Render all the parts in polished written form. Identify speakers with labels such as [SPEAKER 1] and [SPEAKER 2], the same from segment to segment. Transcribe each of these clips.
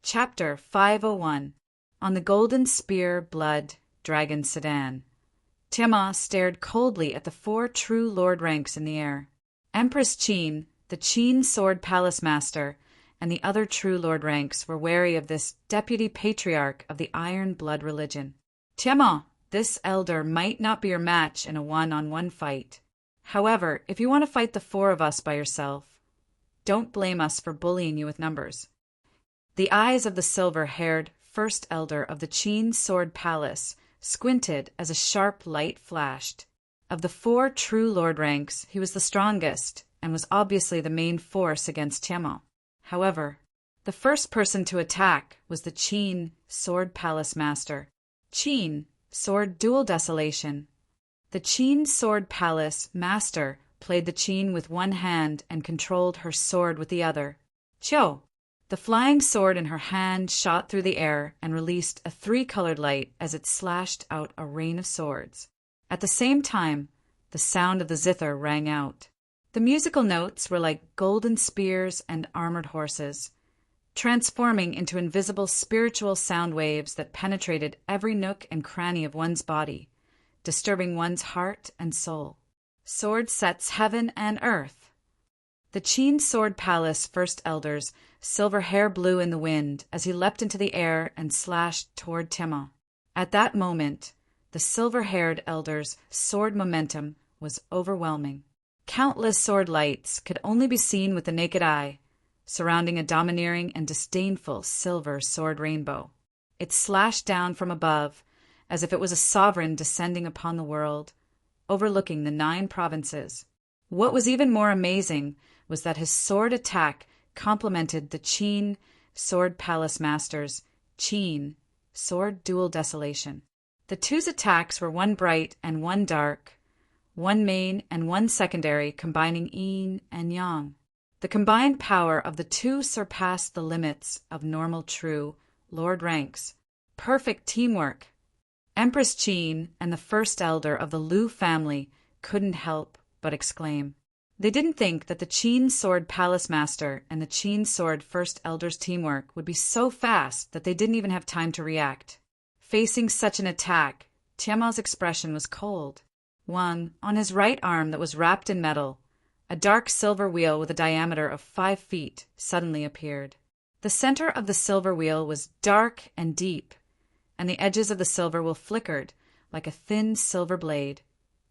[SPEAKER 1] Chapter 501 On the Golden Spear Blood Dragon Sedan. Tiamat stared coldly at the four true lord ranks in the air. Empress Qin, the Qin Sword Palace Master, and the other true lord ranks were wary of this deputy patriarch of the Iron Blood religion. Tiamat, this elder might not be your match in a one-on-one fight. However, if you want to fight the four of us by yourself, don't blame us for bullying you with numbers. The eyes of the silver-haired first elder of the Qin Sword Palace squinted as a sharp light flashed. Of the four true lord ranks, he was the strongest and was obviously the main force against Tiamat. However, the first person to attack was the Qin Sword Palace Master. Qin, Sword Dual Desolation. The Qin Sword Palace Master played the Qin with one hand and controlled her sword with the other. Qiu. The flying sword in her hand shot through the air and released a three-colored light as it slashed out a rain of swords. At the same time, the sound of the zither rang out. The musical notes were like golden spears and armored horses, transforming into invisible spiritual sound waves that penetrated every nook and cranny of one's body, disturbing one's heart and soul. Sword sets heaven and earth. The Qin Sword Palace First Elder's silver hair blew in the wind as he leapt into the air and slashed toward Tiamat. At that moment, the silver-haired elder's sword momentum was overwhelming. Countless sword lights could only be seen with the naked eye, surrounding a domineering and disdainful silver sword rainbow. It slashed down from above, as if it was a sovereign descending upon the world, overlooking the 9 provinces. What was even more amazing was that his sword attack complemented the Qin Sword Palace Master's Qin Sword Dual Desolation. The two's attacks were one bright and one dark, one main and one secondary, combining yin and yang. The combined power of the two surpassed the limits of normal true lord ranks. Perfect teamwork. Empress Qin and the first elder of the Lu family couldn't help but exclaim. They didn't think that the Qin Sword Palace Master and the Qin Sword First Elder's teamwork would be so fast that they didn't even have time to react. Facing such an attack, Tiamat's expression was cold. On his right arm that was wrapped in metal, a dark silver wheel with a diameter of 5 feet suddenly appeared. The center of the silver wheel was dark and deep, and the edges of the silver wheel flickered like a thin silver blade,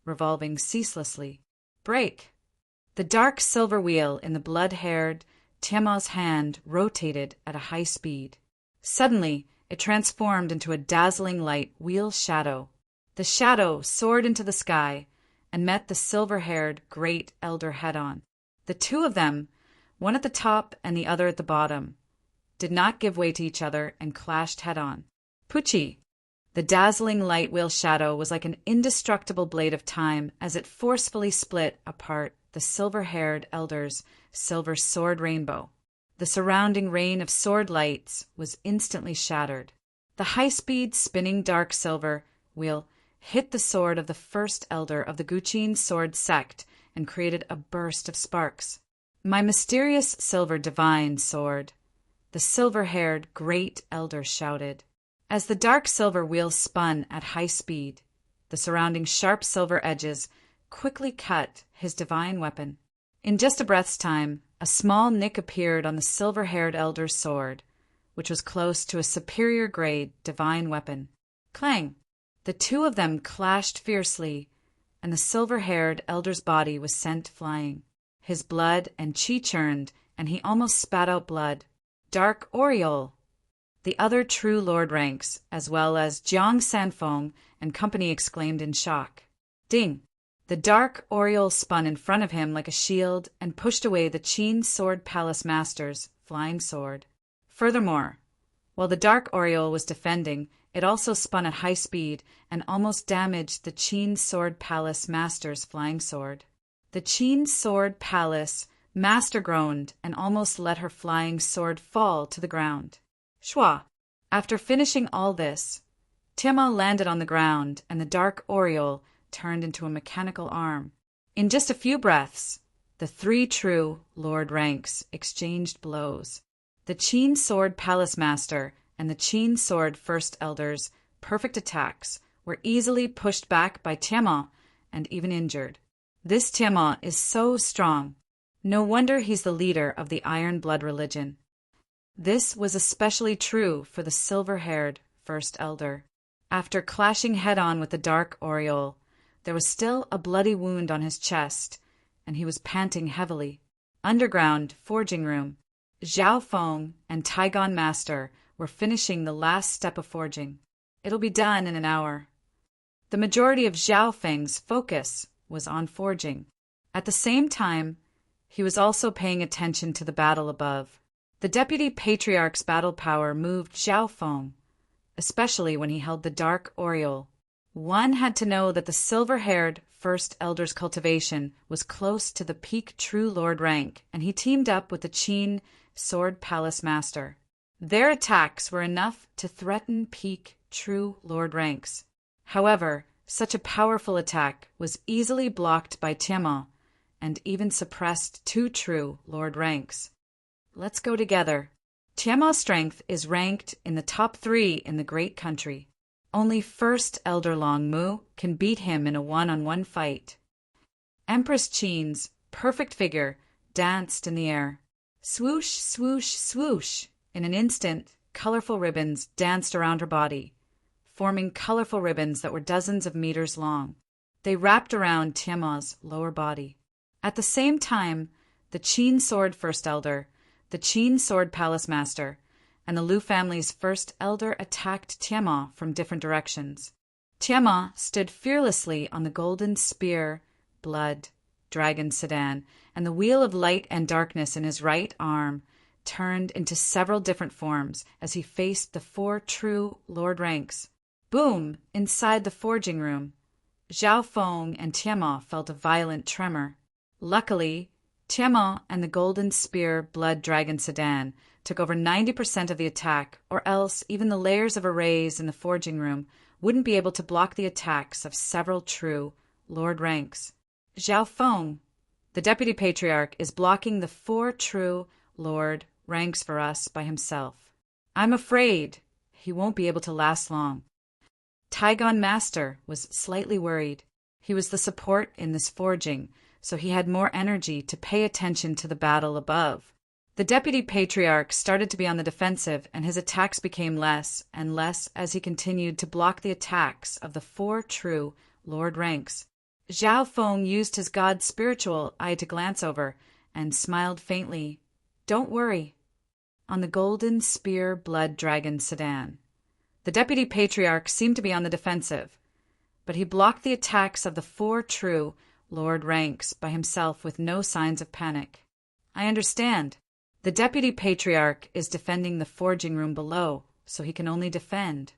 [SPEAKER 1] revolving ceaselessly. Break! The dark silver wheel in the blood-haired Tiamat's hand rotated at a high speed. Suddenly, it transformed into a dazzling light wheel shadow. The shadow soared into the sky and met the silver-haired great elder head-on. The two of them, one at the top and the other at the bottom, did not give way to each other and clashed head-on. Pucci! The dazzling light wheel shadow was like an indestructible blade of time as it forcefully split apart the silver-haired elder's silver sword rainbow. The surrounding rain of sword lights was instantly shattered. The high-speed spinning dark silver wheel hit the sword of the first elder of the Guqin sword sect and created a burst of sparks. My mysterious silver divine sword, the silver-haired great elder shouted. As the dark silver wheel spun at high speed, the surrounding sharp silver edges quickly cut his divine weapon. In just a breath's time, a small nick appeared on the silver-haired elder's sword, which was close to a superior-grade divine weapon. Clang! The two of them clashed fiercely, and the silver-haired elder's body was sent flying. His blood and qi churned, and he almost spat out blood. Dark Oriole! The other true lord ranks, as well as Jiang Sanfeng and company, exclaimed in shock. Ding! The dark Oriole spun in front of him like a shield and pushed away the Qin Sword Palace Master's flying sword. Furthermore, while the dark Oriole was defending, it also spun at high speed and almost damaged the Qin Sword Palace Master's flying sword. The Qin Sword Palace Master groaned and almost let her flying sword fall to the ground. Shua! After finishing all this, Tiamat landed on the ground and the dark Oriole turned into a mechanical arm. In just a few breaths, the three true lord ranks exchanged blows. The Qin Sword Palace Master and the Qin Sword First Elder's perfect attacks were easily pushed back by Tiamat and even injured. This Tiamat is so strong. No wonder he's the leader of the Iron Blood religion. This was especially true for the silver-haired First Elder. After clashing head-on with the Dark Oriole, there was still a bloody wound on his chest, and he was panting heavily. Underground forging room. Zhao Feng and Taigon Master were finishing the last step of forging. It'll be done in an hour. The majority of Zhao Feng's focus was on forging. At the same time, he was also paying attention to the battle above. The Deputy Patriarch's battle power moved Zhao Feng, especially when he held the Dark Oriole. One had to know that the silver-haired First Elder's cultivation was close to the peak True Lord rank, and he teamed up with the Qin Sword Palace Master. Their attacks were enough to threaten peak True Lord ranks. However, such a powerful attack was easily blocked by Tiamat and even suppressed 2 True Lord ranks. Let's go together. Tiamat's strength is ranked in the top 3 in the great country. Only First Elder Long Mu can beat him in a one-on-one fight. Empress Qin's perfect figure danced in the air. Swoosh, swoosh, swoosh. In an instant, colorful ribbons danced around her body, forming colorful ribbons that were dozens of meters long. They wrapped around Tiamat's lower body. At the same time, the Qin Sword First Elder, the Qin Sword Palace Master, and the Liu family's First Elder attacked Tiamat from different directions. Tiamat stood fearlessly on the golden spear, blood, dragon sedan, and the wheel of light and darkness in his right arm turned into several different forms as he faced the 4 True Lord ranks. Boom! Inside the forging room, Zhao Feng and Tiamat felt a violent tremor. Luckily, Tiamat and the Golden Spear Blood Dragon Sedan took over 90% of the attack, or else even the layers of arrays in the forging room wouldn't be able to block the attacks of several True Lord ranks. Zhao Feng, the Deputy Patriarch, is blocking the 4 True Lord ranks for us by himself. I'm afraid he won't be able to last long. Taigon Master was slightly worried. He was the support in this forging, so he had more energy to pay attention to the battle above. The Deputy Patriarch started to be on the defensive, and his attacks became less and less as he continued to block the attacks of the 4 True Lord ranks. Zhao Feng used his God's spiritual eye to glance over and smiled faintly. Don't worry. On the Golden Spear Blood Dragon Sedan. The Deputy Patriarch seemed to be on the defensive, but he blocked the attacks of the 4 True Lord ranks by himself with no signs of panic. I understand. The Deputy Patriarch is defending the forging room below, so he can only defend.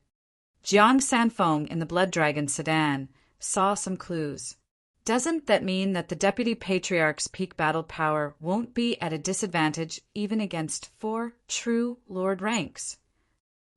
[SPEAKER 1] Jiang Sanfeng in the Blood Dragon Sedan saw some clues. Doesn't that mean that the Deputy Patriarch's peak battle power won't be at a disadvantage even against 4 True Lord ranks?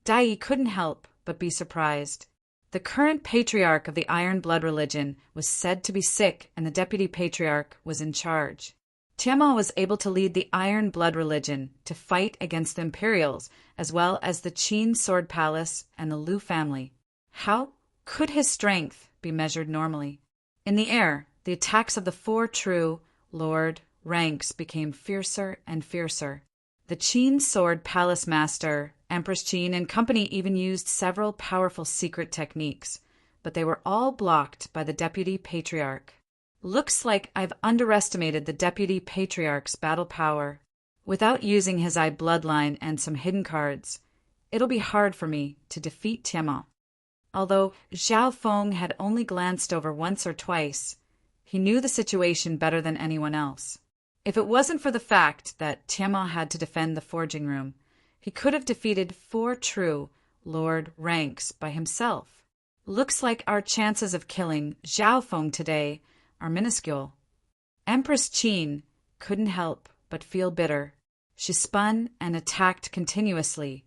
[SPEAKER 1] Dai couldn't help but be surprised. The current Patriarch of the Iron Blood religion was said to be sick, and the Deputy Patriarch was in charge. Tiamat was able to lead the Iron Blood religion to fight against the Imperials, as well as the Qin Sword Palace and the Liu family. How could his strength be measured normally? In the air, the attacks of the 4 True Lord ranks became fiercer and fiercer. The Qin Sword Palace Master, Empress Qin, and company even used several powerful secret techniques, but they were all blocked by the Deputy Patriarch. Looks like I've underestimated the Deputy Patriarch's battle power. Without using his eye bloodline and some hidden cards, it'll be hard for me to defeat Tiamat. Although Zhao Feng had only glanced over once or twice, he knew the situation better than anyone else. If it wasn't for the fact that Tiamat had to defend the forging room, he could have defeated 4 True Lord ranks by himself. Looks like our chances of killing Zhao Feng today are minuscule. Empress Qin couldn't help but feel bitter. She spun and attacked continuously,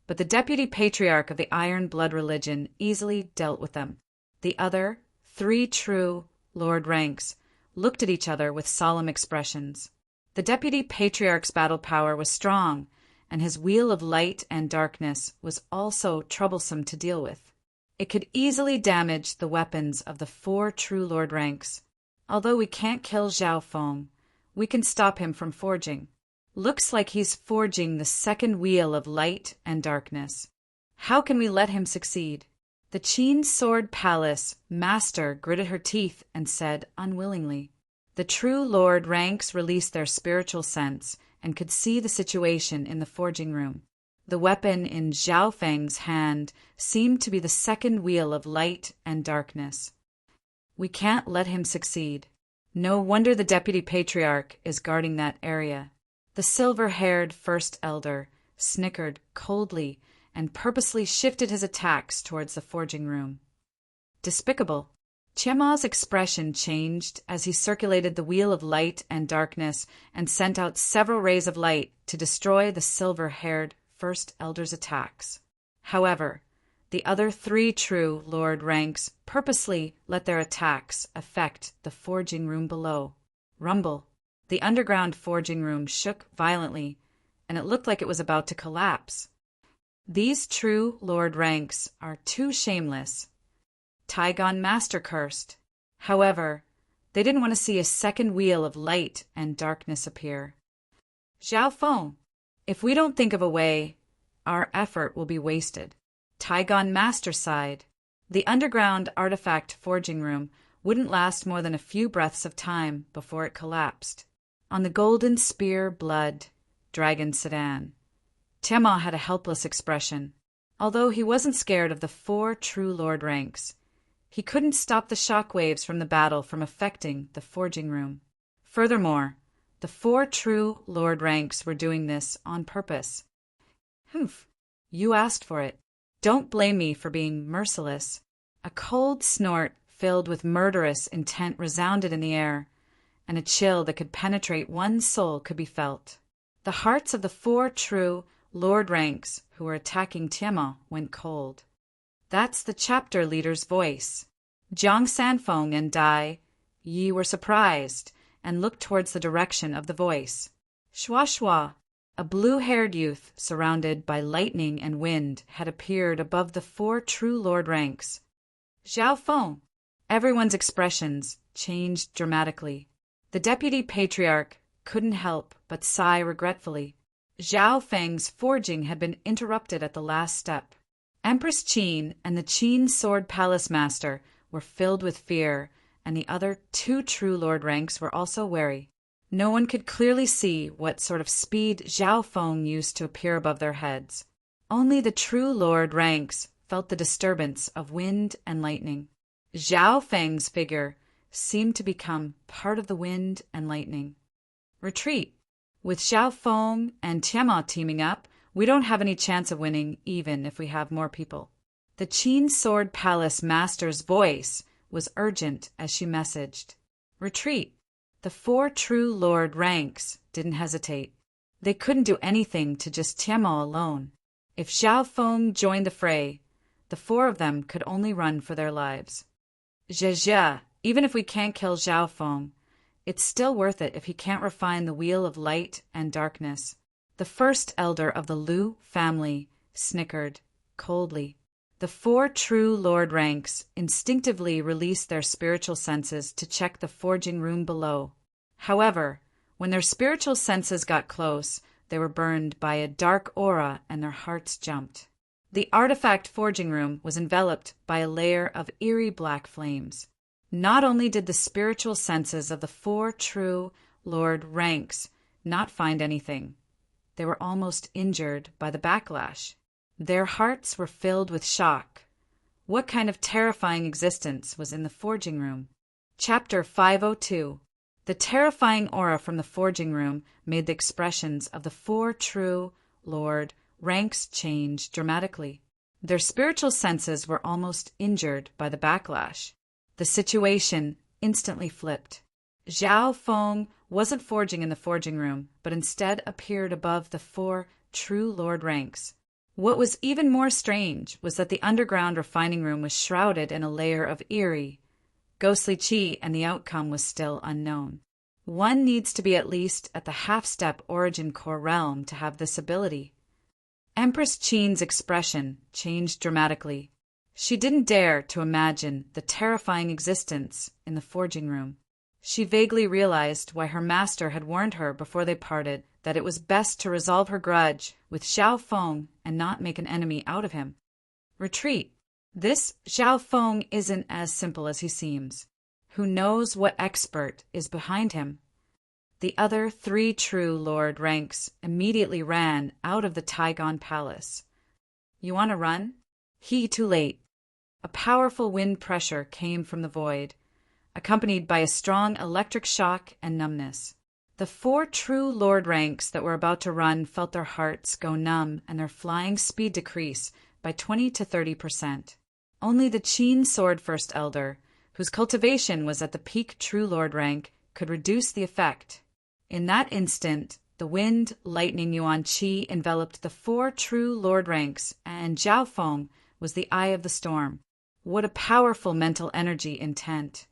[SPEAKER 1] but the Deputy Patriarch of the Iron Blood religion easily dealt with them. The other 3 True Lord ranks looked at each other with solemn expressions. The Deputy Patriarch's battle power was strong, and his wheel of light and darkness was also troublesome to deal with. It could easily damage the weapons of the 4 true Lord ranks. Although we can't kill Zhao Feng, we can stop him from forging. Looks like he's forging the second wheel of light and darkness. How can we let him succeed? The Qin Sword Palace master gritted her teeth and said unwillingly. The true Lord ranks released their spiritual sense and could see the situation in the forging room. The weapon in Zhao Feng's hand seemed to be the second wheel of light and darkness. We can't let him succeed. No wonder the Deputy Patriarch is guarding that area. The silver-haired First Elder snickered coldly and purposely shifted his attacks towards the forging room. Despicable. Tiamo's expression changed as he circulated the wheel of light and darkness and sent out several rays of light to destroy the silver-haired First Elder's attacks. However, the other 3 true Lord ranks purposely let their attacks affect the forging room below. Rumble. The underground forging room shook violently, and it looked like it was about to collapse. These true Lord ranks are too shameless. Taigon Master cursed. However, they didn't want to see a second wheel of light and darkness appear. Zhao Feng, if we don't think of a way, our effort will be wasted. Taigon Master sighed. The underground artifact forging room wouldn't last more than a few breaths of time before it collapsed. On the golden spear blood dragon sedan, Tiamo had a helpless expression. Although he wasn't scared of the 4 true Lord ranks, he couldn't stop the shock waves from the battle from affecting the forging room. Furthermore, the 4 true Lord ranks were doing this on purpose. Humph, you asked for it. Don't blame me for being merciless. A cold snort filled with murderous intent resounded in the air, and a chill that could penetrate one's soul could be felt. The hearts of the 4 true Lord ranks who were attacking Tiamo went cold. That's the chapter leader's voice. Jiang Sanfeng and Dai Yi were surprised and looked towards the direction of the voice. Shua Shua, a blue-haired youth surrounded by lightning and wind, had appeared above the 4 true Lord ranks. Zhao Feng. Everyone's expressions changed dramatically. The Deputy Patriarch couldn't help but sigh regretfully. Zhao Feng's forging had been interrupted at the last step. Empress Qin and the Qin Sword Palace Master were filled with fear, and the other 2 true Lord ranks were also wary. No one could clearly see what sort of speed Zhao Feng used to appear above their heads. Only the true Lord ranks felt the disturbance of wind and lightning. Zhao Feng's figure seemed to become part of the wind and lightning. Retreat. With Zhao Feng and Tiamo teaming up, we don't have any chance of winning, even if we have more people. The Qin Sword Palace Master's voice was urgent as she messaged. Retreat. The 4 true Lord ranks didn't hesitate. They couldn't do anything to just Tiamo alone. If Zhao Feng joined the fray, the 4 of them could only run for their lives. Zhe, even if we can't kill Zhao Feng, it's still worth it if he can't refine the wheel of light and darkness. The First Elder of the Liu family snickered coldly. The 4 true Lord ranks instinctively released their spiritual senses to check the forging room below. However, when their spiritual senses got close, they were burned by a dark aura and their hearts jumped. The artifact forging room was enveloped by a layer of eerie black flames. Not only did the spiritual senses of the 4 true Lord ranks not find anything, they were almost injured by the backlash. Their hearts were filled with shock. What kind of terrifying existence was in the forging room? Chapter 502. The terrifying aura from the forging room made the expressions of the 4 true Lord ranks change dramatically. Their spiritual senses were almost injured by the backlash. The situation instantly flipped. Zhao Feng wasn't forging in the forging room, but instead appeared above the 4 true Lord ranks. What was even more strange was that the underground refining room was shrouded in a layer of eerie, ghostly qi, and the outcome was still unknown. One needs to be at least at the half-step origin core realm to have this ability. Empress Qin's expression changed dramatically. She didn't dare to imagine the terrifying existence in the forging room. She vaguely realized why her master had warned her before they parted that it was best to resolve her grudge with Xiao Feng and not make an enemy out of him. Retreat. This Xiao Feng isn't as simple as he seems. Who knows what expert is behind him? The other 3 true lord ranks immediately ran out of the Taigon Palace. You want to run? Too late. A powerful wind pressure came from the void, accompanied by a strong electric shock and numbness. The 4 true lord ranks that were about to run felt their hearts go numb and their flying speed decrease by 20 to 30%. Only the Qin Sword First Elder, whose cultivation was at the peak true lord rank, could reduce the effect. In that instant, the wind, lightning Yuan Qi enveloped the 4 true lord ranks, and Zhao Feng was the eye of the storm. What a powerful mental energy intent!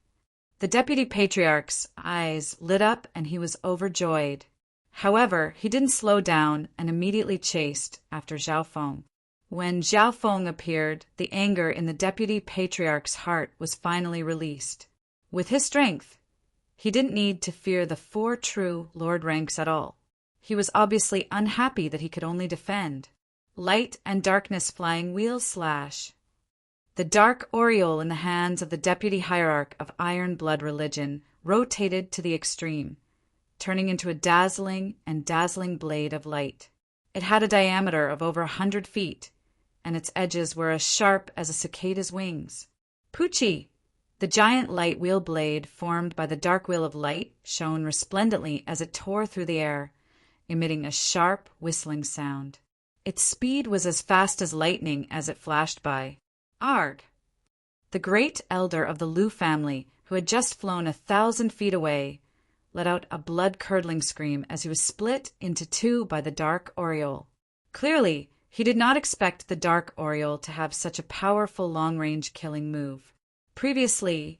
[SPEAKER 1] The deputy patriarch's eyes lit up and he was overjoyed. However, he didn't slow down and immediately chased after Zhao Feng. When Zhao Feng appeared, the anger in the deputy patriarch's heart was finally released. With his strength, he didn't need to fear the 4 true lord ranks at all. He was obviously unhappy that he could only defend. Light and darkness flying wheel slash. The dark aureole in the hands of the deputy hierarch of Iron Blood religion rotated to the extreme, turning into a dazzling blade of light. It had a diameter of over 100 feet, and its edges were as sharp as a cicada's wings. Poochie! The giant light wheel blade, formed by the dark wheel of light, shone resplendently as it tore through the air, emitting a sharp, whistling sound. Its speed was as fast as lightning as it flashed by. Arg! The great elder of the Liu family, who had just flown 1,000 feet away, let out a blood-curdling scream as he was split into 2 by the dark aureole. Clearly, he did not expect the dark aureole to have such a powerful long-range killing move. Previously,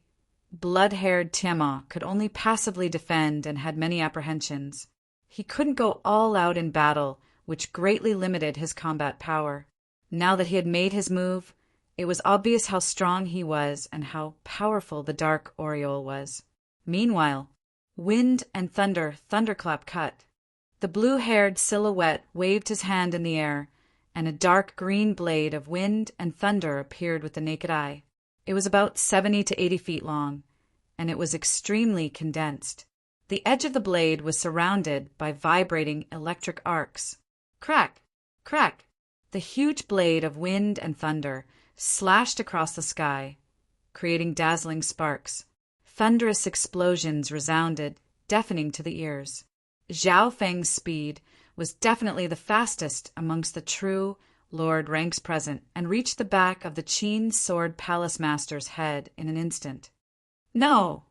[SPEAKER 1] blood-haired Tiamat could only passively defend and had many apprehensions. He couldn't go all out in battle, which greatly limited his combat power. Now that he had made his move, it was obvious how strong he was and how powerful the dark aureole was. Meanwhile, wind and thunderclap cut. The blue-haired silhouette waved his hand in the air, and a dark green blade of wind and thunder appeared with the naked eye. It was about 70 to 80 feet long, and it was extremely condensed. The edge of the blade was surrounded by vibrating electric arcs. Crack! Crack! The huge blade of wind and thunder slashed across the sky, creating dazzling sparks. Thunderous explosions resounded, deafening to the ears. Zhao Feng's speed was definitely the fastest amongst the true lord ranks present, and reached the back of the Qin Sword Palace Master's head in an instant. No!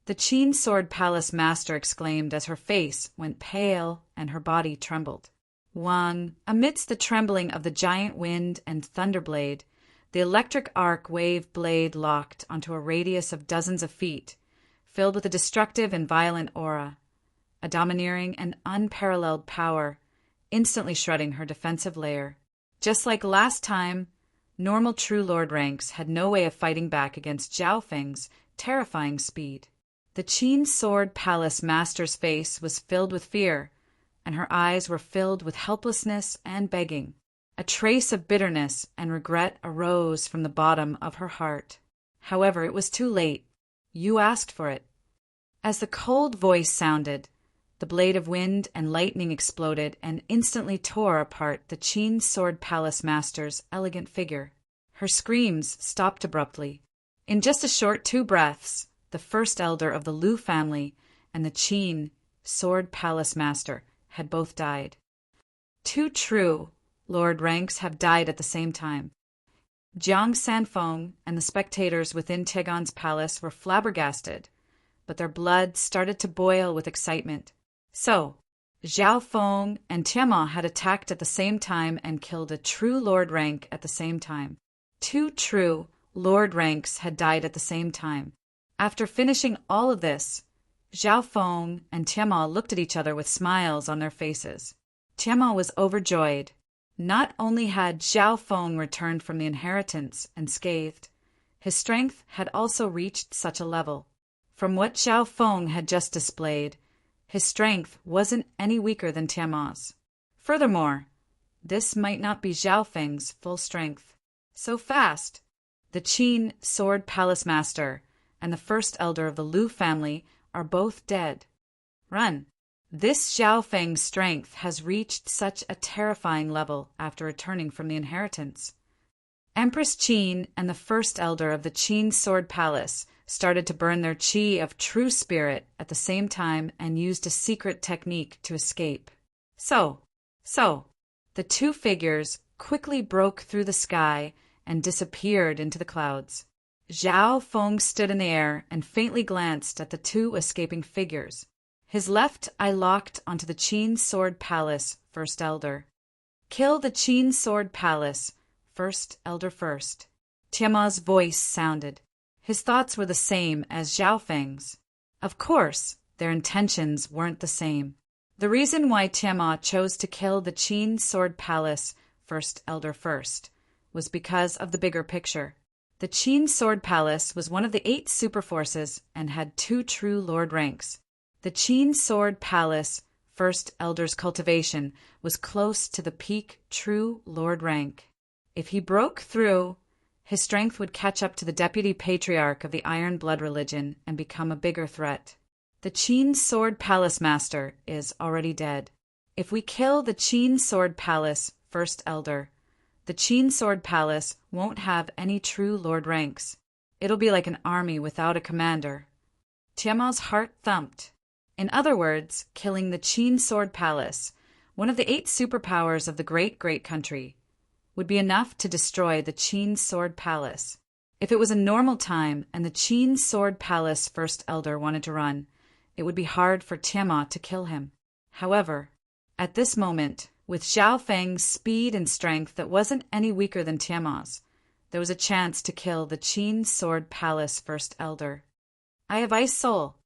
[SPEAKER 1] The Qin Sword Palace Master exclaimed as her face went pale and her body trembled. Amidst the trembling of the giant wind and thunder blade, the electric arc wave blade locked onto a radius of dozens of feet, filled with a destructive and violent aura, a domineering and unparalleled power, instantly shredding her defensive layer. Just like last time, normal true lord ranks had no way of fighting back against Zhao Feng's terrifying speed. The Qin Sword Palace Master's face was filled with fear, and her eyes were filled with helplessness and begging. A trace of bitterness and regret arose from the bottom of her heart. However, it was too late. You asked for it. As the cold voice sounded, the blade of wind and lightning exploded and instantly tore apart the Qin Sword Palace Master's elegant figure. Her screams stopped abruptly. In just a short 2 breaths, the first elder of the Liu family and the Qin Sword Palace Master had both died. 2 true lord ranks have died at the same time. Jiang Sanfeng and the spectators within Tiegon's palace were flabbergasted, but their blood started to boil with excitement. So, Zhao Feng and Tiamat had attacked at the same time and killed a true lord rank at the same time. 2 true lord ranks had died at the same time. After finishing all of this, Zhao Feng and Tiamat looked at each other with smiles on their faces. Tiamat was overjoyed. Not only had Zhao Feng returned from the inheritance unscathed, his strength had also reached such a level. From what Zhao Feng had just displayed, his strength wasn't any weaker than Tiamat's. Furthermore, this might not be Zhao Feng's full strength. So fast! The Qin Sword Palace Master and the first elder of the Lu family are both dead. Run! This Zhao Feng's strength has reached such a terrifying level after returning from the inheritance. Empress Qin and the first elder of the Qin Sword Palace started to burn their qi of true spirit at the same time and used a secret technique to escape. So, the two figures quickly broke through the sky and disappeared into the clouds. Zhao Feng stood in the air and faintly glanced at the two escaping figures. His left eye locked onto the Qin Sword Palace First Elder. Kill the Qin Sword Palace First Elder first. Tiamat's voice sounded. His thoughts were the same as Zhao Feng's. Of course, their intentions weren't the same. The reason why Tiamat chose to kill the Qin Sword Palace First Elder first was because of the bigger picture. The Qin Sword Palace was one of the 8 super forces and had 2 true lord ranks. The Qin Sword Palace First Elder's cultivation was close to the peak true lord rank. If he broke through, his strength would catch up to the deputy patriarch of the Iron Blood religion and become a bigger threat. The Qin Sword Palace Master is already dead. If we kill the Qin Sword Palace First Elder, the Qin Sword Palace won't have any true lord ranks. It'll be like an army without a commander. Tiamat's heart thumped. In other words, killing the Qin Sword Palace, one of the 8 superpowers of the great country, would be enough to destroy the Qin Sword Palace. If it was a normal time and the Qin Sword Palace First Elder wanted to run, it would be hard for Tiamat to kill him. However, at this moment, with Zhao Feng's speed and strength that wasn't any weaker than Tiamat's, there was a chance to kill the Qin Sword Palace First Elder. I have Ice Soul.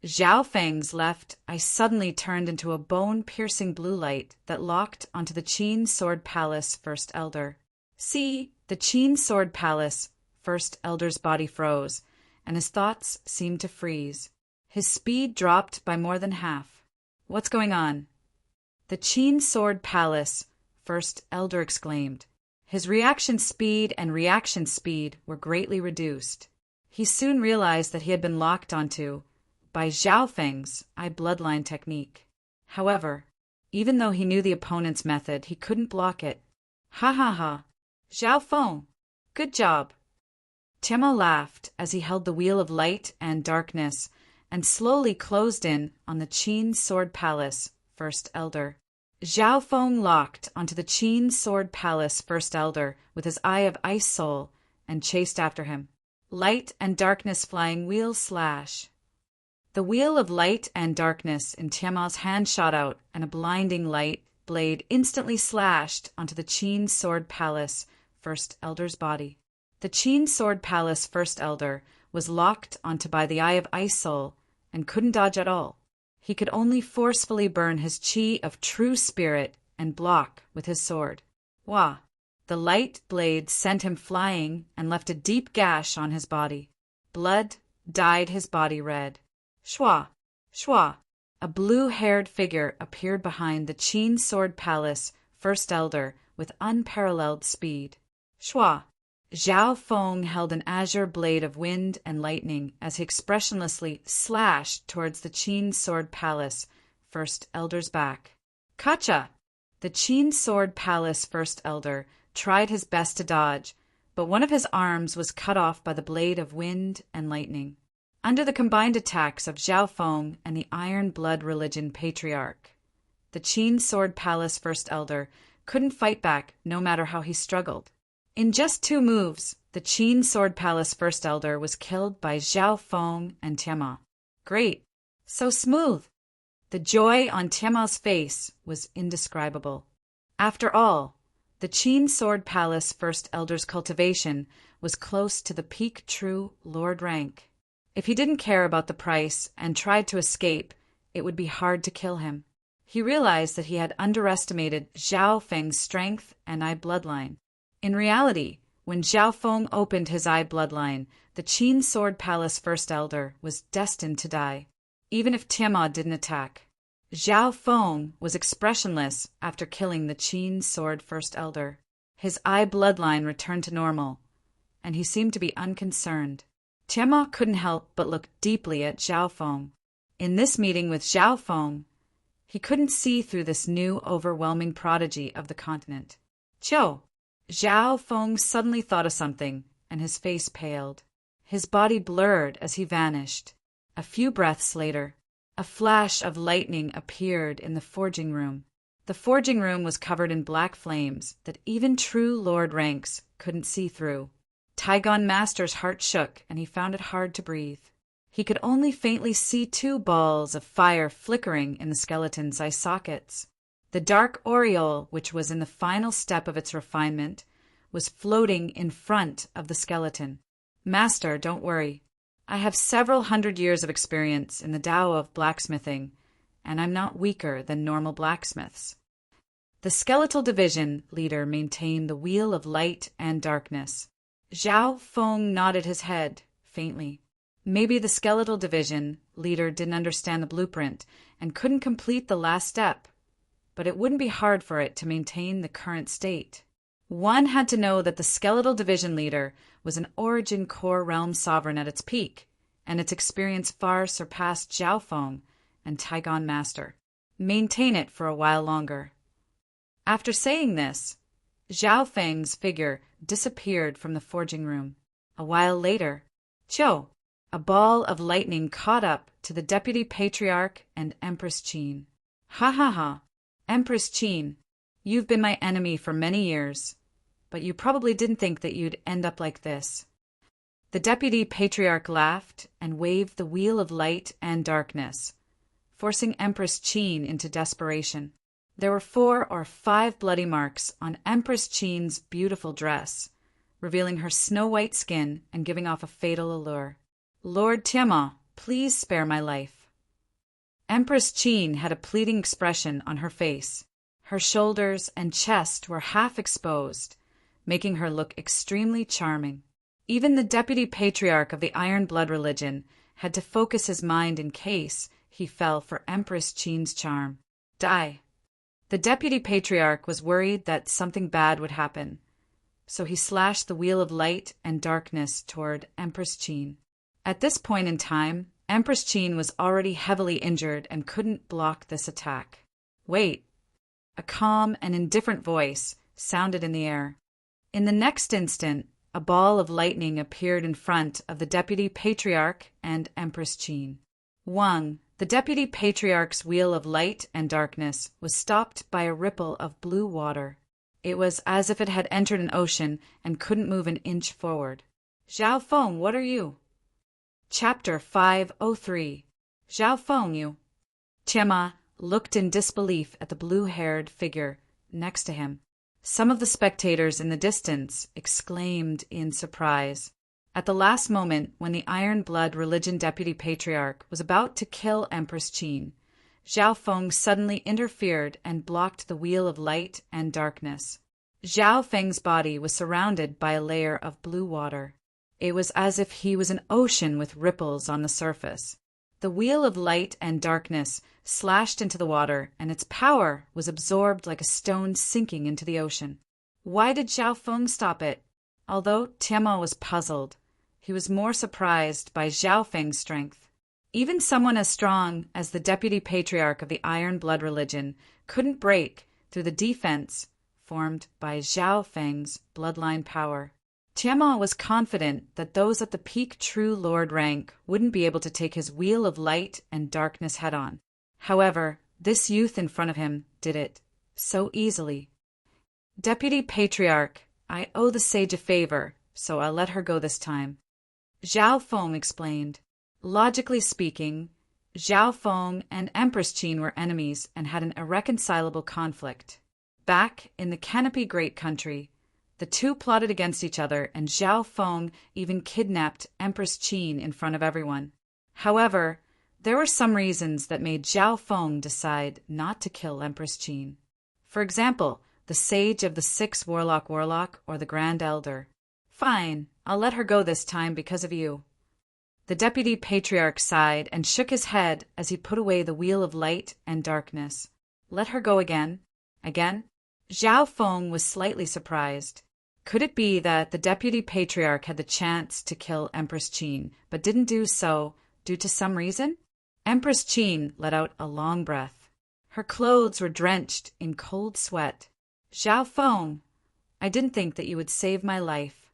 [SPEAKER 1] Zhao Feng's left eye suddenly turned into a bone-piercing blue light that locked onto the Qin Sword Palace First Elder. See, the Qin Sword Palace First Elder's body froze, and his thoughts seemed to freeze. His speed dropped by more than half. What's going on? The Qin Sword Palace First Elder exclaimed. His reaction speed and reaction speed were greatly reduced. He soon realized that he had been locked onto by Zhao Feng's eye bloodline technique. However, even though he knew the opponent's method, he couldn't block it. Ha ha ha! Zhao Feng! Good job! Tiamat laughed as he held the wheel of light and darkness and slowly closed in on the Qin Sword Palace First Elder. Zhao Feng locked onto the Qin Sword Palace First Elder with his eye of ice soul and chased after him. Light and darkness flying wheel slash. The wheel of light and darkness in Tiamat's hand shot out, and a blinding light blade instantly slashed onto the Qin Sword Palace First Elder's body. The Qin Sword Palace First Elder was locked onto by the Eye of Ice Soul and couldn't dodge at all. He could only forcefully burn his qi of true spirit and block with his sword. Wah! The light blade sent him flying and left a deep gash on his body. Blood dyed his body red. Shwa! Shwa! A blue-haired figure appeared behind the Qin Sword Palace First Elder with unparalleled speed. Shwa! Zhao Feng held an azure blade of wind and lightning as he expressionlessly slashed towards the Qin Sword Palace First Elder's back. Kacha! The Qin Sword Palace First Elder tried his best to dodge, but one of his arms was cut off by the blade of wind and lightning. Under the combined attacks of Zhao Feng and the Iron Blood religion patriarch, the Qin Sword Palace First Elder couldn't fight back no matter how he struggled. In just 2 moves, the Qin Sword Palace First Elder was killed by Zhao Feng and Tiamat. Great! So smooth! The joy on Tiamat's face was indescribable. After all, the Qin Sword Palace First Elder's cultivation was close to the peak true lord rank. If he didn't care about the price and tried to escape, it would be hard to kill him. He realized that he had underestimated Zhao Feng's strength and eye bloodline. In reality, when Zhao Feng opened his eye bloodline, the Qin Sword Palace First Elder was destined to die, even if Tiamat didn't attack. Zhao Feng was expressionless after killing the Qin Sword First Elder. His eye bloodline returned to normal, and he seemed to be unconcerned. Tiamat couldn't help but look deeply at Zhao Feng. In this meeting with Zhao Feng, he couldn't see through this new overwhelming prodigy of the continent. Qiu! Zhao Feng suddenly thought of something, and his face paled. His body blurred as he vanished. A few breaths later, a flash of lightning appeared in the forging room. The forging room was covered in black flames that even true Lord ranks couldn't see through. Taigon Master's heart shook, and he found it hard to breathe. He could only faintly see two balls of fire flickering in the skeleton's eye sockets. The dark aureole, which was in the final step of its refinement, was floating in front of the skeleton. Master, don't worry. I have several hundred years of experience in the Tao of blacksmithing, and I'm not weaker than normal blacksmiths. The skeletal division leader maintained the wheel of light and darkness. Zhao Feng nodded his head, faintly. Maybe the skeletal division leader didn't understand the blueprint and couldn't complete the last step, but it wouldn't be hard for it to maintain the current state. One had to know that the skeletal division leader was an origin core realm sovereign at its peak, and its experience far surpassed Zhao Feng and Taigon Master. Maintain it for a while longer. After saying this, Zhao Feng's figure disappeared from the forging room. A while later, Qiu, a ball of lightning caught up to the Deputy Patriarch and Empress Qin. Ha ha ha, Empress Qin, you've been my enemy for many years, but you probably didn't think that you'd end up like this. The Deputy Patriarch laughed and waved the wheel of light and darkness, forcing Empress Qin into desperation. There were 4 or 5 bloody marks on Empress Qin's beautiful dress, revealing her snow-white skin and giving off a fatal allure. Lord Tiamat, please spare my life. Empress Qin had a pleading expression on her face. Her shoulders and chest were half exposed, making her look extremely charming. Even the Deputy Patriarch of the Iron Blood religion had to focus his mind in case he fell for Empress Qin's charm. Die. The Deputy Patriarch was worried that something bad would happen, so he slashed the wheel of light and darkness toward Empress Qin. At this point in time, Empress Qin was already heavily injured and couldn't block this attack. Wait. A calm and indifferent voice sounded in the air. In the next instant, a ball of lightning appeared in front of the Deputy Patriarch and Empress Qin. Wang, the Deputy Patriarch's wheel of light and darkness, was stopped by a ripple of blue water. It was as if it had entered an ocean and couldn't move an inch forward. Zhao Feng, what are you? Chapter 503. Zhao Feng, you. Tiamat looked in disbelief at the blue-haired figure next to him. Some of the spectators in the distance exclaimed in surprise. At the last moment, when the Iron Blood Religion Deputy Patriarch was about to kill Empress Qin, Zhao Feng suddenly interfered and blocked the wheel of light and darkness. Zhao Feng's body was surrounded by a layer of blue water. It was as if he was an ocean with ripples on the surface. The wheel of light and darkness slashed into the water, and its power was absorbed like a stone sinking into the ocean. Why did Zhao Feng stop it? Although Tiamat was puzzled, he was more surprised by Zhao Feng's strength. Even someone as strong as the Deputy Patriarch of the Iron Blood religion couldn't break through the defense formed by Zhao Feng's bloodline power. Tiamat was confident that those at the peak True Lord rank wouldn't be able to take his wheel of light and darkness head-on. However, this youth in front of him did it so easily. Deputy Patriarch, I owe the sage a favor, so I'll let her go this time. Zhao Feng explained. Logically speaking, Zhao Feng and Empress Qin were enemies and had an irreconcilable conflict. Back in the Canopy Great Country, the two plotted against each other, and Zhao Feng even kidnapped Empress Qin in front of everyone. However, There were some reasons that made Zhao Feng decide not to kill Empress Qin. For example, the Sage of the Six Warlock or the Grand Elder. Fine, I'll let her go this time because of you. The Deputy Patriarch sighed and shook his head as he put away the Wheel of Light and Darkness. Let her go again? Again? Zhao Feng was slightly surprised. Could it be that the Deputy Patriarch had the chance to kill Empress Qin, but didn't do so due to some reason? Empress Qin let out a long breath. Her clothes were drenched in cold sweat. Zhao Feng, I didn't think that you would save my life.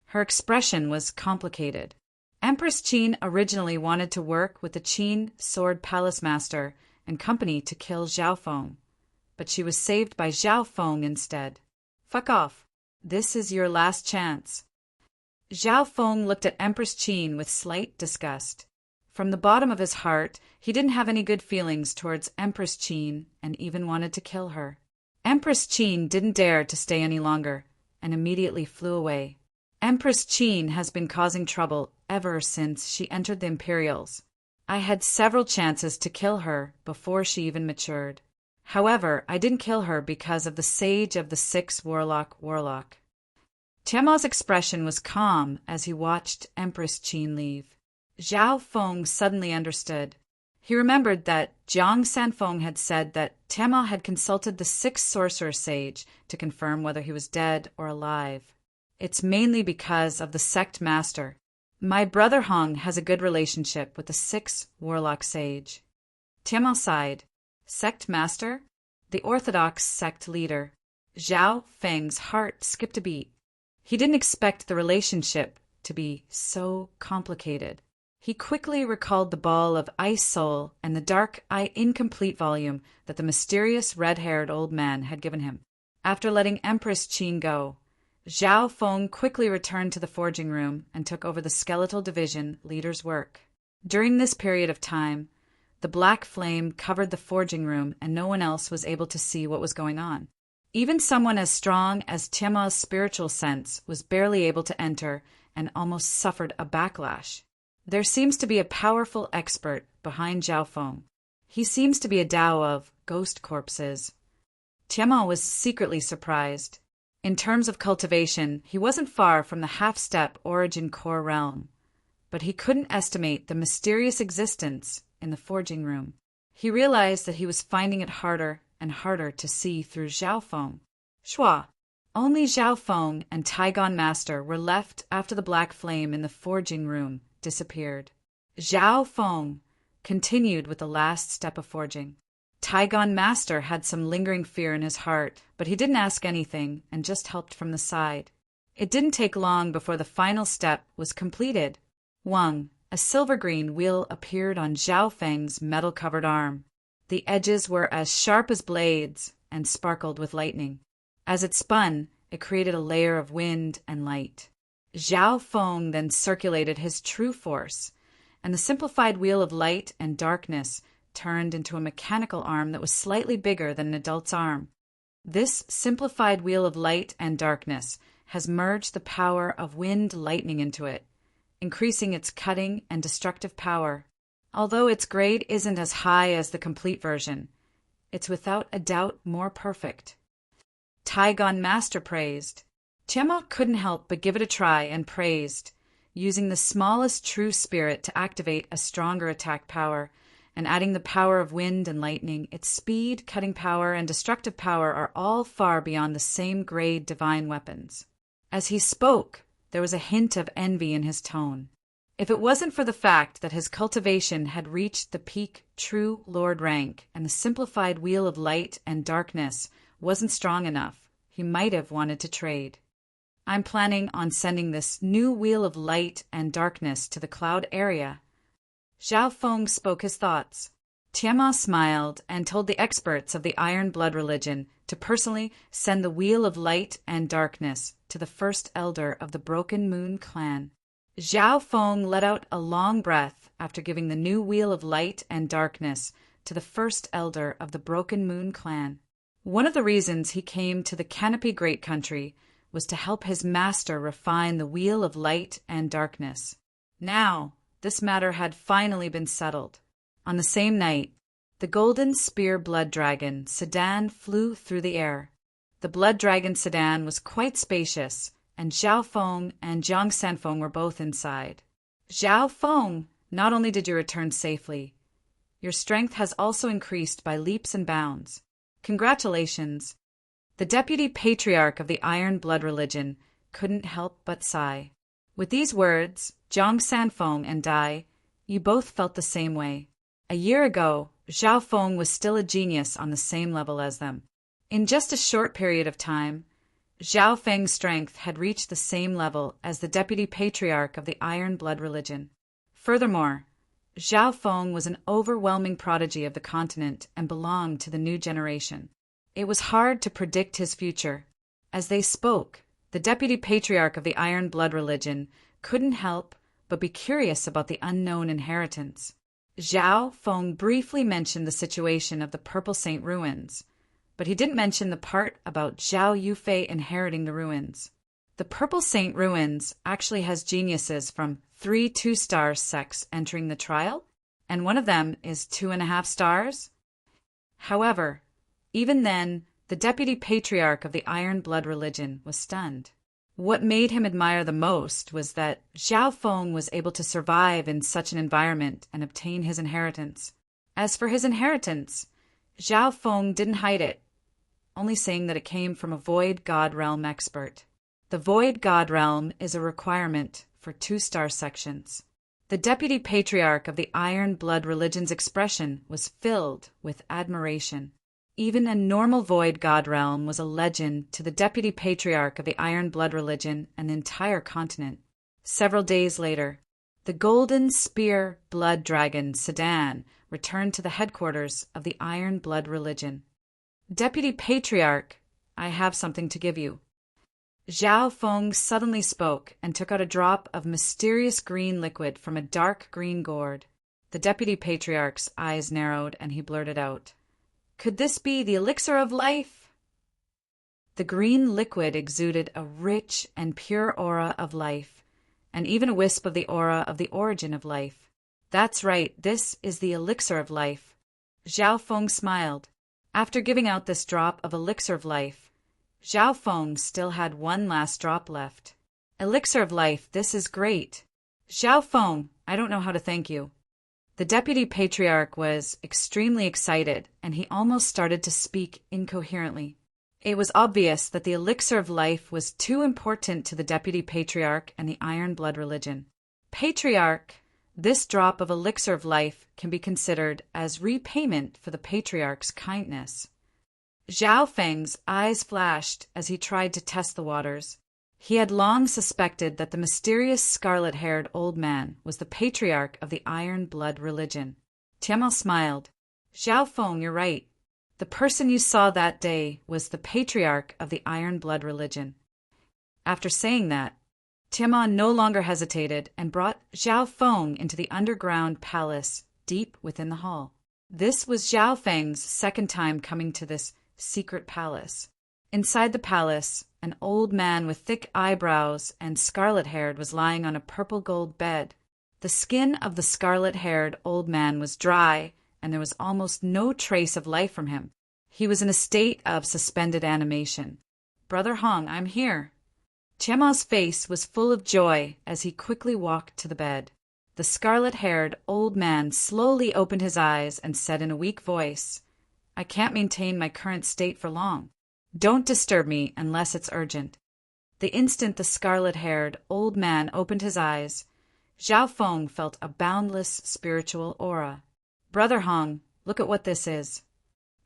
[SPEAKER 1] Her expression was complicated. Empress Qin originally wanted to work with the Qin Sword Palace Master and company to kill Zhao Feng, but she was saved by Zhao Feng instead. Fuck off. This is your last chance. Zhao Feng looked at Empress Qin with slight disgust. From the bottom of his heart, he didn't have any good feelings towards Empress Qin and even wanted to kill her. Empress Qin didn't dare to stay any longer and immediately flew away. Empress Qin has been causing trouble ever since she entered the Imperials. I had several chances to kill her before she even matured. However, I didn't kill her because of the Sage of the Six Warlock. Tiamo's expression was calm as he watched Empress Qin leave. Zhao Feng suddenly understood. He remembered that Jiang Sanfeng had said that Tiamo had consulted the Sixth Sorcerer Sage to confirm whether he was dead or alive. It's mainly because of the Sect Master. My brother Hong has a good relationship with the Sixth Warlock Sage. Tiamo sighed. Sect Master? The Orthodox sect leader. Zhao Feng's heart skipped a beat. He didn't expect the relationship to be so complicated. He quickly recalled the ball of ice soul and the dark incomplete volume that the mysterious red-haired old man had given him. After letting Empress Qin go, Zhao Feng quickly returned to the forging room and took over the skeletal division leader's work. During this period of time, the black flame covered the forging room and no one else was able to see what was going on. Even someone as strong as Tiamo's spiritual sense was barely able to enter and almost suffered a backlash. There seems to be a powerful expert behind Zhao Feng. He seems to be a Dao of ghost corpses. Tiamo was secretly surprised. In terms of cultivation, he wasn't far from the half-step origin core realm, but he couldn't estimate the mysterious existence in the forging room. He realized that he was finding it harder and harder to see through Zhao Feng. Shua. Only Zhao Feng and Taigon Master were left after the black flame in the forging room disappeared. Zhao Feng continued with the last step of forging. Taigon Master had some lingering fear in his heart, but he didn't ask anything and just helped from the side. It didn't take long before the final step was completed. Wang, a silver-green wheel appeared on Zhao Feng's metal-covered arm. The edges were as sharp as blades and sparkled with lightning. As it spun, it created a layer of wind and light. Zhao Feng then circulated his true force, and the simplified wheel of light and darkness turned into a mechanical arm that was slightly bigger than an adult's arm. This simplified wheel of light and darkness has merged the power of wind lightning into it, increasing its cutting and destructive power. Although its grade isn't as high as the complete version, it's without a doubt more perfect. Taigon Master praised. Tiamo couldn't help but give it a try and praised, using the smallest true spirit to activate a stronger attack power, and adding the power of wind and lightning. Its speed, cutting power, and destructive power are all far beyond the same grade divine weapons. As he spoke, there was a hint of envy in his tone. If it wasn't for the fact that his cultivation had reached the peak true Lord rank and the simplified wheel of light and darkness wasn't strong enough, he might have wanted to trade. I'm planning on sending this new wheel of light and darkness to the cloud area. Zhao Feng spoke his thoughts. Tiamo smiled and told the experts of the Iron Blood religion to personally send the wheel of light and darkness to the first elder of the Broken Moon clan. Zhao Feng let out a long breath after giving the new wheel of light and darkness to the first elder of the Broken Moon clan. One of the reasons he came to the Canopy Great Country was to help his master refine the wheel of light and darkness. Now, this matter had finally been settled. On the same night, the golden spear blood dragon sedan flew through the air. The blood dragon sedan was quite spacious, and Zhao Feng and Jiang Sanfeng were both inside. Zhao Feng, not only did you return safely, your strength has also increased by leaps and bounds. Congratulations. The deputy patriarch of the Iron Blood religion couldn't help but sigh. With these words, Jiang Sanfeng and Dai, you both felt the same way. A year ago, Zhao Feng was still a genius on the same level as them. In just a short period of time, Zhao Feng's strength had reached the same level as the deputy patriarch of the Iron Blood religion. Furthermore, Zhao Feng was an overwhelming prodigy of the continent and belonged to the new generation. It was hard to predict his future. As they spoke, the deputy patriarch of the Iron Blood religion couldn't help but be curious about the unknown inheritance. Zhao Feng briefly mentioned the situation of the Purple Saint ruins, but he didn't mention the part about Zhao Yufei inheriting the ruins. The Purple Saint ruins actually has geniuses from 3 2-star sects entering the trial, and one of them is 2.5 stars. However, even then, the deputy patriarch of the Iron Blood religion was stunned. What made him admire the most was that Zhao Feng was able to survive in such an environment and obtain his inheritance. As for his inheritance, Zhao Feng didn't hide it, only saying that it came from a Void God Realm expert. The Void God Realm is a requirement for 2-star sections. The deputy patriarch of the Iron Blood religion's expression was filled with admiration. Even a normal Void God Realm was a legend to the deputy patriarch of the Iron Blood religion and the entire continent. Several days later, the Golden Spear Blood Dragon sedan returned to the headquarters of the Iron Blood religion. Deputy Patriarch, I have something to give you. Zhao Feng suddenly spoke and took out a drop of mysterious green liquid from a dark green gourd. The Deputy Patriarch's eyes narrowed and he blurted out, "Could this be the elixir of life?" The green liquid exuded a rich and pure aura of life, and even a wisp of the aura of the origin of life. That's right, this is the elixir of life. Zhao Feng smiled. After giving out this drop of elixir of life, Zhao Feng still had one last drop left. Elixir of life, this is great. Zhao Feng, I don't know how to thank you. The deputy patriarch was extremely excited, and he almost started to speak incoherently. It was obvious that the elixir of life was too important to the deputy patriarch and the Iron Blood religion. Patriarch, this drop of elixir of life can be considered as repayment for the patriarch's kindness. Zhao Feng's eyes flashed as he tried to test the waters. He had long suspected that the mysterious scarlet-haired old man was the patriarch of the Iron Blood religion. Tiamal smiled. Zhao Feng, you're right. The person you saw that day was the patriarch of the Iron Blood religion. After saying that, Tiamal no longer hesitated and brought Zhao Feng into the underground palace deep within the hall. This was Zhao Feng's second time coming to this secret palace. Inside the palace, an old man with thick eyebrows and scarlet-haired was lying on a purple-gold bed. The skin of the scarlet-haired old man was dry, and there was almost no trace of life from him. He was in a state of suspended animation. "Brother Hong, I'm here." Tiamal's face was full of joy as he quickly walked to the bed. The scarlet-haired old man slowly opened his eyes and said in a weak voice, "I can't maintain my current state for long. Don't disturb me unless it's urgent." The instant the scarlet-haired old man opened his eyes, Zhao Feng felt a boundless spiritual aura. "Brother Hong, look at what this is."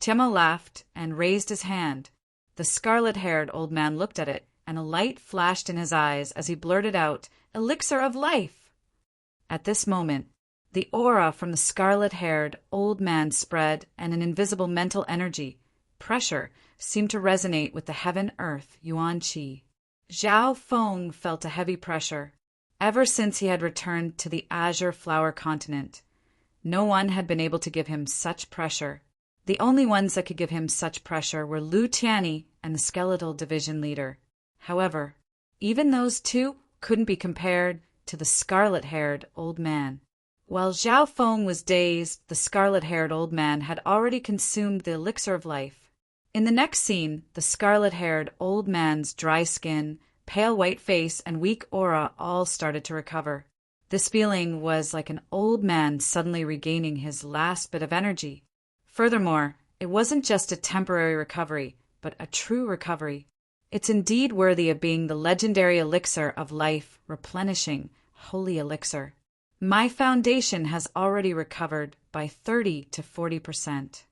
[SPEAKER 1] Tiamal laughed and raised his hand. The scarlet-haired old man looked at it, and a light flashed in his eyes as he blurted out, "Elixir of life!" At this moment, the aura from the scarlet-haired old man spread, and an invisible mental energy, pressure, seemed to resonate with the heaven-earth yuan qi. Zhao Feng felt a heavy pressure. Ever since he had returned to the Azure Flower Continent, no one had been able to give him such pressure. The only ones that could give him such pressure were Lu Tianyi and the Skeletal Division leader. However, even those two couldn't be compared to the scarlet-haired old man. While Zhao Feng was dazed, the scarlet-haired old man had already consumed the elixir of life. In the next scene, the scarlet-haired old man's dry skin, pale white face, and weak aura all started to recover. This feeling was like an old man suddenly regaining his last bit of energy. Furthermore, it wasn't just a temporary recovery, but a true recovery. It's indeed worthy of being the legendary elixir of life, replenishing, holy elixir. My foundation has already recovered by 30 to 40%.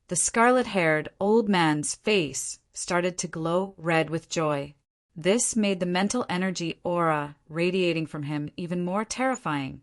[SPEAKER 1] The scarlet-haired old man's face started to glow red with joy. This made the mental energy aura radiating from him even more terrifying,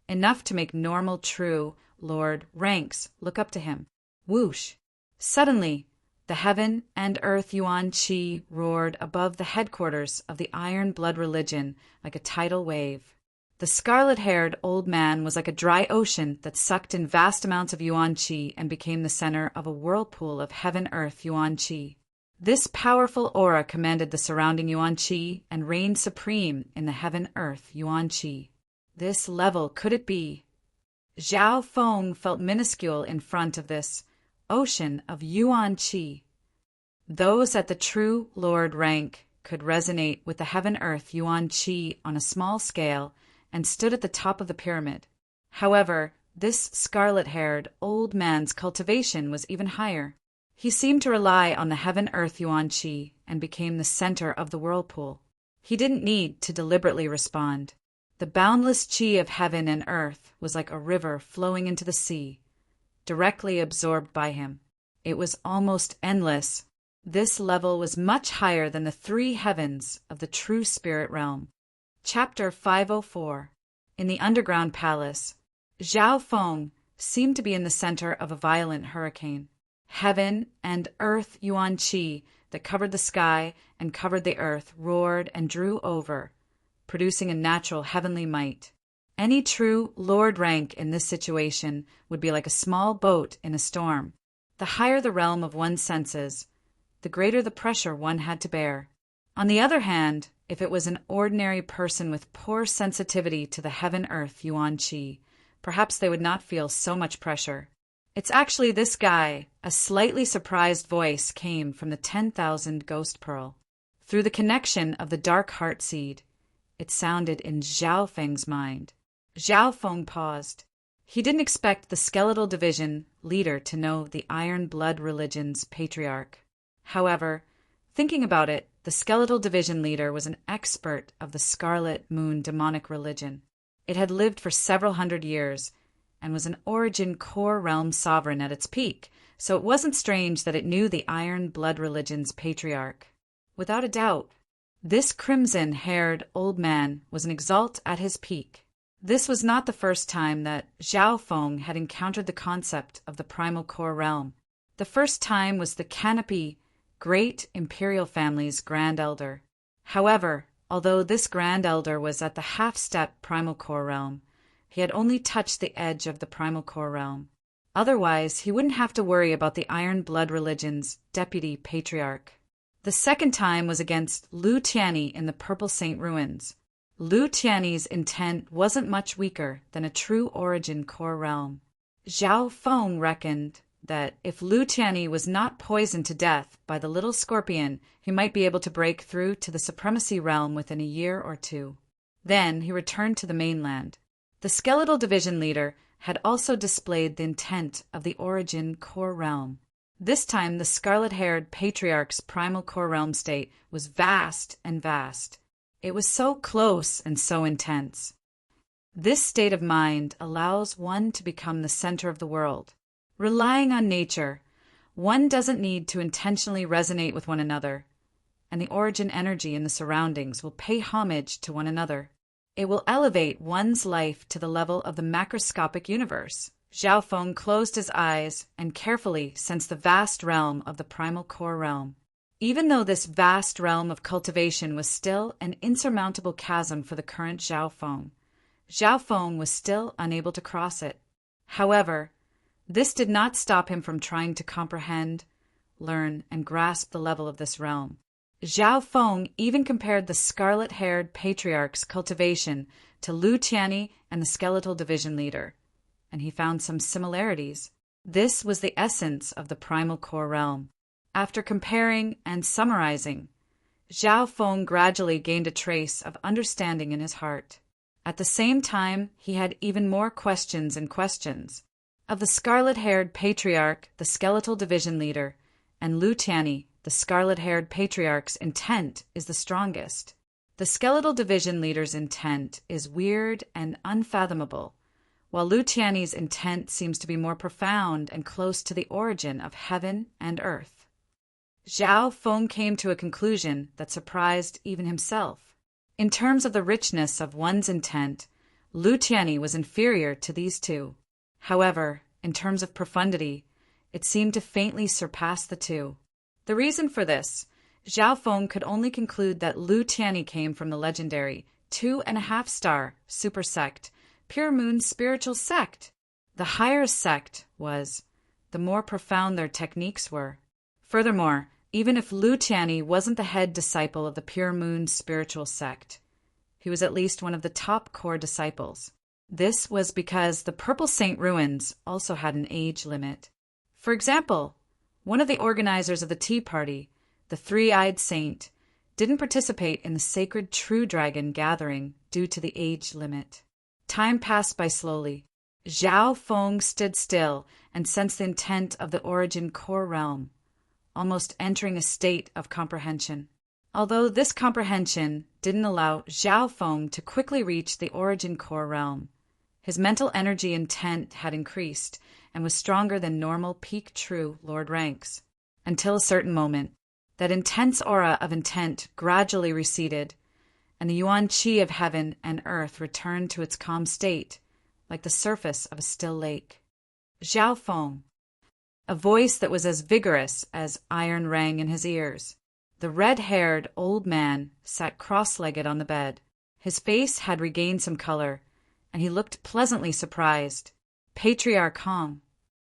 [SPEAKER 1] enough to make normal true Lord ranks look up to him. Whoosh! Suddenly, the heaven and earth Yuan Qi roared above the headquarters of the Iron Blood religion like a tidal wave. The scarlet-haired old man was like a dry ocean that sucked in vast amounts of Yuan Qi and became the center of a whirlpool of heaven-earth Yuan Qi. This powerful aura commanded the surrounding Yuan Qi and reigned supreme in the heaven-earth Yuan Qi. This level, could it be? Zhao Feng felt minuscule in front of this ocean of Yuan Qi. Those at the true Lord rank could resonate with the heaven-earth Yuan Qi on a small scale and stood at the top of the pyramid. However, this scarlet-haired old man's cultivation was even higher. He seemed to rely on the heaven-earth Yuan Qi and became the center of the whirlpool. He didn't need to deliberately respond. The boundless Qi of heaven and earth was like a river flowing into the sea, directly absorbed by him. It was almost endless. This level was much higher than the three heavens of the true spirit realm. Chapter 504. In the underground palace, Zhao Feng seemed to be in the center of a violent hurricane. Heaven and earth Yuan Qi that covered the sky and covered the earth roared and drew over, producing a natural heavenly might. Any true Lord rank in this situation would be like a small boat in a storm. The higher the realm of one's senses, the greater the pressure one had to bear. On the other hand, if it was an ordinary person with poor sensitivity to the heaven-earth Yuan Qi, perhaps they would not feel so much pressure. It's actually this guy. A slightly surprised voice came from the 10,000 ghost pearl. Through the connection of the dark heart seed, it sounded in Zhao Feng's mind. Zhao Feng paused. He didn't expect the skeletal division leader to know the Iron Blood religion's patriarch. However, thinking about it, the skeletal division leader was an expert of the Scarlet Moon demonic religion. It had lived for several hundred years and was an origin core realm sovereign at its peak, so it wasn't strange that it knew the Iron Blood religion's patriarch. Without a doubt, this crimson-haired old man was an exalt at his peak. This was not the first time that Zhao Feng had encountered the concept of the primal core realm. The first time was the Canopy Great Imperial family's Grand Elder. However, although this Grand Elder was at the half-step primal core realm, he had only touched the edge of the primal core realm. Otherwise, he wouldn't have to worry about the Iron Blood religion's deputy patriarch. The second time was against Lu Tianyi in the Purple Saint ruins. Lu Tianyi's intent wasn't much weaker than a true origin core realm. Zhao Feng reckoned that if Lu Tianyi was not poisoned to death by the little scorpion, he might be able to break through to the supremacy realm within a year or two. Then he returned to the mainland. The skeletal division leader had also displayed the intent of the origin core realm. This time the scarlet-haired patriarch's primal core realm state was vast and vast. It was so close and so intense. This state of mind allows one to become the center of the world. Relying on nature, one doesn't need to intentionally resonate with one another, and the origin energy in the surroundings will pay homage to one another. It will elevate one's life to the level of the macroscopic universe. Zhao Feng closed his eyes and carefully sensed the vast realm of the primal core realm. Even though this vast realm of cultivation was still an insurmountable chasm for the current Zhao Feng was still unable to cross it. However, this did not stop him from trying to comprehend, learn, and grasp the level of this realm. Zhao Feng even compared the scarlet-haired patriarch's cultivation to Lu Tianyi and the skeletal division leader, and he found some similarities. This was the essence of the primal core realm. After comparing and summarizing, Zhao Feng gradually gained a trace of understanding in his heart. At the same time, he had even more questions and questions. Of the scarlet-haired patriarch, the skeletal division leader, and Lu Tianyi, the scarlet-haired patriarch's intent is the strongest. The skeletal division leader's intent is weird and unfathomable, while Lu Tianyi's intent seems to be more profound and close to the origin of heaven and earth. Zhao Feng came to a conclusion that surprised even himself. In terms of the richness of one's intent, Lu Tianyi was inferior to these two. However, in terms of profundity, it seemed to faintly surpass the two. The reason for this, Zhao Feng could only conclude that Lu Tianyi came from the legendary 2.5-star super sect, Pure Moon spiritual sect. The higher sect was, the more profound their techniques were. Furthermore, even if Lu Tianyi wasn't the head disciple of the Pure Moon spiritual sect, he was at least one of the top core disciples. This was because the Purple Saint ruins also had an age limit. For example, one of the organizers of the Tea Party, the Three-Eyed Saint, didn't participate in the sacred True Dragon gathering due to the age limit. Time passed by slowly. Zhao Feng stood still and sensed the intent of the origin core realm, almost entering a state of comprehension. Although this comprehension didn't allow Zhao Feng to quickly reach the origin core realm, his mental energy intent had increased and was stronger than normal peak true Lord ranks, until a certain moment. That intense aura of intent gradually receded, and the yuan qi of heaven and earth returned to its calm state, like the surface of a still lake. Zhao Feng. A voice that was as vigorous as iron rang in his ears. The red-haired old man sat cross-legged on the bed. His face had regained some color, and he looked pleasantly surprised. Patriarch Hong.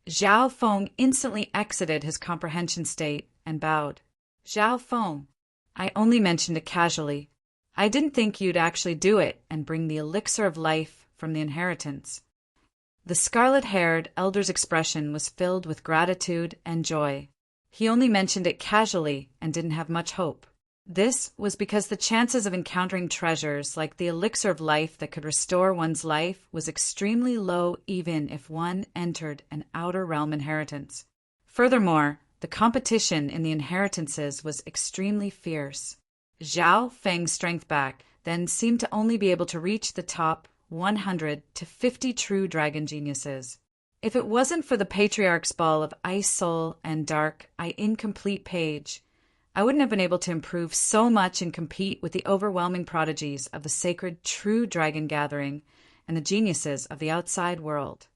[SPEAKER 1] Zhao Feng instantly exited his comprehension state and bowed. Zhao Feng, I only mentioned it casually. I didn't think you'd actually do it and bring the elixir of life from the inheritance. The scarlet-haired elder's expression was filled with gratitude and joy. He only mentioned it casually and didn't have much hope. This was because the chances of encountering treasures like the elixir of life that could restore one's life was extremely low even if one entered an outer realm inheritance. Furthermore, the competition in the inheritances was extremely fierce. Zhao Feng's strength back then seemed to only be able to reach the top 100 to 50 true dragon geniuses. If it wasn't for the Patriarch's ball of Ice Soul and Dark Incomplete page, I wouldn't have been able to improve so much and compete with the overwhelming prodigies of the sacred True Dragon Gathering and the geniuses of the outside world.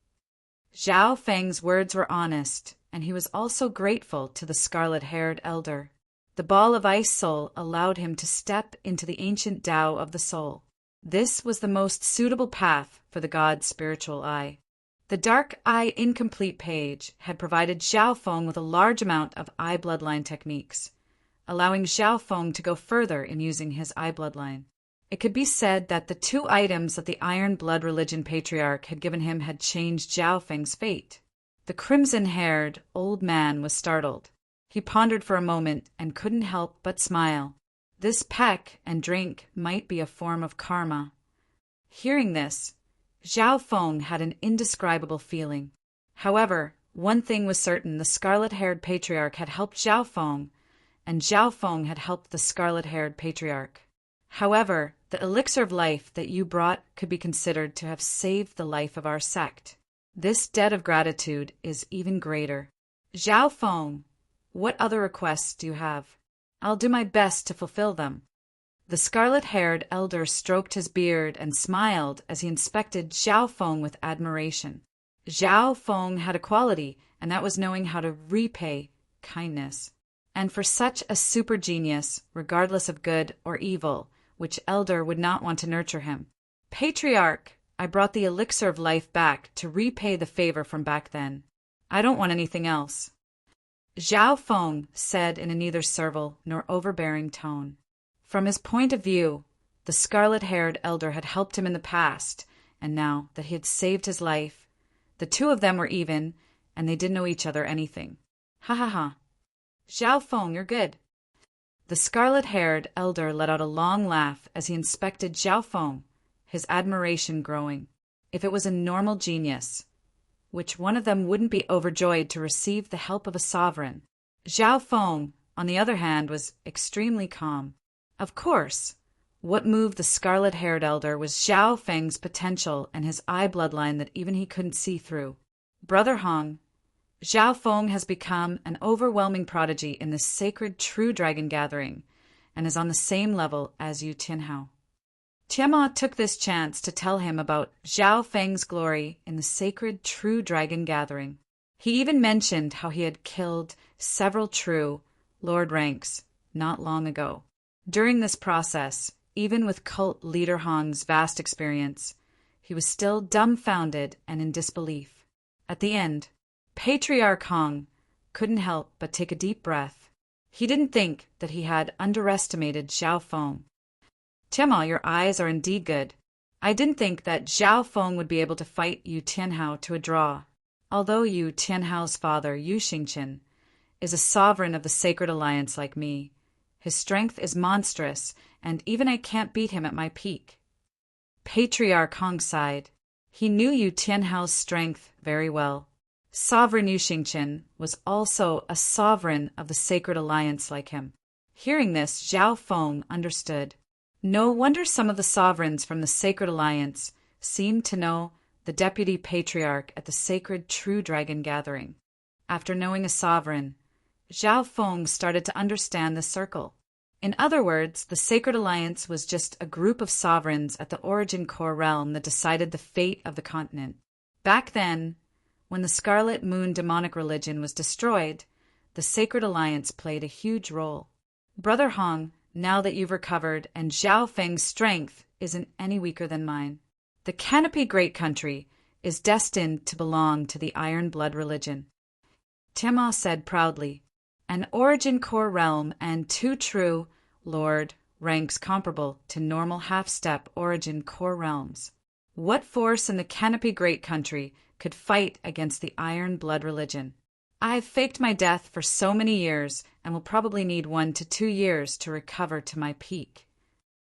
[SPEAKER 1] Zhao Feng's words were honest, and he was also grateful to the scarlet-haired elder. The ball of Ice Soul allowed him to step into the ancient Tao of the soul. This was the most suitable path for the god's spiritual eye. The Dark Eye Incomplete page had provided Zhao Feng with a large amount of eye bloodline techniques, allowing Zhao Feng to go further in using his eye bloodline. It could be said that the two items that the Iron Blood Religion Patriarch had given him had changed Zhao Feng's fate. The crimson-haired old man was startled. He pondered for a moment and couldn't help but smile. This peck and drink might be a form of karma. Hearing this, Zhao Feng had an indescribable feeling. However, one thing was certain: the scarlet-haired patriarch had helped Zhao Feng, and Zhao Feng had helped the scarlet-haired patriarch. However, the elixir of life that you brought could be considered to have saved the life of our sect. This debt of gratitude is even greater. Zhao Feng, what other requests do you have? I'll do my best to fulfill them. The scarlet-haired elder stroked his beard and smiled as he inspected Zhao Feng with admiration. Zhao Feng had a quality, and that was knowing how to repay kindness. And for such a super genius, regardless of good or evil, which elder would not want to nurture him? Patriarch, I brought the elixir of life back to repay the favor from back then. I don't want anything else. Zhao Feng said in a neither servile nor overbearing tone. From his point of view, the scarlet-haired elder had helped him in the past, and now that he had saved his life, the two of them were even, and they didn't owe each other anything. Ha ha ha. Zhao Feng, you're good. The scarlet-haired elder let out a long laugh as he inspected Zhao Feng, his admiration growing. If it was a normal genius, which one of them wouldn't be overjoyed to receive the help of a sovereign? Zhao Feng, on the other hand, was extremely calm. Of course, what moved the scarlet-haired elder was Zhao Feng's potential and his eye bloodline that even he couldn't see through. Brother Hong, Zhao Feng has become an overwhelming prodigy in this sacred true dragon gathering, and is on the same level as Yu Tianhao. Tianma took this chance to tell him about Zhao Feng's glory in the sacred true dragon gathering. He even mentioned how he had killed several true Lord ranks not long ago. During this process, even with cult leader Hong's vast experience, he was still dumbfounded and in disbelief. At the end, Patriarch Hong couldn't help but take a deep breath. He didn't think that he had underestimated Zhao Feng. Tianma, your eyes are indeed good. I didn't think that Zhao Feng would be able to fight Yu Tianhao to a draw. Although Yu Tianhao's father, Yu Xingqian, is a sovereign of the Sacred Alliance like me, his strength is monstrous, and even I can't beat him at my peak. Patriarch Hong sighed. He knew Yu Tianhao's strength very well. Sovereign Yu Xingqian was also a sovereign of the Sacred Alliance like him. Hearing this, Zhao Feng understood. No wonder some of the sovereigns from the Sacred Alliance seemed to know the deputy patriarch at the sacred True Dragon gathering. After knowing a sovereign, Zhao Feng started to understand the circle. In other words, the Sacred Alliance was just a group of sovereigns at the Origin Core realm that decided the fate of the continent. Back then, when the Scarlet Moon demonic religion was destroyed, the Sacred Alliance played a huge role. Brother Hong, now that you've recovered and Zhao Feng's strength isn't any weaker than mine, the Canopy Great Country is destined to belong to the Iron Blood religion. Tianma said proudly, an Origin Core realm and 2 true Lord ranks comparable to normal half-step Origin Core realms. What force in the Canopy Great Country could fight against the Iron Blood religion? I've faked my death for so many years and will probably need 1 to 2 years to recover to my peak.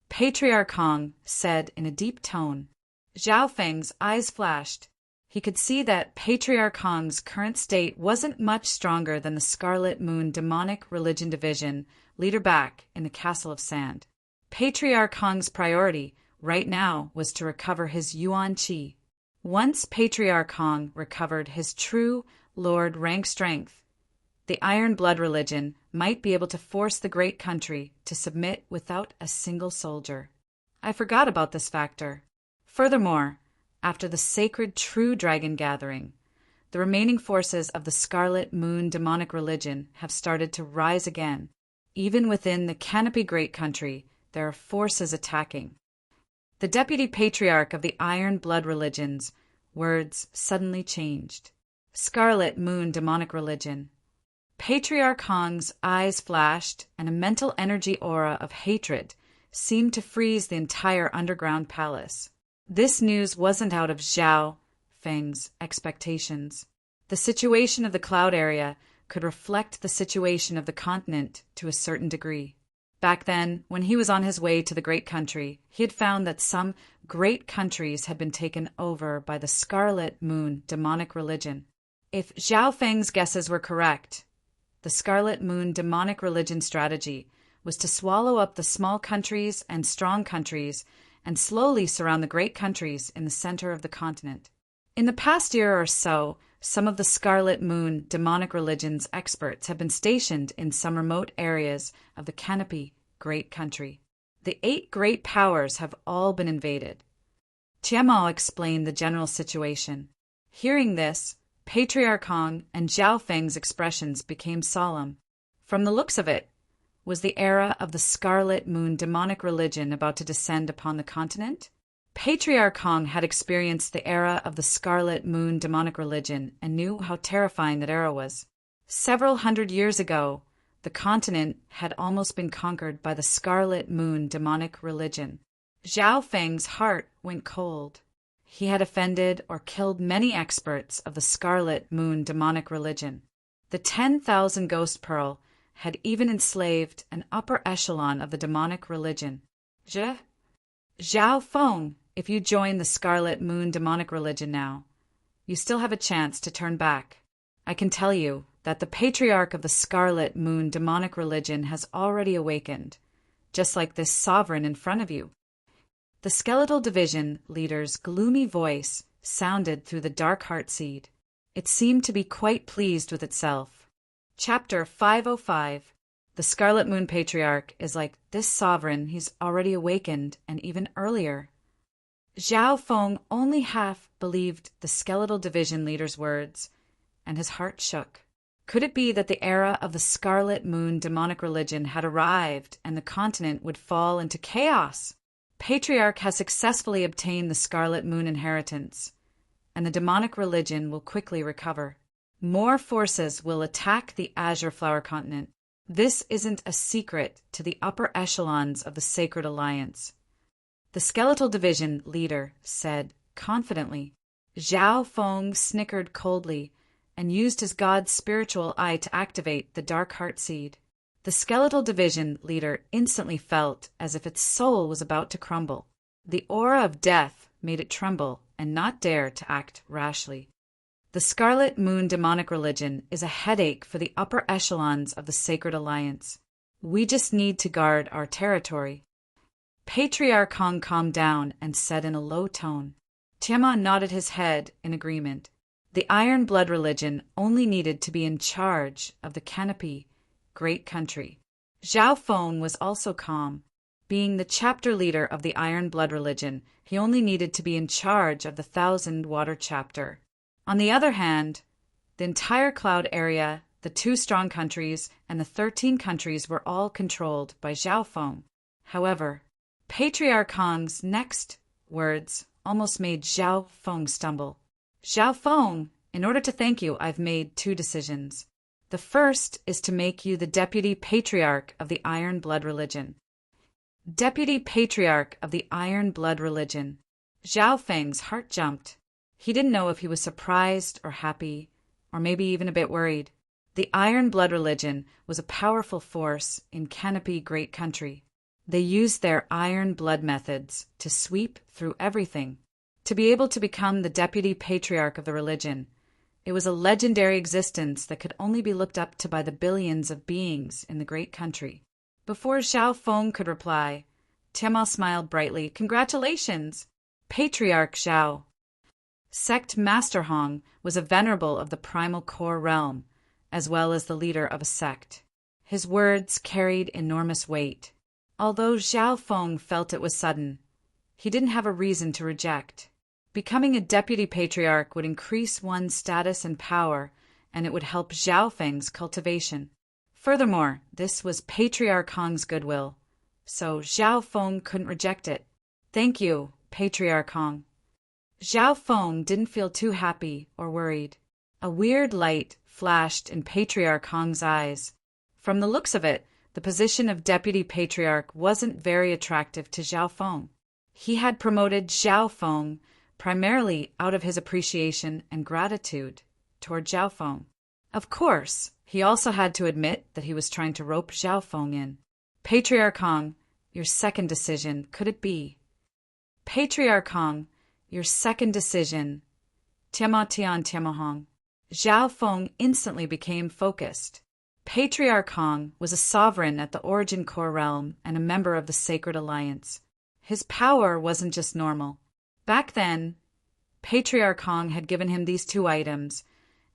[SPEAKER 1] Patriarch Hong said in a deep tone. Zhao Feng's eyes flashed. He could see that Patriarch Hong's current state wasn't much stronger than the Scarlet Moon demonic religion division leader back in the Castle of Sand. Patriarch Hong's priority right now was to recover his Yuan Qi. Once Patriarch Hong recovered his true Lord rank strength, the Iron Blood religion might be able to force the great country to submit without a single soldier. I forgot about this factor. Furthermore, after the sacred True Dragon gathering, the remaining forces of the Scarlet Moon demonic religion have started to rise again. Even within the Canopy Great Country, there are forces attacking. The deputy patriarch of the Iron Blood religion's words suddenly changed. Scarlet Moon demonic religion. Patriarch Hong's eyes flashed, and a mental energy aura of hatred seemed to freeze the entire underground palace. This news wasn't out of Zhao Feng's expectations. The situation of the cloud area could reflect the situation of the continent to a certain degree. Back then, when he was on his way to the Great Country, he had found that some great countries had been taken over by the Scarlet Moon demonic religion. If Zhao Feng's guesses were correct, the Scarlet Moon demonic religion strategy was to swallow up the small countries and strong countries and slowly surround the great countries in the center of the continent. In the past year or so, some of the Scarlet Moon demonic religion's experts have been stationed in some remote areas of the Canopy Great Country. The 8 great powers have all been invaded. Tianma explained the general situation. Hearing this, Patriarch Hong and Zhao Feng's expressions became solemn. From the looks of it, was the era of the Scarlet Moon demonic religion about to descend upon the continent? Patriarch Hong had experienced the era of the Scarlet Moon demonic religion and knew how terrifying that era was. Several hundred years ago, the continent had almost been conquered by the Scarlet Moon demonic religion. Zhao Feng's heart went cold. He had offended or killed many experts of the Scarlet Moon demonic religion. The 10,000 Ghost Pearl had even enslaved an upper echelon of the demonic religion. Zhao Feng, if you join the Scarlet Moon demonic religion now, you still have a chance to turn back. I can tell you that the patriarch of the Scarlet Moon demonic religion has already awakened, just like this sovereign in front of you. The skeletal division leader's gloomy voice sounded through the dark heartseed. It seemed to be quite pleased with itself. Chapter 505. The Scarlet Moon Patriarch is like this sovereign, he's already awakened, and even earlier. Zhao Feng only half believed the skeletal division leader's words, and his heart shook. Could it be that the era of the Scarlet Moon demonic religion had arrived and the continent would fall into chaos? Patriarch has successfully obtained the Scarlet Moon inheritance, and the demonic religion will quickly recover. More forces will attack the Azure Flower continent. This isn't a secret to the upper echelons of the Sacred Alliance. The skeletal division leader said confidently. Zhao Feng snickered coldly and used his god's spiritual eye to activate the dark heart seed. The skeletal division leader instantly felt as if its soul was about to crumble. The aura of death made it tremble and not dare to act rashly. The Scarlet Moon demonic religion is a headache for the upper echelons of the Sacred Alliance. We just need to guard our territory. Patriarch Hong calmed down and said in a low tone. Tiamat nodded his head in agreement. The Iron Blood religion only needed to be in charge of the canopy, great country. Zhao Feng was also calm. Being the chapter leader of the Iron Blood religion, he only needed to be in charge of the 1,000 Water chapter. On the other hand, the entire Cloud area, the 2 strong countries, and the 13 countries were all controlled by Zhao Feng. However, Patriarch Hong's next words almost made Zhao Feng stumble. Zhao Feng, in order to thank you, I've made 2 decisions. The first is to make you the Deputy Patriarch of the Iron Blood religion. Deputy Patriarch of the Iron Blood religion. Zhao Feng's heart jumped. He didn't know if he was surprised or happy, or maybe even a bit worried. The Iron Blood religion was a powerful force in Canopy Great Country. They used their iron blood methods to sweep through everything. To be able to become the deputy patriarch of the religion, it was a legendary existence that could only be looked up to by the billions of beings in the great country. Before Zhao Feng could reply, Tiamat smiled brightly. Congratulations, Patriarch Zhao. Sect Master Hong was a venerable of the primal core realm, as well as the leader of a sect. His words carried enormous weight. Although Zhao Feng felt it was sudden, he didn't have a reason to reject. Becoming a deputy patriarch would increase one's status and power, and it would help Zhao Feng's cultivation. Furthermore, this was Patriarch Hong's goodwill, so Zhao Feng couldn't reject it. Thank you, Patriarch Hong. Zhao Feng didn't feel too happy or worried. A weird light flashed in Patriarch Hong's eyes. From the looks of it, the position of deputy patriarch wasn't very attractive to Zhao Feng. He had promoted Zhao Feng primarily out of his appreciation and gratitude toward Zhao Feng. Of course, he also had to admit that he was trying to rope Zhao Feng in. Patriarch Hong, your second decision, could it be? Patriarch Hong, your second decision. Tiamat Hong. Zhao Feng instantly became focused. Patriarch Hong was a sovereign at the Origin Core realm and a member of the Sacred Alliance. His power wasn't just normal. Back then, Patriarch Hong had given him these 2 items,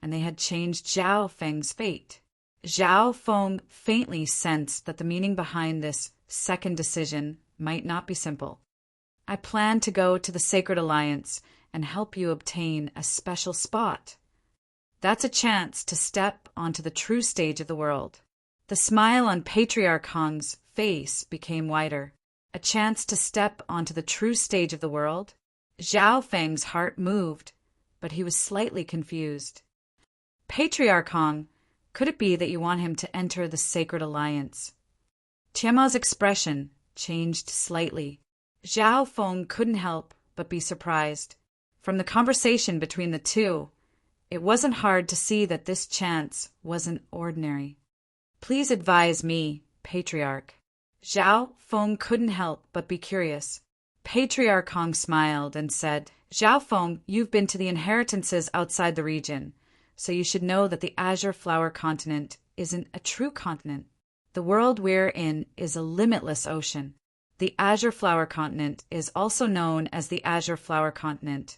[SPEAKER 1] and they had changed Zhao Feng's fate. Zhao Feng faintly sensed that the meaning behind this second decision might not be simple. I plan to go to the Sacred Alliance and help you obtain a special spot. That's a chance to step onto the true stage of the world. The smile on Patriarch Hong's face became wider. A chance to step onto the true stage of the world? Zhao Feng's heart moved, but he was slightly confused. Patriarch Hong, Could it be that you want him to enter the sacred alliance? Tiamat's expression changed slightly. Zhao Feng couldn't help but be surprised. From the conversation between the two, it wasn't hard to see that this chance wasn't ordinary. Please advise me, Patriarch. Zhao Feng couldn't help but be curious. Patriarch Hong smiled and said, Zhao Feng, you've been to the inheritances outside the region, so you should know that the Azure Flower Continent isn't a true continent. The world we're in is a limitless ocean. The Azure Flower Continent is also known as the Azure Flower Continent,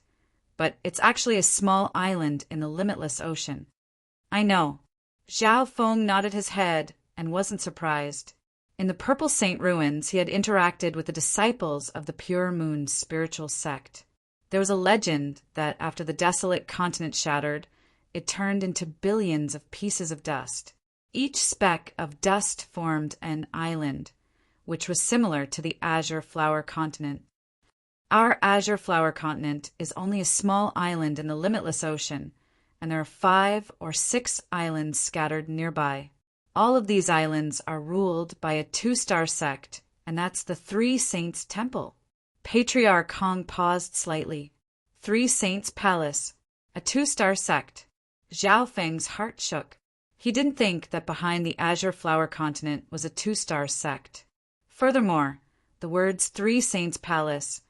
[SPEAKER 1] but it's actually a small island in the limitless ocean. I know. Zhao Feng nodded his head and wasn't surprised. In the Purple Saint ruins, he had interacted with the disciples of the Pure Moon's spiritual sect. There was a legend that after the desolate continent shattered, it turned into billions of pieces of dust. Each speck of dust formed an island, which was similar to the Azure Flower Continent. Our Azure Flower Continent is only a small island in the limitless ocean, and there are 5 or 6 islands scattered nearby. All of these islands are ruled by a 2-star sect, and that's the Three Saints Temple. Patriarch Hong paused slightly. 3 Saints Palace, a 2-star sect. Zhao Feng's heart shook. He didn't think that behind the Azure Flower Continent was a 2-star sect. Furthermore, the words 3 Saints Palace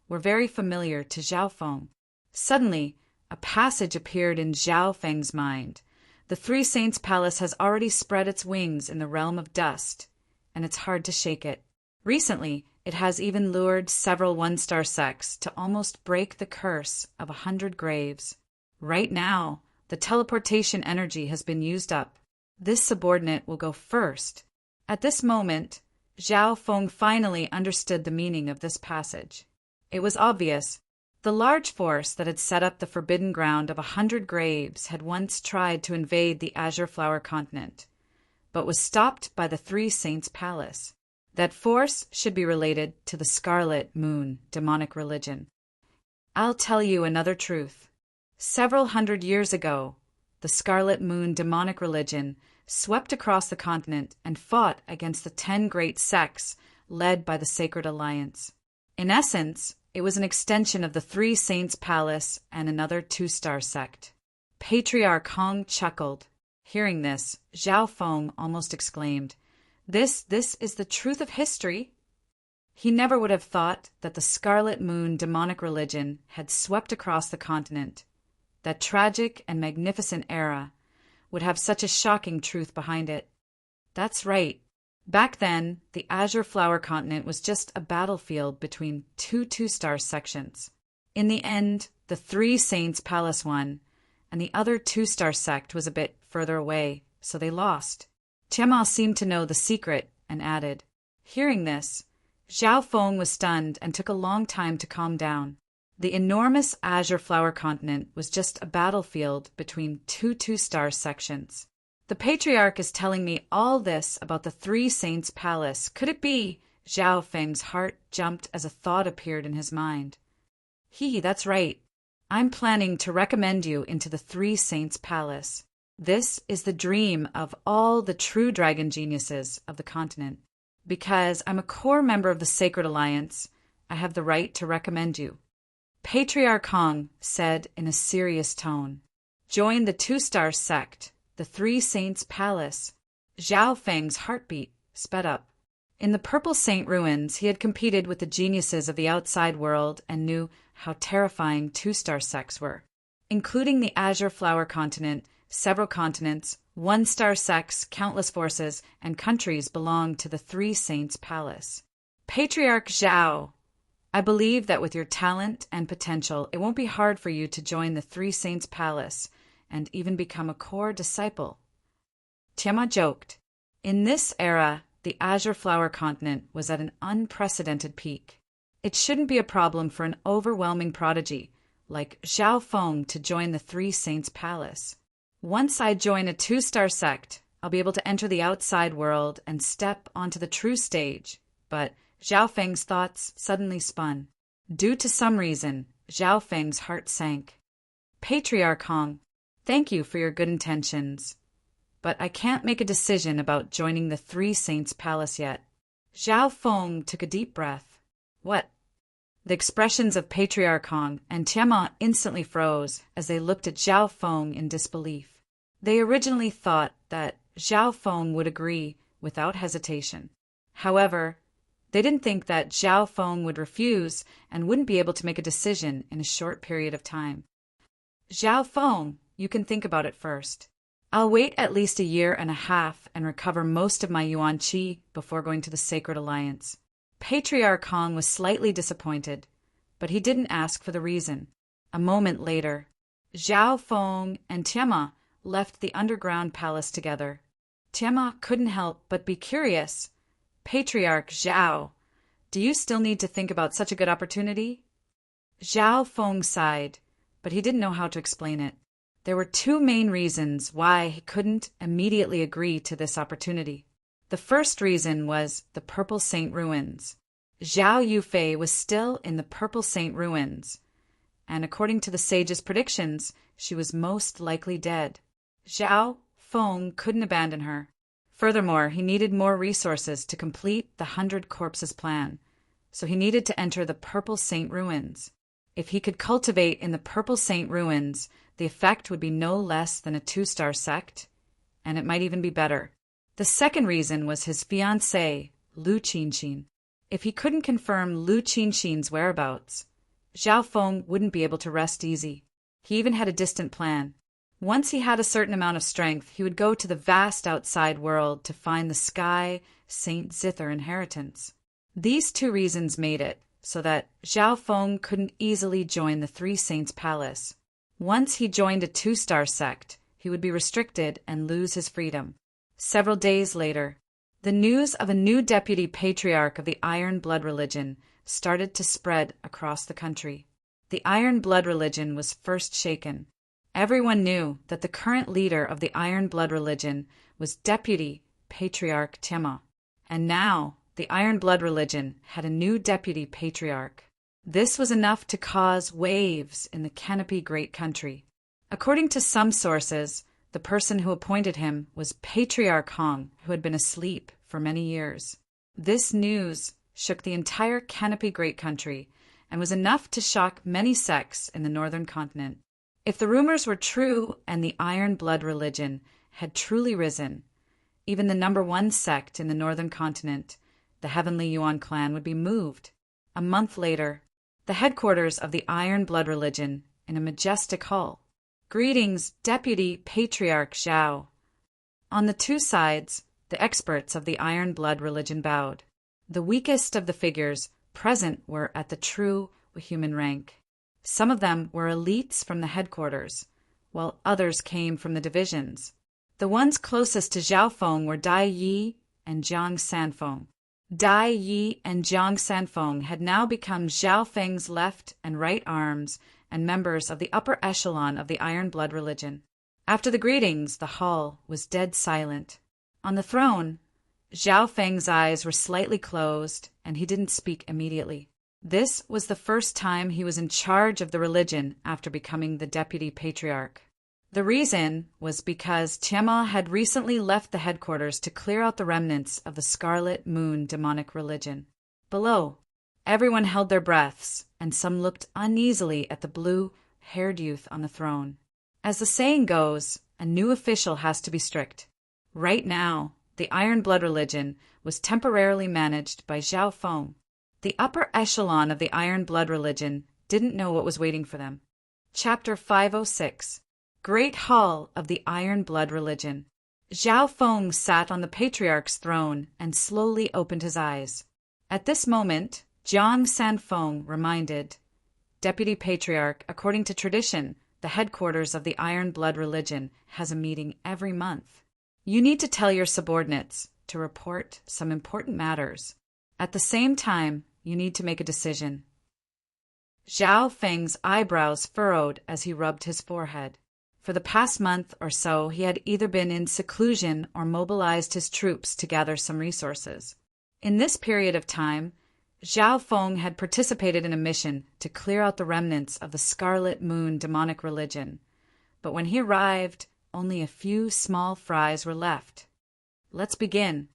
[SPEAKER 1] were very familiar to Zhao Feng. Suddenly, a passage appeared in Zhao Feng's mind. The 3 Saints Palace has already spread its wings in the realm of dust, and it's hard to shake it. Recently, it has even lured several 1-star sects to almost break the curse of 100 graves. Right now, the teleportation energy has been used up. This subordinate will go first. At this moment, Zhao Feng finally understood the meaning of this passage. It was obvious. The large force that had set up the forbidden ground of 100 graves had once tried to invade the Azure Flower Continent, but was stopped by the 3 Saints Palace. That force should be related to the Scarlet Moon demonic religion. I'll tell you another truth. Several hundred years ago, the Scarlet Moon demonic religion swept across the continent and fought against the 10 great sects led by the Sacred Alliance. In essence, it was an extension of the 3 Saints Palace and another 2-star sect. Patriarch Hong chuckled. Hearing this, Zhao Feng almost exclaimed, This is the truth of history. He never would have thought that the Scarlet Moon demonic religion had swept across the continent. That tragic and magnificent era would have such a shocking truth behind it. That's right. Back then, the Azure Flower Continent was just a battlefield between 2 2-star sections. In the end, the 3 Saints Palace won, and the other 2-star sect was a bit further away, so they lost. Tiamat seemed to know the secret and added. Hearing this, Zhao Feng was stunned and took a long time to calm down. The enormous Azure Flower Continent was just a battlefield between 2 2-star sections. The Patriarch is telling me all this about the 3 Saints Palace. Could it be? Zhao Feng's heart jumped as a thought appeared in his mind. That's right. I'm planning to recommend you into the 3 Saints Palace. This is the dream of all the true dragon geniuses of the continent. Because I'm a core member of the Sacred Alliance, I have the right to recommend you. Patriarch Hong said in a serious tone. Join the 2-star sect, the 3 Saints Palace. Zhao Feng's heartbeat sped up. In the Purple Saint ruins, he had competed with the geniuses of the outside world and knew how terrifying 2-star sects were. Including the Azure Flower Continent, several continents, 1-star sects, countless forces, and countries belong to the 3 Saints Palace. Patriarch Zhao, I believe that with your talent and potential, it won't be hard for you to join the 3 Saints Palace and even become a core disciple. Tiamat joked. In this era, the Azure Flower Continent was at an unprecedented peak. It shouldn't be a problem for an overwhelming prodigy like Zhao Feng to join the 3 Saints Palace. Once I join a 2-star sect, I'll be able to enter the outside world and step onto the true stage. But Zhao Feng's thoughts suddenly spun. Due to some reason, Zhao Feng's heart sank. Patriarch Hong, thank you for your good intentions, but I can't make a decision about joining the Three Saints Palace yet." Zhao Feng took a deep breath. "What?" The expressions of Patriarch Hong and Tiamat instantly froze as they looked at Zhao Feng in disbelief. They originally thought that Zhao Feng would agree without hesitation. However, they didn't think that Zhao Feng would refuse and wouldn't be able to make a decision in a short period of time. "Zhao Feng, you can think about it first. I'll wait at least 1.5 years and recover most of my Yuan Qi before going to the Sacred Alliance." Patriarch Hong was slightly disappointed, but he didn't ask for the reason. A moment later, Zhao Feng and Tiamat left the underground palace together. Tiamat couldn't help but be curious. "Patriarch Zhao, do you still need to think about such a good opportunity?" Zhao Feng sighed, but he didn't know how to explain it. There were 2 main reasons why he couldn't immediately agree to this opportunity. The first reason was the Purple Saint Ruins. Zhao Yufei was still in the Purple Saint Ruins, and according to the sage's predictions, she was most likely dead. Zhao Feng couldn't abandon her. Furthermore, he needed more resources to complete the 100 Corpses plan, so he needed to enter the Purple Saint Ruins. If he could cultivate in the Purple Saint Ruins, the effect would be no less than a 2-star sect, and it might even be better. The second reason was his fiancée, Lu Qinxin. If he couldn't confirm Lu Qinxin's whereabouts, Zhao Feng wouldn't be able to rest easy. He even had a distant plan. Once he had a certain amount of strength, he would go to the vast outside world to find the Sky Saint Zither inheritance. These 2 reasons made it so that Zhao Feng couldn't easily join the Three Saints Palace. Once he joined a 2-star sect, he would be restricted and lose his freedom. Several days later, the news of a new deputy patriarch of the Iron Blood religion started to spread across the country. The Iron Blood religion was first shaken. Everyone knew that the current leader of the Iron Blood religion was Deputy Patriarch Tiamat, and now the Iron Blood religion had a new Deputy Patriarch. This was enough to cause waves in the Canopy Great Country. According to some sources, the person who appointed him was Patriarch Hong, who had been asleep for many years. This news shook the entire Canopy Great Country and was enough to shock many sects in the northern continent. If the rumors were true and the Iron Blood religion had truly risen, even the #1 sect in the northern continent, the Heavenly Yuan clan, would be moved. A month later, the headquarters of the Iron Blood religion in a majestic hall. "Greetings, Deputy Patriarch Zhao." On the 2 sides, the experts of the Iron Blood religion bowed. The weakest of the figures present were at the true human rank. Some of them were elites from the headquarters, while others came from the divisions. The ones closest to Zhao Feng were Dai Yi and Jiang Sanfeng. Dai Yi and Jiang Sanfeng had now become Zhao Feng's left and right arms and members of the upper echelon of the Iron Blood religion. After the greetings, the hall was dead silent. On the throne, Zhao Feng's eyes were slightly closed, and he didn't speak immediately. This was the first time he was in charge of the religion after becoming the deputy patriarch. The reason was because Tiamat had recently left the headquarters to clear out the remnants of the Scarlet Moon demonic religion. Below, everyone held their breaths, and some looked uneasily at the blue-haired youth on the throne. As the saying goes, a new official has to be strict. Right now, the Iron Blood religion was temporarily managed by Zhao Feng. The upper echelon of the Iron Blood religion didn't know what was waiting for them. Chapter 506. Great Hall of the Iron Blood religion. Zhao Feng sat on the patriarch's throne and slowly opened his eyes. At this moment, Jiang Sanfeng reminded, "Deputy Patriarch, according to tradition, the headquarters of the Iron Blood religion has a meeting every month. You need to tell your subordinates to report some important matters. At the same time, you need to make a decision." Zhao Feng's eyebrows furrowed as he rubbed his forehead. For the past month or so, he had either been in seclusion or mobilized his troops to gather some resources. In this period of time, Zhao Feng had participated in a mission to clear out the remnants of the Scarlet Moon demonic religion. But when he arrived, only a few small fries were left. Let's begin.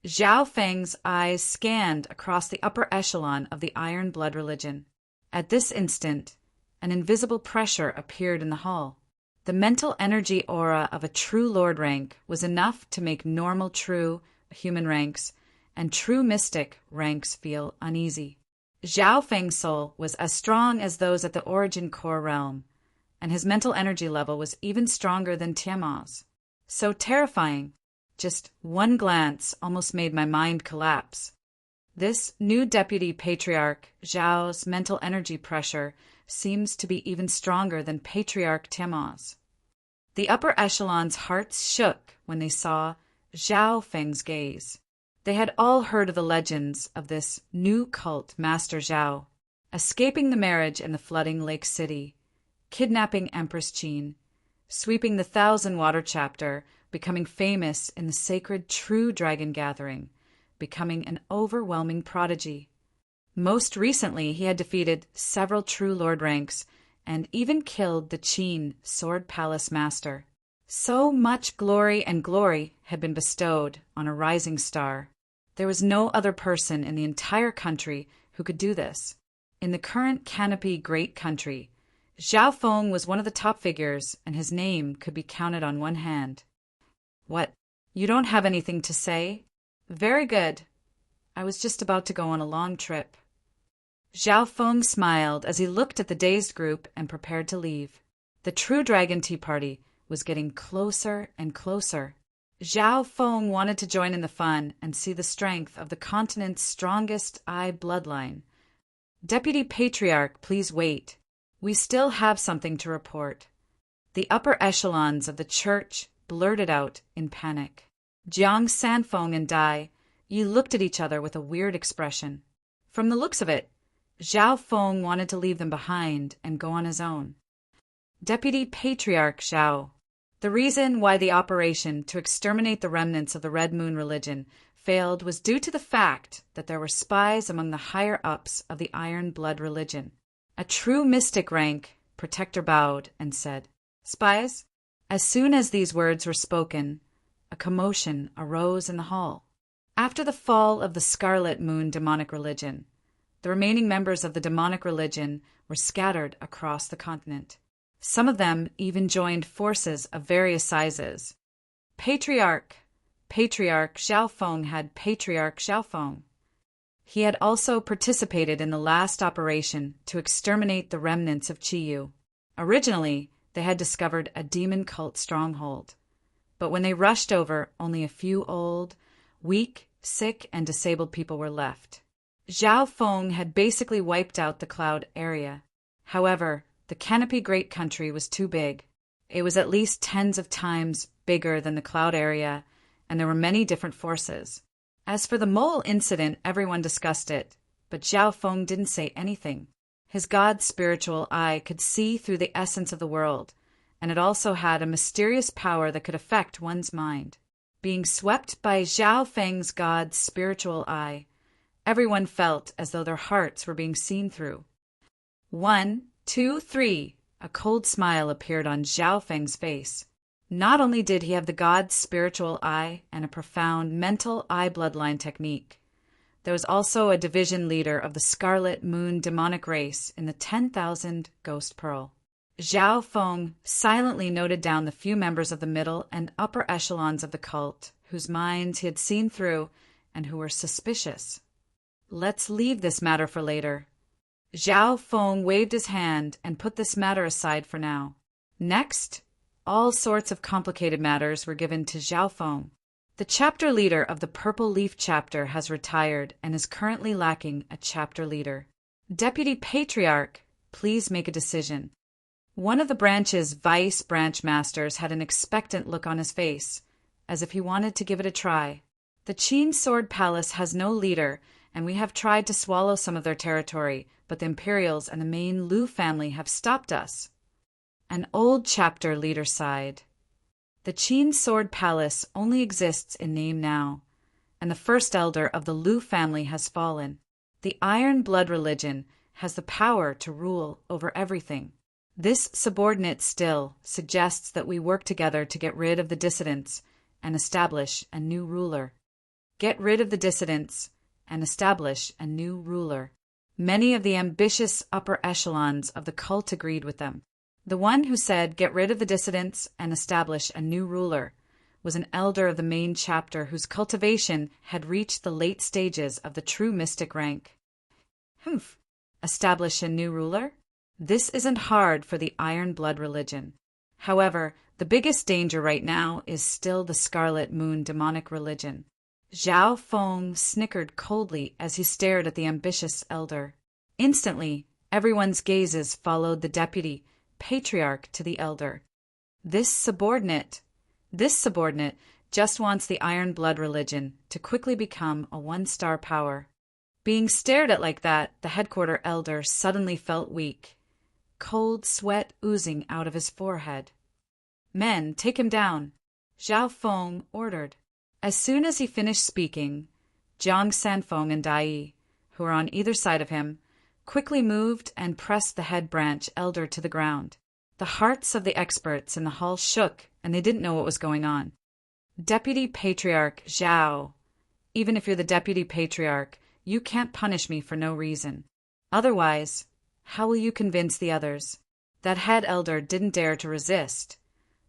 [SPEAKER 1] Zhao Feng's eyes scanned across the upper echelon of the Iron Blood religion. At this instant, an invisible pressure appeared in the hall. The mental energy aura of a true Lord rank was enough to make normal true human ranks and true mystic ranks feel uneasy. Zhao Feng's soul was as strong as those at the origin core realm, and his mental energy level was even stronger than Tiamat's. So terrifying. Just one glance almost made my mind collapse. This new deputy patriarch Zhao's mental energy pressure seems to be even stronger than Patriarch Tiamat's. The upper echelon's hearts shook when they saw Zhao Feng's gaze. They had all heard of the legends of this new cult Master Zhao, escaping the marriage in the flooding Lake City, kidnapping Empress Qin, sweeping the Thousand Water chapter, becoming famous in the sacred True Dragon Gathering, becoming an overwhelming prodigy. Most recently, he had defeated several True Lord ranks and even killed the Qin Sword Palace Master. So much glory had been bestowed on a rising star. There was no other person in the entire country who could do this. In the current Canopy Great Country, Zhao Feng was one of the top figures, and his name could be counted on one hand. What? You don't have anything to say? Very good. I was just about to go on a long trip. Zhao Feng smiled as he looked at the dazed group and prepared to leave. The True Dragon Tea Party was getting closer and closer. Zhao Feng wanted to join in the fun and see the strength of the continent's strongest Eye bloodline. Deputy Patriarch, please wait. We still have something to report. The upper echelons of the church blurted out in panic. Jiang Sanfeng and Dai, you looked at each other with a weird expression. From the looks of it, Zhao Feng wanted to leave them behind and go on his own. Deputy Patriarch Zhao, the reason why the operation to exterminate the remnants of the Red Moon religion failed was due to the fact that there were spies among the higher-ups of the Iron Blood religion. A true mystic rank, Protector bowed and said, Spies? As soon as these words were spoken, a commotion arose in the hall. After the fall of the Scarlet Moon demonic religion, the remaining members of the demonic religion were scattered across the continent. Some of them even joined forces of various sizes. Patriarch Zhao Feng had Patriarch Zhao Feng. He had also participated in the last operation to exterminate the remnants of Qiyu. Originally, they had discovered a demon cult stronghold, but when they rushed over, only a few old, weak, sick, and disabled people were left. Zhao Feng had basically wiped out the Cloud area. However, the Canopy Great Country was too big. It was at least tens of times bigger than the Cloud area, and there were many different forces. As for the mole incident, everyone discussed it, but Zhao Feng didn't say anything. His God's spiritual eye could see through the essence of the world, and it also had a mysterious power that could affect one's mind. Being swept by Zhao Feng's God's spiritual eye, everyone felt as though their hearts were being seen through. 1, 2, 3. A cold smile appeared on Zhao Feng's face. Not only did he have the God's spiritual eye and a profound mental eye bloodline technique, there was also a division leader of the Scarlet Moon demonic race in the 10,000 Ghost Pearl. Zhao Feng silently noted down the few members of the middle and upper echelons of the cult whose minds he had seen through and who were suspicious. Let's leave this matter for later. Zhao Feng waved his hand and put this matter aside for now. Next, all sorts of complicated matters were given to Zhao Feng. The chapter leader of the Purple Leaf chapter has retired and is currently lacking a chapter leader. Deputy Patriarch, please make a decision. One of the branch's vice branch masters had an expectant look on his face, as if he wanted to give it a try. The Qin Sword Palace has no leader, and we have tried to swallow some of their territory, but the Imperials and the main Lu family have stopped us. An old chapter leader sighed. The Qin Sword Palace only exists in name now, and the first elder of the Lu family has fallen. The Iron Blood religion has the power to rule over everything. This subordinate still suggests that we work together to get rid of the dissidents and establish a new ruler. Get rid of the dissidents and establish a new ruler. Many of the ambitious upper echelons of the cult agreed with them. The one who said, "Get rid of the dissidents and establish a new ruler," was an elder of the main chapter whose cultivation had reached the late stages of the true mystic rank. Humph! Establish a new ruler? This isn't hard for the Iron Blood religion. However, the biggest danger right now is still the Scarlet Moon demonic religion. Zhao Feng snickered coldly as he stared at the ambitious elder. Instantly, everyone's gazes followed the deputy patriarch to the elder. This subordinate just wants the Iron Blood religion to quickly become a one-star power. Being stared at like that, the headquarter elder suddenly felt weak, cold sweat oozing out of his forehead. "Men, take him down," Zhao Feng ordered. As soon as he finished speaking, Jiang Sanfeng and Dai, who were on either side of him, quickly moved and pressed the head branch elder to the ground. The hearts of the experts in the hall shook, and they didn't know what was going on. "Deputy Patriarch Zhao, even if you're the Deputy Patriarch, you can't punish me for no reason. Otherwise, how will you convince the others?" That head elder didn't dare to resist,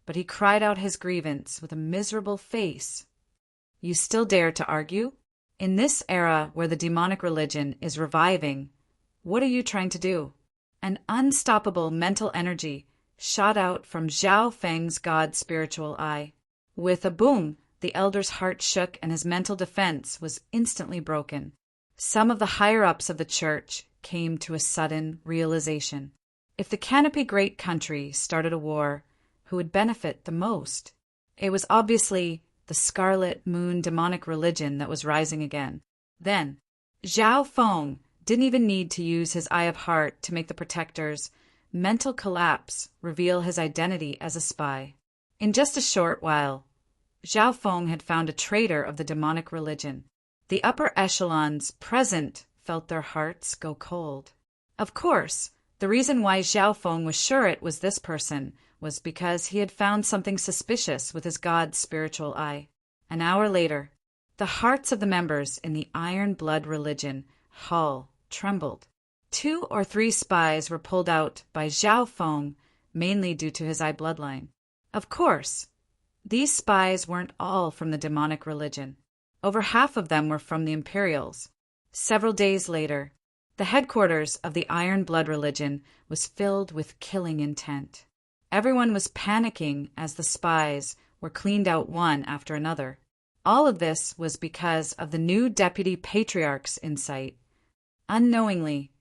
[SPEAKER 1] but he cried out his grievance with a miserable face. "You still dare to argue? In this era where the demonic religion is reviving, what are you trying to do?" An unstoppable mental energy shot out from Zhao Feng's god-spiritual eye. With a boom, the elder's heart shook and his mental defense was instantly broken. Some of the higher-ups of the church came to a sudden realization. If the Canopy Great Country started a war, who would benefit the most? It was obviously the Scarlet Moon demonic religion that was rising again. Then, Zhao Feng didn't even need to use his Eye of Heart to make the protector's mental collapse reveal his identity as a spy. In just a short while, Zhao Feng had found a traitor of the demonic religion. The upper echelons present felt their hearts go cold. Of course, the reason why Zhao Feng was sure it was this person was because he had found something suspicious with his god's spiritual eye. An hour later, the hearts of the members in the Iron Blood religion hall trembled. 2 or 3 spies were pulled out by Zhao Feng, mainly due to his eye bloodline. Of course, these spies weren't all from the demonic religion. Over half of them were from the Imperials. Several days later, the headquarters of the Iron Blood religion was filled with killing intent. Everyone was panicking as the spies were cleaned out one after another. All of this was because of the new Deputy Patriarch's insight. Unknowingly,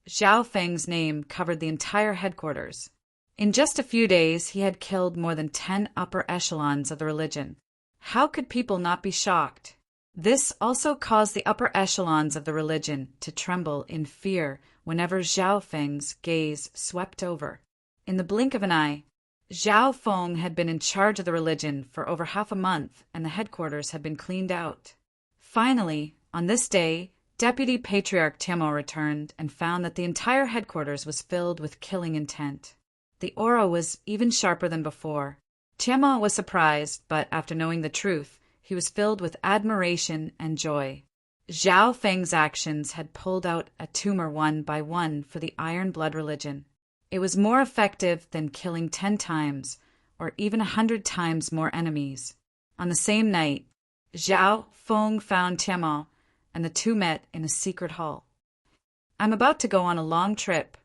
[SPEAKER 1] Zhao Feng's name covered the entire headquarters. In just a few days, he had killed more than 10 upper echelons of the religion. How could people not be shocked? This also caused the upper echelons of the religion to tremble in fear whenever Zhao Feng's gaze swept over. In the blink of an eye, Zhao Feng had been in charge of the religion for over half a month, and the headquarters had been cleaned out. Finally, on this day, Deputy Patriarch Timo returned and found that the entire headquarters was filled with killing intent. The aura was even sharper than before. Timo was surprised, but after knowing the truth, he was filled with admiration and joy. Zhao Feng's actions had pulled out a tumor one by one for the Iron Blood religion. It was more effective than killing 10 times or even 100 times more enemies. On the same night, Zhao Feng found Timo, and the two met in a secret hall. "I'm about to go on a long trip,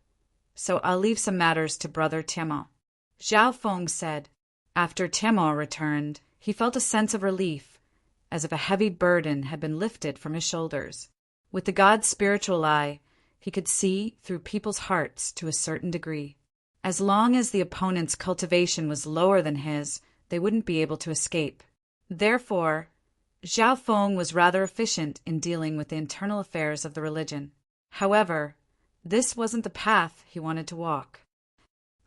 [SPEAKER 1] so I'll leave some matters to Brother Timo," Zhao Feng said. After Timo returned, he felt a sense of relief, as if a heavy burden had been lifted from his shoulders. With the god's spiritual eye, he could see through people's hearts to a certain degree. As long as the opponent's cultivation was lower than his, they wouldn't be able to escape. Therefore, Zhao Feng was rather efficient in dealing with the internal affairs of the religion. However, this wasn't the path he wanted to walk.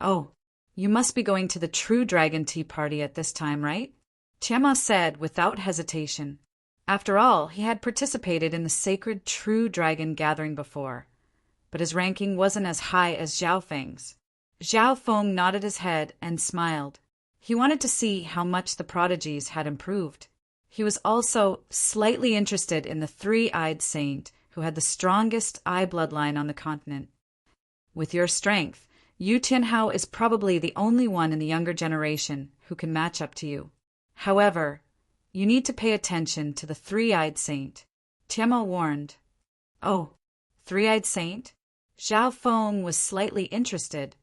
[SPEAKER 1] "Oh, you must be going to the True Dragon Tea Party at this time, right?" Tiama said without hesitation. After all, he had participated in the sacred True Dragon gathering before, but his ranking wasn't as high as Zhao Feng's. Zhao Feng nodded his head and smiled. He wanted to see how much the prodigies had improved. He was also slightly interested in the three-eyed saint who had the strongest eye bloodline on the continent. With your strength, Yu Tianhao is probably the only one in the younger generation who can match up to you. However, you need to pay attention to the three-eyed saint, Tianma warned. Oh, three-eyed saint? Zhao Feng was slightly interested.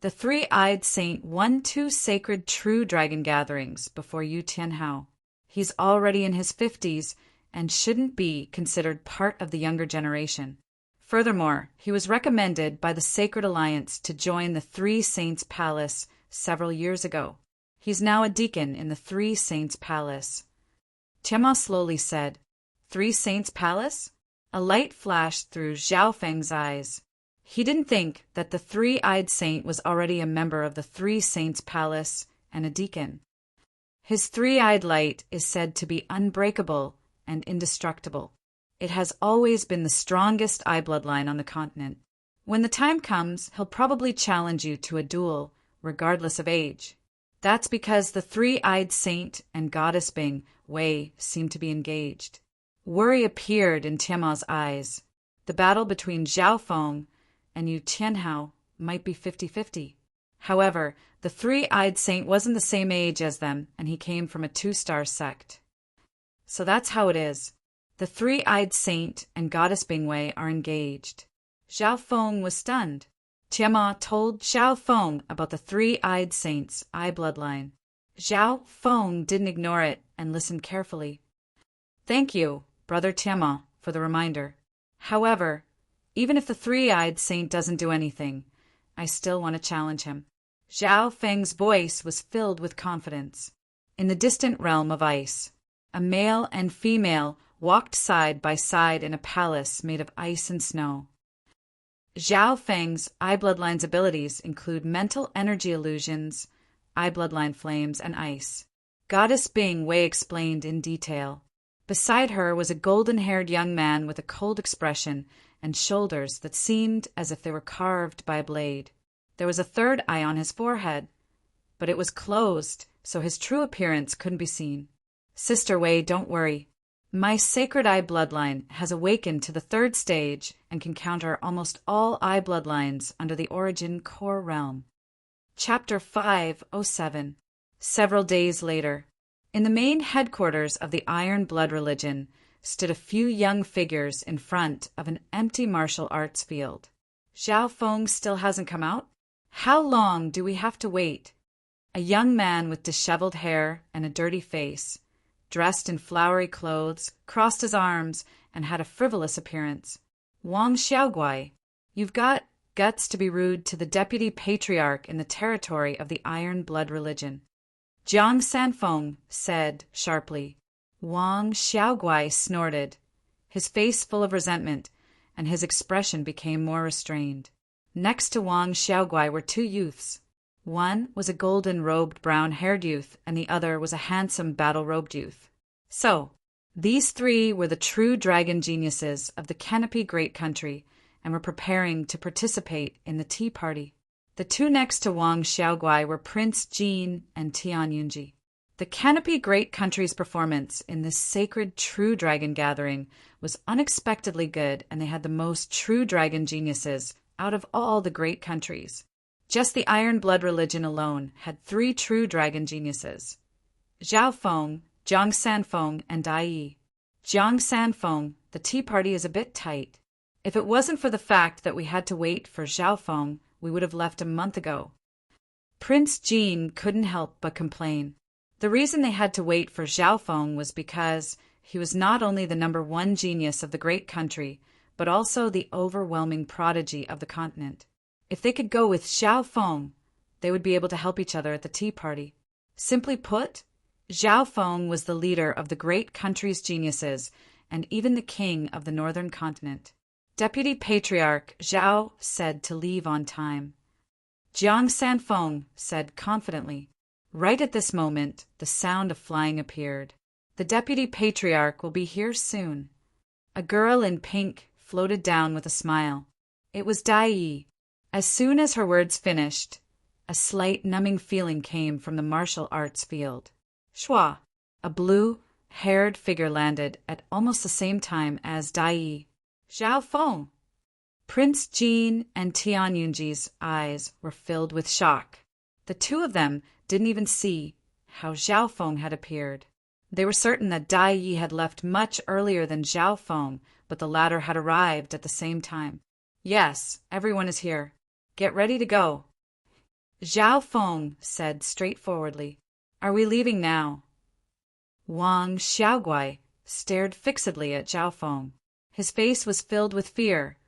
[SPEAKER 1] The three-eyed saint won 2 sacred true dragon gatherings before Yu Tianhao. He's already in his 50s and shouldn't be considered part of the younger generation. Furthermore, he was recommended by the Sacred Alliance to join the Three Saints Palace several years ago. He's now a deacon in the Three Saints Palace. Tianma slowly said, 3 Saints Palace? A light flashed through Zhao Feng's eyes. He didn't think that the three-eyed saint was already a member of the Three Saints Palace and a deacon. His three-eyed light is said to be unbreakable and indestructible. It has always been the strongest eye bloodline on the continent. When the time comes, he'll probably challenge you to a duel, regardless of age. That's because the three-eyed saint and goddess Bing Wei seem to be engaged. Worry appeared in Tianma's eyes. The battle between Zhao Feng and Yu Tianhao might be 50-50. However, the three-eyed saint wasn't the same age as them, and he came from a 2-star sect. So that's how it is. The three-eyed saint and goddess Bingwei are engaged. Zhao Feng was stunned. Tianma told Zhao Feng about the three-eyed saint's eye bloodline. Zhao Feng didn't ignore it and listened carefully. Thank you, Brother Tianma, for the reminder. However, even if the three-eyed saint doesn't do anything, I still want to challenge him. Zhao Feng's voice was filled with confidence. In the distant realm of ice, a male and female walked side by side in a palace made of ice and snow. Zhao Feng's eye bloodline's abilities include mental energy illusions, eye bloodline flames, and ice. Goddess Bing Wei explained in detail. Beside her was a golden-haired young man with a cold expression and shoulders that seemed as if they were carved by a blade. There was a third eye on his forehead, but it was closed, so his true appearance couldn't be seen. Sister Wei, don't worry. My sacred eye bloodline has awakened to the 3rd stage and can counter almost all eye bloodlines under the origin core realm. Chapter 507. Several days later, in the main headquarters of the Iron Blood religion stood a few young figures in front of an empty martial arts field. Zhao Feng still hasn't come out? How long do we have to wait? A young man with disheveled hair and a dirty face, dressed in flowery clothes, crossed his arms, and had a frivolous appearance. Wang Xiaoguai, you've got guts to be rude to the deputy patriarch in the territory of the Iron Blood religion. Jiang Sanfeng said sharply. Wang Xiaoguai snorted, his face full of resentment, and his expression became more restrained. Next to Wang Xiaoguai were 2 youths. One was a golden-robed brown-haired youth, and the other was a handsome battle-robed youth. So, these 3 were the true dragon geniuses of the Canopy Great Country and were preparing to participate in the tea party. The 2 next to Wang Xiaoguai were Prince Jin and Tian Yunji. The Canopy Great Country's performance in this sacred true dragon gathering was unexpectedly good, and they had the most true dragon geniuses out of all the great countries. Just the Iron Blood religion alone had 3 true dragon geniuses: Zhao Feng, Jiang Sanfeng, and Dai Yi. Jiang Sanfeng, the tea party is a bit tight. If it wasn't for the fact that we had to wait for Zhao Feng, we would have left a month ago. Prince Jin couldn't help but complain. The reason they had to wait for Zhao Feng was because he was not only the number 1 genius of the great country, but also the overwhelming prodigy of the continent. If they could go with Zhao Feng, they would be able to help each other at the tea party. Simply put, Zhao Feng was the leader of the great country's geniuses and even the king of the northern continent. Deputy Patriarch Zhao said to leave on time. Jiang Sanfeng said confidently. Right at this moment, the sound of flying appeared. The Deputy Patriarch will be here soon. A girl in pink floated down with a smile. It was Dai Yi. As soon as her words finished, a slight numbing feeling came from the martial arts field. Shua, a blue-haired figure landed at almost the same time as Dai. Zhao Feng! Prince Jin and Tian Yunji's eyes were filled with shock. The two of them didn't even see how Zhao Feng had appeared. They were certain that Dai Yi had left much earlier than Zhao Feng, but the latter had arrived at the same time. Yes, everyone is here. Get ready to go. Zhao Feng said straightforwardly. Are we leaving now? Wang Xiaoguai stared fixedly at Zhao Feng. His face was filled with fear,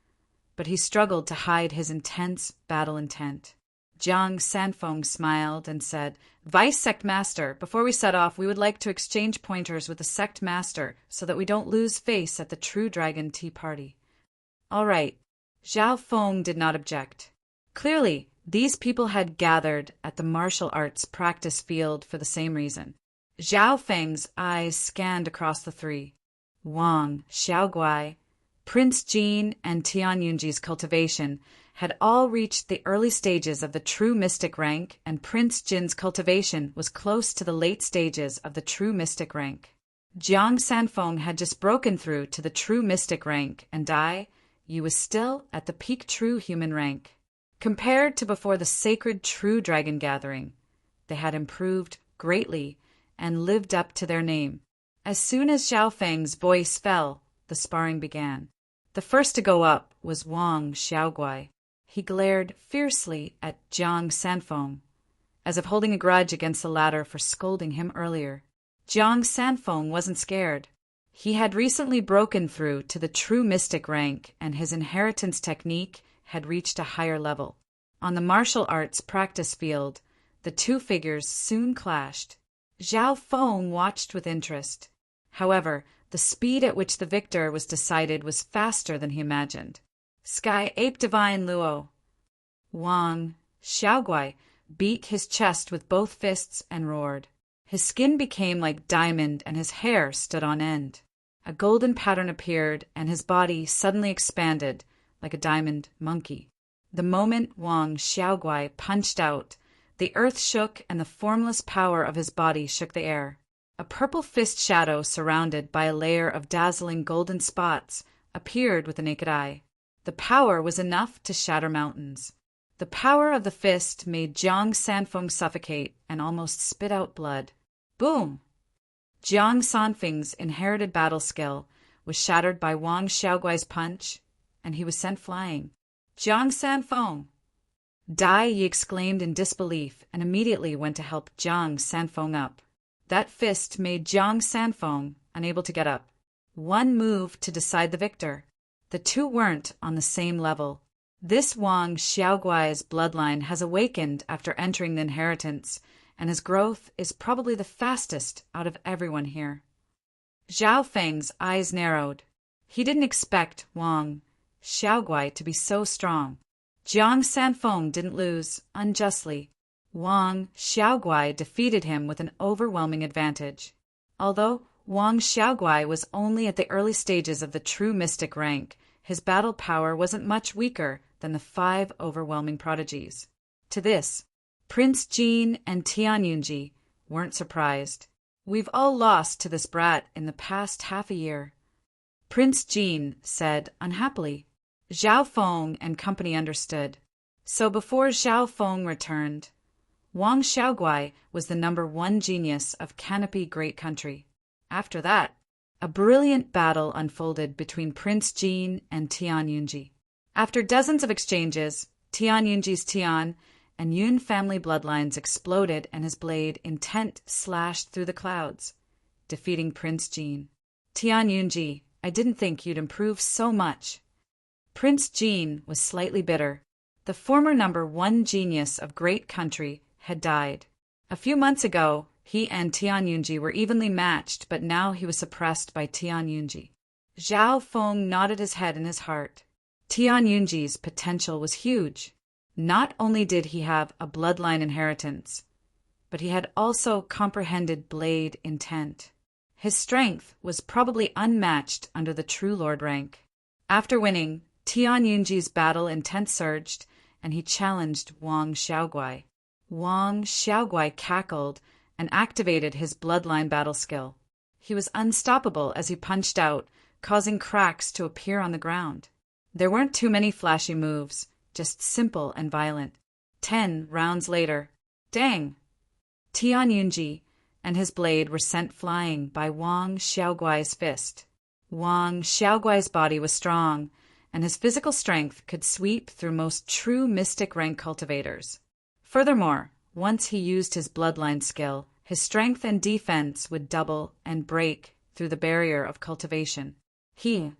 [SPEAKER 1] but he struggled to hide his intense battle intent. Jiang Sanfeng smiled and said, Vice Sect Master, before we set off, we would like to exchange pointers with the Sect Master so that we don't lose face at the True Dragon Tea Party. All right. Zhao Feng did not object. Clearly, these people had gathered at the martial arts practice field for the same reason. Zhao Feng's eyes scanned across the three. Wang Xiaoguai, Prince Jin, and Tian Yunji's cultivation had all reached the early stages of the true mystic rank, and Prince Jin's cultivation was close to the late stages of the true mystic rank. Jiang Sanfeng had just broken through to the true mystic rank, and Dai Yi was still at the peak true human rank. Compared to before the sacred true dragon gathering, they had improved greatly and lived up to their name. As soon as Zhao Feng's voice fell, the sparring began. The first to go up was Wang Xiaoguai. He glared fiercely at Jiang Sanfeng, as if holding a grudge against the latter for scolding him earlier. Jiang Sanfeng wasn't scared. He had recently broken through to the true mystic rank, and his inheritance technique had reached a higher level. On the martial arts practice field, the two figures soon clashed. Zhao Feng watched with interest. However, the speed at which the victor was decided was faster than he imagined. Sky Ape Divine Luo. Wang Xiaoguai beat his chest with both fists and roared. His skin became like diamond and his hair stood on end. A golden pattern appeared and his body suddenly expanded like a diamond monkey. The moment Wang Xiaoguai punched out, the earth shook and the formless power of his body shook the air. A purple fist shadow surrounded by a layer of dazzling golden spots appeared with the naked eye. The power was enough to shatter mountains. The power of the fist made Jiang Sanfeng suffocate and almost spit out blood. Boom! Jiang Sanfeng's inherited battle skill was shattered by Wang Xiaoguai's punch, and he was sent flying. Jiang Sanfeng! Dai Yi exclaimed in disbelief and immediately went to help Jiang Sanfeng up. That fist made Jiang Sanfeng unable to get up. One move to decide the victor. The two weren't on the same level. This Wang Xiaoguai's bloodline has awakened after entering the inheritance, and his growth is probably the fastest out of everyone here. Zhao Feng's eyes narrowed. He didn't expect Wang Xiaoguai to be so strong. Jiang Sanfeng didn't lose unjustly. Wang Xiaoguai defeated him with an overwhelming advantage. Although Wang Xiaoguai was only at the early stages of the true mystic rank, his battle power wasn't much weaker than the 5 overwhelming prodigies. To this, Prince Jin and Tian Yunji weren't surprised. We've all lost to this brat in the past half a year. Prince Jin said unhappily. Zhao Feng and company understood. So before Zhao Feng returned, Wang Xiaoguai was the #1 genius of Canopy Great Country. After that, a brilliant battle unfolded between Prince Jin and Tian Yunji. After dozens of exchanges, Tian Yunji's Tian and Yun family bloodlines exploded and his blade intent slashed through the clouds, defeating Prince Jin. Tian Yunji, I didn't think you'd improve so much. Prince Jin was slightly bitter. The former #1 genius of Great Country had died. A few months ago, he and Tian Yunji were evenly matched, but now he was suppressed by Tian Yunji. Zhao Feng nodded his head in his heart. Tian Yunji's potential was huge. Not only did he have a bloodline inheritance, but he had also comprehended blade intent. His strength was probably unmatched under the True Lord rank. After winning, Tian Yunji's battle intent surged, and he challenged Wang Xiaoguai. Wang Xiaoguai cackled and activated his bloodline battle skill. He was unstoppable as he punched out, causing cracks to appear on the ground. There weren't too many flashy moves, just simple and violent. 10 rounds later, dang! Tian Yunji and his blade were sent flying by Wang Xiaoguai's fist. Wang Xiaoguai's body was strong, and his physical strength could sweep through most true mystic rank cultivators. Furthermore, once he used his bloodline skill, his strength and defense would double and break through the barrier of cultivation. He,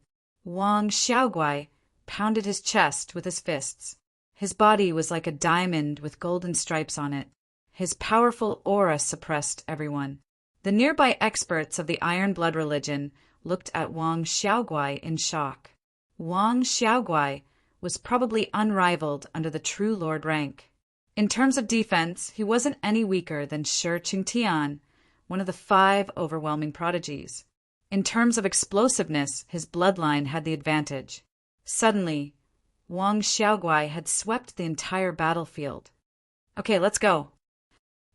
[SPEAKER 1] Wang Xiaoguai, pounded his chest with his fists. His body was like a diamond with golden stripes on it. His powerful aura suppressed everyone. The nearby experts of the Iron Blood religion looked at Wang Xiaoguai in shock. Wang Xiaoguai was probably unrivaled under the True Lord rank. In terms of defense, he wasn't any weaker than Shi Qingtian, one of the 5 overwhelming prodigies. In terms of explosiveness, his bloodline had the advantage. Suddenly, Wang Xiaoguai had swept the entire battlefield. Okay, let's go.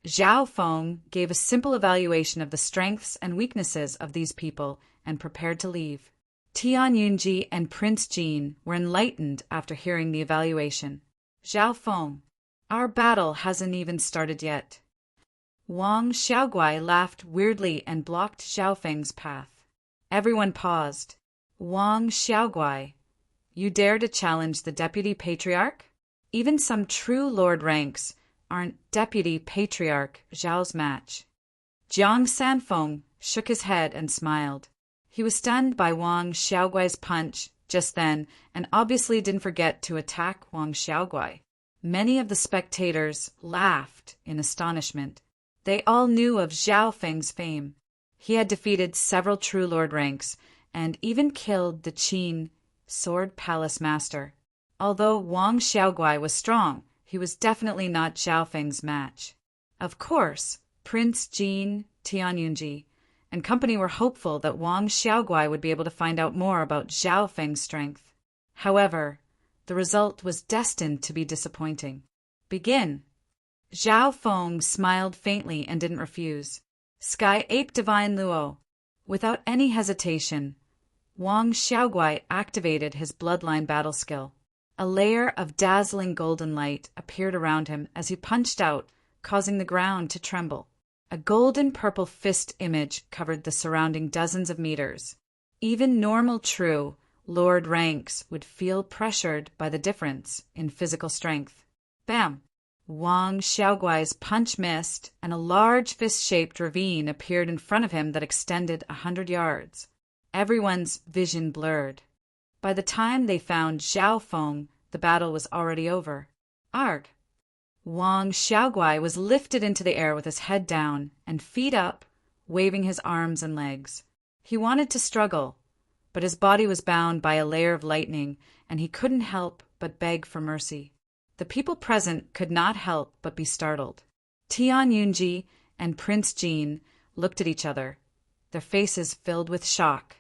[SPEAKER 1] Zhao Feng gave a simple evaluation of the strengths and weaknesses of these people and prepared to leave. Tian Yunji and Prince Jin were enlightened after hearing the evaluation. Zhao Feng, our battle hasn't even started yet. Wang Xiaoguai laughed weirdly and blocked Zhao Feng's path. Everyone paused. Wang Xiaoguai, you dare to challenge the Deputy Patriarch? Even some true Lord ranks aren't Deputy Patriarch Zhao's match. Jiang Sanfeng shook his head and smiled. He was stunned by Wang Xiaoguai's punch just then and obviously didn't forget to attack Wang Xiaoguai. Many of the spectators laughed in astonishment. They all knew of Zhao Feng's fame. He had defeated several True Lord ranks and even killed the Qin Sword Palace Master. Although Wang Xiaoguai was strong, he was definitely not Zhao Feng's match. Of course, Prince Jin, Tian Yunji, and company were hopeful that Wang Xiaoguai would be able to find out more about Zhao Feng's strength. However, the result was destined to be disappointing. Begin. Zhao Feng smiled faintly and didn't refuse. Sky Ape Divine Luo. Without any hesitation, Wang Xiaoguai activated his bloodline battle skill. A layer of dazzling golden light appeared around him as he punched out, causing the ground to tremble. A golden-purple fist image covered the surrounding dozens of meters. Even normal True Lord ranks would feel pressured by the difference in physical strength. Bam! Wang Xiaoguai's punch missed, and a large fist-shaped ravine appeared in front of him that extended 100 yards. Everyone's vision blurred. By the time they found Zhao Feng, the battle was already over. Arg! Wang Xiaoguai was lifted into the air with his head down and feet up, waving his arms and legs. He wanted to struggle, but his body was bound by a layer of lightning, and he couldn't help but beg for mercy. The people present could not help but be startled. Tian Yunji and Prince Jin looked at each other, their faces filled with shock.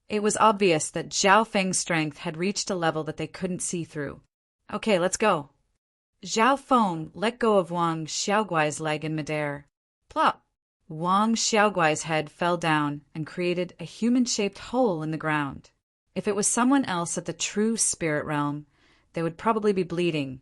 [SPEAKER 1] It was obvious that Zhao Feng's strength had reached a level that they couldn't see through. Okay, let's go. Zhao Feng let go of Wang Xiaoguai's leg in midair. Plop! Wang Xiaoguai's head fell down and created a human-shaped hole in the ground. If it was someone else at the true spirit realm, they would probably be bleeding,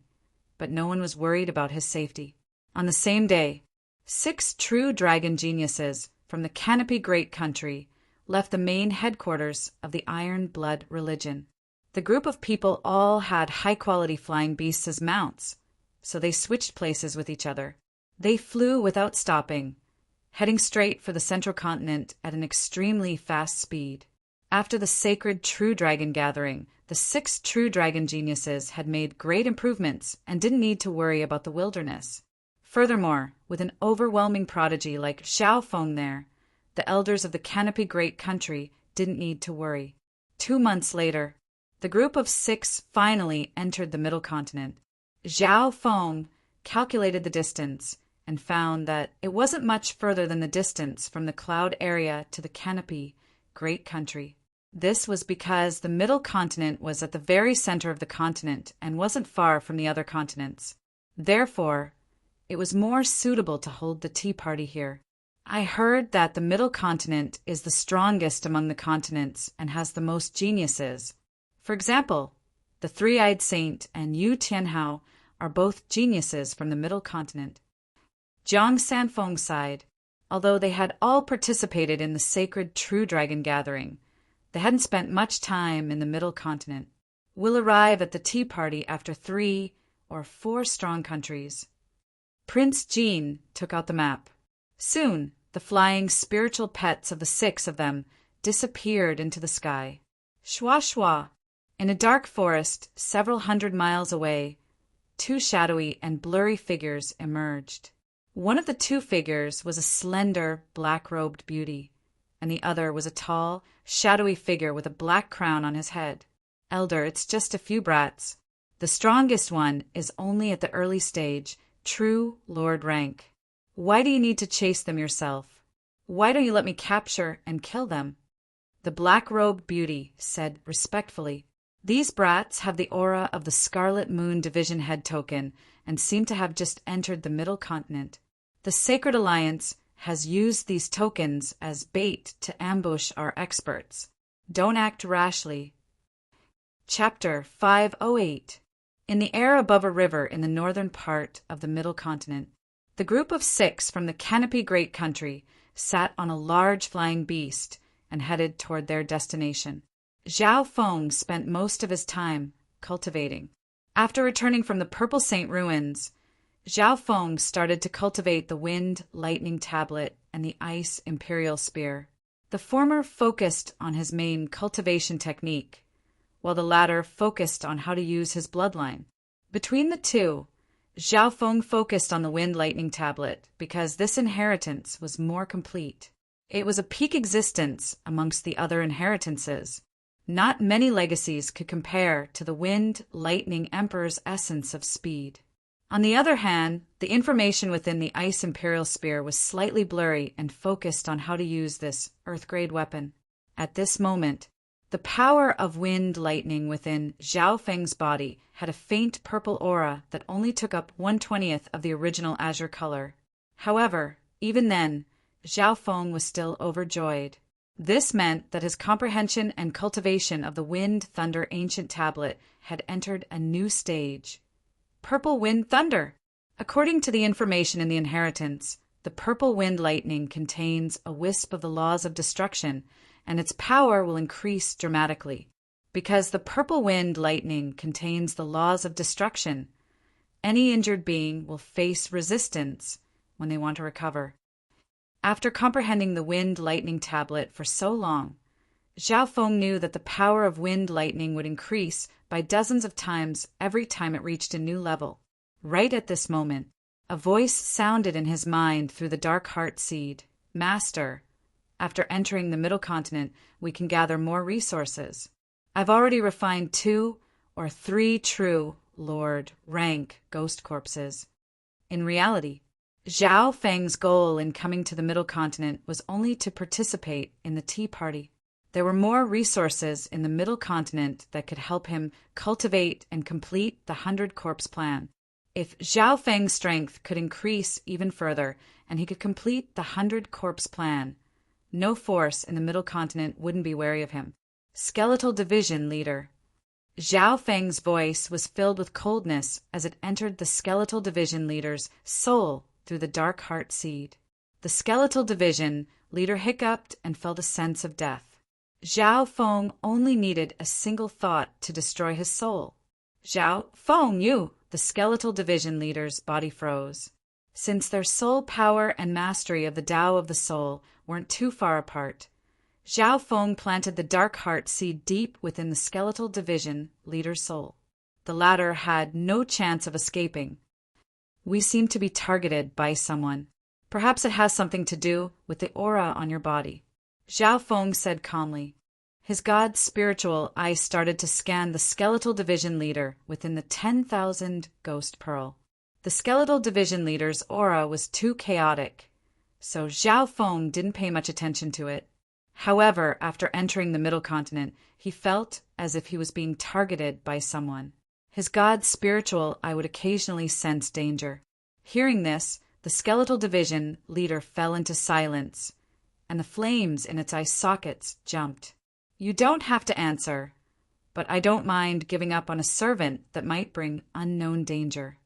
[SPEAKER 1] but no one was worried about his safety. On the same day, 6 true dragon geniuses from the Canopy Great Country left the main headquarters of the Iron Blood religion. The group of people all had high-quality flying beasts as mounts, so they switched places with each other. They flew without stopping, heading straight for the central continent at an extremely fast speed. After the sacred True Dragon gathering, the 6 true dragon geniuses had made great improvements and didn't need to worry about the wilderness. Furthermore, with an overwhelming prodigy like Zhao Feng there, the elders of the Canopy Great Country didn't need to worry. 2 months later, the group of 6 finally entered the middle continent. Zhao Feng calculated the distance and found that it wasn't much further than the distance from the cloud area to the Canopy Great Country. This was because the middle continent was at the very center of the continent and wasn't far from the other continents. Therefore, it was more suitable to hold the tea party here. I heard that the middle continent is the strongest among the continents and has the most geniuses. For example, the Three-Eyed Saint and Yu Tianhao are both geniuses from the middle continent. Jiang Sanfeng sighed. Although they had all participated in the sacred True Dragon gathering, they hadn't spent much time in the middle continent. We'll arrive at the tea party after 3 or 4 strong countries. Prince Jean took out the map. Soon, the flying spiritual pets of the 6 of them disappeared into the sky. Shwa shwa! In a dark forest, several hundred miles away, 2 shadowy and blurry figures emerged. One of the 2 figures was a slender, black-robed beauty, and the other was a tall, shadowy figure with a black crown on his head. Elder, it's just a few brats. The strongest one is only at the early stage, true Lord rank. Why do you need to chase them yourself? Why don't you let me capture and kill them? The black-robed beauty said respectfully, These brats have the aura of the Scarlet Moon Division Head token and seem to have just entered the middle continent. The Sacred Alliance has used these tokens as bait to ambush our experts. Don't act rashly. Chapter 508. In the air above a river in the northern part of the middle continent, the group of 6 from the Canopy Great Country sat on a large flying beast and headed toward their destination. Zhao Feng spent most of his time cultivating. After returning from the Purple Saint ruins, Zhao Feng started to cultivate the Wind Lightning Tablet and the Ice Imperial Spear. The former focused on his main cultivation technique, while the latter focused on how to use his bloodline. Between the 2, Zhao Feng focused on the Wind Lightning Tablet because this inheritance was more complete. It was a peak existence amongst the other inheritances. Not many legacies could compare to the Wind Lightning Emperor's essence of speed. On the other hand, the information within the Ice Imperial Spear was slightly blurry and focused on how to use this Earth-grade weapon. At this moment, the power of Wind Lightning within Zhao Feng's body had a faint purple aura that only took up 1/20th of the original azure color. However, even then, Zhao Feng was still overjoyed. This meant that his comprehension and cultivation of the Wind Thunder Ancient Tablet had entered a new stage. Purple Wind Thunder! According to the information in the inheritance, the Purple Wind Lightning contains a wisp of the laws of destruction, and its power will increase dramatically. Because the Purple Wind Lightning contains the laws of destruction, any injured being will face resistance when they want to recover. After comprehending the Wind Lightning Tablet for so long, Zhao Feng knew that the power of Wind Lightning would increase by dozens of times every time it reached a new level. Right at this moment, a voice sounded in his mind through the dark heart seed. Master, after entering the middle continent, we can gather more resources. I've already refined 2 or 3 true Lord rank ghost corpses. In reality, Zhao Feng's goal in coming to the middle continent was only to participate in the tea party. There were more resources in the middle continent that could help him cultivate and complete the 100 Corpse plan. If Zhao Feng's strength could increase even further and he could complete the 100 Corpse plan, no force in the middle continent wouldn't be wary of him. Skeletal Division Leader. Zhao Feng's voice was filled with coldness as it entered the Skeletal Division Leader's soul through the dark heart seed. The Skeletal Division Leader hiccuped and felt a sense of death. Zhao Feng only needed a single thought to destroy his soul. Zhao Feng, you! The Skeletal Division Leader's body froze. Since their soul power and mastery of the Tao of the Soul weren't too far apart, Zhao Feng planted the dark heart seed deep within the Skeletal Division Leader's soul. The latter had no chance of escaping. We seem to be targeted by someone. Perhaps it has something to do with the aura on your body. Zhao Feng said calmly. His god's spiritual eye started to scan the Skeletal Division Leader within the 10,000 Ghost Pearl. The Skeletal Division Leader's aura was too chaotic, so Zhao Feng didn't pay much attention to it. However, after entering the middle continent, he felt as if he was being targeted by someone. His god's spiritual eye would occasionally sense danger. Hearing this, the skeletal division leader fell into silence, and the flames in its eye sockets jumped. You don't have to answer, but I don't mind giving up on a servant that might bring unknown danger.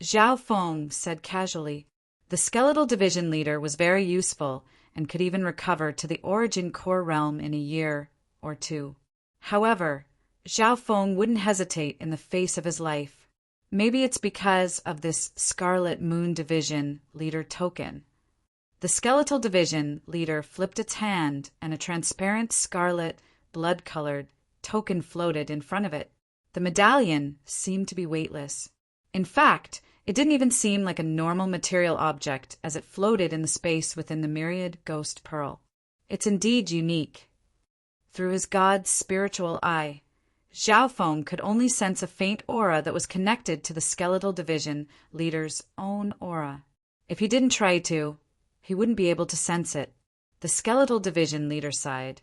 [SPEAKER 1] Zhao Feng said casually. The skeletal division leader was very useful and could even recover to the origin core realm in a year or two. However, Zhao Feng wouldn't hesitate in the face of his life. Maybe it's because of this Scarlet Moon Division leader token. The skeletal division leader flipped its hand, and a transparent scarlet, blood-colored token floated in front of it. The medallion seemed to be weightless. In fact, it didn't even seem like a normal material object as it floated in the space within the myriad ghost pearl. It's indeed unique. Through his god's spiritual eye, Zhao Feng could only sense a faint aura that was connected to the skeletal division leader's own aura. If he didn't try to, he wouldn't be able to sense it. The skeletal division leader sighed.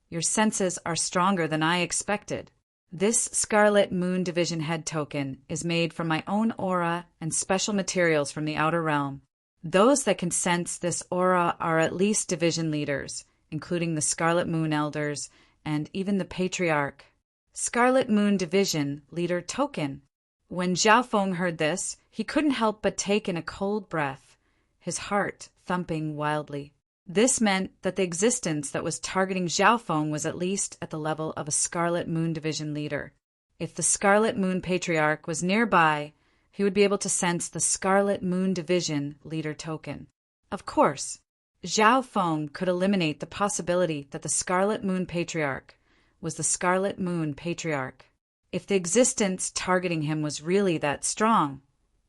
[SPEAKER 1] Your senses are stronger than I expected. This Scarlet Moon Division head token is made from my own aura and special materials from the outer realm. Those that can sense this aura are at least division leaders, including the Scarlet Moon Elders and even the Patriarch. Scarlet Moon Division Leader Token. When Zhao Feng heard this, he couldn't help but take in a cold breath, his heart thumping wildly. This meant that the existence that was targeting Zhao Feng was at least at the level of a Scarlet Moon Division leader. If the Scarlet Moon Patriarch was nearby, he would be able to sense the Scarlet Moon Division leader token. Of course, Zhao Feng could eliminate the possibility that the Scarlet Moon Patriarch was the Scarlet Moon Patriarch. If the existence targeting him was really that strong,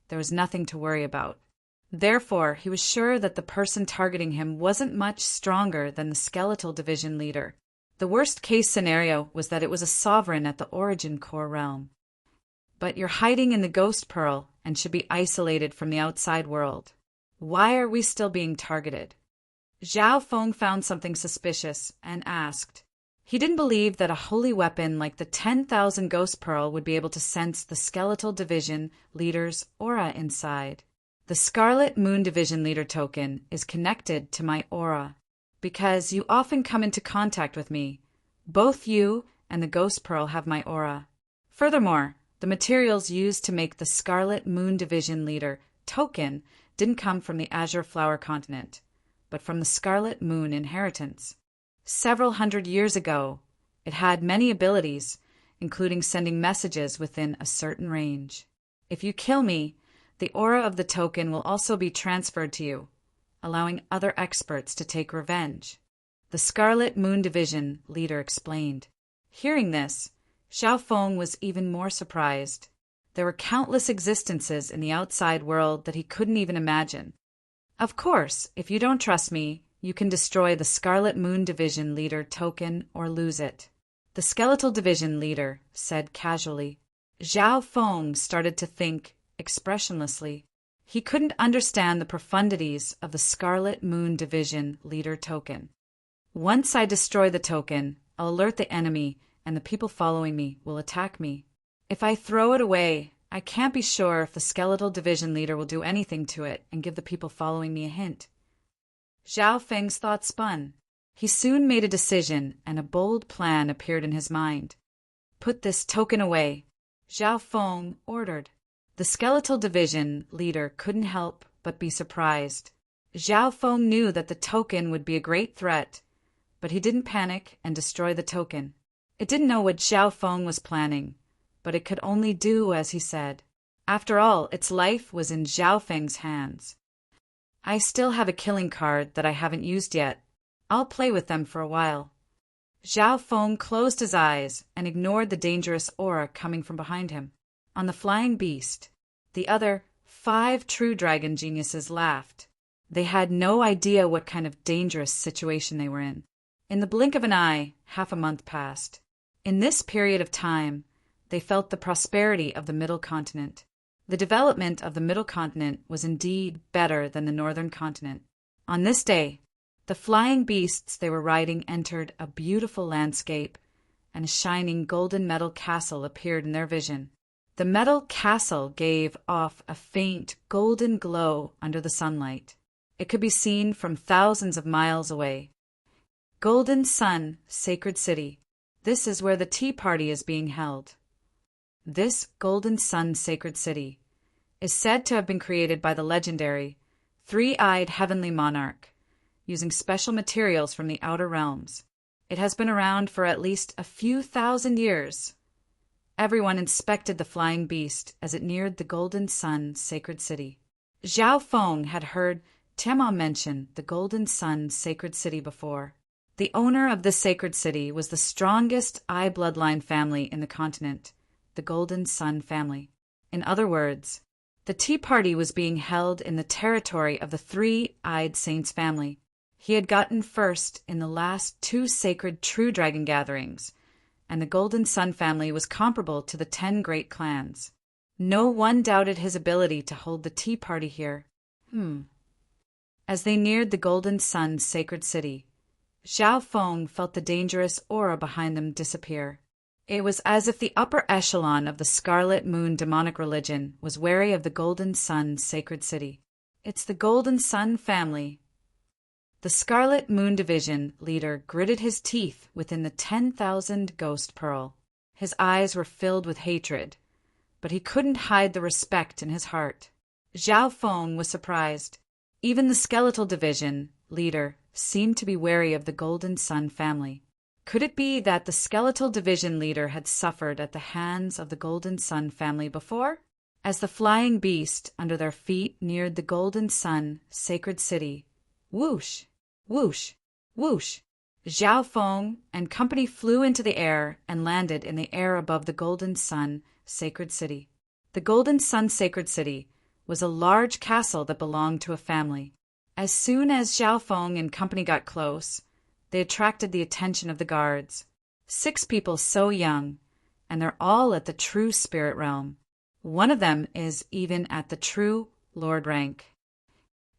[SPEAKER 1] there was nothing to worry about. Therefore, he was sure that the person targeting him wasn't much stronger than the skeletal division leader. The worst-case scenario was that it was a sovereign at the origin core realm. But you're hiding in the Ghost Pearl and should be isolated from the outside world. Why are we still being targeted? Zhao Feng found something suspicious and asked. He didn't believe that a holy weapon like the 10,000 Ghost Pearl would be able to sense the skeletal division leader's aura inside. The Scarlet Moon Division Leader token is connected to my aura because you often come into contact with me. Both you and the Ghost Pearl have my aura. Furthermore, the materials used to make the Scarlet Moon Division Leader token didn't come from the Azure Flower Continent, but from the Scarlet Moon Inheritance. Several hundred years ago, it had many abilities, including sending messages within a certain range. If you kill me, the aura of the token will also be transferred to you, allowing other experts to take revenge. The Scarlet Moon Division leader explained. Hearing this, Zhao Feng was even more surprised. There were countless existences in the outside world that he couldn't even imagine. Of course, if you don't trust me, you can destroy the Scarlet Moon Division leader token or lose it. The Skeletal Division leader said casually. Zhao Feng started to think expressionlessly. He couldn't understand the profundities of the Scarlet Moon Division leader token. Once I destroy the token, I'll alert the enemy, and the people following me will attack me. If I throw it away, I can't be sure if the Skeletal Division leader will do anything to it and give the people following me a hint. Zhao Feng's thoughts spun. He soon made a decision, and a bold plan appeared in his mind. Put this token away, Zhao Feng ordered. The Skeletal Division leader couldn't help but be surprised. Zhao Feng knew that the token would be a great threat, but he didn't panic and destroy the token. It didn't know what Zhao Feng was planning, but it could only do as he said. After all, its life was in Zhao Feng's hands. I still have a killing card that I haven't used yet. I'll play with them for a while. Zhao Feng closed his eyes and ignored the dangerous aura coming from behind him. On the flying beast, the other 5 true dragon geniuses laughed. They had no idea what kind of dangerous situation they were in. In the blink of an eye, half a month passed. In this period of time, they felt the prosperity of the Middle Continent. The development of the Middle Continent was indeed better than the Northern Continent. On this day, the The flying beasts they were riding entered a beautiful landscape, and a shining golden metal castle appeared in their vision. The metal castle gave off a faint golden glow under the sunlight. It could be seen from thousands of miles away. Golden Sun, Sacred City. This is where the tea party is being held. This Golden Sun Sacred City is said to have been created by the legendary, three-eyed heavenly monarch, using special materials from the outer realms. It has been around for at least a few thousand years. Everyone inspected the flying beast as it neared the Golden Sun Sacred City. Zhao Feng had heard Tema mention the Golden Sun Sacred City before. The owner of this sacred city was the strongest Eye bloodline family in the continent, the Golden Sun family. In other words, the tea party was being held in the territory of the three-eyed saint's family. He had gotten first in the last two sacred true dragon gatherings, and the Golden Sun family was comparable to the 10 great clans. No one doubted his ability to hold the tea party here. As they neared the Golden Sun Sacred City, Zhao Feng felt the dangerous aura behind them disappear. It was as if the upper echelon of the Scarlet Moon demonic religion was wary of the Golden Sun Sacred City. It's the Golden Sun family. The Scarlet Moon Division leader gritted his teeth within the 10,000 ghost pearl. His eyes were filled with hatred, but he couldn't hide the respect in his heart. Zhao Feng was surprised. Even the Skeletal Division leader seemed to be wary of the Golden Sun family. Could it be that the Skeletal Division leader had suffered at the hands of the Golden Sun family before? As the flying beast under their feet neared the Golden Sun Sacred City, whoosh, whoosh, whoosh, Zhao Feng and company flew into the air and landed in the air above the Golden Sun Sacred City. The Golden Sun Sacred City was a large castle that belonged to a family. As soon as Zhao Feng and company got close, they attracted the attention of the guards. 6 people so young, and they're all at the true spirit realm. One of them is even at the true Lord rank.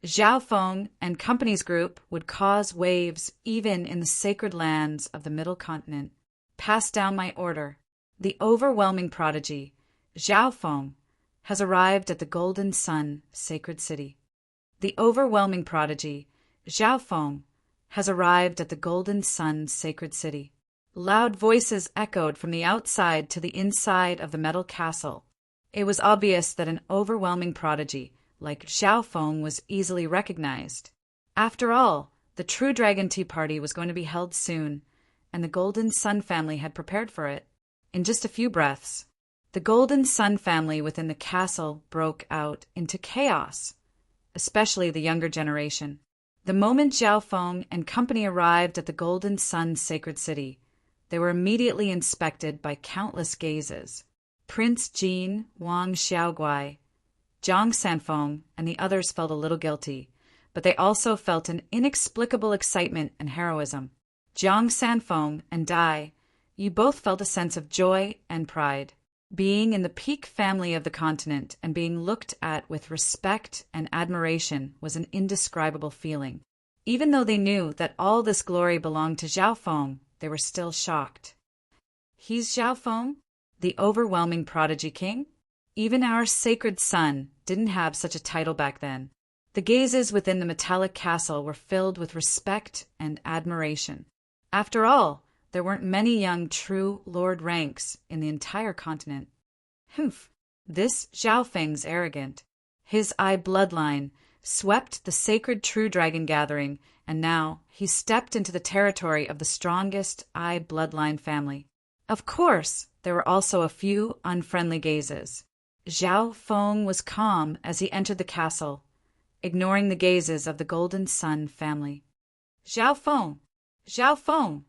[SPEAKER 1] Zhao Feng and company's group would cause waves even in the sacred lands of the Middle Continent. Pass down my order. The overwhelming prodigy, Zhao Feng, has arrived at the Golden Sun Sacred City. The overwhelming prodigy, Zhao Feng, has arrived at the Golden Sun Sacred City. Loud voices echoed from the outside to the inside of the metal castle. It was obvious that an overwhelming prodigy like Zhao Feng was easily recognized. After all, the True Dragon Tea Party was going to be held soon, and the Golden Sun family had prepared for it. In just a few breaths, the Golden Sun family within the castle broke out into chaos, especially the younger generation. The moment Zhao Feng and company arrived at the Golden Sun Sacred City, they were immediately inspected by countless gazes. Prince Jin, Wang Xiaoguai, Zhang Sanfeng, and the others felt a little guilty, but they also felt an inexplicable excitement and heroism. Zhang Sanfeng and Dai, you both felt a sense of joy and pride. Being in the peak family of the continent and being looked at with respect and admiration was an indescribable feeling. Even though they knew that all this glory belonged to Zhao Feng, they were still shocked. He's Zhao Feng, the overwhelming prodigy king? Even our sacred sun didn't have such a title back then. The gazes within the metallic castle were filled with respect and admiration. After all, there weren't many young true lord ranks in the entire continent. Humph, this Zhao Feng's arrogant. His Eye bloodline swept the sacred true dragon gathering, and now he stepped into the territory of the strongest Eye bloodline family. Of course, there were also a few unfriendly gazes. Zhao Feng was calm as he entered the castle, ignoring the gazes of the Golden Sun family. Zhao Feng! Zhao Feng!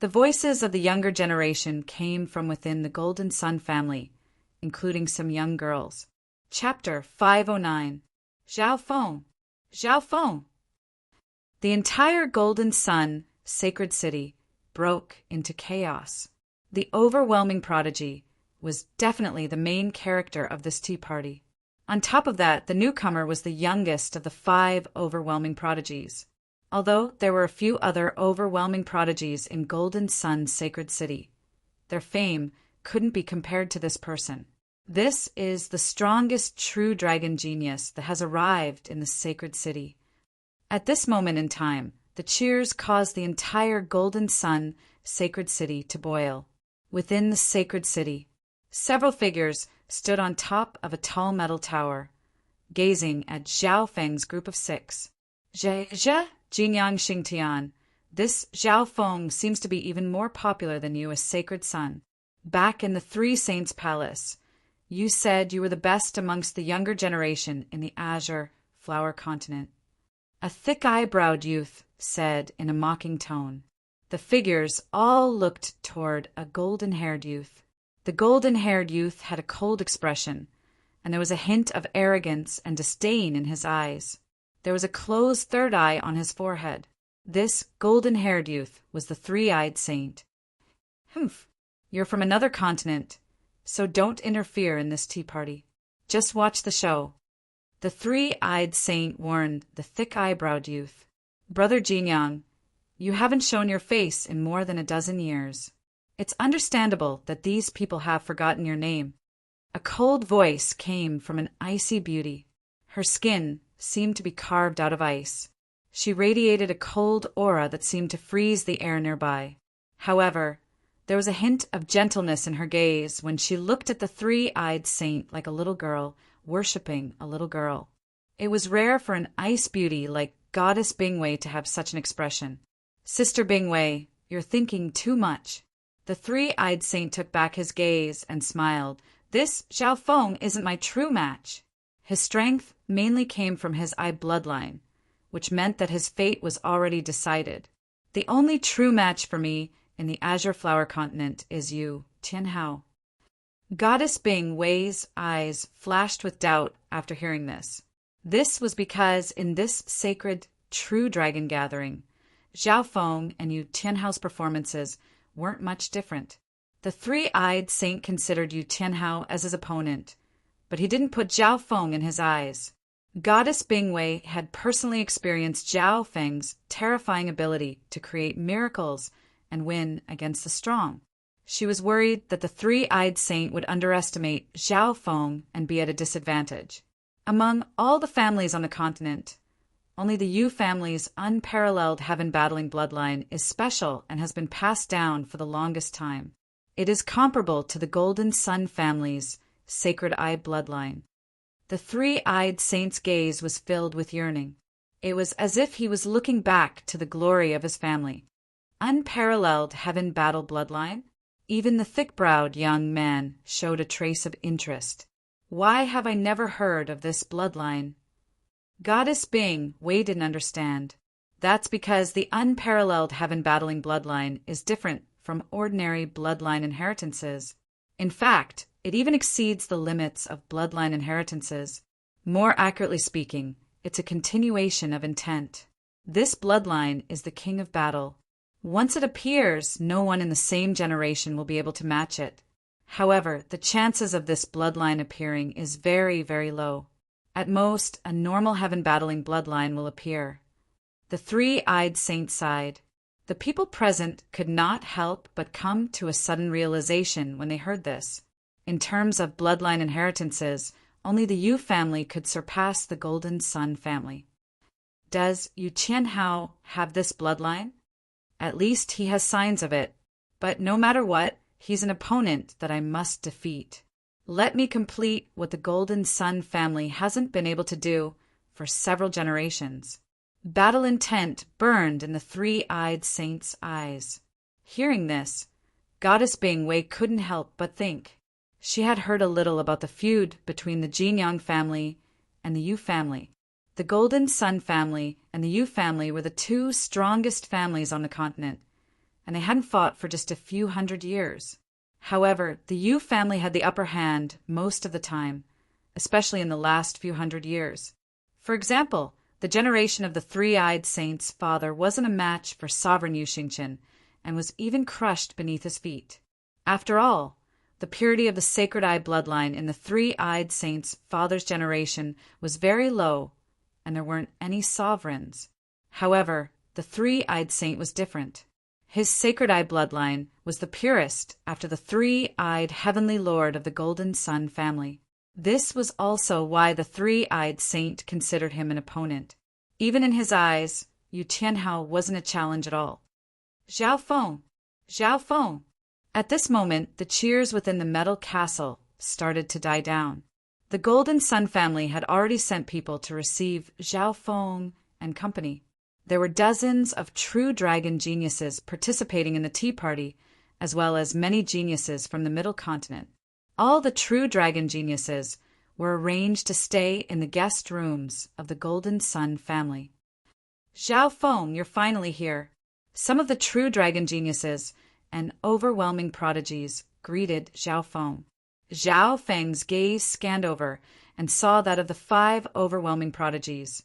[SPEAKER 1] The voices of the younger generation came from within the Golden Sun family, including some young girls. Chapter 509. Zhao Feng! Zhao Feng! The entire Golden Sun sacred city broke into chaos. The overwhelming prodigy was definitely the main character of this tea party. On top of that, the newcomer was the youngest of the 5 overwhelming prodigies. although there were a few other overwhelming prodigies in Golden Sun's sacred city. Their fame couldn't be compared to this person. This is the strongest true dragon genius that has arrived in the sacred city. At this moment in time, the cheers caused the entire Golden Sun sacred city to boil. Within the sacred city, several figures stood on top of a tall metal tower, gazing at Zhao Feng's group of 6. Jingyang Xingtian, this Zhao Feng seems to be even more popular than you as Sacred Sun. Back in the Three Saints' Palace, you said you were the best amongst the younger generation in the Azure Flower Continent. A thick-eyebrowed youth said in a mocking tone. The figures all looked toward a golden-haired youth. The golden-haired youth had a cold expression, and there was a hint of arrogance and disdain in his eyes. There was a closed third eye on his forehead. This golden-haired youth was the three-eyed saint. Humph, you're from another continent, so don't interfere in this tea party. Just watch the show. The three-eyed saint warned the thick-eyebrowed youth. Brother Jingyang, you haven't shown your face in more than a dozen years. It's understandable that these people have forgotten your name. A cold voice came from an icy beauty. Her skin seemed to be carved out of ice. She radiated a cold aura that seemed to freeze the air nearby. However, there was a hint of gentleness in her gaze when she looked at the three-eyed saint like a little girl worshipping a little girl. It was rare for an ice beauty like Goddess Bingwei to have such an expression. Sister Bingwei, you're thinking too much. The three-eyed saint took back his gaze and smiled. This Zhao Feng isn't my true match. His strength mainly came from his eye bloodline, which meant that his fate was already decided. The only true match for me in the Azure Flower Continent is you, Tianhao. Goddess Bingwei's eyes flashed with doubt after hearing this. This was because in this sacred, true dragon gathering, Zhao Feng and Yu Tianhao's performances weren't much different. The three-eyed saint considered Yu Tianhao as his opponent, but he didn't put Zhao Feng in his eyes. Goddess Bingwei had personally experienced Zhao Feng's terrifying ability to create miracles and win against the strong. She was worried that the three-eyed saint would underestimate Zhao Feng and be at a disadvantage. Among all the families on the continent, only the Yu family's unparalleled heaven-battling bloodline is special and has been passed down for the longest time. It is comparable to the Golden Sun family's sacred eye bloodline. The three-eyed saint's gaze was filled with yearning. It was as if he was looking back to the glory of his family. Unparalleled heaven battle bloodline? Even the thick-browed young man showed a trace of interest. Why have I never heard of this bloodline? Goddess Bingwei didn't understand. That's because the unparalleled heaven-battling bloodline is different from ordinary bloodline inheritances. In fact, it even exceeds the limits of bloodline inheritances. More accurately speaking, it's a continuation of intent. This bloodline is the king of battle. Once it appears, no one in the same generation will be able to match it. However, the chances of this bloodline appearing is very, very low. At most, a normal heaven-battling bloodline will appear. The three-eyed saint sighed. The people present could not help but come to a sudden realization when they heard this. In terms of bloodline inheritances, only the Yu family could surpass the Golden Sun family. Does Yu Tianhao have this bloodline? At least he has signs of it. But no matter what, he's an opponent that I must defeat. Let me complete what the Golden Sun family hasn't been able to do for several generations. Battle intent burned in the three-eyed saint's eyes. Hearing this, Goddess Bingwei couldn't help but think. She had heard a little about the feud between the Jingyang family and the Yu family. The Golden Sun family and the Yu family were the two strongest families on the continent, and they hadn't fought for just a few hundred years. However, the Yu family had the upper hand most of the time, especially in the last few hundred years. For example, the generation of the three-eyed saint's father wasn't a match for sovereign Yu Xingqian and was even crushed beneath his feet. After all, the purity of the sacred eye bloodline in the three-eyed saint's father's generation was very low, and there weren't any sovereigns. However, the three-eyed saint was different. His sacred eye bloodline was the purest after the three-eyed heavenly lord of the Golden Sun family. This was also why the three-eyed saint considered him an opponent. Even in his eyes, Yu Tianhao wasn't a challenge at all. Zhao Feng! Zhao Feng! At this moment, the cheers within the metal castle started to die down. The Golden Sun family had already sent people to receive Zhao Feng and company. There were dozens of true dragon geniuses participating in the tea party, as well as many geniuses from the Middle Continent. All the true dragon geniuses were arranged to stay in the guest rooms of the Golden Sun family. Zhao Feng, you're finally here. Some of the true dragon geniuses and overwhelming prodigies greeted Zhao Feng. Zhao Feng's gaze scanned over and saw that of the 5 overwhelming prodigies,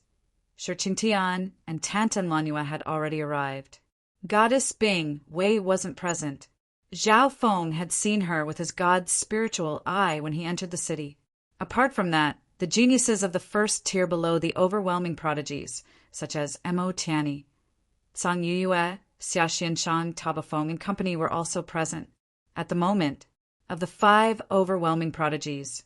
[SPEAKER 1] Shi Qingtian and Tantan Lanua had already arrived. Goddess Bing Wei wasn't present. Zhao Feng had seen her with his god's spiritual eye when he entered the city. Apart from that, the geniuses of the first tier below the overwhelming prodigies, such as Mo Tianyi, Zhang Yuyue, Xia Xianshan, Tabafeng, and company were also present. At the moment, of the 5 overwhelming prodigies,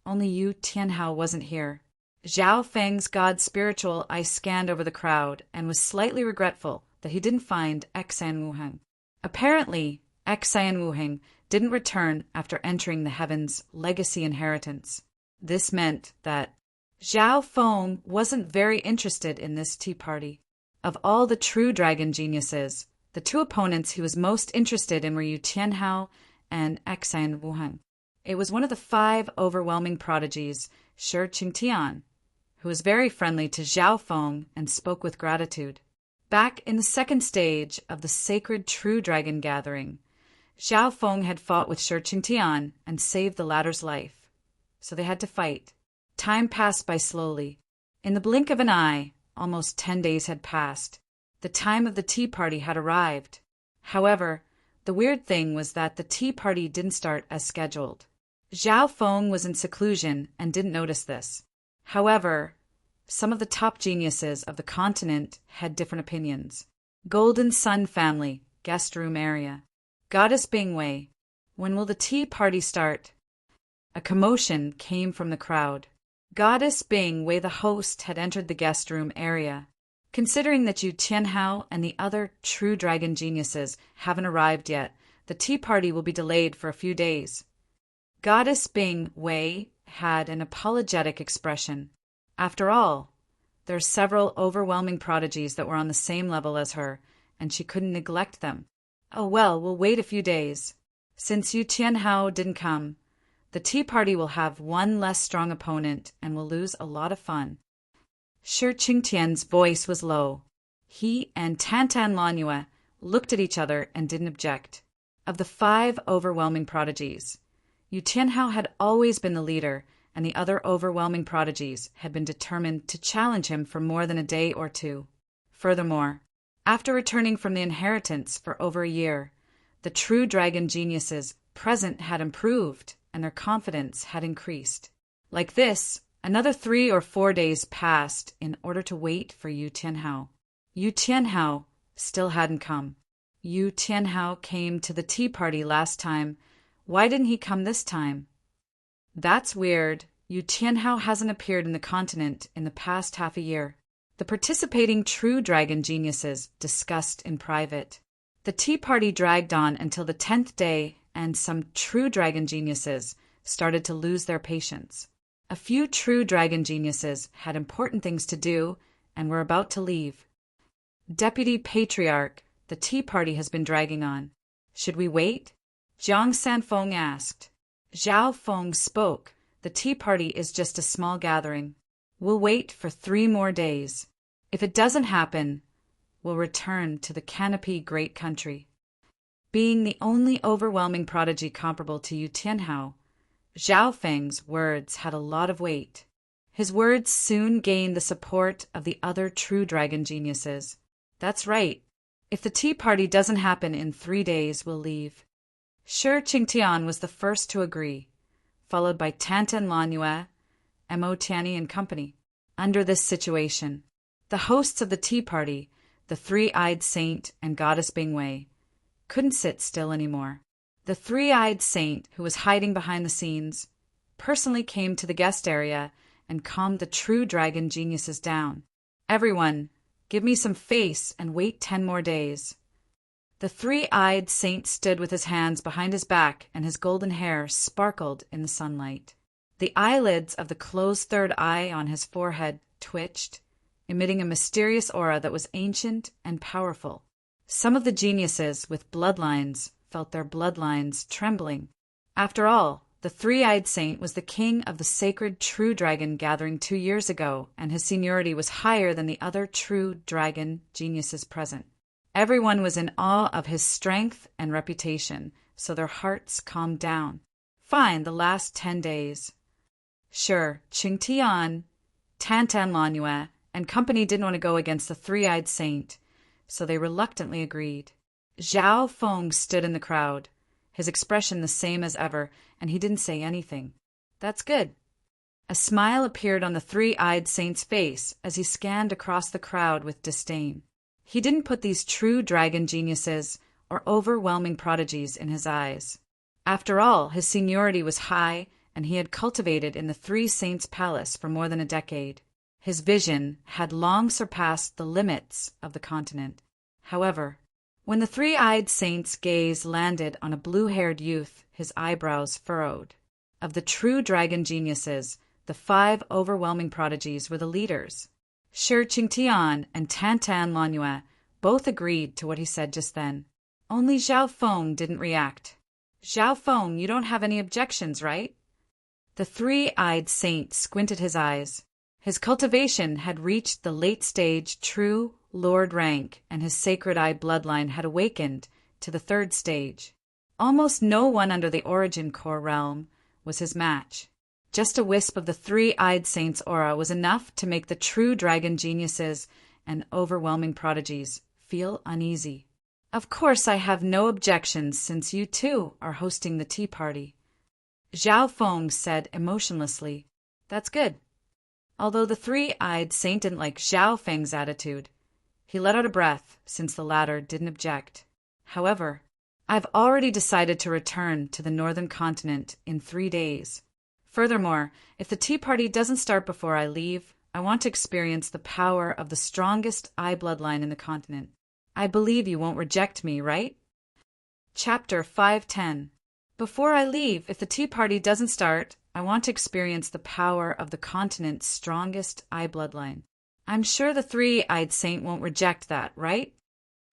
[SPEAKER 1] only Yu Tianhao wasn't here. Zhao Feng's god's spiritual eye scanned over the crowd and was slightly regretful that he didn't find Xan Wuheng. Apparently, Xan Wuheng didn't return after entering the heavens' legacy inheritance. This meant that Zhao Feng wasn't very interested in this tea party. Of all the true dragon geniuses, the 2 opponents he was most interested in were Yu Tianhao and Xan Wuheng. It was one of the 5 overwhelming prodigies, Shi Qingtian, who was very friendly to Zhao Feng and spoke with gratitude. Back in the second stage of the sacred true dragon gathering, Zhao Feng had fought with Shi Qingtian and saved the latter's life, so they had to fight. Time passed by slowly. In the blink of an eye, almost 10 days had passed. The time of the tea party had arrived. However, the weird thing was that the tea party didn't start as scheduled. Zhao Feng was in seclusion and didn't notice this. However, some of the top geniuses of the continent had different opinions. Golden Sun family, guest room area. Goddess Bingwei, when will the tea party start? A commotion came from the crowd. Goddess Bing Wei, the host, had entered the guest room area. Considering that Yu Tianhao and the other true dragon geniuses haven't arrived yet, the tea party will be delayed for a few days. Goddess Bing Wei had an apologetic expression. After all, there are several overwhelming prodigies that were on the same level as her, and she couldn't neglect them. Oh well, we'll wait a few days. Since Yu Tianhao didn't come, the tea party will have one less strong opponent and will lose a lot of fun. Shi Qingtian's voice was low. He and Tantan Lanua looked at each other and didn't object. Of the 5 overwhelming prodigies, Yu Tianhao had always been the leader, and the other overwhelming prodigies had been determined to challenge him for more than a day or 2. Furthermore, after returning from the inheritance for over a year, the true dragon geniuses present had improved, and their confidence had increased. Like this, another 3 or 4 days passed in order to wait for Yu Tianhao. Yu Tianhao still hadn't come. Yu Tianhao came to the tea party last time. Why didn't he come this time? That's weird. Yu Tianhao hasn't appeared in the continent in the past half a year. The participating true dragon geniuses discussed in private. The tea party dragged on until the 10th day, and some true dragon geniuses started to lose their patience. A few true dragon geniuses had important things to do and were about to leave. Deputy Patriarch, the tea party has been dragging on. Should we wait? Jiang Sanfeng asked. Zhao Feng spoke. The tea party is just a small gathering. We'll wait for 3 more days. If it doesn't happen, we'll return to the Canopy Great Country. Being the only overwhelming prodigy comparable to Yu Tianhao, Zhao Feng's words had a lot of weight. His words soon gained the support of the other true dragon geniuses. That's right. If the tea party doesn't happen in 3 days, we'll leave. Shi Qingtian was the first to agree, followed by Tantan Lanua, Mo Tianyi and company. Under this situation, the hosts of the tea party, the three-eyed saint and goddess Bingwei, couldn't sit still anymore. The three-eyed saint, who was hiding behind the scenes, personally came to the guest area and calmed the true dragon geniuses down. Everyone, give me some face and wait 10 more days. The three-eyed saint stood with his hands behind his back, and his golden hair sparkled in the sunlight. The eyelids of the closed third eye on his forehead twitched, emitting a mysterious aura that was ancient and powerful. Some of the geniuses with bloodlines felt their bloodlines trembling. After all, the three-eyed saint was the king of the sacred true dragon gathering 2 years ago, and his seniority was higher than the other true dragon geniuses present. Everyone was in awe of his strength and reputation, so their hearts calmed down. Fine, the last 10 days. Sure, Qingtian, Tantanlanue, and company didn't want to go against the three-eyed saint, so they reluctantly agreed. Zhao Feng stood in the crowd, his expression the same as ever, and he didn't say anything. That's good. A smile appeared on the three-eyed saint's face as he scanned across the crowd with disdain. He didn't put these true dragon geniuses or overwhelming prodigies in his eyes. After all, his seniority was high, and he had cultivated in the Three Saints' Palace for more than a decade. His vision had long surpassed the limits of the continent. However, when the three-eyed saint's gaze landed on a blue-haired youth, his eyebrows furrowed. Of the true dragon geniuses, the 5 overwhelming prodigies were the leaders. Shi Qingtian and Tantanlanue both agreed to what he said just then. Only Zhao Feng didn't react. Zhao Feng, you don't have any objections, right? The three-eyed saint squinted his eyes. His cultivation had reached the late-stage true lord rank, and his sacred eye bloodline had awakened to the 3rd stage. Almost no one under the origin core realm was his match. Just a wisp of the three-eyed saint's aura was enough to make the true dragon geniuses and overwhelming prodigies feel uneasy. Of course I have no objections, since you too are hosting the tea party. Zhao Feng said emotionlessly. That's good. Although the three-eyed saint didn't like Zhao Feng's attitude, he let out a breath, since the latter didn't object. However, I've already decided to return to the northern continent in 3 days. Furthermore, if the tea party doesn't start before I leave, I want to experience the power of the strongest eye bloodline in the continent. I believe you won't reject me, right? Chapter 510. Before I leave, if the tea party doesn't start, I want to experience the power of the continent's strongest eye bloodline. I'm sure the three-eyed saint won't reject that, right?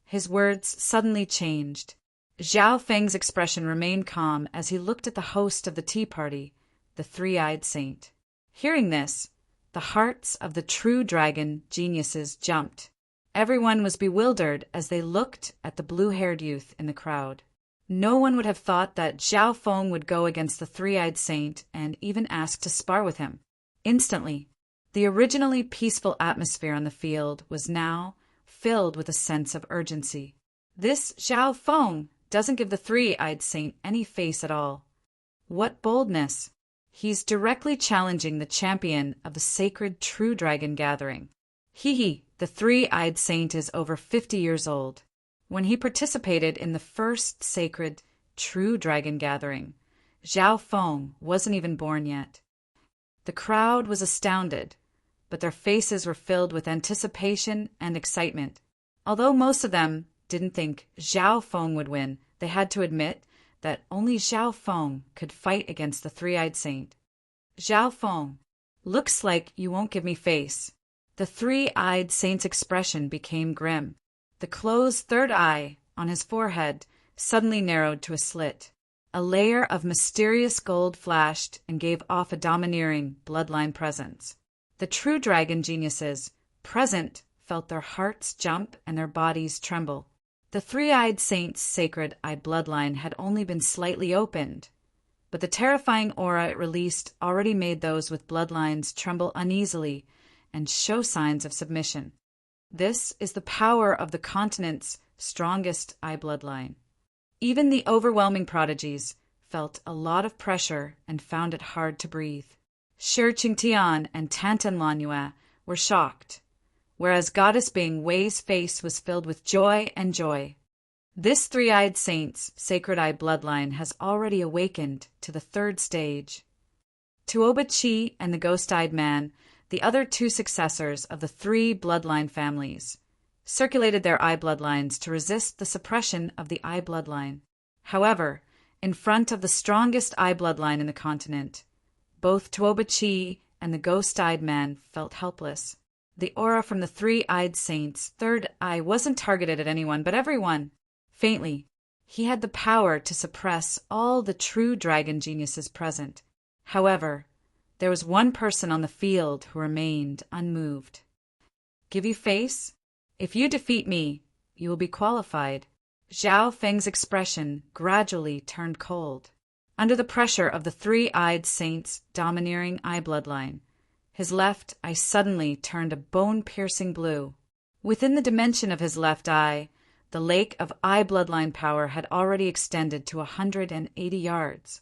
[SPEAKER 1] His words suddenly changed. Zhao Feng's expression remained calm as he looked at the host of the tea party, the three-eyed saint. Hearing this, the hearts of the true dragon geniuses jumped. Everyone was bewildered as they looked at the blue-haired youth in the crowd. No one would have thought that Zhao Feng would go against the three-eyed saint and even ask to spar with him. Instantly, the originally peaceful atmosphere on the field was now filled with a sense of urgency. This Zhao Feng doesn't give the three-eyed saint any face at all. What boldness! He's directly challenging the champion of the sacred true dragon gathering. The three-eyed saint is over 50 years old. When he participated in the first sacred true dragon gathering, Zhao Feng wasn't even born yet. The crowd was astounded, but their faces were filled with anticipation and excitement. Although most of them didn't think Zhao Feng would win, they had to admit that only Zhao Feng could fight against the three-eyed saint. Zhao Feng, looks like you won't give me face. The three-eyed saint's expression became grim. The closed third eye on his forehead suddenly narrowed to a slit. A layer of mysterious gold flashed and gave off a domineering bloodline presence. The true dragon geniuses present felt their hearts jump and their bodies tremble. The three-eyed saint's sacred eye bloodline had only been slightly opened, but the terrifying aura it released already made those with bloodlines tremble uneasily and show signs of submission. This is the power of the continent's strongest eye bloodline. Even the overwhelming prodigies felt a lot of pressure and found it hard to breathe. Shi Qingtian and Tantanlanue were shocked. whereas goddess being Wei's face was filled with joy and joy. This three-eyed saint's sacred eye bloodline has already awakened to the third stage. Tuoba Chi and the ghost-eyed man, the other two successors of the three bloodline families, circulated their eye bloodlines to resist the suppression of the eye bloodline. However, in front of the strongest eye bloodline in the continent, both Tuoba Chi and the ghost-eyed man felt helpless. The aura from the three-eyed saint's third eye wasn't targeted at anyone but everyone. Faintly, he had the power to suppress all the true dragon geniuses present. However, there was one person on the field who remained unmoved. "Give you face? If you defeat me, you will be qualified." Zhao Feng's expression gradually turned cold. Under the pressure of the three-eyed saint's domineering eye bloodline, his left eye suddenly turned a bone-piercing blue. Within the dimension of his left eye, the lake of eye bloodline power had already extended to 180 yards.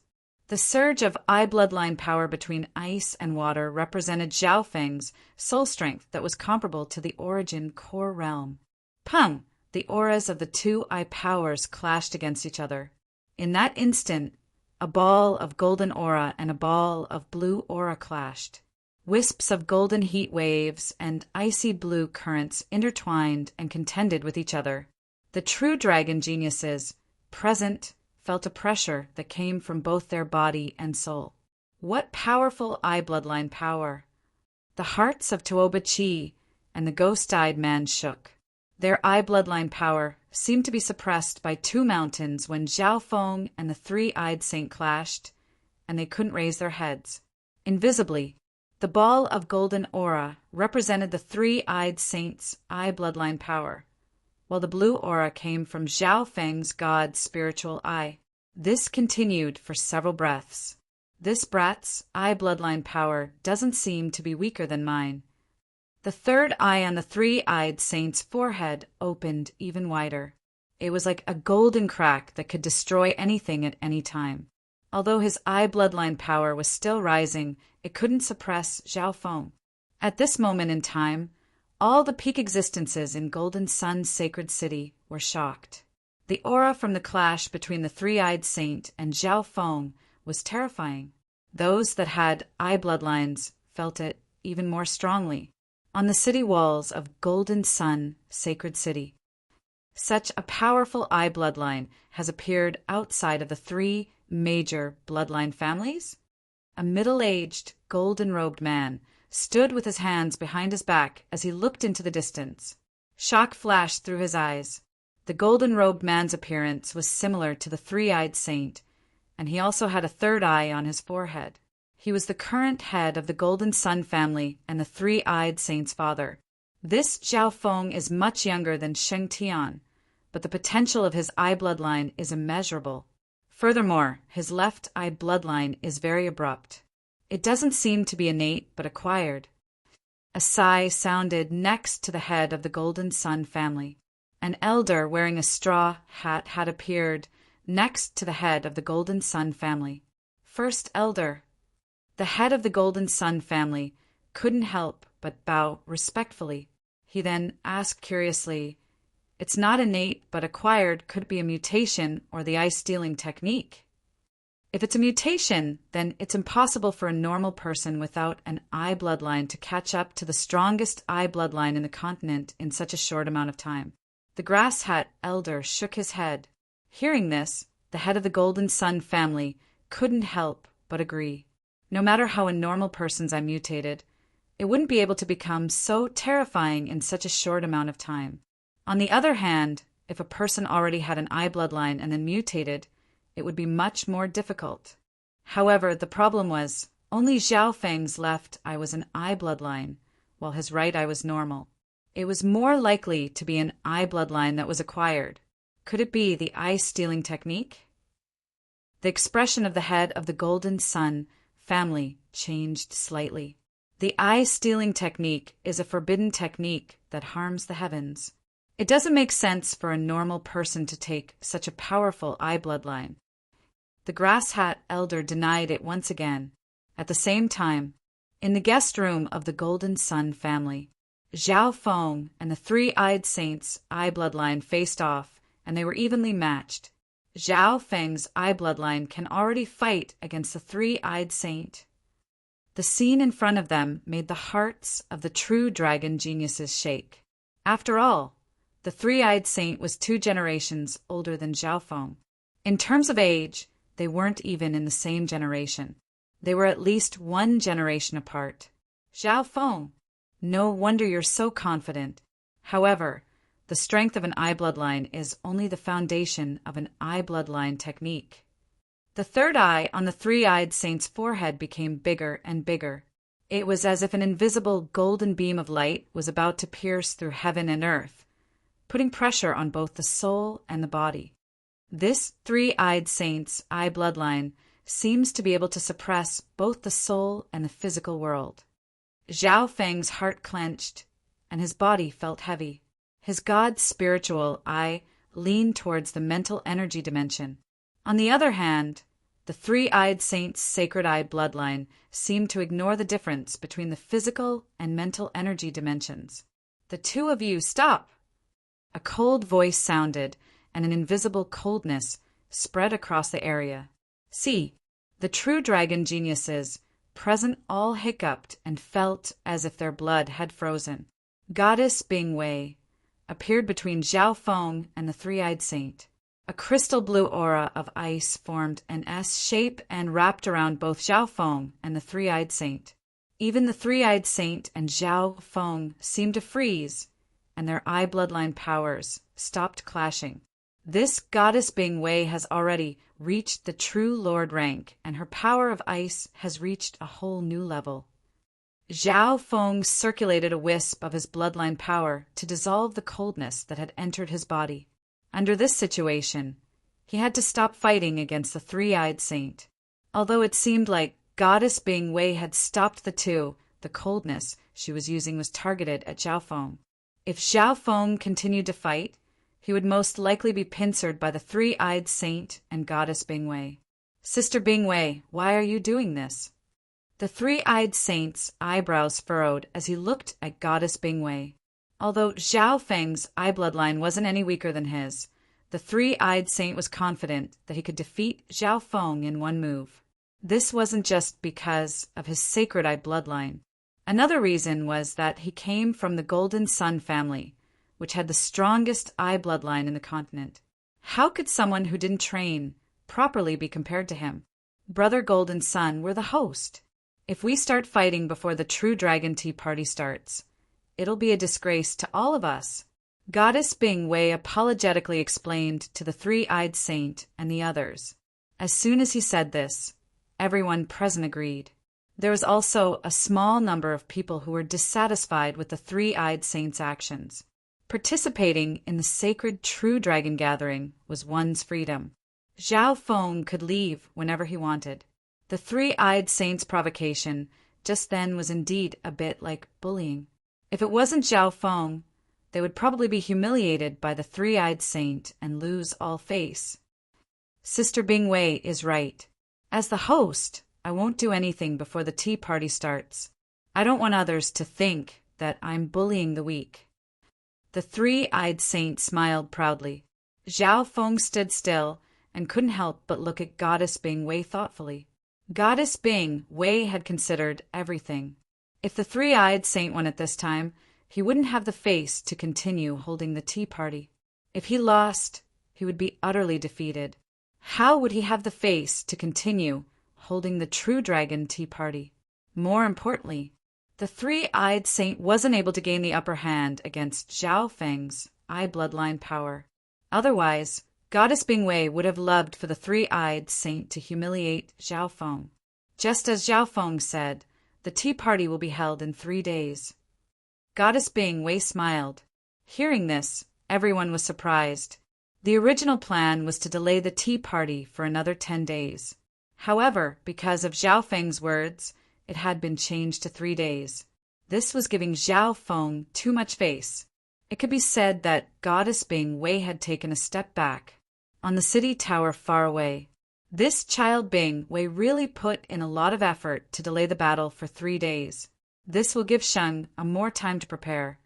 [SPEAKER 1] The surge of eye bloodline power between ice and water represented Zhao Feng's soul strength that was comparable to the origin core realm. Pum! The auras of the two eye powers clashed against each other. In that instant, a ball of golden aura and a ball of blue aura clashed. Wisps of golden heat waves and icy blue currents intertwined and contended with each other. The true dragon geniuses, present, felt a pressure that came from both their body and soul. What powerful eye bloodline power! The hearts of Tuoba Chi and the ghost-eyed man shook. Their eye bloodline power seemed to be suppressed by two mountains when Zhao Feng and the three-eyed saint clashed, and they couldn't raise their heads. Invisibly, the ball of golden aura represented the three-eyed saint's eye bloodline power, while the blue aura came from Zhao Feng's god's spiritual eye. This continued for several breaths. This brat's eye bloodline power doesn't seem to be weaker than mine. The third eye on the three-eyed saint's forehead opened even wider. It was like a golden crack that could destroy anything at any time. Although his eye bloodline power was still rising, it couldn't suppress Zhao Feng. At this moment in time, all the peak existences in Golden Sun's sacred city were shocked. The aura from the clash between the three-eyed saint and Zhao Feng was terrifying. Those that had eye bloodlines felt it even more strongly. On the city walls of Golden Sun Sacred City, such a powerful eye bloodline has appeared outside of the three major bloodline families. A middle-aged, golden-robed man stood with his hands behind his back as he looked into the distance. Shock flashed through his eyes. The golden-robed man's appearance was similar to the three-eyed saint, and he also had a third eye on his forehead. He was the current head of the Golden Sun family and the three-eyed saint's father. This Zhao Feng is much younger than Sheng Tian, but the potential of his eye bloodline is immeasurable. Furthermore, his left eye bloodline is very abrupt. It doesn't seem to be innate but acquired. A sigh sounded next to the head of the Golden Sun family. An elder wearing a straw hat had appeared next to the head of the Golden Sun family. First elder. The head of the Golden Sun family couldn't help but bow respectfully. He then asked curiously, "It's not innate but acquired, could it be a mutation or the eye-stealing technique?" If it's a mutation, then it's impossible for a normal person without an eye bloodline to catch up to the strongest eye bloodline in the continent in such a short amount of time. The grass hat elder shook his head. Hearing this, the head of the Golden Sun family couldn't help but agree. No matter how a normal person's eye mutated, it wouldn't be able to become so terrifying in such a short amount of time. On the other hand, if a person already had an eye bloodline and then mutated, it would be much more difficult. However, the problem was, only Zhao Feng's left eye was an eye bloodline, while his right eye was normal. It was more likely to be an eye bloodline that was acquired. Could it be the eye-stealing technique? The expression of the head of the Golden Sun family changed slightly. The eye-stealing technique is a forbidden technique that harms the heavens. It doesn't make sense for a normal person to take such a powerful eye bloodline. The grass hat elder denied it once again. At the same time, in the guest room of the Golden Sun family, Zhao Feng and the three-eyed saint's eye bloodline faced off, and they were evenly matched. Zhao Feng's eye bloodline can already fight against the three-eyed saint. The scene in front of them made the hearts of the true dragon geniuses shake. After all, the three-eyed saint was 2 generations older than Zhao Feng. In terms of age, they weren't even in the same generation. They were at least 1 generation apart. Zhao Feng, no wonder you're so confident. However, the strength of an eye bloodline is only the foundation of an eye bloodline technique. The third eye on the three-eyed saint's forehead became bigger and bigger. It was as if an invisible golden beam of light was about to pierce through heaven and earth, putting pressure on both the soul and the body. This three-eyed saint's eye bloodline seems to be able to suppress both the soul and the physical world. Zhao Feng's heart clenched, and his body felt heavy. His god's spiritual eye leaned towards the mental energy dimension. On the other hand, the three-eyed saint's sacred eye bloodline seemed to ignore the difference between the physical and mental energy dimensions. "The 2 of you, stop!" A cold voice sounded, and an invisible coldness spread across the area. See, the true dragon geniuses present all hiccuped and felt as if their blood had frozen. Goddess Bing Wei appeared between Zhao Feng and the three-eyed saint. A crystal blue aura of ice formed an S shape and wrapped around both Zhao Feng and the three-eyed saint. Even the three-eyed saint and Zhao Feng seemed to freeze, and their eye bloodline powers stopped clashing. This goddess Bing Wei has already reached the true lord rank, and her power of ice has reached a whole new level. Zhao Feng circulated a wisp of his bloodline power to dissolve the coldness that had entered his body. Under this situation, he had to stop fighting against the three-eyed saint. Although it seemed like goddess Bing Wei had stopped the 2, the coldness she was using was targeted at Zhao Feng. If Zhao Feng continued to fight, he would most likely be pincered by the three-eyed saint and goddess Bing Wei. "Sister Bing Wei, why are you doing this?" The three-eyed saint's eyebrows furrowed as he looked at goddess Bing Wei. Although Zhao Feng's eye bloodline wasn't any weaker than his, the three-eyed saint was confident that he could defeat Zhao Feng in 1 move. This wasn't just because of his sacred eye bloodline. Another reason was that he came from the Golden Sun family, which had the strongest eye bloodline in the continent. How could someone who didn't train properly be compared to him? Brother Golden Sun, we're the host. If we start fighting before the true Dragon Tea party starts, it'll be a disgrace to all of us. Goddess Bing Wei apologetically explained to the three-eyed saint and the others. As soon as he said this, everyone present agreed. There was also a small number of people who were dissatisfied with the three-eyed saint's actions. Participating in the sacred True Dragon Gathering was one's freedom. Zhao Feng could leave whenever he wanted. The three-eyed saint's provocation just then was indeed a bit like bullying. If it wasn't Zhao Feng, they would probably be humiliated by the three-eyed saint and lose all face. Sister Bing Wei is right. As the host, I won't do anything before the tea party starts. I don't want others to think that I'm bullying the weak. The three-eyed saint smiled proudly. Zhao Feng stood still and couldn't help but look at Goddess Bing Wei thoughtfully. Goddess Bing Wei had considered everything. If the three-eyed saint won at this time, he wouldn't have the face to continue holding the tea party. If he lost, he would be utterly defeated. How would he have the face to continue holding the true dragon tea party? More importantly, the three-eyed saint wasn't able to gain the upper hand against Zhao Feng's eye bloodline power. Otherwise, Goddess Bing Wei would have loved for the three-eyed saint to humiliate Zhao Feng. Just as Zhao Feng said, the tea party will be held in 3 days. Goddess Bing Wei smiled. Hearing this, everyone was surprised. The original plan was to delay the tea party for another 10 days. However, because of Zhao Feng's words, it had been changed to 3 days. This was giving Zhao Feng too much face. It could be said that Goddess Bing Wei had taken a step back. On the city tower far away, this child Bing Wei really put in a lot of effort to delay the battle for 3 days. This will give Sheng more time to prepare,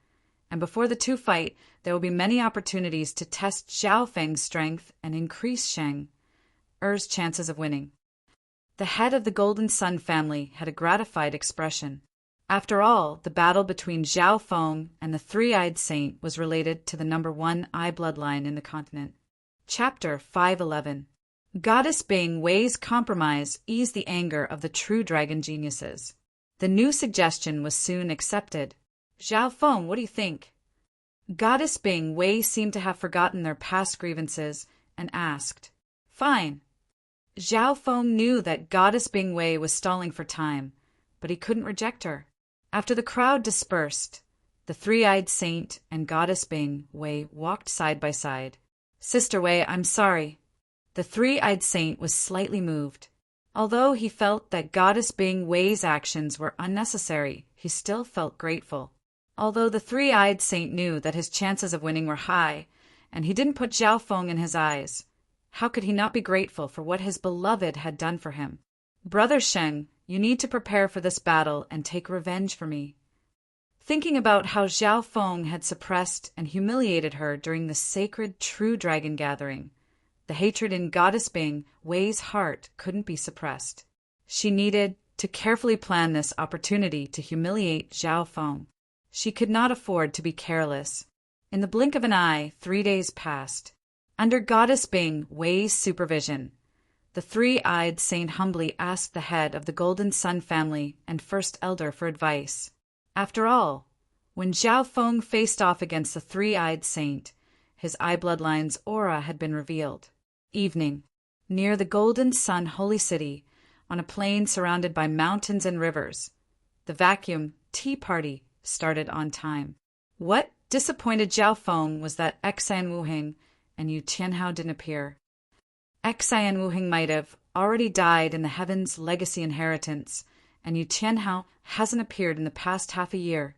[SPEAKER 1] and before the two fight, there will be many opportunities to test Zhao Feng's strength and increase Sheng Er's chances of winning. The head of the Golden Sun family had a gratified expression. After all, the battle between Zhao Feng and the Three-Eyed Saint was related to the number 1 eye bloodline in the continent. Chapter 511. Goddess Bing Wei's compromise eased the anger of the true dragon geniuses. The new suggestion was soon accepted. Zhao Feng, what do you think? Goddess Bing Wei seemed to have forgotten their past grievances and asked. Fine. Zhao Feng knew that Goddess Bing Wei was stalling for time, but he couldn't reject her. After the crowd dispersed, the Three-Eyed Saint and Goddess Bing Wei walked side by side. Sister Wei, I'm sorry. The Three-Eyed Saint was slightly moved. Although he felt that Goddess Bing Wei's actions were unnecessary, he still felt grateful. Although the Three-Eyed Saint knew that his chances of winning were high, and he didn't put Zhao Feng in his eyes, how could he not be grateful for what his beloved had done for him? Brother Sheng, you need to prepare for this battle and take revenge for me. Thinking about how Zhao Feng had suppressed and humiliated her during the sacred True Dragon gathering, the hatred in Goddess Bing Wei's heart couldn't be suppressed. She needed to carefully plan this opportunity to humiliate Zhao Feng. She could not afford to be careless. In the blink of an eye, 3 days passed. Under Goddess Bing Wei's supervision, the Three-Eyed Saint humbly asked the head of the Golden Sun family and First Elder for advice. After all, when Zhao Feng faced off against the Three-Eyed Saint, his eye bloodline's aura had been revealed. Evening. Near the Golden Sun Holy City, on a plain surrounded by mountains and rivers, the vacuum tea party started on time. What disappointed Zhao Feng was that Xian Wuheng and Yu Tianhao didn't appear. Xian Wuheng might have already died in the Heaven's Legacy inheritance, and Yu Tianhao hasn't appeared in the past half a year.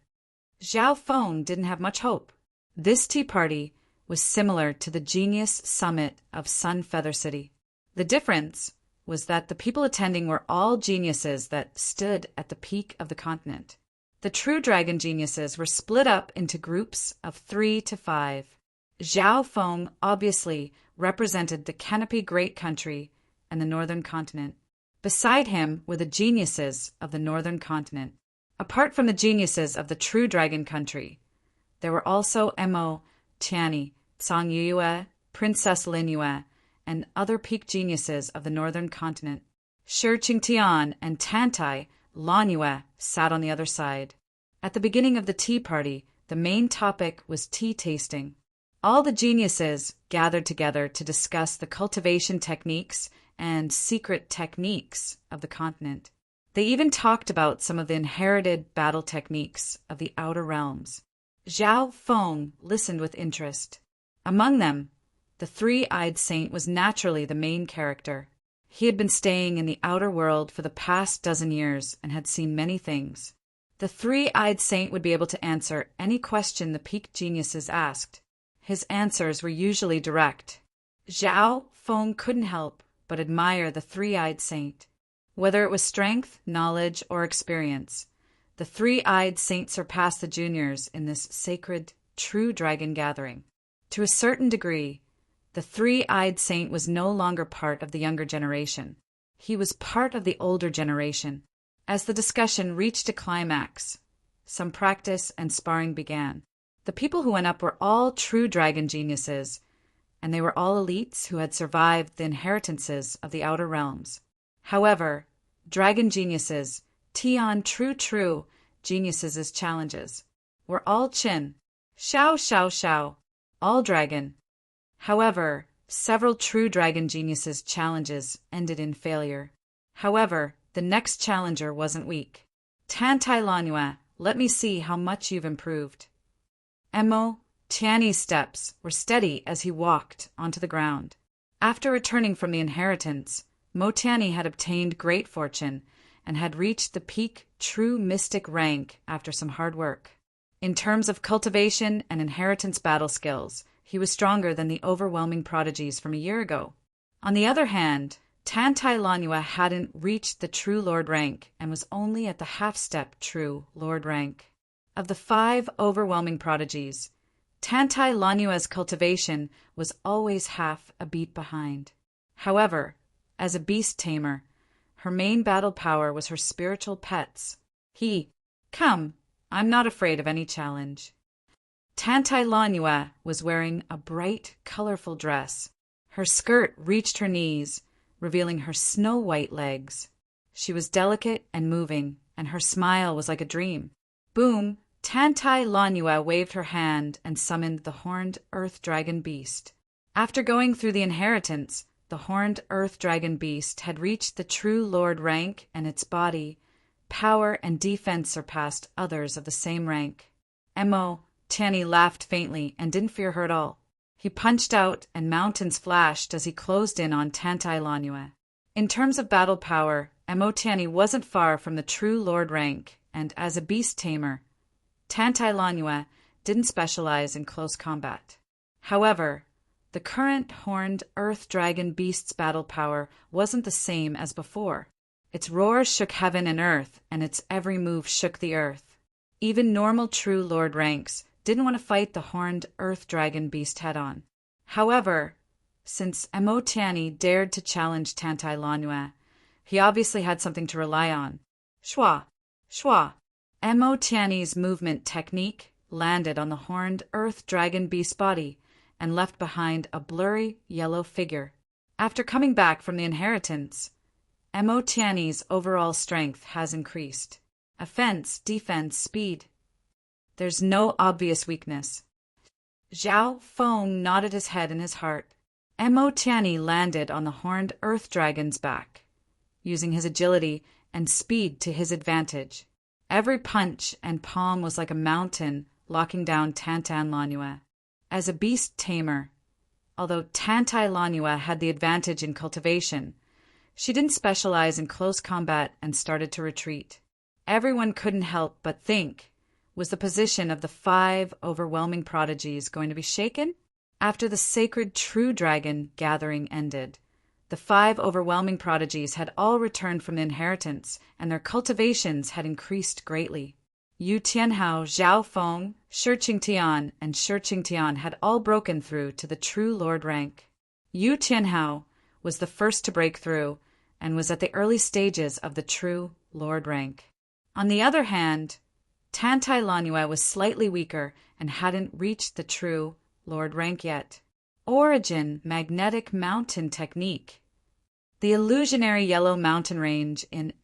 [SPEAKER 1] Zhao Feng didn't have much hope. This tea party was similar to the Genius Summit of Sun Feather City. The difference was that the people attending were all geniuses that stood at the peak of the continent. The true dragon geniuses were split up into groups of 3 to 5. Zhao Feng obviously represented the Canopy Great Country and the Northern Continent. Beside him were the geniuses of the Northern Continent. Apart from the geniuses of the True Dragon Country, there were also Mo, Tianyi, Tsang Yue, Princess Lin Yue, and other peak geniuses of the Northern Continent. Shi Qingtian and Tantai Lan Yue sat on the other side. At the beginning of the tea party, the main topic was tea tasting. All the geniuses gathered together to discuss the cultivation techniques and secret techniques of the continent. They even talked about some of the inherited battle techniques of the outer realms. Zhao Feng listened with interest. Among them, the Three-Eyed Saint was naturally the main character. He had been staying in the outer world for the past dozen years and had seen many things. The Three-Eyed Saint would be able to answer any question the peak geniuses asked. His answers were usually direct. Zhao Feng couldn't help but admire the Three-Eyed Saint. Whether it was strength, knowledge, or experience, the Three-Eyed Saint surpassed the juniors in this sacred, true dragon gathering. To a certain degree, the Three-Eyed Saint was no longer part of the younger generation. He was part of the older generation. As the discussion reached a climax, some practice and sparring began. The people who went up were all true dragon geniuses, and they were all elites who had survived the inheritances of the outer realms. However, dragon geniuses, Tian true geniuses' challenges, were all Qin, Shao, all dragon. However, several true dragon geniuses' challenges ended in failure. However, the next challenger wasn't weak. Tantai Lanyue, let me see how much you've improved. Mo Tianyi's steps were steady as he walked onto the ground. After returning from the inheritance, Mo Tianyi had obtained great fortune and had reached the peak true mystic rank after some hard work. In terms of cultivation and inheritance battle skills, he was stronger than the overwhelming prodigies from a year ago. On the other hand, Tantai Lanua hadn't reached the True Lord rank and was only at the half-step True Lord rank. Of the 5 overwhelming prodigies, Tantai Lanua's cultivation was always half a beat behind. However, as a beast tamer, her main battle power was her spiritual pets. Come, I'm not afraid of any challenge. Tantai Lanua was wearing a bright, colorful dress. Her skirt reached her knees, revealing her snow-white legs. She was delicate and moving, and her smile was like a dream. Boom! Tantai Lanua waved her hand and summoned the horned earth dragon beast. After going through the inheritance, the horned earth dragon beast had reached the True Lord rank, and its body, power, and defense surpassed others of the same rank. Tanny laughed faintly and didn't fear her at all. He punched out, and mountains flashed as he closed in on Tantai Lanua. In terms of battle power, Tanny wasn't far from the True Lord rank, and as a beast tamer, Tantai Lanua didn't specialize in close combat. However, the current horned earth dragon beast's battle power wasn't the same as before. Its roar shook heaven and earth, and its every move shook the earth. Even normal True Lord ranks didn't want to fight the horned earth dragon beast head-on. However, since Tanny dared to challenge Tantai Lanua, he obviously had something to rely on. Shwa! Shwa! Tanny's movement technique landed on the horned earth dragon beast's body and left behind a blurry yellow figure. After coming back from the inheritance, Tanny's overall strength has increased. Offense, defense, speed. There's no obvious weakness. Zhao Feng nodded his head in his heart. Tanny landed on the horned earth dragon's back, using his agility and speed to his advantage. Every punch and palm was like a mountain locking down Tantai Lanua. As a beast tamer, although Tantai Lanua had the advantage in cultivation, she didn't specialize in close combat and started to retreat. Everyone couldn't help but think, was the position of the 5 overwhelming prodigies going to be shaken? After the sacred True Dragon gathering ended, the 5 overwhelming prodigies had all returned from the inheritance, and their cultivations had increased greatly. Yu Tianhao, Zhao Feng, Shi Qingtian, and Shi Qingtian had all broken through to the True Lord rank. Yu Tianhao was the first to break through, and was at the early stages of the True Lord rank. On the other hand, Tantai Lanua was slightly weaker and hadn't reached the True Lord rank yet. Origin Magnetic Mountain Technique. The illusionary yellow mountain range in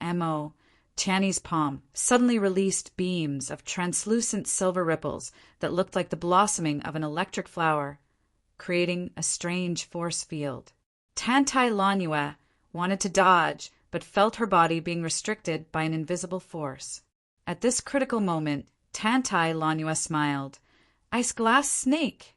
[SPEAKER 1] Tanny's palm suddenly released beams of translucent silver ripples that looked like the blossoming of an electric flower, creating a strange force field. Tantai Lanua wanted to dodge, but felt her body being restricted by an invisible force. At this critical moment, Tantai Lanua smiled. Ice glass snake!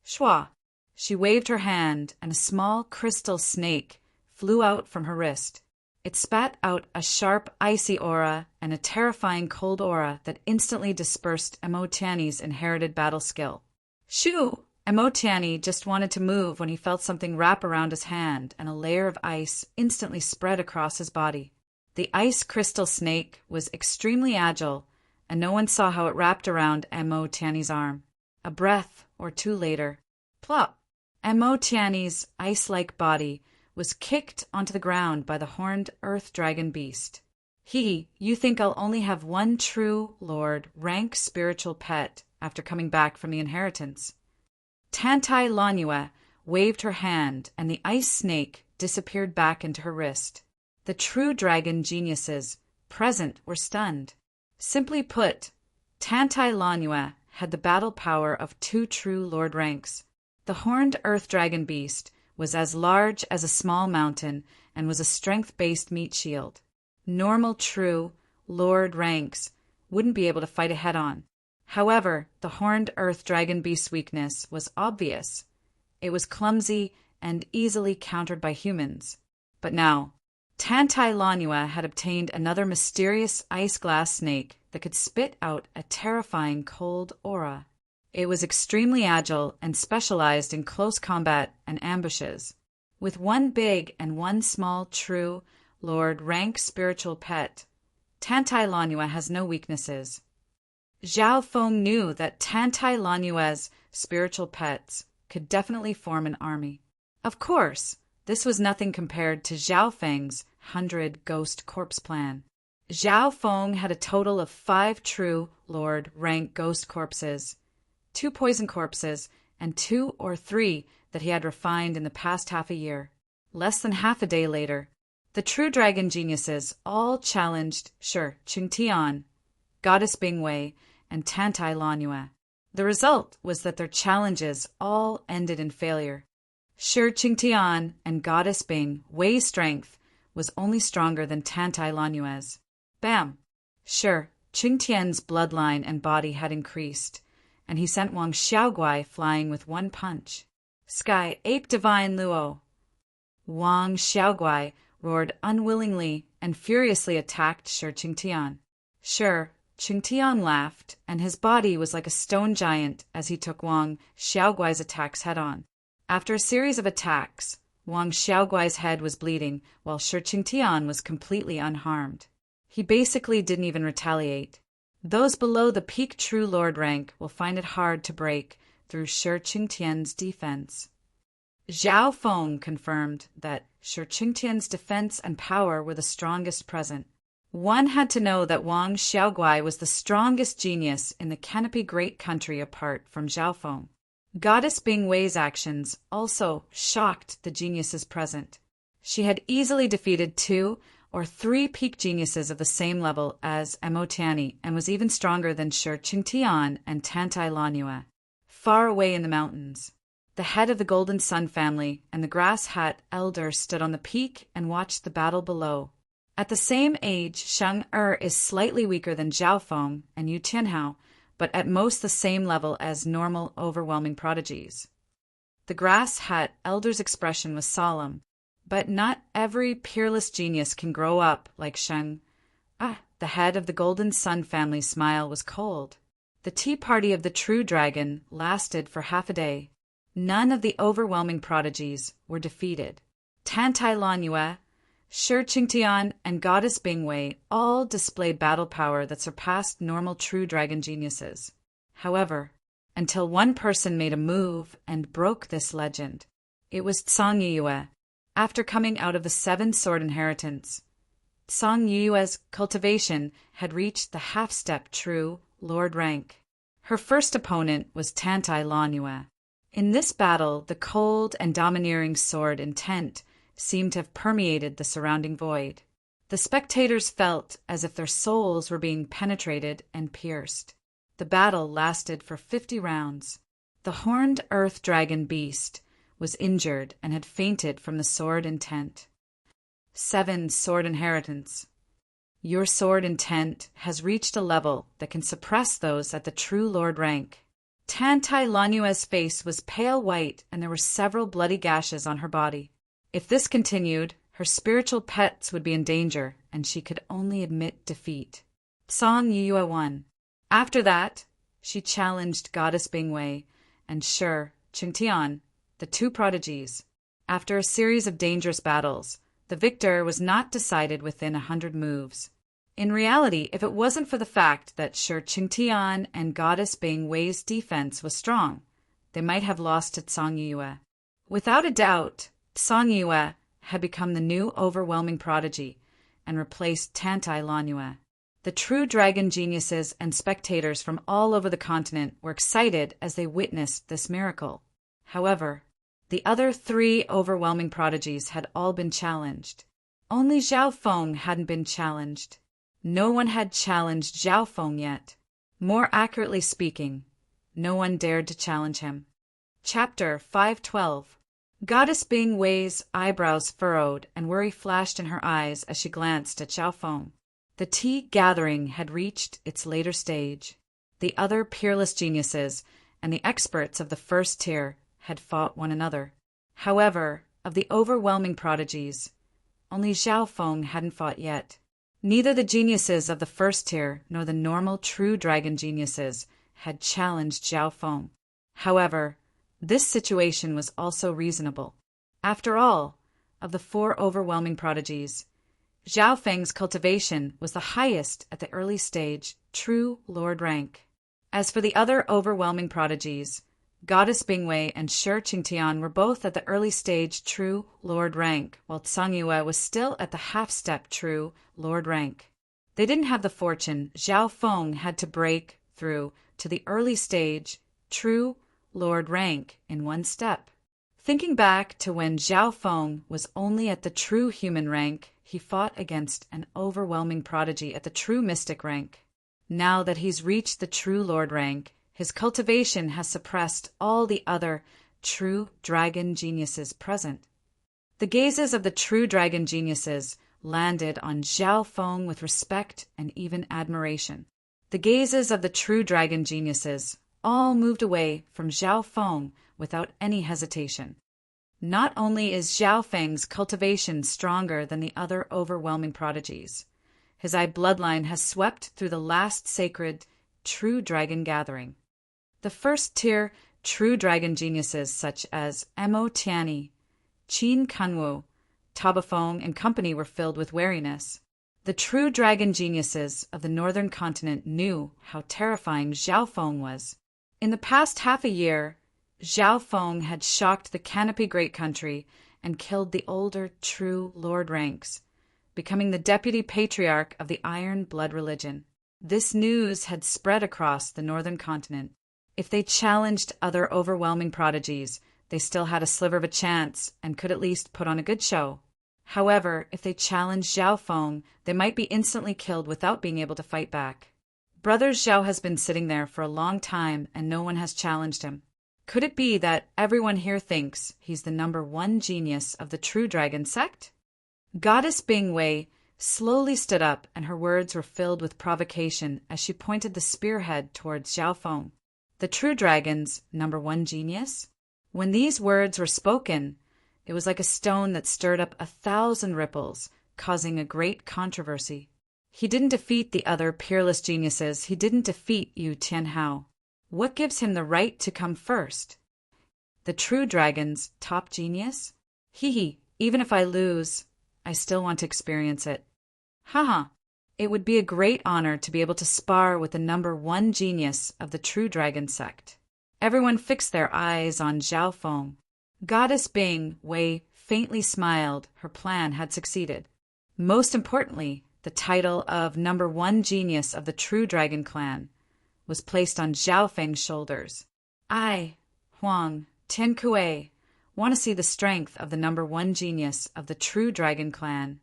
[SPEAKER 1] Shwa! She waved her hand, and a small crystal snake flew out from her wrist. It spat out a sharp, icy aura and a terrifying cold aura that instantly dispersed Tanny's inherited battle skill. Shoo! Tanny just wanted to move when he felt something wrap around his hand, and a layer of ice instantly spread across his body. The ice crystal snake was extremely agile, and no one saw how it wrapped around Tanny's arm. A breath or two later, plop! Tanny's ice-like body was kicked onto the ground by the horned earth dragon beast. You think I'll only have one True Lord rank spiritual pet after coming back from the inheritance? Tantai Lanua waved her hand, and the ice snake disappeared back into her wrist. The True Dragon geniuses present were stunned. Simply put, Tantai Lanua had the battle power of 2 True Lord ranks. The horned earth dragon beast was as large as a small mountain and was a strength-based meat shield. Normal True Lord ranks wouldn't be able to fight it head-on. However, the horned earth dragon beast's weakness was obvious. It was clumsy and easily countered by humans. But now, Tantai Lanua had obtained another mysterious ice glass snake that could spit out a terrifying cold aura. It was extremely agile and specialized in close combat and ambushes. with one big and one small true Lord rank spiritual pet. Tantai Lanue has no weaknesses. Zhao Feng knew that Tantai Lanue's spiritual pets could definitely form an army. Of course, this was nothing compared to Zhao Feng's 100 ghost corpse plan. Zhao Feng had a total of 5 true Lord rank ghost corpses, 2 poison corpses, and 2 or 3 that he had refined in the past half a year. Less than half a day later, the true dragon geniuses all challenged Shi Qingtian, Goddess Bingwei, and Tantai Lanue. The result was that their challenges all ended in failure. Shi Qingtian and Goddess Bing Wei's strength was only stronger than Tantai Lanue's. Bam! Shi Qingtian's bloodline and body had increased, and he sent Wang Xiaoguai flying with one punch. Sky Ape Divine Luo. Wang Xiaoguai roared unwillingly and furiously attacked Shi Qingtian. Shi Qingtian laughed, and his body was like a stone giant as he took Wang Xiaoguai's attacks head-on. After a series of attacks, Wang Xiaoguai's head was bleeding, while Shi Qingtian was completely unharmed. He basically didn't even retaliate. Those below the peak True Lord rank will find it hard to break through Shi Qingtian's defense. Zhao Feng confirmed that Shi Qingtian's defense and power were the strongest present. One had to know that Wang Xiaoguai was the strongest genius in the Canopy Great Country apart from Zhao Feng. Goddess Bingwei's actions also shocked the geniuses present. She had easily defeated 2 or 3 peak geniuses of the same level as Mo Tianyi and was even stronger than Shi Qingtian and Tantai Lanue. Far away in the mountains, the head of the Golden Sun family and the Grass Hat Elder stood on the peak and watched the battle below. At the same age, Sheng is slightly weaker than Zhao Feng and Yu Tianhao, but at most the same level as normal overwhelming prodigies. The Grass Hat Elder's expression was solemn, but not every peerless genius can grow up like Sheng. The head of the Golden Sun family's smile was cold. The tea party of the true dragon lasted for half a day. None of the overwhelming prodigies were defeated. Tantai Lanue, Shi Qingtian, and Goddess Bingwei all displayed battle power that surpassed normal true dragon geniuses. However, until one person made a move and broke this legend. It was Zhang Yiyue. After coming out of the 7-sword inheritance, Zhang Yiyue's cultivation had reached the half-step true Lord rank. Her first opponent was Tantai Lanue. In this battle, the cold and domineering sword intent seemed to have permeated the surrounding void. The spectators felt as if their souls were being penetrated and pierced. The battle lasted for 50 rounds. The horned earth dragon beast was injured and had fainted from the sword intent. 7 sword inheritance. Your sword intent has reached a level that can suppress those at the true Lord rank. Tantai Lanue's face was pale white and there were several bloody gashes on her body. If this continued, her spiritual pets would be in danger, and she could only admit defeat. Zhang Yiyue won. After that, she challenged Goddess Bingwei and Shi Qingtian, the 2 prodigies. After a series of dangerous battles, the victor was not decided within 100 moves. In reality, if it wasn't for the fact that Shi Qingtian and Goddess Bingwei's defense was strong, they might have lost to Zhang Yiyue. Without a doubt, Zhang Yiyue had become the new overwhelming prodigy and replaced Tantai Lanue. The true dragon geniuses and spectators from all over the continent were excited as they witnessed this miracle. However, the other 3 overwhelming prodigies had all been challenged. Only Zhao Feng hadn't been challenged. No one had challenged Zhao Feng yet. More accurately speaking, no one dared to challenge him. Chapter 512. Goddess Bingwei's eyebrows furrowed and worry flashed in her eyes as she glanced at Zhao Feng. The tea gathering had reached its later stage. The other peerless geniuses and the experts of the first tier had fought one another. However, of the overwhelming prodigies, only Zhao Feng hadn't fought yet. Neither the geniuses of the first tier nor the normal true dragon geniuses had challenged Zhao Feng. However, this situation was also reasonable. After all, of the 4 overwhelming prodigies, Zhao Feng's cultivation was the highest at the early stage, true Lord rank. As for the other overwhelming prodigies, Goddess Bingwei and Shi Qingtian were both at the early stage true Lord rank, while Tsang Yue was still at the half-step true Lord rank. They didn't have the fortune Zhao Feng had to break through to the early stage true Lord rank in one step. Thinking back to when Zhao Feng was only at the true human rank, he fought against an overwhelming prodigy at the true mystic rank. Now that he's reached the true Lord rank, his cultivation has suppressed all the other true dragon geniuses present. The gazes of the true dragon geniuses landed on Zhao Feng with respect and even admiration. The gazes of the true dragon geniuses all moved away from Zhao Feng without any hesitation. Not only is Zhao Feng's cultivation stronger than the other overwhelming prodigies, his eye bloodline has swept through the last sacred true dragon gathering. The first-tier true dragon geniuses such as Mo Tianyi, Qin Kanwu, Tabafeng, and company were filled with wariness. The true dragon geniuses of the northern continent knew how terrifying Zhao Feng was. In the past half a year, Zhao Feng had shocked the Canopy Great Country and killed the older true Lord ranks, becoming the deputy patriarch of the Iron Blood religion. This news had spread across the northern continent. If they challenged other overwhelming prodigies, they still had a sliver of a chance and could at least put on a good show. However, if they challenged Zhao Feng, they might be instantly killed without being able to fight back. Brother Zhao has been sitting there for a long time and no one has challenged him. Could it be that everyone here thinks he's the #1 genius of the True Dragon sect? Goddess Bingwei slowly stood up and her words were filled with provocation as she pointed the spearhead towards Zhao Feng. The True Dragon's #1 genius? When these words were spoken, it was like a stone that stirred up 1,000 ripples, causing a great controversy. He didn't defeat the other peerless geniuses. He didn't defeat Yu Tianhao. What gives him the right to come first? The True Dragon's top genius? Hee, even if I lose, I still want to experience it. Haha. It would be a great honor to be able to spar with the #1 genius of the True Dragon sect. Everyone fixed their eyes on Zhao Feng. Goddess Bingwei faintly smiled. Her plan had succeeded. Most importantly, the title of #1 genius of the True Dragon clan was placed on Zhao Feng's shoulders. I, Huang Tiankue, want to see the strength of the #1 genius of the True Dragon clan.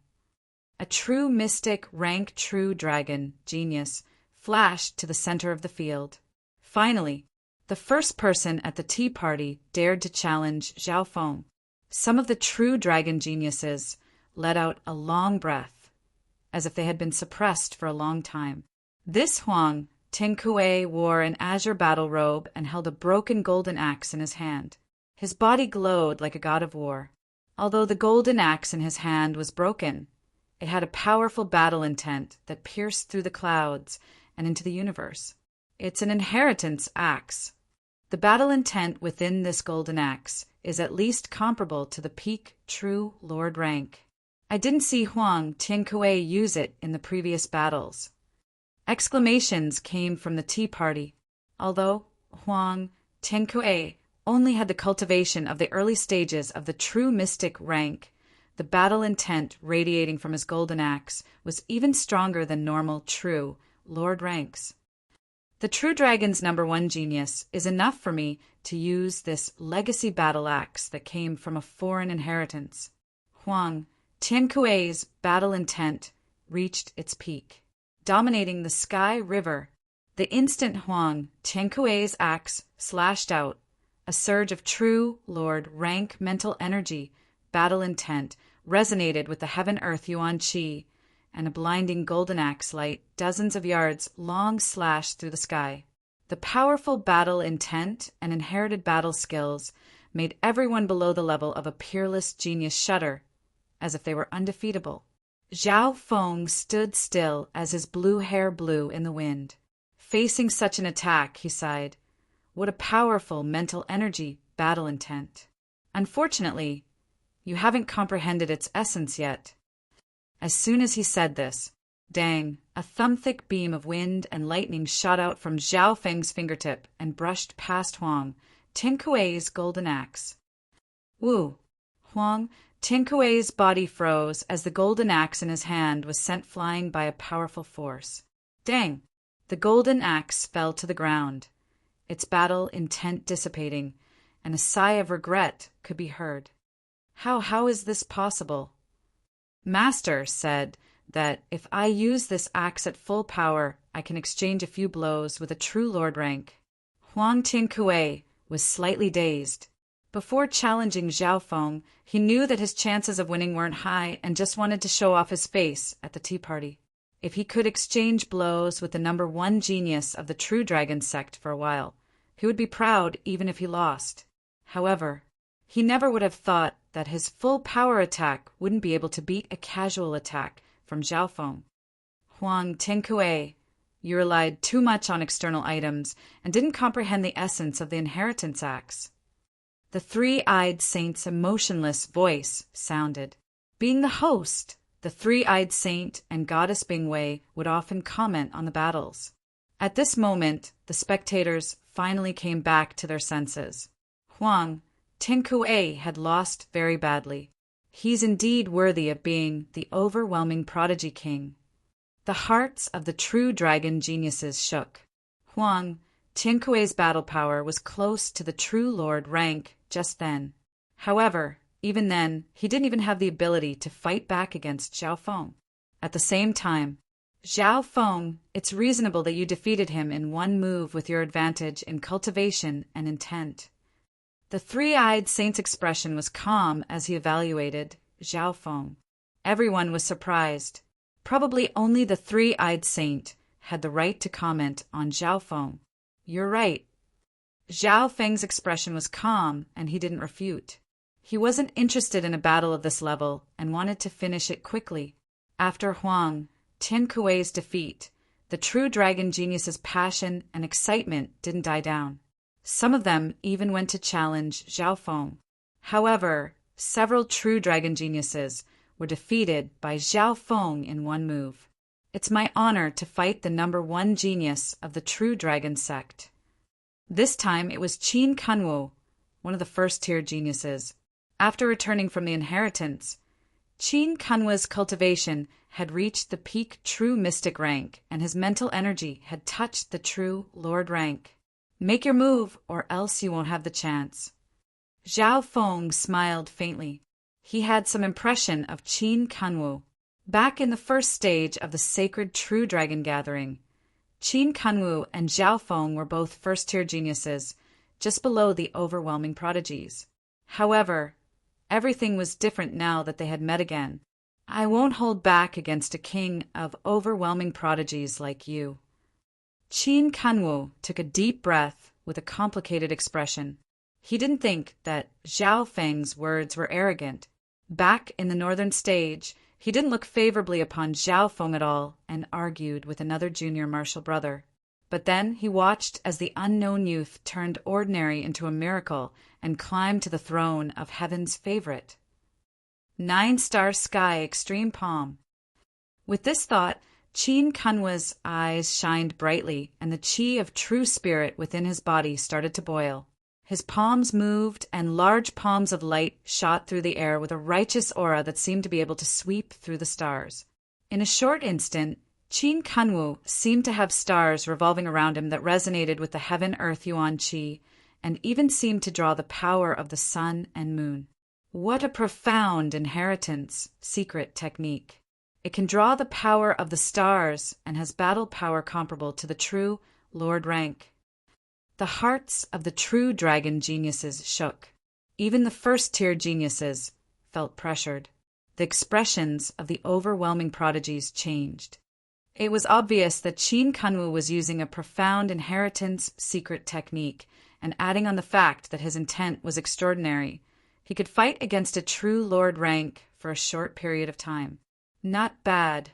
[SPEAKER 1] A true mystic rank true dragon genius flashed to the center of the field. Finally, the first person at the tea party dared to challenge Zhao Feng. Some of the true dragon geniuses let out a long breath, as if they had been suppressed for a long time. This Huang Tiankue wore an azure battle robe and held a broken golden axe in his hand. His body glowed like a god of war. Although the golden axe in his hand was broken, it had a powerful battle intent that pierced through the clouds and into the universe. It's an inheritance axe. The battle intent within this golden axe is at least comparable to the peak true Lord rank. I didn't see Huang Tiankue use it in the previous battles. Exclamations came from the tea party. Although Huang Tiankue only had the cultivation of the early stages of the true mystic rank, the battle intent radiating from his golden axe was even stronger than normal true Lord ranks. The True Dragon's #1 genius is enough for me to use this legacy battle axe that came from a foreign inheritance. Huang Tiankue's battle intent reached its peak, dominating the Sky River. The instant Huang Tiankue's axe slashed out, a surge of true Lord rank mental energy, battle intent, resonated with the heaven-earth yuan qi, and a blinding golden axe light dozens of yards long slashed through the sky. The powerful battle intent and inherited battle skills made everyone below the level of a peerless genius shudder, as if they were undefeatable. Zhao Feng stood still as his blue hair blew in the wind. Facing such an attack, he sighed, what a powerful mental energy battle intent. Unfortunately, You haven't comprehended its essence yet." As soon as he said this, dang, a thumb-thick beam of wind and lightning shot out from Zhao Feng's fingertip and brushed past Huang, Tin Kuei's golden axe. Woo! Huang, Tin Kuei's body froze as the golden axe in his hand was sent flying by a powerful force. Dang! The golden axe fell to the ground, its battle intent dissipating, and a sigh of regret could be heard. How is this possible? Master said that if I use this axe at full power, I can exchange a few blows with a true lord rank. Huang Tin Kuei was slightly dazed. Before challenging Zhao Feng, he knew that his chances of winning weren't high and just wanted to show off his face at the tea party. If he could exchange blows with the #1 genius of the True Dragon sect for a while, he would be proud even if he lost. However, he never would have thought that his full power attack wouldn't be able to beat a casual attack from Zhao Feng. Huang Tin Kuei, you relied too much on external items and didn't comprehend the essence of the inheritance axe. The three-eyed saint's emotionless voice sounded. Being the host, the three-eyed saint and goddess Bingwei would often comment on the battles. At this moment, the spectators finally came back to their senses. Huang Tin Kuei had lost very badly. He's indeed worthy of being the overwhelming prodigy king. The hearts of the true dragon geniuses shook. Huang Tin Kuei's battle power was close to the true lord rank just then. However, even then, he didn't even have the ability to fight back against Zhao Feng. At the same time, Zhao Feng, it's reasonable that you defeated him in one move with your advantage in cultivation and intent. The three-eyed saint's expression was calm as he evaluated Zhao Feng. Everyone was surprised. Probably only the three-eyed saint had the right to comment on Zhao Feng. You're right. Zhao Feng's expression was calm, and he didn't refute. He wasn't interested in a battle of this level and wanted to finish it quickly. After Huang Tin Kuei's defeat, the true dragon genius's passion and excitement didn't die down. Some of them even went to challenge Zhao Feng. However, several true dragon geniuses were defeated by Zhao Feng in one move. It's my honor to fight the #1 genius of the True Dragon sect. This time it was Qin Kanwu, one of the first-tier geniuses. After returning from the inheritance, Qin Kanwu's cultivation had reached the peak true mystic rank, and his mental energy had touched the true lord rank. Make your move, or else you won't have the chance. Zhao Feng smiled faintly. He had some impression of Qin Kanwu. Back in the first stage of the sacred True Dragon gathering, Qin Kanwu and Zhao Feng were both first-tier geniuses, just below the overwhelming prodigies. However, everything was different now that they had met again. I won't hold back against a king of overwhelming prodigies like you. Qin Kanwu took a deep breath with a complicated expression. He didn't think that Zhao Feng's words were arrogant. Back in the northern stage, he didn't look favorably upon Zhao Feng at all and argued with another junior martial brother. But then he watched as the unknown youth turned ordinary into a miracle and climbed to the throne of heaven's favorite. 9-star sky extreme palm. With this thought, Qin Kanwu's eyes shined brightly, and the qi of true spirit within his body started to boil. His palms moved, and large palms of light shot through the air with a righteous aura that seemed to be able to sweep through the stars. In a short instant, Qin Kanwu seemed to have stars revolving around him that resonated with the heaven-earth yuan qi, and even seemed to draw the power of the sun and moon. What a profound inheritance secret technique! It can draw the power of the stars and has battle power comparable to the true Lord rank. The hearts of the true dragon geniuses shook. Even the first-tier geniuses felt pressured. The expressions of the overwhelming prodigies changed. It was obvious that Qin Kanwu was using a profound inheritance secret technique, and adding on the fact that his intent was extraordinary, he could fight against a true lord rank for a short period of time. Not bad.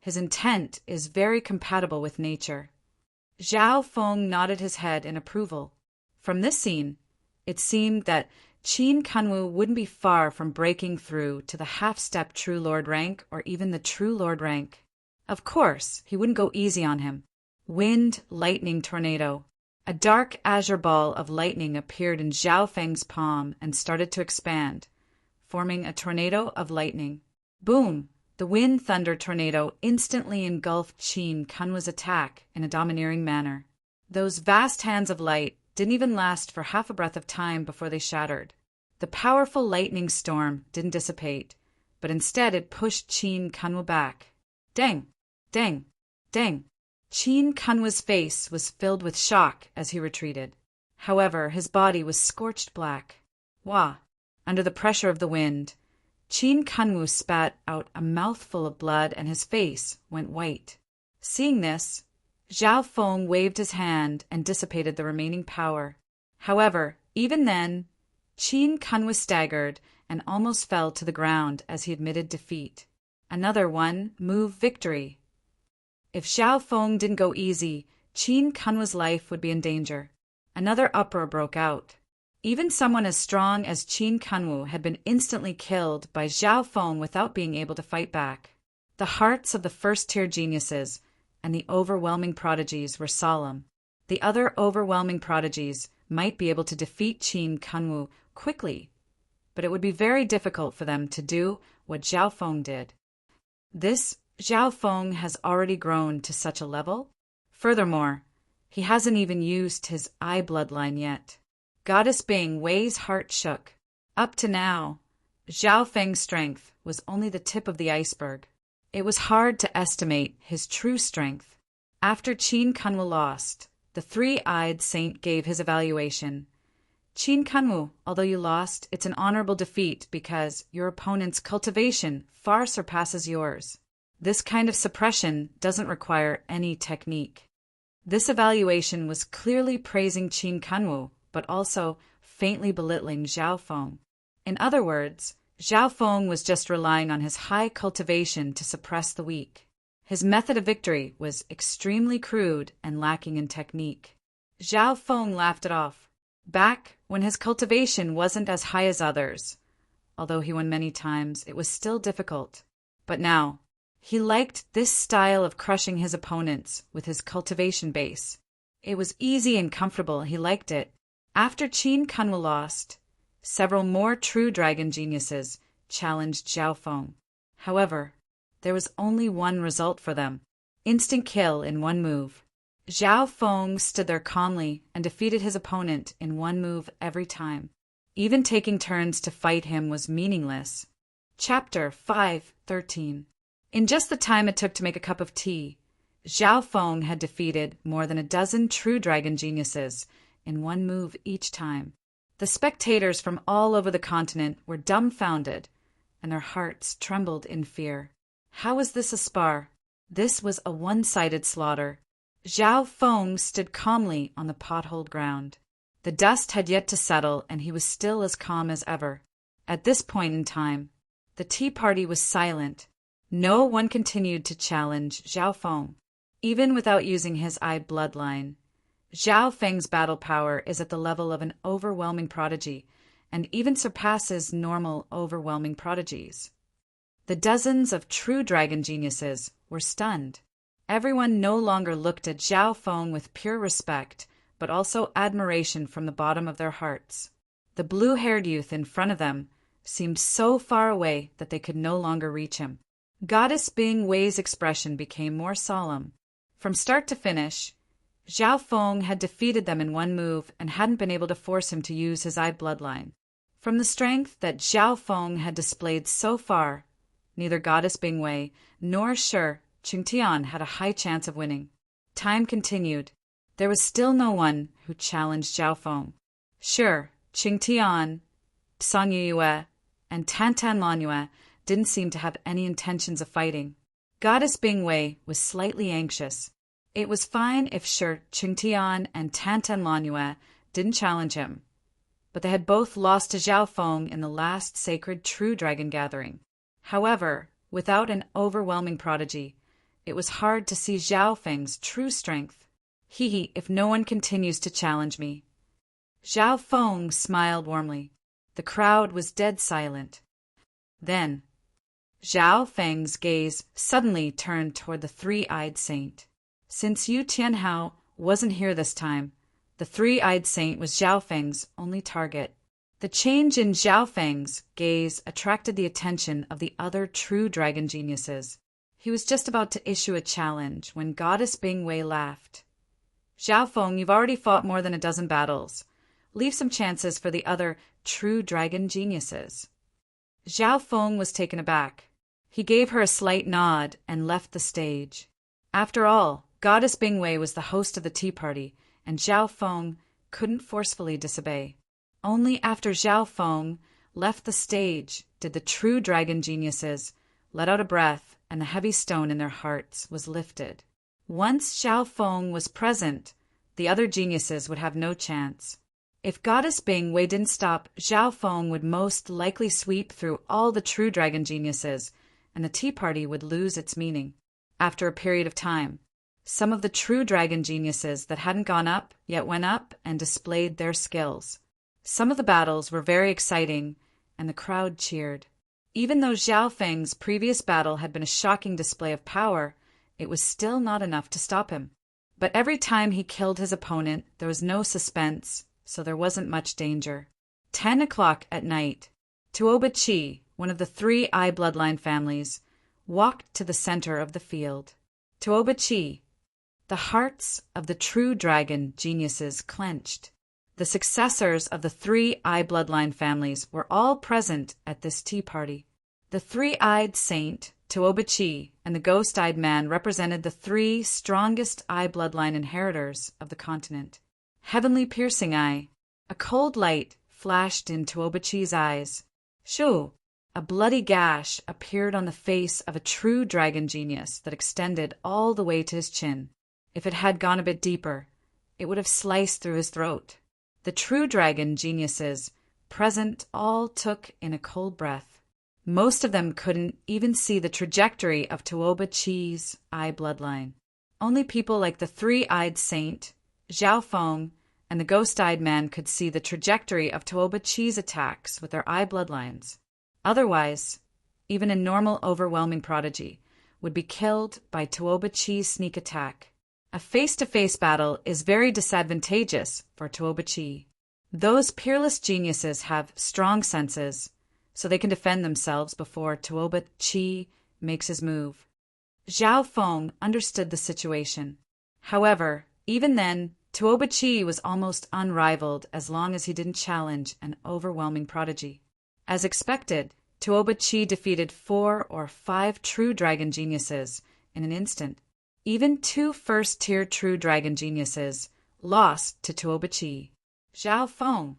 [SPEAKER 1] His intent is very compatible with nature. Zhao Feng nodded his head in approval. From this scene, it seemed that Qin Kunwu wouldn't be far from breaking through to the half-step True Lord rank or even the True Lord rank. Of course, he wouldn't go easy on him. Wind, lightning, tornado. A dark azure ball of lightning appeared in Zhao Feng's palm and started to expand, forming a tornado of lightning. Boom! The wind thunder tornado instantly engulfed Qin Kunwu's attack in a domineering manner. Those vast hands of light didn't even last for half a breath of time before they shattered. The powerful lightning storm didn't dissipate, but instead it pushed Qin Kunwu back. Dang! Dang! Dang! Qin Kunwu's face was filled with shock as he retreated. However, his body was scorched black. Wah! Under the pressure of the wind, Qin Kunwu spat out a mouthful of blood and his face went white. Seeing this, Zhao Feng waved his hand and dissipated the remaining power. However, even then, Qin Kunwu staggered and almost fell to the ground as he admitted defeat. Another one-move victory. If Zhao Feng didn't go easy, Qin Kunwu's life would be in danger. Another uproar broke out. Even someone as strong as Qin Kunwu had been instantly killed by Zhao Feng without being able to fight back. The hearts of the first-tier geniuses and the overwhelming prodigies were solemn. The other overwhelming prodigies might be able to defeat Qin Kunwu quickly, but it would be very difficult for them to do what Zhao Feng did. This Zhao Feng has already grown to such a level. Furthermore, he hasn't even used his eye bloodline yet. Goddess Bing Wei's heart shook. Up to now, Zhao Feng's strength was only the tip of the iceberg. It was hard to estimate his true strength. After Qin Kunwu lost, the three-eyed saint gave his evaluation. Qin Kunwu, although you lost, it's an honorable defeat because your opponent's cultivation far surpasses yours. This kind of suppression doesn't require any technique. This evaluation was clearly praising Qin Kunwu, but also faintly belittling Zhao Feng. In other words, Zhao Feng was just relying on his high cultivation to suppress the weak. His method of victory was extremely crude and lacking in technique. Zhao Feng laughed it off. Back when his cultivation wasn't as high as others, although he won many times, it was still difficult. But now, he liked this style of crushing his opponents with his cultivation base. It was easy and comfortable, he liked it. After Qin Kunwu lost, several more true dragon geniuses challenged Zhao Feng. However, there was only one result for them: instant kill in one move. Zhao Feng stood there calmly and defeated his opponent in one move every time. Even taking turns to fight him was meaningless. Chapter 5:13. In just the time it took to make a cup of tea, Zhao Feng had defeated more than a dozen true dragon geniuses in one move each time. The spectators from all over the continent were dumbfounded, and their hearts trembled in fear. How was this a spar? This was a one-sided slaughter. Zhao Feng stood calmly on the potholed ground. The dust had yet to settle, and he was still as calm as ever. At this point in time, the tea party was silent. No one continued to challenge Zhao Feng. Even without using his eye bloodline, Zhao Feng's battle power is at the level of an overwhelming prodigy, and even surpasses normal overwhelming prodigies. The dozens of true dragon geniuses were stunned. Everyone no longer looked at Zhao Feng with pure respect, but also admiration from the bottom of their hearts. The blue-haired youth in front of them seemed so far away that they could no longer reach him. Goddess Bing Wei's expression became more solemn. From start to finish, Zhao Feng had defeated them in one move and hadn't been able to force him to use his eye bloodline. From the strength that Zhao Feng had displayed so far, neither Goddess Bing Wei nor Shi Qingtian had a high chance of winning. Time continued. There was still no one who challenged Zhao Feng. Shi Qingtian, Song Yue, and Tan Lanyue didn't seem to have any intentions of fighting. Goddess Bing Wei was slightly anxious. It was fine if Shi Qingtian and Tan Lanyue didn't challenge him, but they had both lost to Zhao Feng in the last sacred true dragon gathering. However, without an overwhelming prodigy, it was hard to see Zhao Feng's true strength. If no one continues to challenge me. Zhao Feng smiled warmly. The crowd was dead silent. Then, Zhao Feng's gaze suddenly turned toward the three-eyed saint. Since Yu Tianhao wasn't here this time, the three-eyed saint was Zhao Feng's only target. The change in Zhao Feng's gaze attracted the attention of the other true dragon geniuses. He was just about to issue a challenge when Goddess Bingwei laughed. Zhao Feng, you've already fought more than a dozen battles. Leave some chances for the other true dragon geniuses. Zhao Feng was taken aback. He gave her a slight nod and left the stage. After all, Goddess Bingwei was the host of the tea party, and Zhao Feng couldn't forcefully disobey. Only after Zhao Feng left the stage did the true dragon geniuses let out a breath, and the heavy stone in their hearts was lifted. Once Zhao Feng was present, the other geniuses would have no chance. If Goddess Bingwei didn't stop, Zhao Feng would most likely sweep through all the true dragon geniuses, and the tea party would lose its meaning. After a period of time, some of the true dragon geniuses that hadn't gone up yet went up and displayed their skills. Some of the battles were very exciting, and the crowd cheered. Even though Zhao Feng's previous battle had been a shocking display of power, it was still not enough to stop him. But every time he killed his opponent, there was no suspense, so there wasn't much danger. 10 o'clock at night, Tuoba Chi, one of the three Eye bloodline families, walked to the center of the field. Tuoba Chi. The hearts of the true dragon geniuses clenched. The successors of the three Eye bloodline families were all present at this tea party. The three-eyed saint, Tuoba Chi, and the ghost-eyed man represented the three strongest Eye bloodline inheritors of the continent. Heavenly piercing eye. A cold light flashed in Tuoba Chi's eyes. Shoo! A bloody gash appeared on the face of a true dragon genius that extended all the way to his chin. If it had gone a bit deeper, it would have sliced through his throat. The true dragon geniuses present all took in a cold breath. Most of them couldn't even see the trajectory of Tuoba Chi's Eye bloodline. Only people like the three-eyed saint, Zhao Feng, and the ghost-eyed man could see the trajectory of Tuoba Chi's attacks with their Eye bloodlines. Otherwise, even a normal overwhelming prodigy would be killed by Tuoba Chi's sneak attack. A face-to-face battle is very disadvantageous for Tuoba Chi. Those peerless geniuses have strong senses, so they can defend themselves before Tuoba Chi makes his move. Zhao Feng understood the situation. However, even then, Tuoba Chi was almost unrivaled as long as he didn't challenge an overwhelming prodigy. As expected, Tuoba Chi defeated 4 or 5 true dragon geniuses in an instant. Even 2 first-tier true dragon geniuses lost to Tuoba Chi. Zhao Feng.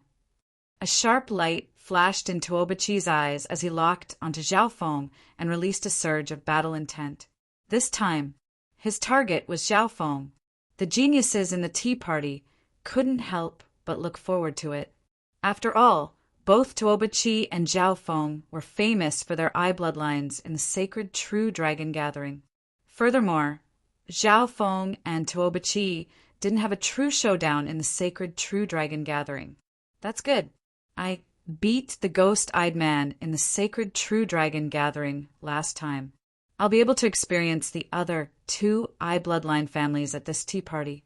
[SPEAKER 1] A sharp light flashed in Tuoba Chi's eyes as he locked onto Zhao Feng and released a surge of battle intent. This time, his target was Zhao Feng. The geniuses in the tea party couldn't help but look forward to it. After all, both Tuoba Chi and Zhao Feng were famous for their Eye bloodlines in the sacred True Dragon Gathering. Furthermore, Zhao Feng and Tuoba Chi didn't have a true showdown in the sacred True Dragon Gathering. That's good. I beat the ghost-eyed man in the sacred True Dragon Gathering last time. I'll be able to experience the other 2 Eye bloodline families at this tea party.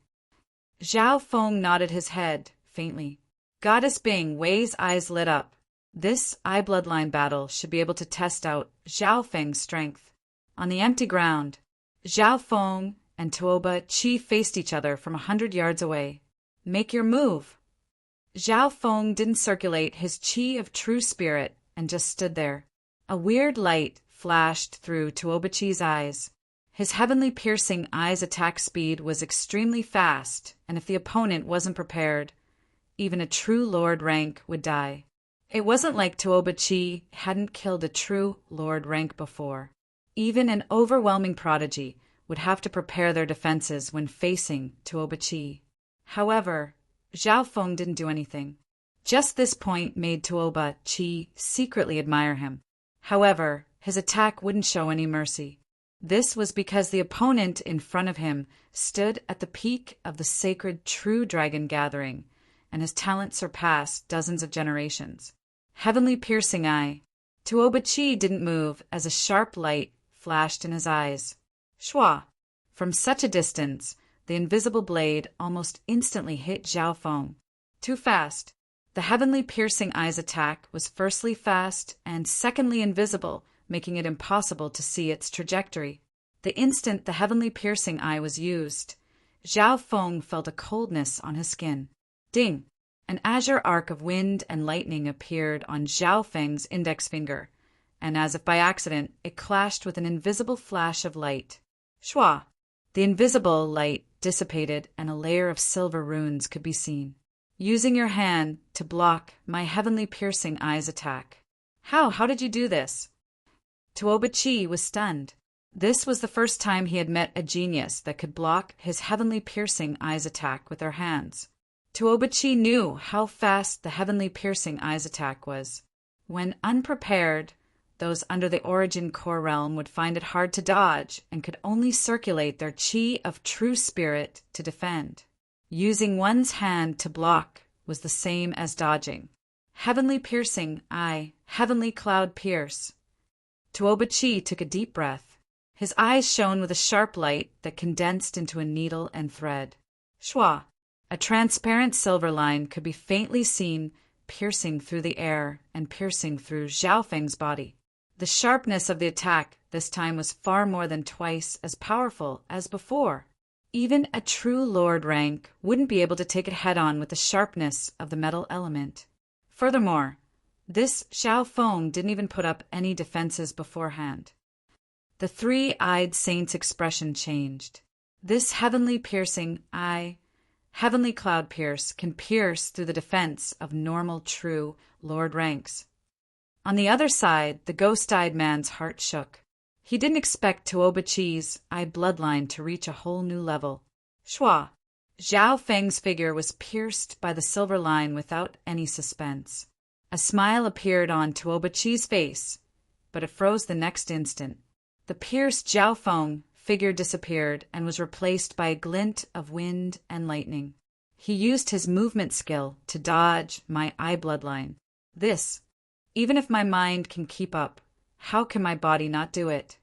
[SPEAKER 1] Zhao Feng nodded his head faintly. Goddess Bing Wei's eyes lit up. This Eye bloodline battle should be able to test out Zhao Feng's strength. On the empty ground, Zhao Feng and Tuoba Chi faced each other from 100 yards away. Make your move. Zhao Feng didn't circulate his chi of true spirit and just stood there. A weird light flashed through Tuoba Chi's eyes. His heavenly piercing eyes' attack speed was extremely fast, and if the opponent wasn't prepared, even a true lord rank would die. It wasn't like Tuoba Chi hadn't killed a true lord rank before. Even an overwhelming prodigy would have to prepare their defenses when facing Tuoba Chi. However, Zhao Feng didn't do anything. Just this point made Tuoba Chi secretly admire him. However, his attack wouldn't show any mercy. This was because the opponent in front of him stood at the peak of the sacred True Dragon Gathering, and his talent surpassed dozens of generations. heavenly piercing eye. Tuoba-Chi didn't move as a sharp light flashed in his eyes. Shua! From such a distance, the invisible blade almost instantly hit Zhao Feng. Too fast. The heavenly piercing eye's attack was firstly fast and secondly invisible, making it impossible to see its trajectory. The instant the heavenly piercing eye was used, Zhao Feng felt a coldness on his skin. Ding! An azure arc of wind and lightning appeared on Zhao Feng's index finger, and as if by accident, it clashed with an invisible flash of light. Shua! The invisible light dissipated and a layer of silver runes could be seen. Using your hand to block my heavenly piercing eye's attack. How did you do this? Tuoba-Chi was stunned. This was the first time he had met a genius that could block his heavenly piercing eye's attack with their hands. Tuoba-Chi knew how fast the heavenly piercing eye's attack was. When unprepared, those under the origin core realm would find it hard to dodge and could only circulate their chi of true spirit to defend. Using one's hand to block was the same as dodging. Heavenly piercing eye, heavenly cloud pierce. Tuoba-Chi took a deep breath. His eyes shone with a sharp light that condensed into a needle and thread. Shua! A transparent silver line could be faintly seen piercing through the air and piercing through Zhao Feng's body. The sharpness of the attack this time was far more than twice as powerful as before. Even a true lord rank wouldn't be able to take it head-on with the sharpness of the metal element. Furthermore, this Zhao Feng didn't even put up any defenses beforehand. The three-eyed saint's expression changed. This heavenly piercing eye, heavenly cloud pierce can pierce through the defense of normal true lord ranks. On the other side, the ghost-eyed man's heart shook. He didn't expect Tuoba-Chi's eye bloodline to reach a whole new level. Shua! Zhao Feng's figure was pierced by the silver line without any suspense. A smile appeared on Tuoba-Chi's face, but it froze the next instant. The pierced Zhao Feng figure disappeared and was replaced by a glint of wind and lightning. He used his movement skill to dodge my eye bloodline. This, even if my mind can keep up, how can my body not do it?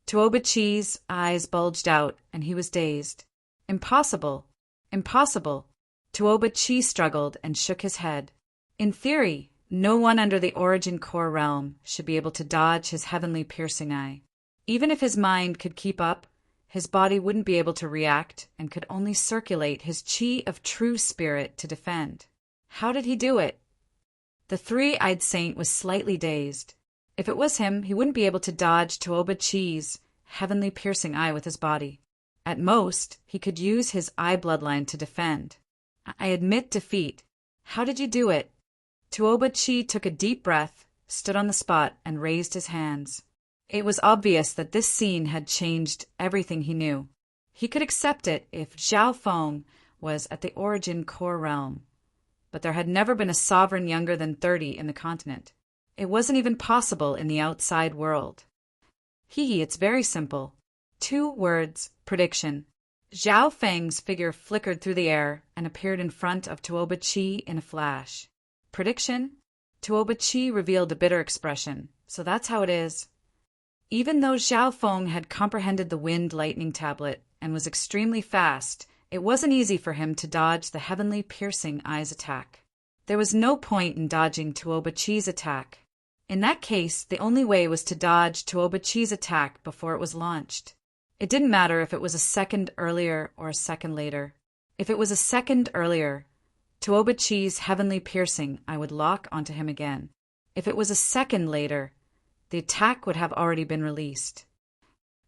[SPEAKER 1] Tuoba-Chi's eyes bulged out and he was dazed. Impossible! Impossible! Tuoba-Chi struggled and shook his head. In theory, no one under the origin core realm should be able to dodge his heavenly piercing eye. Even if his mind could keep up, his body wouldn't be able to react and could only circulate his chi of true spirit to defend. How did he do it? The three-eyed saint was slightly dazed. If it was him, he wouldn't be able to dodge Tuoba-Chi's heavenly piercing eye with his body. At most, he could use his eye bloodline to defend. I admit defeat. How did you do it? Tuoba-Chi took a deep breath, stood on the spot, and raised his hands. It was obvious that this scene had changed everything he knew. He could accept it if Zhao Feng was at the origin core realm, but there had never been a sovereign younger than 30 in the continent. It wasn't even possible in the outside world. It's very simple. 2 words, prediction. Zhao Feng's figure flickered through the air and appeared in front of Tuoba-Chi in a flash. Prediction? Tuoba-Chi revealed a bitter expression. So that's how it is. Even though Zhao Feng had comprehended the wind lightning tablet and was extremely fast, it wasn't easy for him to dodge the heavenly piercing eye's attack. There was no point in dodging Tuoba-Chi's attack. In that case, the only way was to dodge Tuoba-Chi's attack before it was launched. It didn't matter if it was a second earlier or a second later. If it was a second earlier, Tuoba-Chi's heavenly piercing eye would lock onto him again. If it was a second later, the attack would have already been released.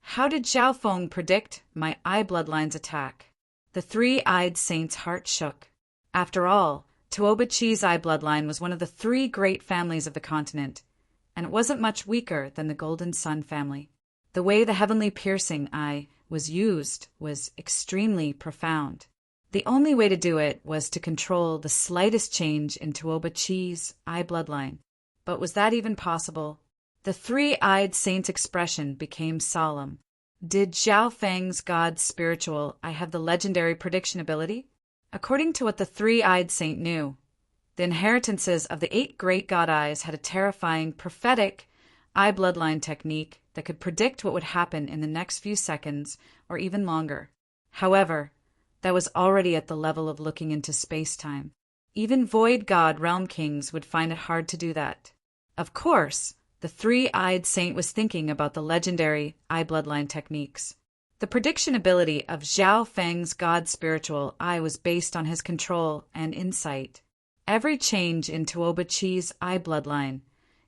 [SPEAKER 1] How did Zhao Feng predict my eye bloodline's attack? The three-eyed saint's heart shook. After all, Tuoba-Chi's eye bloodline was one of the 3 great families of the continent, and it wasn't much weaker than the Golden Sun family. The way the heavenly piercing eye was used was extremely profound. The only way to do it was to control the slightest change in Tuoba-Chi's eye bloodline. But was that even possible? The three-eyed saint's expression became solemn. Did Zhao Feng's god spiritual eye have the legendary prediction ability? According to what the three-eyed saint knew, The inheritances of the 8 great god eyes had a terrifying, prophetic eye bloodline technique that could predict what would happen in the next few seconds or even longer. However, that was already at the level of looking into space-time. Even void god realm kings would find it hard to do that. Of course, the 3-eyed saint was thinking about the legendary eye bloodline techniques. The prediction ability of Zhao Feng's god spiritual eye was based on his control and insight. Every change in Tuoba Chi's eye bloodline,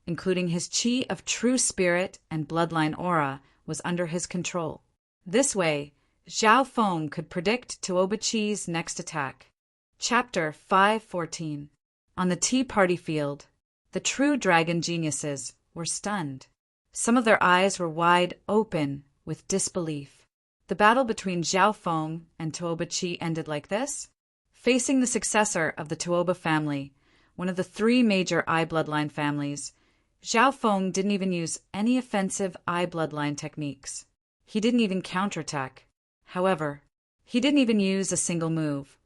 [SPEAKER 1] including his chi of true spirit and bloodline aura, was under his control. This way, Zhao Feng could predict Tuoba Chi's next attack. Chapter 514. On the Tea Party field, the true dragon geniuses were stunned. Some of their eyes were wide open with disbelief. The battle between Zhao Feng and Tuoba Chi ended like this. Facing the successor of the Tuoba family, one of the 3 major eye bloodline families, Zhao Feng didn't even use any offensive eye bloodline techniques. He didn't even counterattack. However, he didn't even use a single move.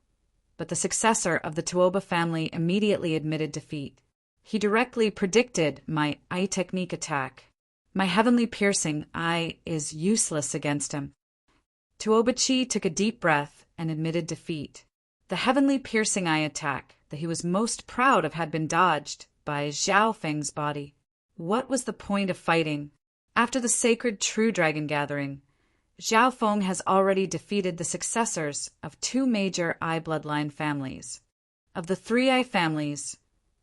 [SPEAKER 1] But the successor of the Tuoba family immediately admitted defeat. He directly predicted my eye technique attack. My heavenly piercing eye is useless against him. Tuoba Chi took a deep breath and admitted defeat. The heavenly piercing eye attack that he was most proud of had been dodged by Zhao Feng's body. What was the point of fighting? After the sacred True Dragon Gathering, Zhao Feng has already defeated the successors of 2 major eye bloodline families. Of the 3 eye families,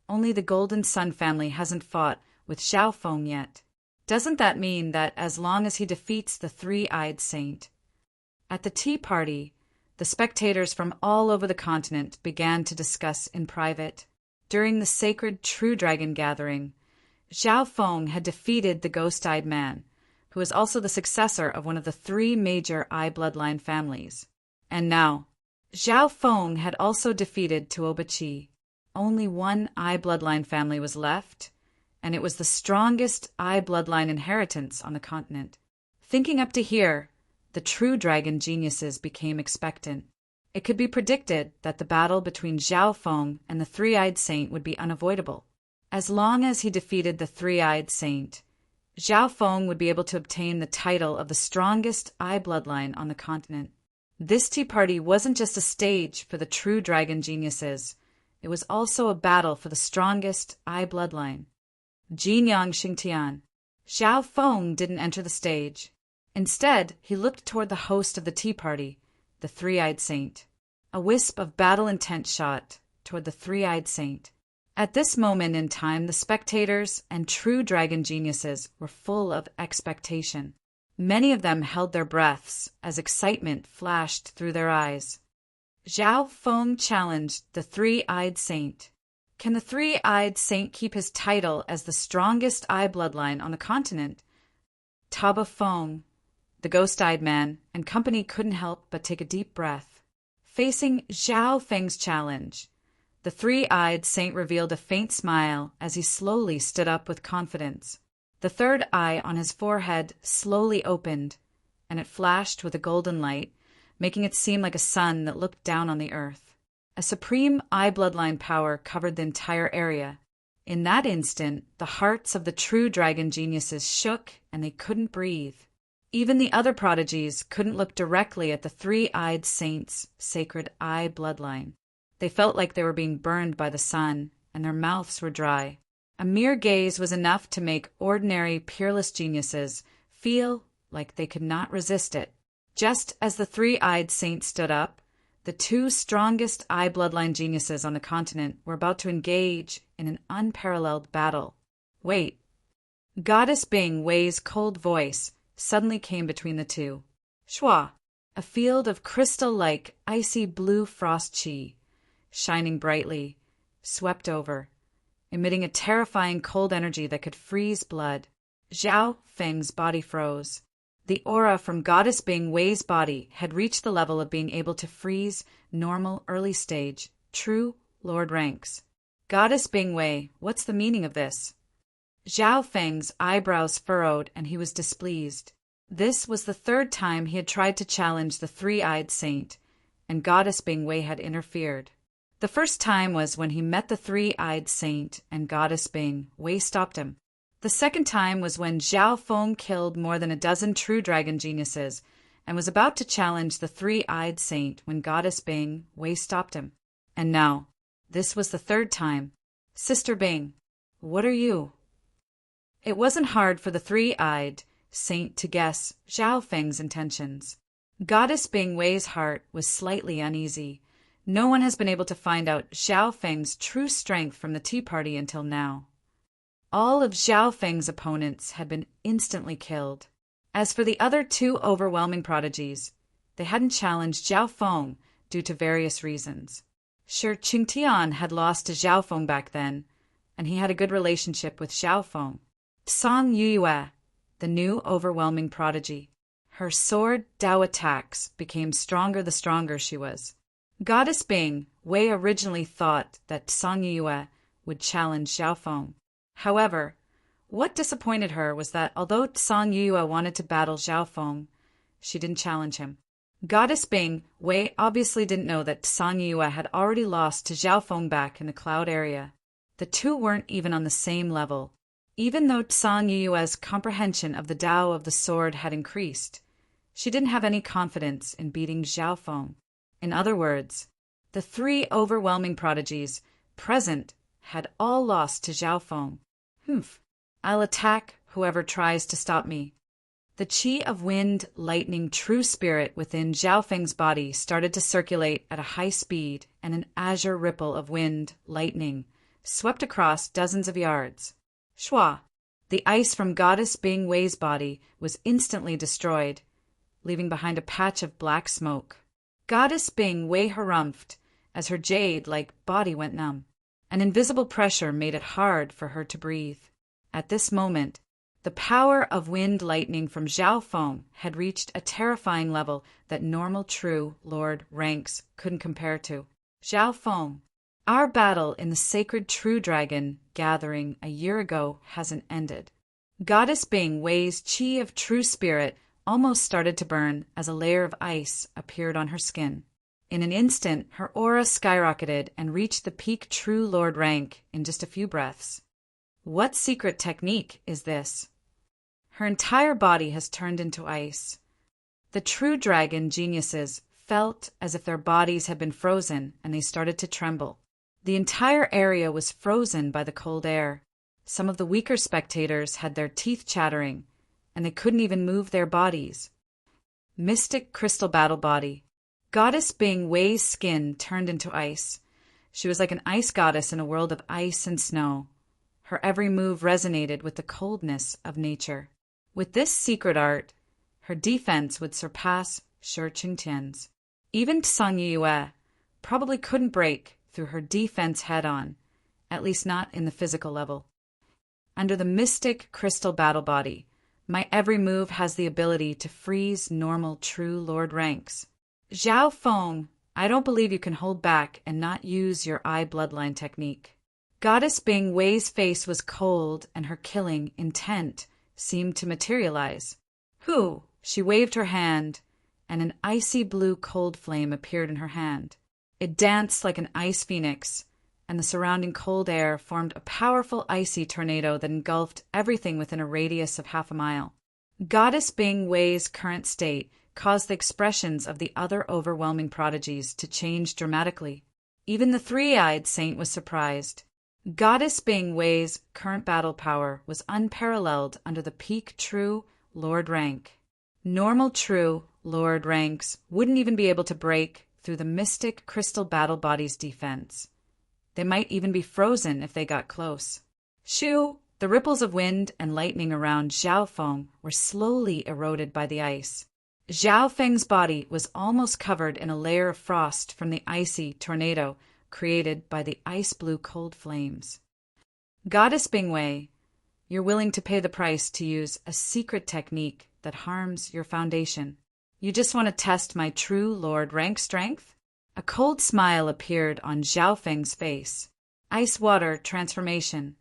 [SPEAKER 1] only the Golden Sun family hasn't fought with Zhao Feng yet. Doesn't that mean that as long as he defeats the 3-eyed saint? At the tea party, the spectators from all over the continent began to discuss in private. During the sacred True Dragon Gathering, Zhao Feng had defeated the Ghost-Eyed Man, who is also the successor of one of the 3 major eye bloodline families. And now, Zhao Feng had also defeated Tuoba Chi. Only one eye bloodline family was left, and it was the strongest eye bloodline inheritance on the continent. Thinking up to here, the true dragon geniuses became expectant. It could be predicted that the battle between Zhao Feng and the 3-eyed saint would be unavoidable. As long as he defeated the 3-eyed saint, Zhao Feng would be able to obtain the title of the strongest eye bloodline on the continent. This tea party wasn't just a stage for the true dragon geniuses. It was also a battle for the strongest eye bloodline. Jinyang Xingtian. Zhao Feng didn't enter the stage. Instead, he looked toward the host of the tea party, the 3-eyed saint. A wisp of battle intent shot toward the 3-eyed saint. At this moment in time, the spectators and true dragon geniuses were full of expectation. Many of them held their breaths as excitement flashed through their eyes. Zhao Feng challenged the 3-eyed saint. Can the 3-eyed saint keep his title as the strongest eye bloodline on the continent? Taba Feng, the ghost-eyed man, and company couldn't help but take a deep breath. Facing Zhao Feng's challenge, the 3-eyed saint revealed a faint smile as he slowly stood up with confidence. The 3rd eye on his forehead slowly opened, and it flashed with a golden light, making it seem like a sun that looked down on the earth. A supreme eye bloodline power covered the entire area. In that instant, the hearts of the true dragon geniuses shook and they couldn't breathe. Even the other prodigies couldn't look directly at the 3-eyed saint's sacred eye bloodline. They felt like they were being burned by the sun, and their mouths were dry. A mere gaze was enough to make ordinary, peerless geniuses feel like they could not resist it. Just as the 3-eyed saint stood up, the 2 strongest eye bloodline geniuses on the continent were about to engage in an unparalleled battle. Wait. Goddess Bing Wei's cold voice suddenly came between the 2. Shua, a field of crystal-like, icy blue frost chi, shining brightly, swept over, emitting a terrifying cold energy that could freeze blood. Zhao Feng's body froze. The aura from Goddess Bing Wei's body had reached the level of being able to freeze normal early stage, true Lord ranks. Goddess Bing Wei, what's the meaning of this? Zhao Feng's eyebrows furrowed and he was displeased. This was the 3rd time he had tried to challenge the 3-eyed saint, and Goddess Bing Wei had interfered. The first time was when he met the three-eyed saint and Goddess Bing. Wei stopped him. The second time was when Zhao Feng killed more than a dozen true dragon geniuses and was about to challenge the three-eyed saint when Goddess Bing. Wei stopped him. And now, this was the third time. Sister Bing, what are you? It wasn't hard for the three-eyed saint to guess Zhao Feng's intentions. Goddess Bing Wei's heart was slightly uneasy. No one has been able to find out Zhao Feng's true strength from the tea party until now. All of Zhao Feng's opponents had been instantly killed. As for the other two overwhelming prodigies, they hadn't challenged Zhao Feng due to various reasons. Sure, Qingtian had lost to Zhao Feng back then, and he had a good relationship with Zhao Feng. Song Yuyue, the new overwhelming prodigy. Her sword Dao attacks became stronger the stronger she was. Goddess Bing Wei originally thought that Song Yuyue would challenge Zhao Feng. However, what disappointed her was that although Song Yuyue wanted to battle Zhao Feng, she didn't challenge him. Goddess Bing Wei obviously didn't know that Song Yuyue had already lost to Zhao Feng back in the cloud area. The two weren't even on the same level. Even though Song Yuyue's comprehension of the Tao of the sword had increased, she didn't have any confidence in beating Zhao Feng. In other words, the three overwhelming prodigies present had all lost to Zhao Feng. I'll attack whoever tries to stop me. The qi of wind, lightning, true spirit within Zhao Feng's body started to circulate at a high speed, and an azure ripple of wind, lightning, swept across dozens of yards. Shua, the ice from Goddess Bing Wei's body, was instantly destroyed, leaving behind a patch of black smoke. Goddess Bing Wei harumphed as her jade-like body went numb. An invisible pressure made it hard for her to breathe. At this moment, the power of wind lightning from Zhao Feng had reached a terrifying level that normal true Lord ranks couldn't compare to. Zhao Feng, our battle in the sacred True Dragon gathering a year ago hasn't ended. Goddess Bing Wei's qi of true spirit almost started to burn as a layer of ice appeared on her skin. In an instant, her aura skyrocketed and reached the peak True Lord rank in just a few breaths. What secret technique is this? Her entire body has turned into ice. The True Dragon geniuses felt as if their bodies had been frozen and they started to tremble. The entire area was frozen by the cold air. Some of the weaker spectators had their teeth chattering, and they couldn't even move their bodies. Mystic crystal battle body. Goddess Bing Wei's skin turned into ice. She was like an ice goddess in a world of ice and snow. Her every move resonated with the coldness of nature. With this secret art, her defense would surpass Shi Qingtian's. Even Song Yuyue probably couldn't break through her defense head-on, at least not in the physical level. Under the mystic crystal battle body, my every move has the ability to freeze normal true Lord ranks. Zhao Feng, I don't believe you can hold back and not use your eye bloodline technique. Goddess Bing Wei's face was cold and her killing intent seemed to materialize. Who? She waved her hand, and an icy blue cold flame appeared in her hand. It danced like an ice phoenix, and the surrounding cold air formed a powerful icy tornado that engulfed everything within a radius of half a mile. Goddess Bing Wei's current state caused the expressions of the other overwhelming prodigies to change dramatically. Even the three-eyed saint was surprised. Goddess Bing Wei's current battle power was unparalleled under the peak true Lord rank. Normal true Lord ranks wouldn't even be able to break through the mystic crystal battle body's defense. They might even be frozen if they got close. Shoo! The ripples of wind and lightning around Zhao Feng were slowly eroded by the ice. Zhao Feng's body was almost covered in a layer of frost from the icy tornado created by the ice-blue cold flames. Goddess Bing Wei, you're willing to pay the price to use a secret technique that harms your foundation. You just want to test my true Lord rank strength? A cold smile appeared on Zhao Feng's face. Ice water transformation.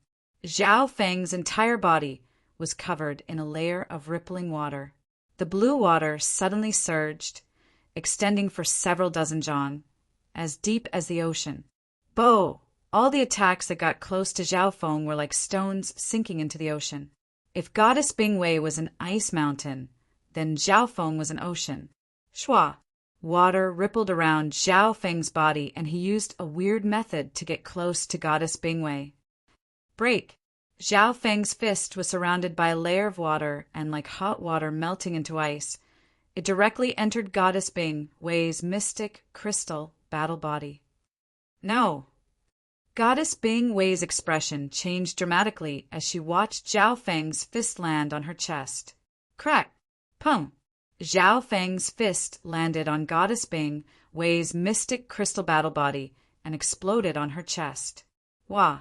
[SPEAKER 1] Zhao Feng's entire body was covered in a layer of rippling water. The blue water suddenly surged, extending for several dozen zhang, as deep as the ocean. Bo! All the attacks that got close to Zhao Feng were like stones sinking into the ocean. If Goddess Bingwei was an ice mountain, then Zhao Feng was an ocean. Shua! Water rippled around Zhao Feng's body, and he used a weird method to get close to Goddess Bingwei. Break! Zhao Feng's fist was surrounded by a layer of water, and like hot water melting into ice, it directly entered Goddess Bingwei's mystic crystal battle body. No! Goddess Bingwei's expression changed dramatically as she watched Zhao Feng's fist land on her chest. Crack! Pum! Zhao Feng's fist landed on Goddess Bingwei's mystic crystal battle body and exploded on her chest. Wah!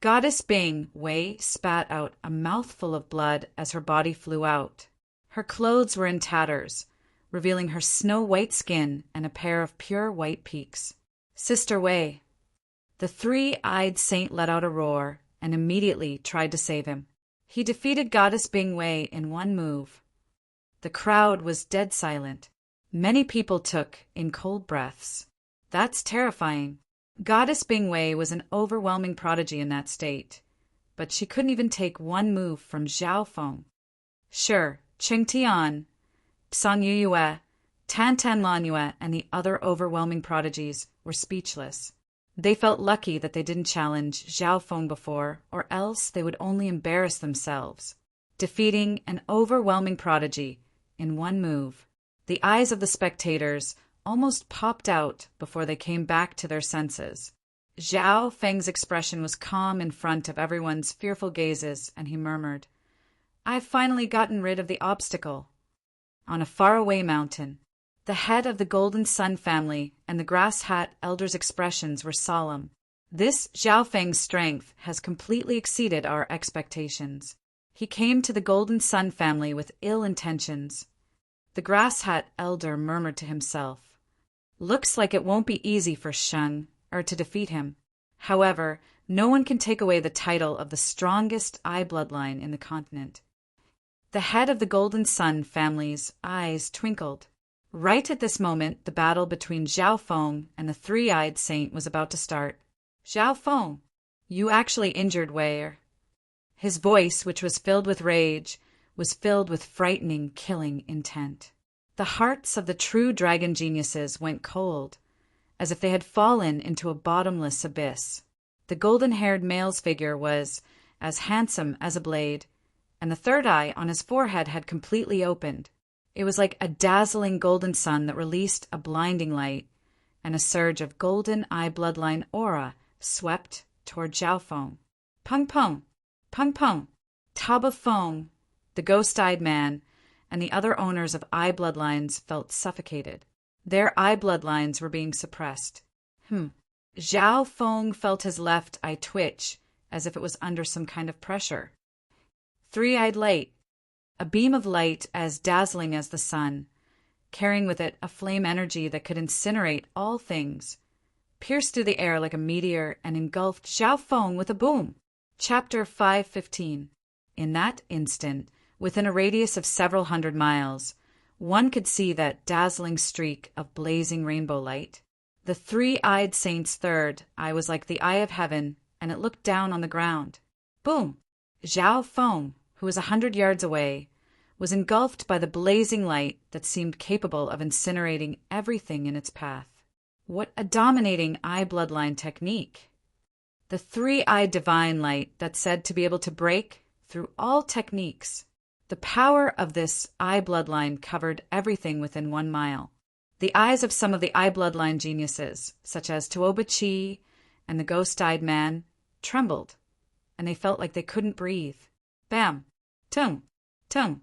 [SPEAKER 1] Goddess Bingwei spat out a mouthful of blood as her body flew out. Her clothes were in tatters, revealing her snow-white skin and a pair of pure white peaks. Sister Wei! The three-eyed saint let out a roar and immediately tried to save him. He defeated Goddess Bingwei in one move. The crowd was dead silent. Many people took in cold breaths. That's terrifying. Goddess Bingwei was an overwhelming prodigy in that state, but she couldn't even take one move from Zhao Feng. Sure, Cheng Tian, Psang Yuyue, Tan Tan Lan Yue, and the other overwhelming prodigies were speechless. They felt lucky that they didn't challenge Zhao Feng before, or else they would only embarrass themselves. Defeating an overwhelming prodigy in one move. The eyes of the spectators almost popped out before they came back to their senses. Zhao Feng's expression was calm in front of everyone's fearful gazes, and he murmured, "I've finally gotten rid of the obstacle." On a faraway mountain, the head of the Golden Sun family and the Grass Hat Elder's expressions were solemn. This Zhao Feng's strength has completely exceeded our expectations. He came to the Golden Sun family with ill intentions. The Grass Hat Elder murmured to himself, "Looks like it won't be easy for Sheng to defeat him. However, no one can take away the title of the strongest eye bloodline in the continent." The head of the Golden Sun family's eyes twinkled. Right at this moment, the battle between Zhao Feng and the three-eyed saint was about to start. "Zhao Feng, you actually injured Wei." His voice, which was filled with rage, was filled with frightening, killing intent. The hearts of the true dragon geniuses went cold, as if they had fallen into a bottomless abyss. The golden-haired male's figure was as handsome as a blade, and the third eye on his forehead had completely opened. It was like a dazzling golden sun that released a blinding light, and a surge of golden eye bloodline aura swept toward Zhao Feng. Pung pung! Pung pung! Taba Feng, the ghost-eyed man, and the other owners of eye bloodlines felt suffocated. Their eye bloodlines were being suppressed. Zhao Feng felt his left eye twitch, as if it was under some kind of pressure. Three-eyed light, a beam of light as dazzling as the sun, carrying with it a flame energy that could incinerate all things, pierced through the air like a meteor and engulfed Zhao Feng with a boom. Chapter 515. In that instant, within a radius of several hundred miles, one could see that dazzling streak of blazing rainbow light. The three-eyed saint's third eye was like the eye of heaven, and it looked down on the ground. Boom! Zhao Feng, who was 100 yards away, was engulfed by the blazing light that seemed capable of incinerating everything in its path. What a dominating eye bloodline technique! The three-eyed divine light that's said to be able to break through all techniques. The power of this eye bloodline covered everything within 1 mile. The eyes of some of the eye bloodline geniuses, such as Tuoba Chi and the ghost-eyed man, trembled, and they felt like they couldn't breathe. Bam! Tung! Tung!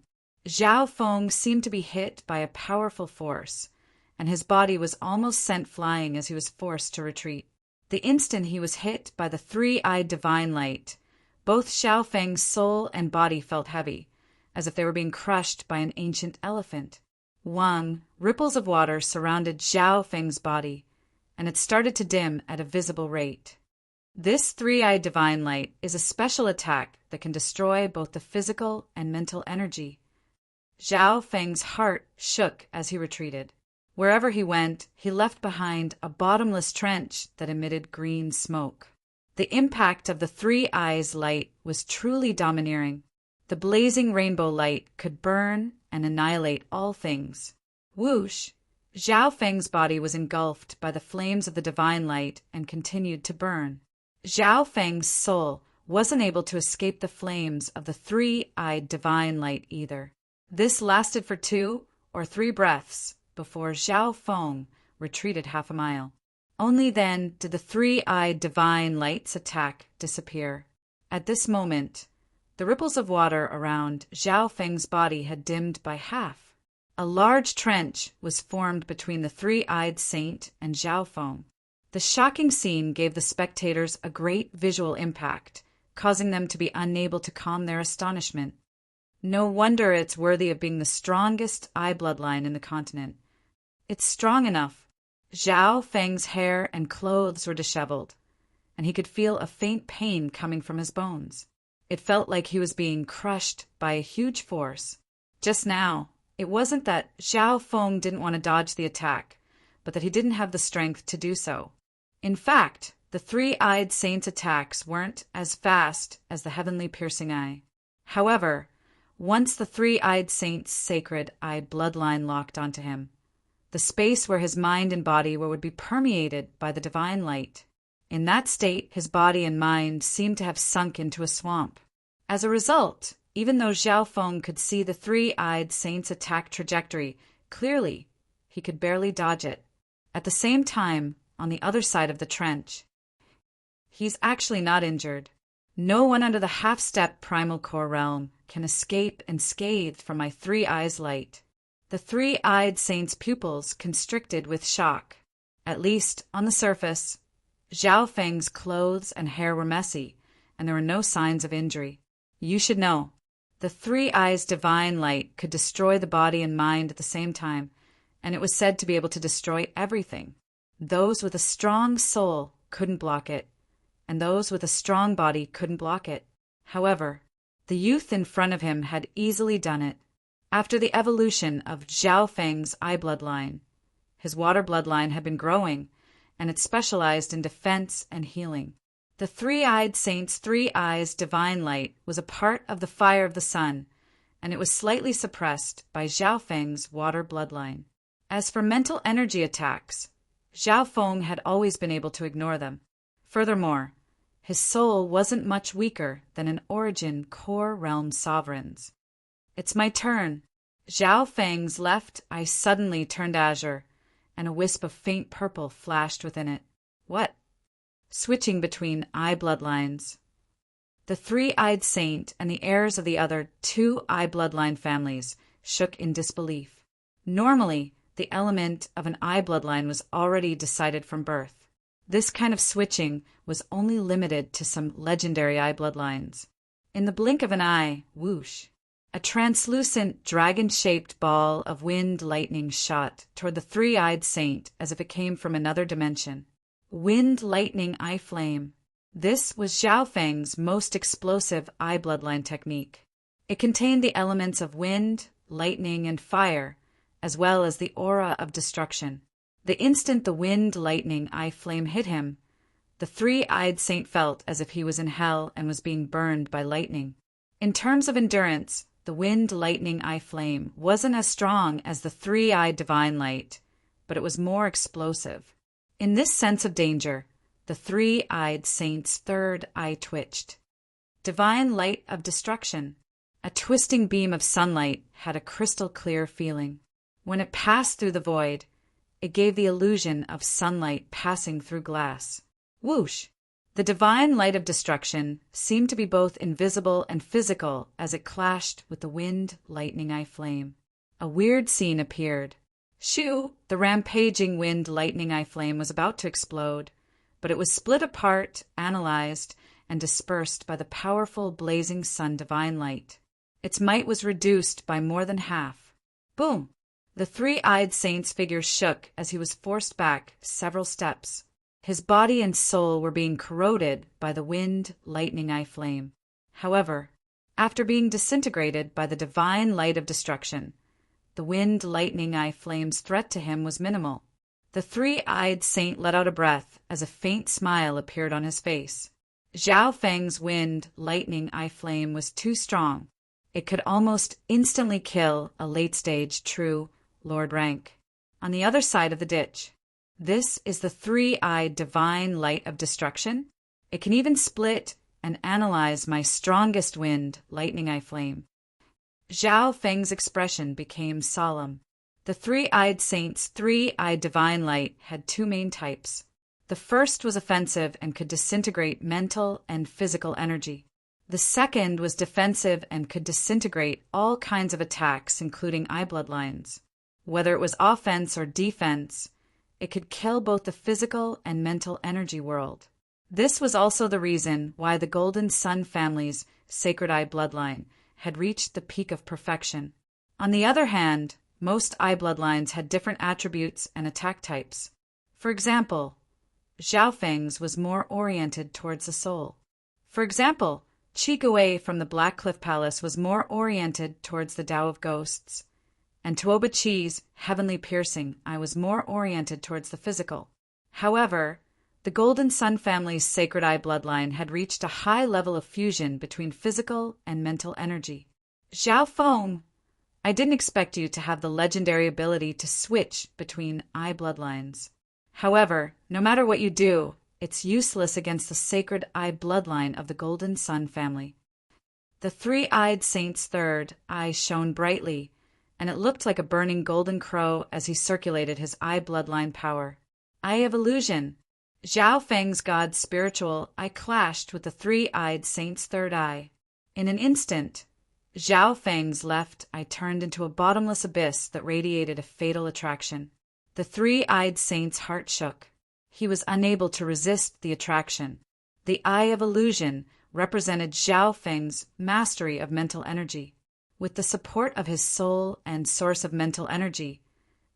[SPEAKER 1] Zhao Feng seemed to be hit by a powerful force, and his body was almost sent flying as he was forced to retreat. The instant he was hit by the three-eyed divine light, both Zhao Feng's soul and body felt heavy, as if they were being crushed by an ancient elephant. Ripples of water surrounded Zhao Feng's body, and it started to dim at a visible rate. This three-eyed divine light is a special attack that can destroy both the physical and mental energy. Zhao Feng's heart shook as he retreated. Wherever he went, he left behind a bottomless trench that emitted green smoke. The impact of the three eyes light was truly domineering. The blazing rainbow light could burn and annihilate all things. Whoosh! Zhao Feng's body was engulfed by the flames of the divine light and continued to burn. Zhao Feng's soul wasn't able to escape the flames of the three-eyed divine light either. This lasted for 2 or 3 breaths before Zhao Feng retreated half a mile. Only then did the three-eyed divine light's attack disappear. At this moment, the ripples of water around Zhao Feng's body had dimmed by half. A large trench was formed between the three-eyed saint and Zhao Feng. The shocking scene gave the spectators a great visual impact, causing them to be unable to calm their astonishment. No wonder it's worthy of being the strongest eye bloodline in the continent. It's strong enough. Zhao Feng's hair and clothes were disheveled, and he could feel a faint pain coming from his bones. It felt like he was being crushed by a huge force. Just now, it wasn't that Zhao Feng didn't want to dodge the attack, but that he didn't have the strength to do so. In fact, the three-eyed saint's attacks weren't as fast as the heavenly piercing eye. However, once the three-eyed saint's sacred eye bloodline locked onto him, the space where his mind and body would be permeated by the divine light. In that state, his body and mind seemed to have sunk into a swamp. As a result, even though Zhao Feng could see the three-eyed saint's attack trajectory clearly, he could barely dodge it. At the same time, on the other side of the trench, he's actually not injured. No one under the half-step primal core realm can escape unscathed from my three eyes light. The three-eyed saint's pupils constricted with shock. At least, on the surface, Zhao Feng's clothes and hair were messy, and there were no signs of injury. You should know, the three eyes divine light could destroy the body and mind at the same time, and it was said to be able to destroy everything. Those with a strong soul couldn't block it, and those with a strong body couldn't block it. However, the youth in front of him had easily done it. After the evolution of Zhao Feng's eye bloodline, his water bloodline had been growing, and it specialized in defense and healing. The three-eyed saint's three eyes divine light was a part of the fire of the sun, and it was slightly suppressed by Zhao Feng's water bloodline. As for mental energy attacks, Zhao Feng had always been able to ignore them. Furthermore, his soul wasn't much weaker than an origin core realm sovereign's. It's my turn. Zhao Feng's left eye suddenly turned azure, and a wisp of faint purple flashed within it. What? Switching between eye bloodlines. The three-eyed saint and the heirs of the other 2 eye bloodline families shook in disbelief. Normally, the element of an eye bloodline was already decided from birth. This kind of switching was only limited to some legendary eye bloodlines. In the blink of an eye, whoosh, a translucent, dragon-shaped ball of wind lightning shot toward the three-eyed saint as if it came from another dimension. Wind lightning eye flame. This was Zhao Feng's most explosive eye bloodline technique. It contained the elements of wind, lightning, and fire, as well as the aura of destruction. The instant the wind lightning eye flame hit him, the three-eyed saint felt as if he was in hell and was being burned by lightning. In terms of endurance, the wind lightning eye flame wasn't as strong as the three-eyed divine light, but it was more explosive. In this sense of danger, the three-eyed saint's third eye twitched. Divine light of destruction. A twisting beam of sunlight had a crystal-clear feeling. When it passed through the void, it gave the illusion of sunlight passing through glass. Whoosh! The divine light of destruction seemed to be both invisible and physical as it clashed with the wind lightning eye flame. A weird scene appeared. Shoo! The rampaging wind lightning eye flame was about to explode, but it was split apart, analyzed, and dispersed by the powerful blazing sun divine light. Its might was reduced by more than half. Boom! The three-eyed saint's figure shook as he was forced back several steps. His body and soul were being corroded by the wind lightning eye flame. However, after being disintegrated by the divine light of destruction, the wind, lightning, eye flame's threat to him was minimal. The three-eyed saint let out a breath as a faint smile appeared on his face. Zhao Feng's wind, lightning, eye flame was too strong. It could almost instantly kill a late-stage true Lord rank. On the other side of the ditch, this is the three-eyed divine light of destruction. It can even split and analyze my strongest wind, lightning, eye flame. Zhao Feng's expression became solemn. The three-eyed saint's three-eyed divine light had two main types. The first was offensive and could disintegrate mental and physical energy. The second was defensive and could disintegrate all kinds of attacks, including eye bloodlines. Whether it was offense or defense, it could kill both the physical and mental energy world. This was also the reason why the Golden Sun family's Sacred Eye bloodline had reached the peak of perfection. On the other hand, most eye bloodlines had different attributes and attack types. For example, Zhao Feng's was more oriented towards the soul. For example, Qi Gui from the Black Cliff Palace was more oriented towards the Tao of Ghosts, and Tuoba Chi's Heavenly Piercing Eye was more oriented towards the physical. However, the Golden Sun family's Sacred Eye bloodline had reached a high level of fusion between physical and mental energy. Zhao Feng, I didn't expect you to have the legendary ability to switch between eye bloodlines. However, no matter what you do, it's useless against the Sacred Eye bloodline of the Golden Sun family. The three-eyed saint's third eye shone brightly, and it looked like a burning golden crow as he circulated his eye bloodline power. Eye of Illusion. Zhao Feng's god's spiritual eye clashed with the three-eyed saint's third eye. In an instant, Zhao Feng's left eye turned into a bottomless abyss that radiated a fatal attraction. The three-eyed saint's heart shook. He was unable to resist the attraction. The Eye of Illusion represented Zhao Feng's mastery of mental energy. With the support of his soul and source of mental energy,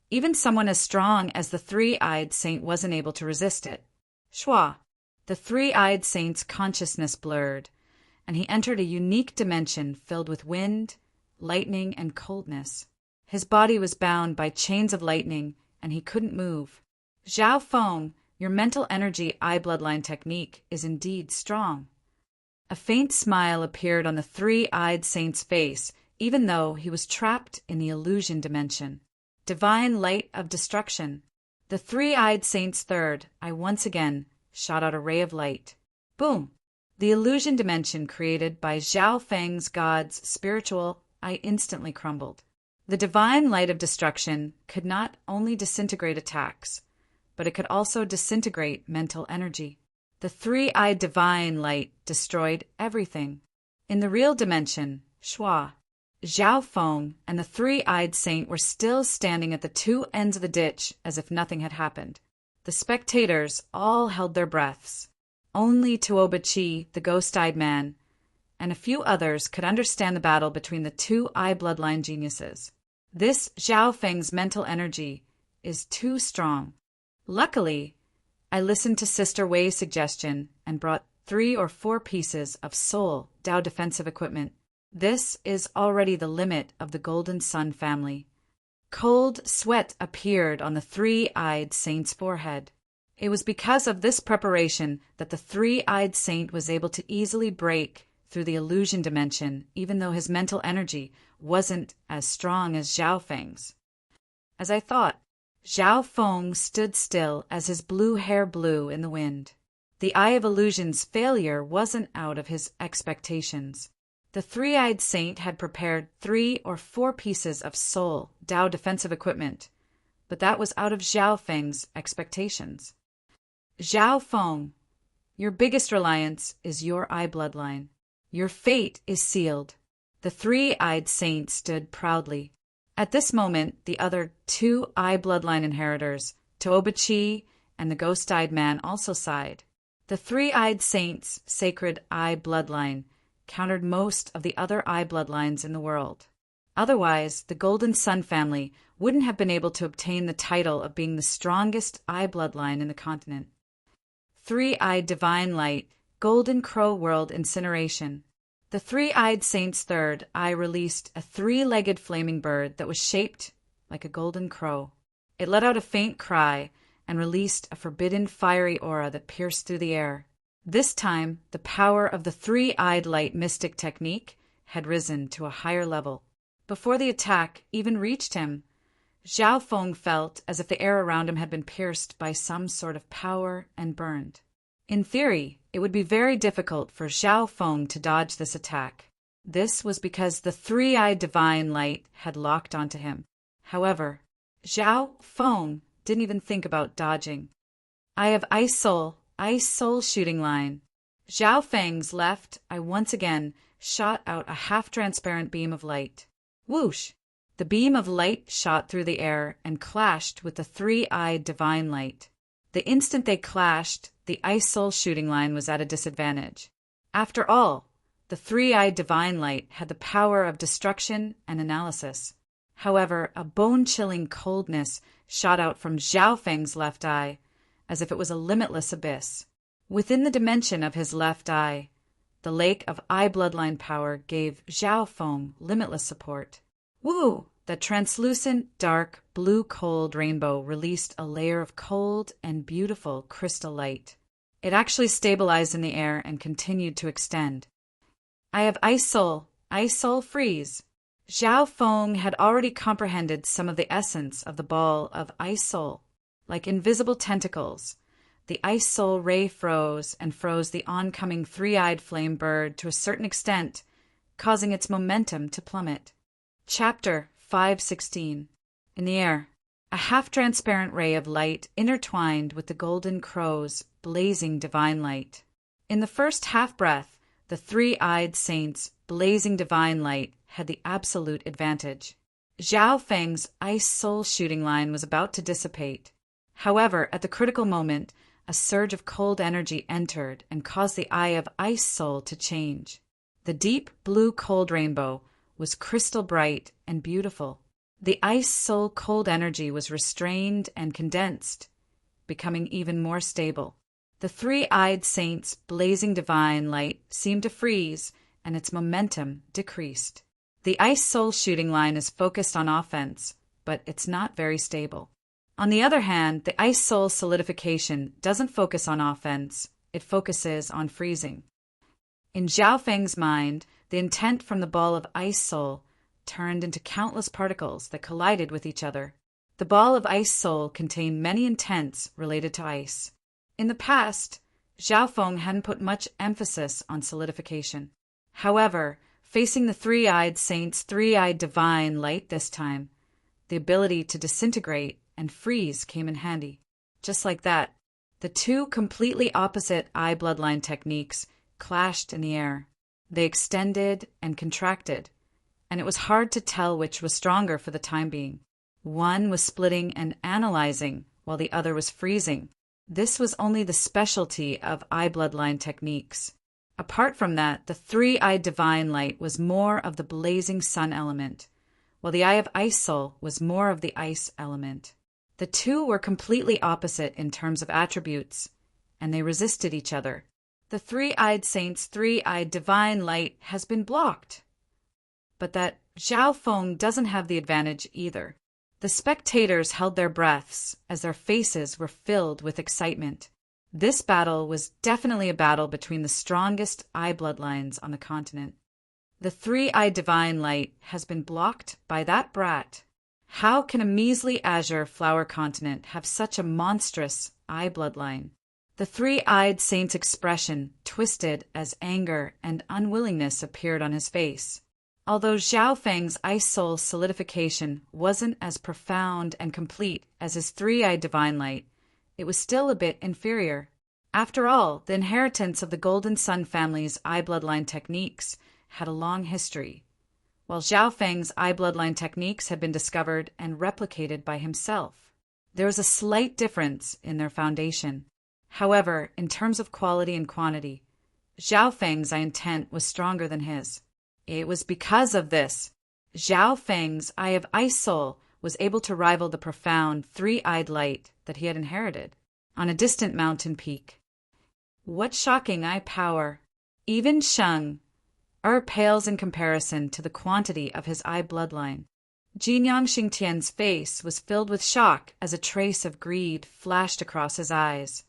[SPEAKER 1] even someone as strong as the three-eyed saint wasn't able to resist it. Shua. The three-eyed saint's consciousness blurred, and he entered a unique dimension filled with wind, lightning, and coldness. His body was bound by chains of lightning, and he couldn't move. Zhao Feng, your mental energy eye bloodline technique is indeed strong. A faint smile appeared on the three-eyed saint's face, even though he was trapped in the illusion dimension. Divine light of destruction. The three-eyed saint's third eye once again shot out a ray of light. Boom! The illusion dimension created by Zhao Feng's god's spiritual eye instantly crumbled. The divine light of destruction could not only disintegrate attacks, but it could also disintegrate mental energy. The three-eyed divine light destroyed everything. In the real dimension, Shua, Zhao Feng and the three-eyed saint were still standing at the two ends of the ditch as if nothing had happened. The spectators all held their breaths. Only Tuoba Chi, the ghost-eyed man, and a few others could understand the battle between the two eye bloodline geniuses. This Zhao Feng's mental energy is too strong. Luckily, I listened to Sister Wei's suggestion and brought 3 or 4 pieces of soul Tao defensive equipment. This is already the limit of the Golden Sun family. Cold sweat appeared on the three-eyed saint's forehead. It was because of this preparation that the three-eyed saint was able to easily break through the illusion dimension, even though his mental energy wasn't as strong as Zhao Feng's. As I thought, Zhao Feng stood still as his blue hair blew in the wind. The Eye of Illusion's failure wasn't out of his expectations. The three-eyed saint had prepared 3 or 4 pieces of soul Tao defensive equipment, but that was out of Zhao Feng's expectations. Zhao Feng, your biggest reliance is your eye bloodline. Your fate is sealed. The three-eyed saint stood proudly. At this moment, the other 2 eye bloodline inheritors, Tuoba Chi and the ghost-eyed man, also sighed. The three-eyed saint's sacred eye bloodline countered most of the other eye bloodlines in the world. Otherwise, the Golden Sun family wouldn't have been able to obtain the title of being the strongest eye bloodline in the continent. Three-eyed divine light, Golden Crow World incineration. The three-eyed saint's third eye released a three-legged flaming bird that was shaped like a golden crow. It let out a faint cry and released a forbidden fiery aura that pierced through the air. This time, the power of the three-eyed light mystic technique had risen to a higher level. Before the attack even reached him, Zhao Feng felt as if the air around him had been pierced by some sort of power and burned. In theory, it would be very difficult for Zhao Feng to dodge this attack. This was because the three-eyed divine light had locked onto him. However, Zhao Feng didn't even think about dodging. Eye of Ice Soul shooting line. Zhao Feng's left eye once again shot out a half-transparent beam of light. Whoosh! The beam of light shot through the air and clashed with the three-eyed divine light. The instant they clashed, the Ice Soul shooting line was at a disadvantage. After all, the three-eyed divine light had the power of destruction and analysis. However, a bone-chilling coldness shot out from Zhao Feng's left eye, as if it was a limitless abyss. Within the dimension of his left eye, the lake of eye bloodline power gave Zhao Feng limitless support. Woo! The translucent, dark, blue-cold rainbow released a layer of cold and beautiful crystal light. It actually stabilized in the air and continued to extend. Eye of Ice Soul freeze. Zhao Feng had already comprehended some of the essence of the ball of Ice Soul. Like invisible tentacles, the Ice Soul ray froze the oncoming three-eyed flame bird to a certain extent, causing its momentum to plummet. Chapter 5:16. In the air, a half-transparent ray of light intertwined with the golden crow's blazing divine light. In the first half-breath, the three-eyed saint's blazing divine light had the absolute advantage. Zhao Feng's Ice Soul shooting line was about to dissipate. However, at the critical moment, a surge of cold energy entered and caused the Eye of Ice Soul to change. The deep blue cold rainbow was crystal bright and beautiful. The Ice Soul cold energy was restrained and condensed, becoming even more stable. The three-eyed saint's blazing divine light seemed to freeze, and its momentum decreased. The Ice Soul shooting line is focused on offense, but it's not very stable. On the other hand, the Ice Soul solidification doesn't focus on offense, it focuses on freezing. In Zhao Feng's mind, the intent from the ball of Ice Soul turned into countless particles that collided with each other. The ball of Ice Soul contained many intents related to ice. In the past, Zhao Feng hadn't put much emphasis on solidification. However, facing the three-eyed saint's three-eyed divine light this time, the ability to disintegrate and freeze came in handy. Just like that, the two completely opposite eye bloodline techniques clashed in the air. They extended and contracted, and it was hard to tell which was stronger for the time being. One was splitting and analyzing, while the other was freezing. This was only the specialty of eye bloodline techniques. Apart from that, the three-eyed divine light was more of the blazing sun element, while the Eye of Ice Soul was more of the ice element. The two were completely opposite in terms of attributes, and they resisted each other. The three-eyed saint's three-eyed divine light has been blocked. But that Zhao Feng doesn't have the advantage either. The spectators held their breaths as their faces were filled with excitement. This battle was definitely a battle between the strongest eye bloodlines on the continent. The three-eyed divine light has been blocked by that brat. How can a measly azure flower continent have such a monstrous eye bloodline? The three-eyed saint's expression twisted as anger and unwillingness appeared on his face. Although Zhao Feng's Ice Soul solidification wasn't as profound and complete as his three-eyed divine light, it was still a bit inferior. After all, the inheritance of the Golden Sun family's eye bloodline techniques had a long history, while Zhao Feng's eye bloodline techniques had been discovered and replicated by himself. There was a slight difference in their foundation. However, in terms of quality and quantity, Zhao Feng's eye intent was stronger than his. It was because of this Zhao Feng's Eye of Ice Soul was able to rival the profound three-eyed light that he had inherited on a distant mountain peak. What shocking eye power! Even Sheng, pales in comparison to the quantity of his eye bloodline. Jinyang Xingtian's face was filled with shock as a trace of greed flashed across his eyes.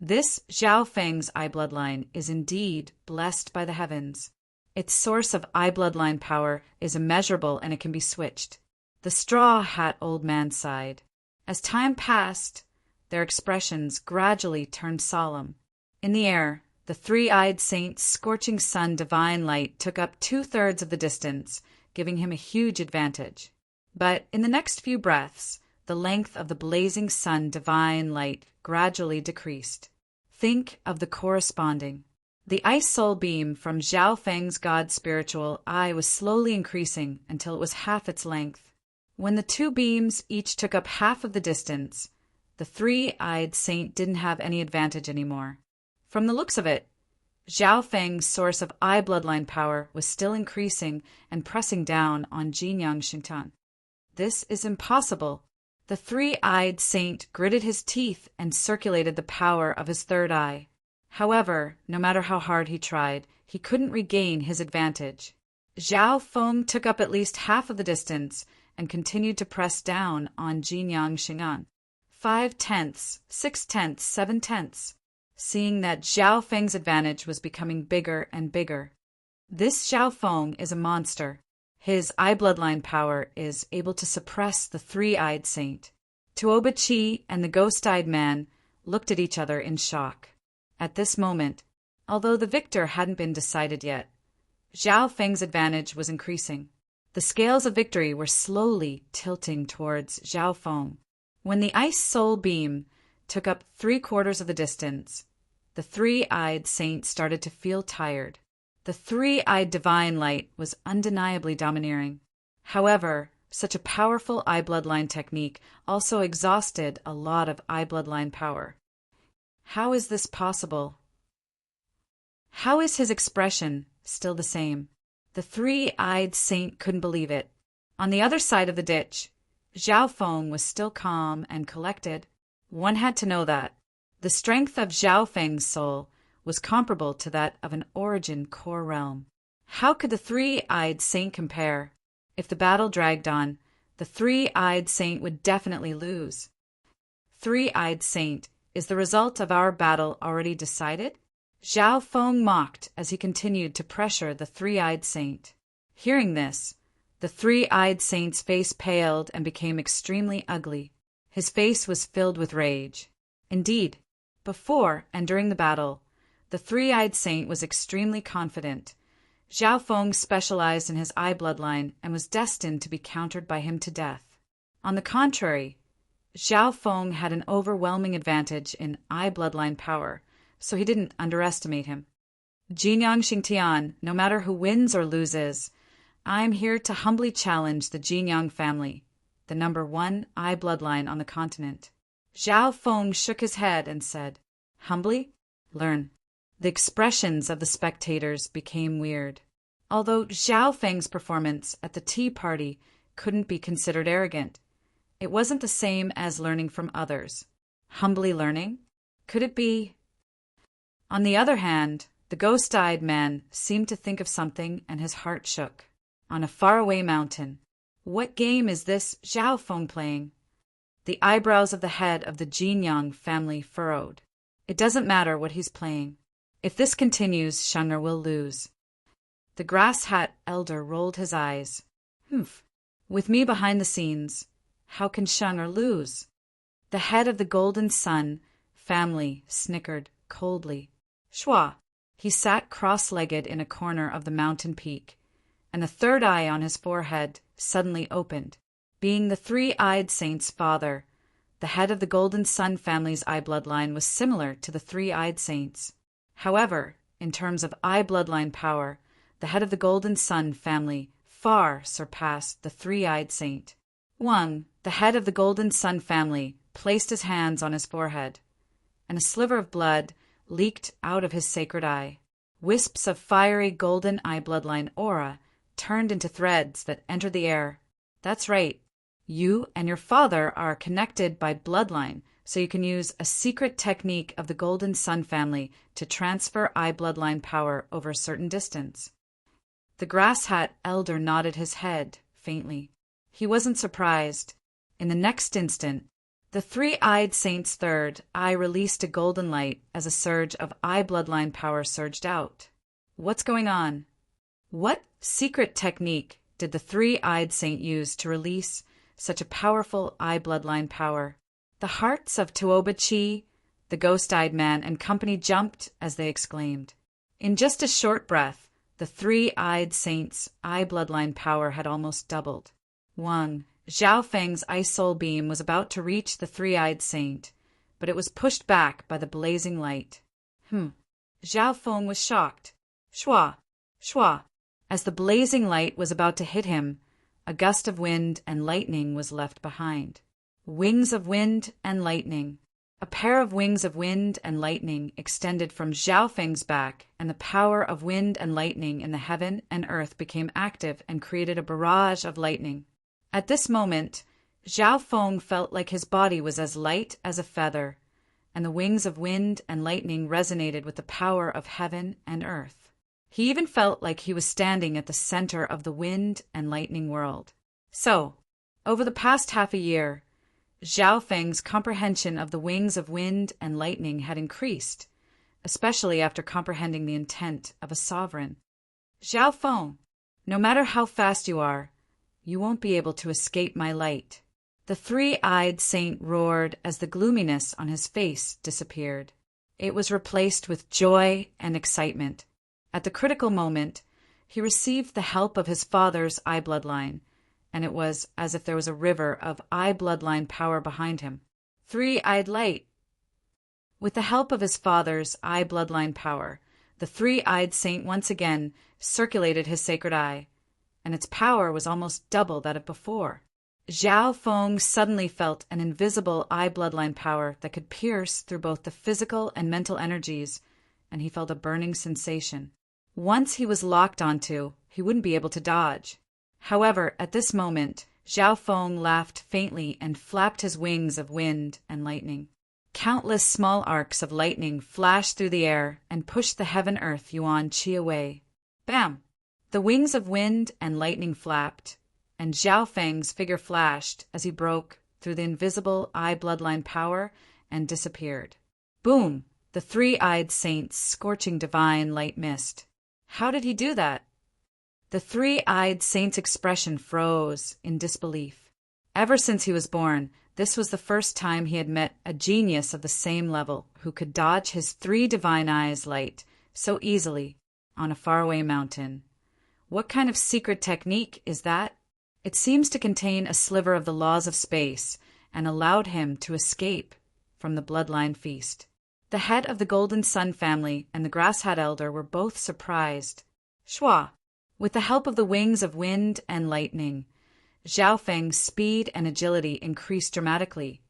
[SPEAKER 1] This Zhao Feng's eye bloodline is indeed blessed by the heavens. Its source of eye bloodline power is immeasurable and it can be switched. The straw hat old man sighed. As time passed, their expressions gradually turned solemn. In the air, the three-eyed saint's scorching sun divine light took up 2/3 of the distance, giving him a huge advantage. But in the next few breaths, the length of the blazing sun divine light gradually decreased. Think of the corresponding. The ice soul beam from Zhao Feng's god spiritual eye was slowly increasing until it was half its length. When the two beams each took up half of the distance, the three-eyed saint didn't have any advantage anymore. From the looks of it, Zhao Feng's source of eye bloodline power was still increasing and pressing down on Jinyang Xingtian. This is impossible. The three-eyed saint gritted his teeth and circulated the power of his third eye. However, no matter how hard he tried, he couldn't regain his advantage. Zhao Feng took up at least half of the distance and continued to press down on Jinyang Xingtian. 5/10, 6/10, 7/10. Seeing that Zhao Feng's advantage was becoming bigger and bigger. This Zhao Feng is a monster. His eye bloodline power is able to suppress the three-eyed saint. Tuoba Chi and the ghost-eyed man looked at each other in shock. At this moment, although the victor hadn't been decided yet, Zhao Feng's advantage was increasing. The scales of victory were slowly tilting towards Zhao Feng. When the ice soul beam took up 3/4 of the distance, the three-eyed saint started to feel tired. The three-eyed divine light was undeniably domineering. However, such a powerful eye bloodline technique also exhausted a lot of eye bloodline power. How is this possible? How is his expression still the same? The three-eyed saint couldn't believe it. On the other side of the ditch, Zhao Feng was still calm and collected. One had to know that. The strength of Zhao Feng's soul was comparable to that of an origin core realm. How could the three-eyed saint compare? If the battle dragged on, the three-eyed saint would definitely lose. Three-eyed saint, is the result of our battle already decided? Zhao Feng mocked as he continued to pressure the three-eyed saint. Hearing this, the three-eyed saint's face paled and became extremely ugly. His face was filled with rage. Indeed, before and during the battle, the three-eyed saint was extremely confident. Zhao Feng specialized in his eye bloodline and was destined to be countered by him to death. On the contrary, Zhao Feng had an overwhelming advantage in eye bloodline power, so he didn't underestimate him. Jinyang Xingtian, no matter who wins or loses, I'm here to humbly challenge the Jinyang family, the number 1 eye bloodline on the continent. Zhao Feng shook his head and said, "Humbly? Learn." The expressions of the spectators became weird. Although Zhao Feng's performance at the tea party couldn't be considered arrogant, it wasn't the same as learning from others. Humbly learning? Could it be? On the other hand, the ghost-eyed man seemed to think of something and his heart shook. On a faraway mountain. What game is this Zhao Feng playing? The eyebrows of the head of the Jinyang family furrowed. It doesn't matter what he's playing. If this continues, Sheng'er will lose. The grass hat elder rolled his eyes. Humph. With me behind the scenes, how can Sheng'er lose? The head of the Golden Sun family snickered coldly. Shua. He sat cross-legged in a corner of the mountain peak, and the third eye on his forehead suddenly opened. Being the three-eyed saint's father, the head of the Golden Sun family's eye bloodline was similar to the three-eyed saint's. However, in terms of eye bloodline power, the head of the Golden Sun family far surpassed the three-eyed saint. Wang, the head of the Golden Sun family, placed his hands on his forehead, and a sliver of blood leaked out of his sacred eye. Wisps of fiery golden eye bloodline aura turned into threads that entered the air. That's right. You and your father are connected by bloodline, so you can use a secret technique of the Golden Sun family to transfer eye bloodline power over a certain distance. The grass hat elder nodded his head, faintly. He wasn't surprised. In the next instant, the three-eyed saint's third eye released a golden light as a surge of eye bloodline power surged out. What's going on? What secret technique did the three-eyed saint use to release such a powerful eye bloodline power? The hearts of Tuoba-Chi, the ghost-eyed man, and company jumped as they exclaimed. In just a short breath, the three-eyed saint's eye bloodline power had almost doubled. Wang Zhao Feng's ice soul beam was about to reach the three-eyed saint, but it was pushed back by the blazing light. Zhao Feng was shocked. Shua! Shua! As the blazing light was about to hit him, a gust of wind and lightning was left behind. Wings of wind and lightning. A pair of wings of wind and lightning extended from Zhao Feng's back, and the power of wind and lightning in the heaven and earth became active and created a barrage of lightning. At this moment, Zhao Feng felt like his body was as light as a feather, and the wings of wind and lightning resonated with the power of heaven and earth. He even felt like he was standing at the center of the wind and lightning world. So, over the past half a year, Zhao Feng's comprehension of the wings of wind and lightning had increased, especially after comprehending the intent of a sovereign. Zhao Feng, no matter how fast you are, you won't be able to escape my light. The three-eyed saint roared as the gloominess on his face disappeared. It was replaced with joy and excitement. At the critical moment, he received the help of his father's eye bloodline, and it was as if there was a river of eye bloodline power behind him. Three-eyed light! With the help of his father's eye bloodline power, the three-eyed saint once again circulated his sacred eye, and its power was almost double that of before. Zhao Feng suddenly felt an invisible eye bloodline power that could pierce through both the physical and mental energies, and he felt a burning sensation. Once he was locked onto, he wouldn't be able to dodge. However, at this moment, Zhao Feng laughed faintly and flapped his wings of wind and lightning. Countless small arcs of lightning flashed through the air and pushed the heaven-earth Yuan Qi away. Bam! The wings of wind and lightning flapped, and Zhao Feng's figure flashed as he broke through the invisible eye bloodline power and disappeared. Boom! The three-eyed saint's scorching divine light missed. How did he do that? The three-eyed saint's expression froze in disbelief. Ever since he was born, this was the first time he had met a genius of the same level who could dodge his three divine eyes' light so easily on a faraway mountain. What kind of secret technique is that? It seems to contain a sliver of the laws of space and allowed him to escape from the bloodline feast. The head of the Golden Sun family and the Grass Hat Elder were both surprised. Shua! With the help of the wings of wind and lightning, Zhao Feng's speed and agility increased dramatically,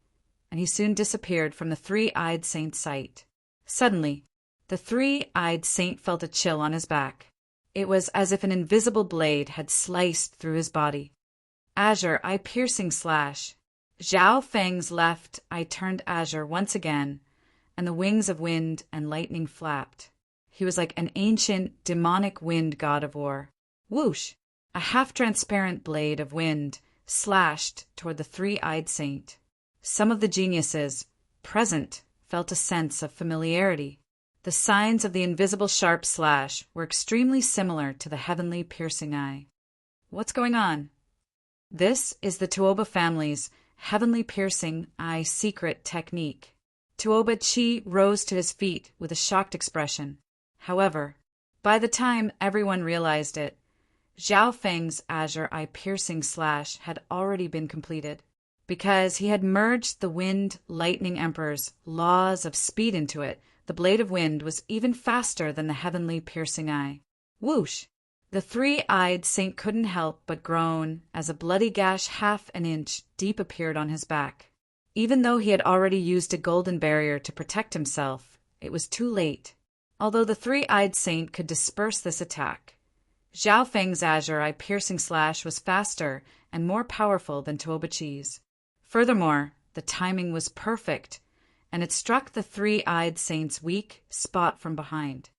[SPEAKER 1] and he soon disappeared from the three-eyed saint's sight. Suddenly, the three-eyed saint felt a chill on his back. It was as if an invisible blade had sliced through his body. Azure eye-piercing slash. Zhao Feng's left eye turned azure once again, and the wings of wind and lightning flapped. He was like an ancient, demonic wind god of war. Whoosh! A half-transparent blade of wind slashed toward the three-eyed saint. Some of the geniuses present felt a sense of familiarity. The signs of the invisible sharp slash were extremely similar to the heavenly piercing eye. What's going on? This is the Tuoba family's heavenly piercing eye secret technique. Tuoba-Chi rose to his feet with a shocked expression. However, by the time everyone realized it, Zhao Feng's azure eye piercing slash had already been completed. Because he had merged the Wind Lightning Emperor's laws of speed into it, the blade of wind was even faster than the heavenly piercing eye. Whoosh! The three-eyed saint couldn't help but groan as a bloody gash half an inch deep appeared on his back. Even though he had already used a golden barrier to protect himself, it was too late. Although the three-eyed saint could disperse this attack, Zhao Feng's azure eye piercing slash was faster and more powerful than Tuoba-Chi's. Furthermore, the timing was perfect, and it struck the three-eyed saint's weak spot from behind.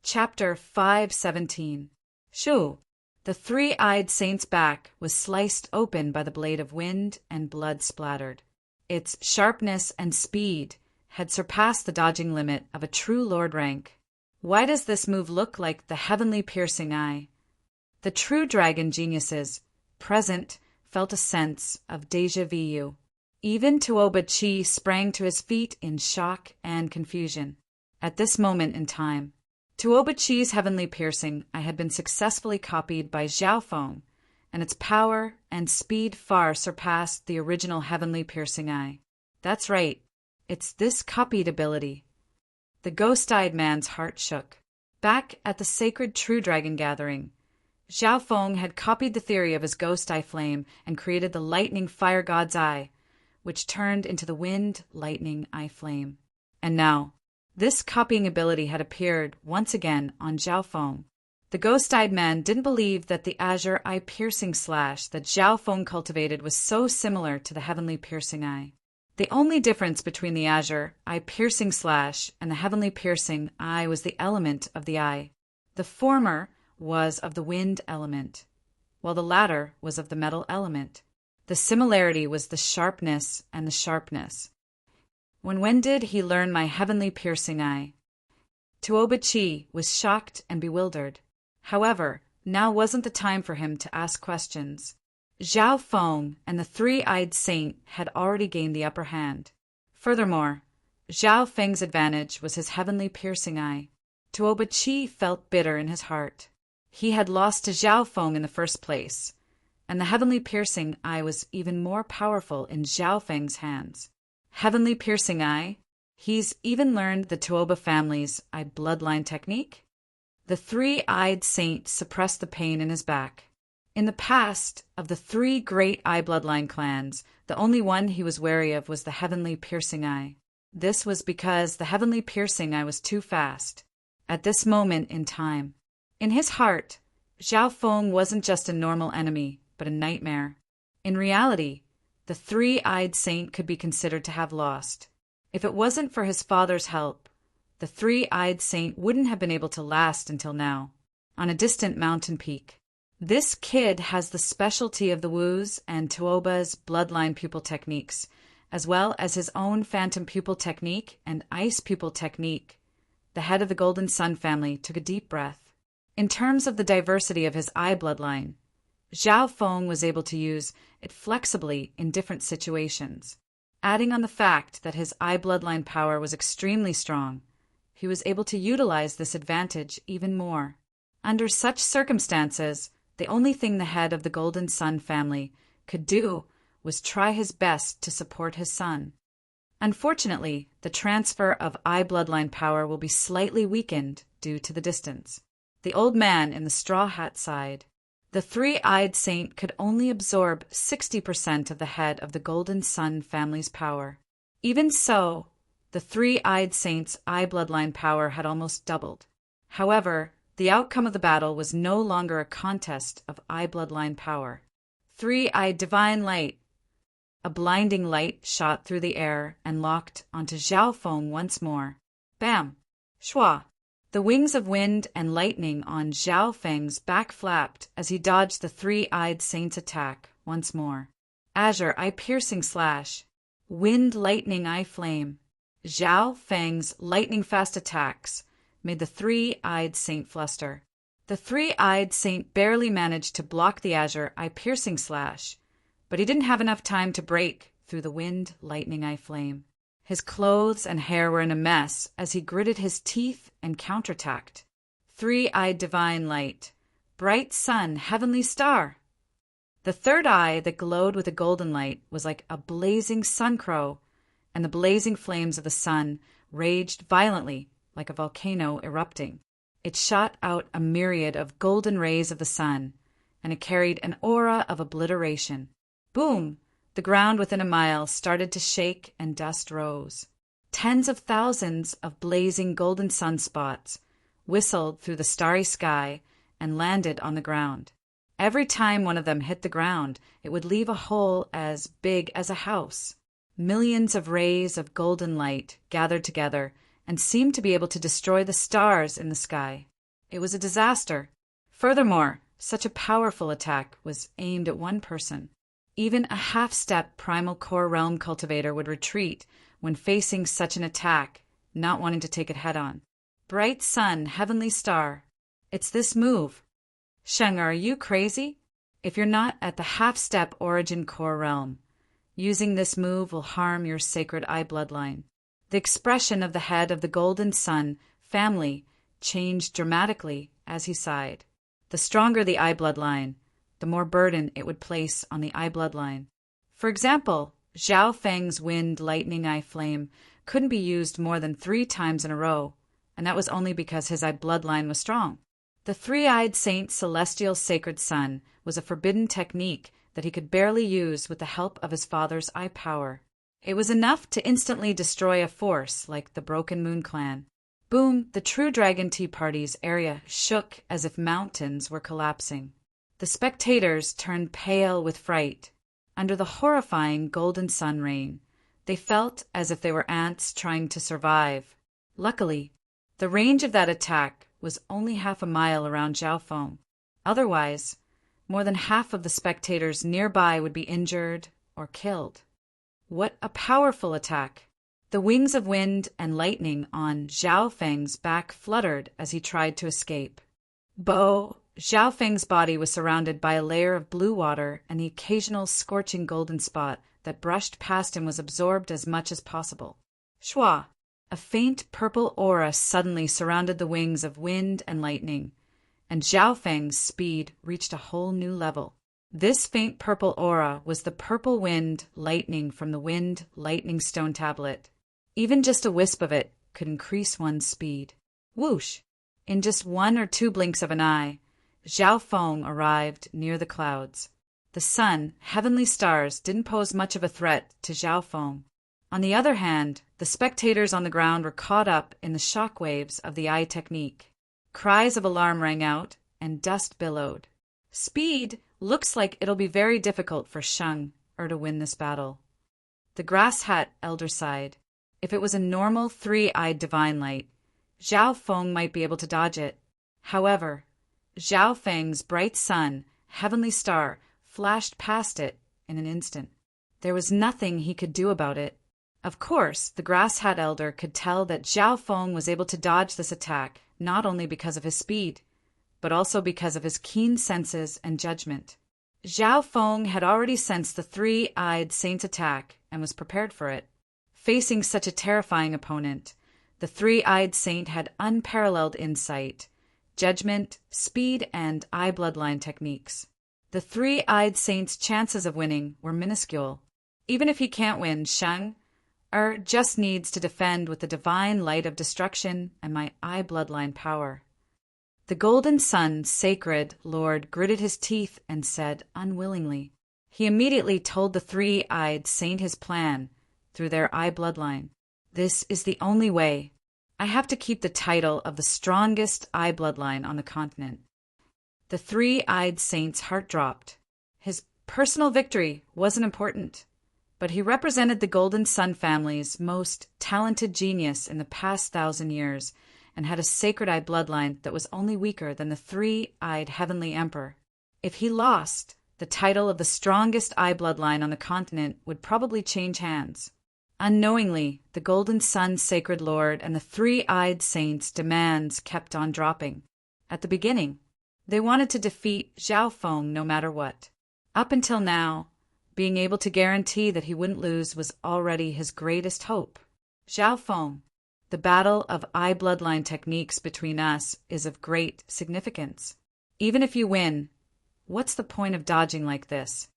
[SPEAKER 1] Chapter 517. Shu! The three-eyed saint's back was sliced open by the blade of wind, and blood splattered. Its sharpness and speed had surpassed the dodging limit of a true lord rank. Why does this move look like the heavenly piercing eye? The true dragon geniuses, present, felt a sense of déjà vu. Even Tuoba Chi sprang to his feet in shock and confusion. At this moment in time, Tuoba Chi's heavenly piercing eye had been successfully copied by Zhao Feng, and its power and speed far surpassed the original heavenly piercing eye. That's right, it's this copied ability. The ghost-eyed man's heart shook. Back at the sacred True Dragon gathering, Zhao Feng had copied the theory of his ghost eye flame and created the lightning fire god's eye, which turned into the wind lightning eye flame. And now, this copying ability had appeared once again on Zhao Feng. The ghost-eyed man didn't believe that the azure eye piercing slash that Zhao Feng cultivated was so similar to the heavenly piercing eye. The only difference between the azure eye piercing slash and the heavenly piercing eye was the element of the eye. The former was of the wind element, while the latter was of the metal element. The similarity was the sharpness and the sharpness. When did he learn my heavenly piercing eye? Tuoba Chi was shocked and bewildered. However, now wasn't the time for him to ask questions. Zhao Feng and the three-eyed saint had already gained the upper hand. Furthermore, Zhao Feng's advantage was his heavenly piercing eye. Tuoba Chi felt bitter in his heart. He had lost to Zhao Feng in the first place, and the heavenly piercing eye was even more powerful in Zhao Feng's hands. Heavenly piercing eye? He's even learned the Tuoba family's eye bloodline technique? The three-eyed saint suppressed the pain in his back. In the past, of the three great eye bloodline clans, the only one he was wary of was the heavenly piercing eye. This was because the heavenly piercing eye was too fast. At this moment in time, in his heart, Zhao Feng wasn't just a normal enemy, but a nightmare. In reality, the three-eyed saint could be considered to have lost. If it wasn't for his father's help, the three-eyed saint wouldn't have been able to last until now, on a distant mountain peak. This kid has the specialty of the Wu's and Tuoba's bloodline pupil techniques, as well as his own phantom pupil technique and ice pupil technique. The head of the Golden Sun family took a deep breath. In terms of the diversity of his eye bloodline, Zhao Feng was able to use it flexibly in different situations. Adding on the fact that his eye bloodline power was extremely strong, he was able to utilize this advantage even more. Under such circumstances, the only thing the head of the Golden Sun family could do was try his best to support his son. Unfortunately, the transfer of eye bloodline power will be slightly weakened due to the distance. The old man in the straw hat sighed. The three-eyed saint could only absorb 60% of the head of the Golden Sun family's power. Even so, the three-eyed saint's eye bloodline power had almost doubled. However, the outcome of the battle was no longer a contest of eye bloodline power. Three-eyed divine light. A blinding light shot through the air and locked onto Zhao Feng once more. Bam! Shua! The wings of wind and lightning on Zhao Feng's back flapped as he dodged the three-eyed saint's attack once more. Azure eye piercing slash. Wind lightning eye flame. Zhao Feng's lightning-fast attacks made the three-eyed saint fluster. The three-eyed saint barely managed to block the azure eye piercing slash, but he didn't have enough time to break through the wind lightning eye flame. His clothes and hair were in a mess as he gritted his teeth and counterattacked. Three-eyed divine light. Bright sun, heavenly star. The third eye that glowed with a golden light was like a blazing sun crow, and the blazing flames of the sun raged violently like a volcano erupting. It shot out a myriad of golden rays of the sun, and it carried an aura of obliteration. Boom! The ground within a mile started to shake and dust rose. Tens of thousands of blazing golden sunspots whistled through the starry sky and landed on the ground. Every time one of them hit the ground, it would leave a hole as big as a house. Millions of rays of golden light gathered together and seemed to be able to destroy the stars in the sky. It was a disaster. Furthermore, Such a powerful attack was aimed at one person. Even a half-step primal core realm cultivator would retreat when facing such an attack, not wanting to take it head-on. Bright sun, heavenly star. It's this move. Sheng, are you crazy? If you're not at the half-step origin core realm, using this move will harm your sacred eye bloodline. The expression of the head of the Golden Sun family changed dramatically as he sighed. The stronger the eye bloodline, the more burden it would place on the eye bloodline. For example, Zhao Feng's wind lightning eye flame couldn't be used more than 3 times in a row, and that was only because his eye bloodline was strong. The three-eyed saint celestial sacred sun was a forbidden technique that he could barely use with the help of his father's eye power. It was enough to instantly destroy a force like the Broken Moon clan. Boom, the True Dragon Tea Party's area shook as if mountains were collapsing. The spectators turned pale with fright. Under the horrifying golden sun rain, they felt as if they were ants trying to survive. Luckily, the range of that attack was only half a mile around Zhaofeng. Otherwise, more than half of the spectators nearby would be injured or killed. What a powerful attack! The wings of wind and lightning on Zhao Feng's back fluttered as he tried to escape. Zhao Feng's body was surrounded by a layer of blue water, and the occasional scorching golden spot that brushed past him was absorbed as much as possible. Shua! A faint purple aura suddenly surrounded the wings of wind and lightning, and Zhao Feng's speed reached a whole new level. This faint purple aura was the purple wind lightning from the wind lightning stone tablet. Even just a wisp of it could increase one's speed. Whoosh! In just 1 or 2 blinks of an eye, Zhao Feng arrived near the clouds. The sun, heavenly stars didn't pose much of a threat to Zhao Feng. On the other hand, the spectators on the ground were caught up in the shock waves of the eye technique. Cries of alarm rang out, and dust billowed. Speed! Looks like it'll be very difficult for Sheng to win this battle. The grass hat elder sighed. If it was a normal 3-eyed divine light, Zhao Feng might be able to dodge it. However, Zhao Feng's bright sun, heavenly star, flashed past it in an instant. There was nothing he could do about it. Of course, the grass hat elder could tell that Zhao Feng was able to dodge this attack not only because of his speed, but also because of his keen senses and judgment. Zhao Feng had already sensed the 3-eyed saint's attack and was prepared for it. Facing such a terrifying opponent, the 3-eyed saint had unparalleled insight, judgment, speed, and eye bloodline techniques. The 3-eyed saint's chances of winning were minuscule. Even if he can't win, Sheng just needs to defend with the divine light of destruction and my eye bloodline power. The Golden Sun, sacred Lord, gritted his teeth and said unwillingly. He immediately told the 3-eyed saint his plan through their eye bloodline. This is the only way. I have to keep the title of the strongest eye bloodline on the continent. The 3-eyed saint's heart dropped. His personal victory wasn't important, but he represented the Golden Sun family's most talented genius in the past 1,000 years, and had a sacred eye bloodline that was only weaker than the 3-eyed heavenly emperor. If he lost, the title of the strongest eye bloodline on the continent would probably change hands. Unknowingly, the Golden Sun Sacred Lord and the 3-eyed saints' demands kept on dropping. At the beginning, they wanted to defeat Zhao Feng no matter what. Up until now, being able to guarantee that he wouldn't lose was already his greatest hope. Zhao Feng, the battle of eye bloodline techniques between us is of great significance. Even if you win, what's the point of dodging like this?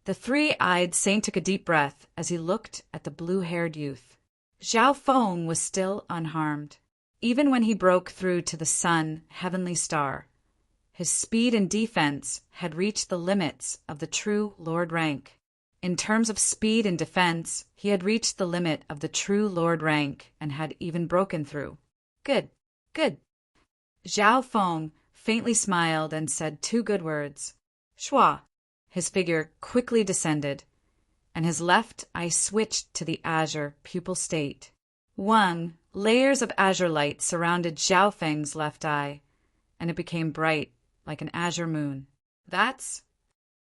[SPEAKER 1] The 3-eyed saint took a deep breath as he looked at the blue-haired youth. Zhao Feng was still unharmed. Even when he broke through to the sun, heavenly star, his speed and defense had reached the limits of the true Lord rank. In terms of speed and defense, he had reached the limit of the true Lord rank and had even broken through. Good, good. Zhao Feng faintly smiled and said 2 good words. Shua. His figure quickly descended, and his left eye switched to the azure pupil state. Layers of azure light surrounded Zhao Feng's left eye, and it became bright like an azure moon. That's...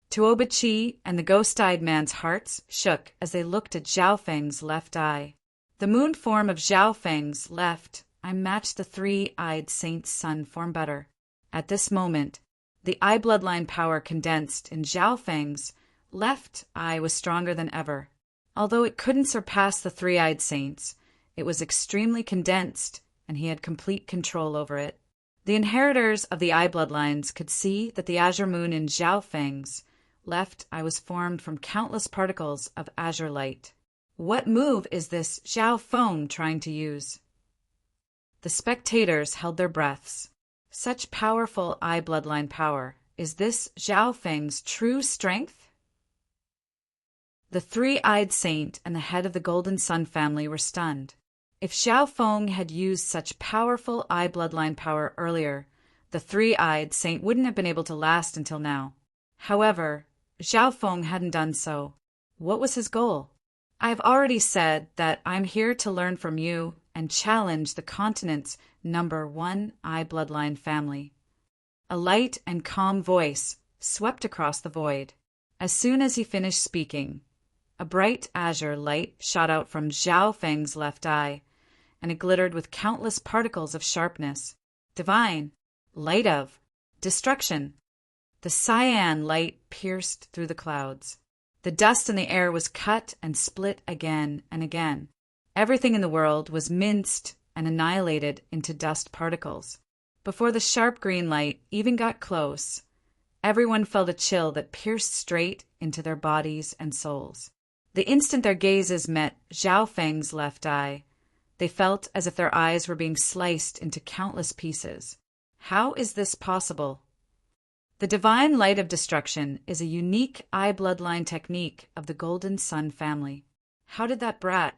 [SPEAKER 1] Tuoba and the ghost-eyed man's hearts shook as they looked at Zhao Feng's left eye. The moon form of Zhao Feng's left eye matched the three-eyed saint's sun form better. At this moment, the eye bloodline power condensed in Zhao Feng's left eye was stronger than ever. Although it couldn't surpass the three-eyed saint's, it was extremely condensed, and he had complete control over it. The inheritors of the eye bloodlines could see that the azure moon in Zhao Feng's left eye was formed from countless particles of azure light. What move is this Zhao Feng trying to use? The spectators held their breaths. Such powerful eye bloodline power. Is this Zhao Feng's true strength? The three-eyed saint and the head of the Golden Sun family were stunned. If Zhao Feng had used such powerful eye bloodline power earlier, the three-eyed saint wouldn't have been able to last until now. However, Zhao Feng hadn't done so. What was his goal? I've already said that I'm here to learn from you and challenge the continent's #1 eye bloodline family. A light and calm voice swept across the void. As soon as he finished speaking, a bright azure light shot out from Zhao Feng's left eye, and it glittered with countless particles of sharpness. Divine, light of, destruction. The cyan light pierced through the clouds. The dust in the air was cut and split again and again. Everything in the world was minced and annihilated into dust particles. Before the sharp green light even got close, everyone felt a chill that pierced straight into their bodies and souls. The instant their gazes met Zhao Feng's left eye, they felt as if their eyes were being sliced into countless pieces. How is this possible? The divine light of destruction is a unique eye bloodline technique of the Golden Sun family. How did that brat,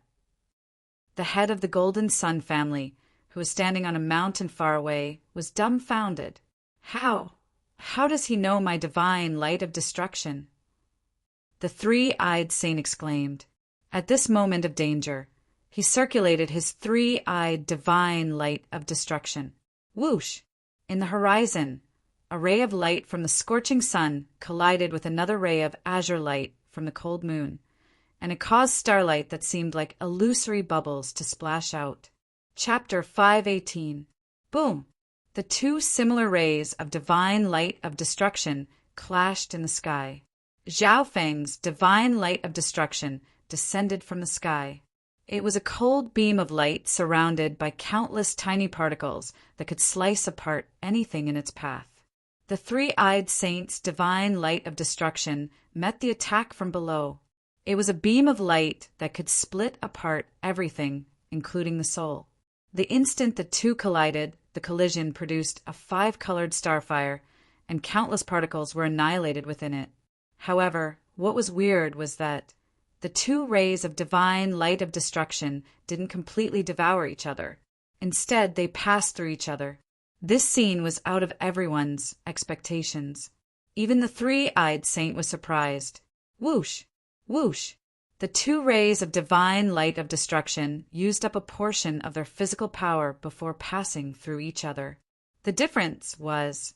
[SPEAKER 1] the head of the Golden Sun family, who was standing on a mountain far away, was dumbfounded? How? How does he know my divine light of destruction? The three-eyed saint exclaimed. At this moment of danger, he circulated his three-eyed divine light of destruction. Whoosh! In the horizon, a ray of light from the scorching sun collided with another ray of azure light from the cold moon, and it caused starlight that seemed like illusory bubbles to splash out. Chapter 518. Boom! The two similar rays of divine light of destruction clashed in the sky. Zhao Feng's divine light of destruction descended from the sky. It was a cold beam of light surrounded by countless tiny particles that could slice apart anything in its path. The three-eyed saint's divine light of destruction met the attack from below. It was a beam of light that could split apart everything, including the soul. The instant the two collided, the collision produced a 5-colored starfire, and countless particles were annihilated within it. However, what was weird was that the two rays of divine light of destruction didn't completely devour each other. Instead, they passed through each other. This scene was out of everyone's expectations. Even the three-eyed saint was surprised. Whoosh! Whoosh! The two rays of divine light of destruction used up a portion of their physical power before passing through each other. The difference was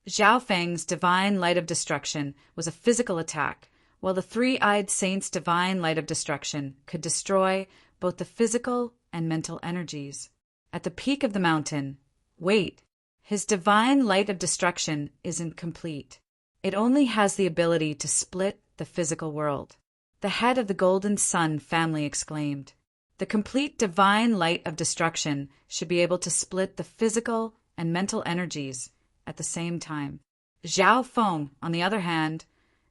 [SPEAKER 1] Zhao Feng's divine light of destruction was a physical attack, while the three-eyed saint's divine light of destruction could destroy both the physical and mental energies. At the peak of the mountain, wait, his divine light of destruction isn't complete. It only has the ability to split the physical world. The head of the Golden Sun family exclaimed. The complete divine light of destruction should be able to split the physical and mental energies at the same time. Zhao Feng, on the other hand,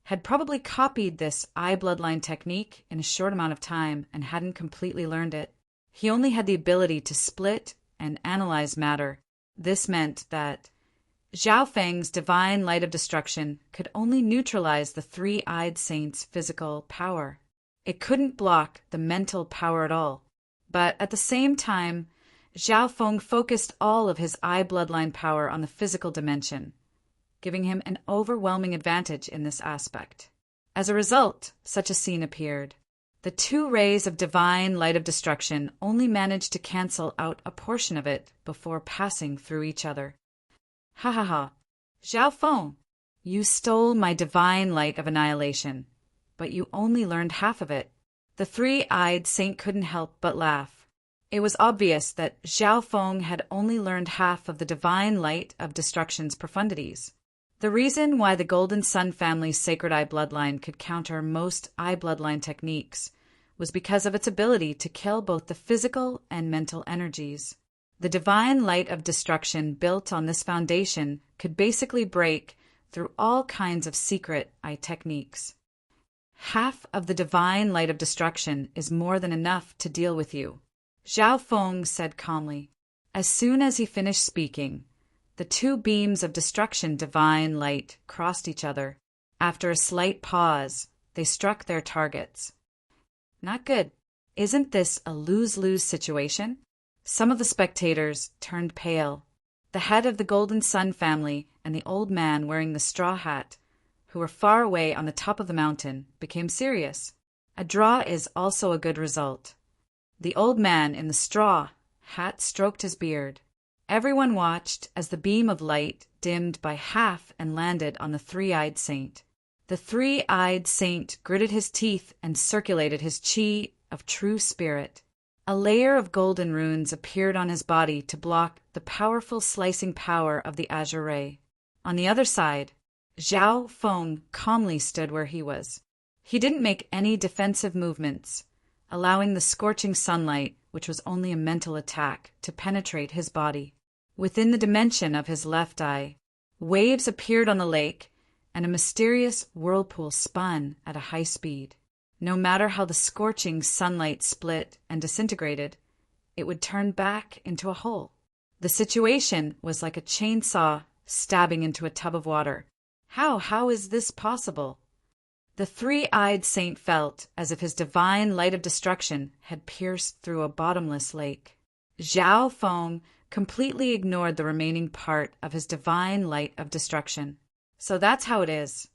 [SPEAKER 1] had probably copied this eye bloodline technique in a short amount of time and hadn't completely learned it. He only had the ability to split and analyze matter. This meant that Zhao Feng's divine light of destruction could only neutralize the three-eyed saint's physical power. It couldn't block the mental power at all. But at the same time, Zhao Feng focused all of his eye bloodline power on the physical dimension, giving him an overwhelming advantage in this aspect. As a result, such a scene appeared. The two rays of divine light of destruction only managed to cancel out a portion of it before passing through each other. Ha ha ha! Zhao Feng, you stole my divine light of annihilation, but you only learned half of it. The three-eyed saint couldn't help but laugh. It was obvious that Zhao Feng had only learned half of the divine light of destruction's profundities. The reason why the Golden Sun family's Sacred Eye bloodline could counter most eye bloodline techniques was because of its ability to kill both the physical and mental energies. The divine light of destruction built on this foundation could basically break through all kinds of secret eye techniques. Half of the divine light of destruction is more than enough to deal with you, Zhao Feng said calmly. As soon as he finished speaking, the two beams of destruction divine light crossed each other. After a slight pause, they struck their targets. Not good. Isn't this a lose-lose situation? Some of the spectators turned pale. The head of the Golden Sun family and the old man wearing the straw hat, who were far away on the top of the mountain, became serious. A draw is also a good result. The old man in the straw hat stroked his beard. Everyone watched as the beam of light dimmed by half and landed on the three-eyed saint. The three-eyed saint gritted his teeth and circulated his chi of true spirit. A layer of golden runes appeared on his body to block the powerful slicing power of the azure ray. On the other side, Zhao Feng calmly stood where he was. He didn't make any defensive movements, allowing the scorching sunlight, which was only a mental attack, to penetrate his body. Within the dimension of his left eye, waves appeared on the lake, and a mysterious whirlpool spun at a high speed. No matter how the scorching sunlight split and disintegrated, it would turn back into a hole. The situation was like a chainsaw stabbing into a tub of water. How is this possible? The three-eyed saint felt as if his divine light of destruction had pierced through a bottomless lake. Zhao Feng completely ignored the remaining part of his divine light of destruction. So that's how it is.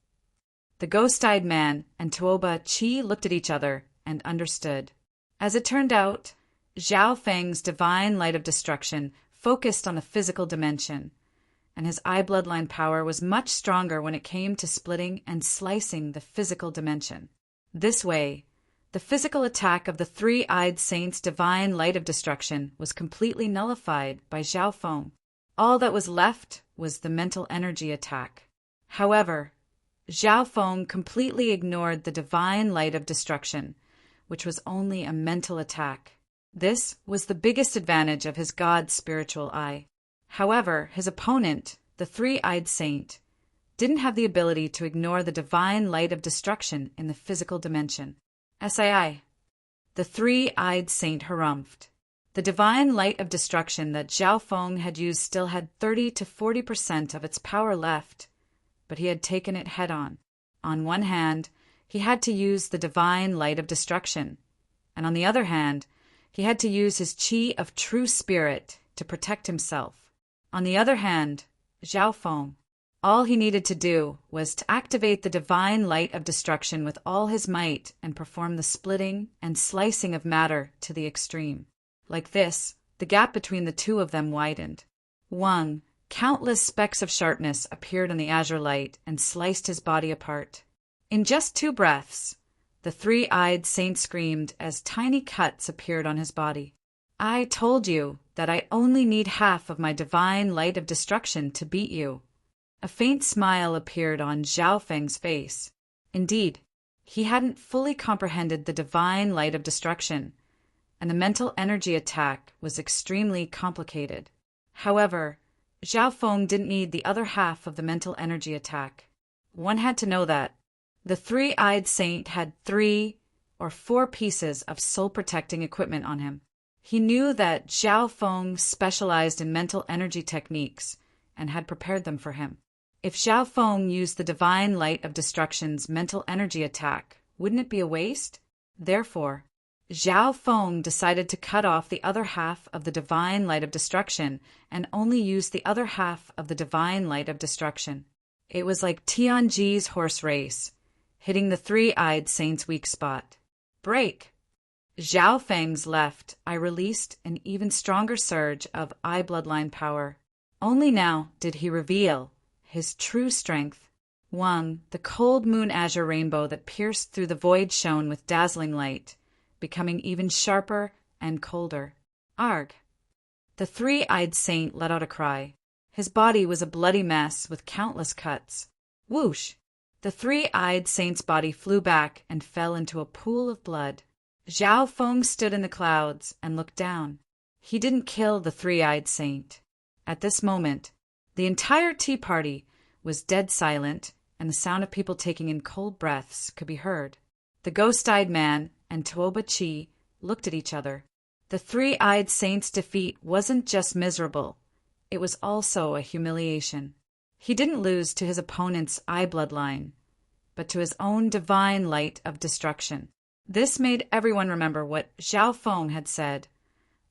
[SPEAKER 1] The ghost-eyed man and Tuoba Chi looked at each other and understood. As it turned out, Zhao Feng's divine light of destruction focused on the physical dimension, and his eye bloodline power was much stronger when it came to splitting and slicing the physical dimension. This way, the physical attack of the three-eyed saint's divine light of destruction was completely nullified by Zhao Feng. All that was left was the mental energy attack. However, Zhao Feng completely ignored the divine light of destruction, which was only a mental attack. This was the biggest advantage of his god spiritual eye. However, his opponent, the three-eyed saint, didn't have the ability to ignore the divine light of destruction in the physical dimension. SII. The three-eyed saint harumphed. The divine light of destruction that Zhao Feng had used still had 30 to 40% of its power left, but he had taken it head-on. On one hand, he had to use the divine light of destruction, and on the other hand, he had to use his chi of true spirit to protect himself. On the other hand, Zhao Feng, all he needed to do was to activate the divine light of destruction with all his might and perform the splitting and slicing of matter to the extreme. Like this, the gap between the two of them widened. Countless specks of sharpness appeared on the azure light and sliced his body apart. In just 2 breaths, the three-eyed saint screamed as tiny cuts appeared on his body. I told you that I only need half of my divine light of destruction to beat you. A faint smile appeared on Zhao Feng's face. Indeed, he hadn't fully comprehended the divine light of destruction, and the mental energy attack was extremely complicated. However, Zhao Feng didn't need the other half of the mental energy attack. One had to know that. The three-eyed saint had 3 or 4 pieces of soul-protecting equipment on him. He knew that Zhao Feng specialized in mental energy techniques and had prepared them for him. If Zhao Feng used the divine light of destruction's mental energy attack, wouldn't it be a waste? Therefore, Zhao Feng decided to cut off the other half of the divine light of destruction and only use the other half of the divine light of destruction. It was like Tianji's horse race, hitting the three-eyed saint's weak spot. Break! Zhao Feng's left eye released an even stronger surge of eye bloodline power. Only now did he reveal his true strength. Wang, the cold moon azure rainbow that pierced through the void, shone with dazzling light, becoming even sharper and colder. Arg! The three-eyed saint let out a cry. His body was a bloody mess with countless cuts. Whoosh! The three-eyed saint's body flew back and fell into a pool of blood. Zhao Feng stood in the clouds and looked down. He didn't kill the three-eyed saint. At this moment, the entire tea party was dead silent, and the sound of people taking in cold breaths could be heard. The ghost-eyed man and Tuoba Chi looked at each other. The three-eyed saint's defeat wasn't just miserable. It was also a humiliation. He didn't lose to his opponent's eye bloodline, but to his own divine light of destruction. This made everyone remember what Zhao Feng had said.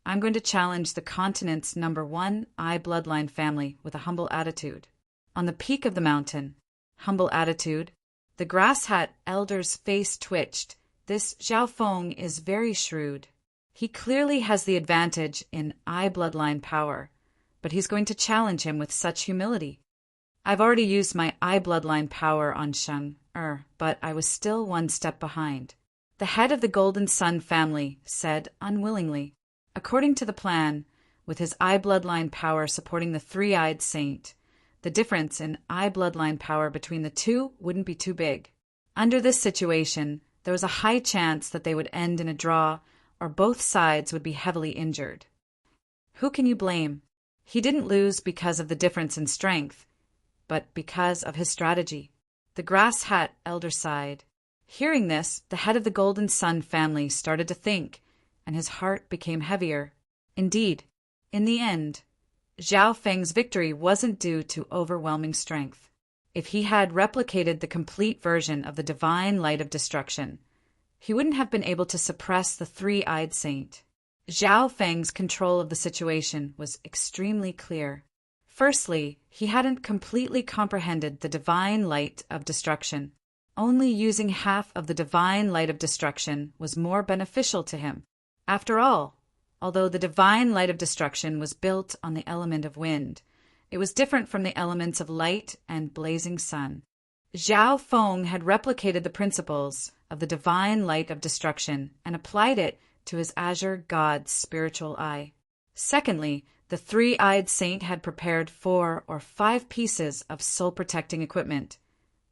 [SPEAKER 1] I'm going to challenge the continent's #1 eye bloodline family with a humble attitude. On the peak of the mountain, humble attitude, the grass hat elder's face twitched. This Zhao Feng is very shrewd. He clearly has the advantage in eye bloodline power, but he's going to challenge him with such humility. I've already used my eye bloodline power on Sheng, but I was still one step behind. The head of the Golden Sun family said unwillingly. According to the plan, with his eye bloodline power supporting the three-eyed saint, the difference in eye bloodline power between the two wouldn't be too big. Under this situation, there was a high chance that they would end in a draw, or both sides would be heavily injured. Who can you blame? He didn't lose because of the difference in strength, but because of his strategy. The grass hat elder sighed. Hearing this, the head of the Golden Sun family started to think, and his heart became heavier. Indeed, in the end, Zhao Feng's victory wasn't due to overwhelming strength. If he had replicated the complete version of the divine light of destruction, he wouldn't have been able to suppress the three-eyed saint. Zhao Feng's control of the situation was extremely clear. Firstly, he hadn't completely comprehended the divine light of destruction. Only using half of the divine light of destruction was more beneficial to him. After all, although the divine light of destruction was built on the element of wind, it was different from the elements of light and blazing sun. Zhao Feng had replicated the principles of the divine light of destruction and applied it to his azure god's spiritual eye. Secondly, the three-eyed saint had prepared 4 or 5 pieces of soul-protecting equipment,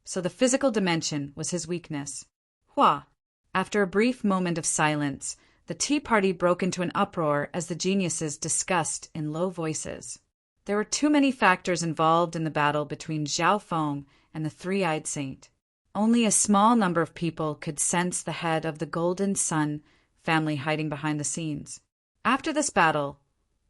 [SPEAKER 1] so the physical dimension was his weakness. Hua! After a brief moment of silence, the tea party broke into an uproar as the geniuses discussed in low voices. There were too many factors involved in the battle between Zhao Feng and the three-eyed saint. Only a small number of people could sense the head of the Golden Sun family hiding behind the scenes. After this battle,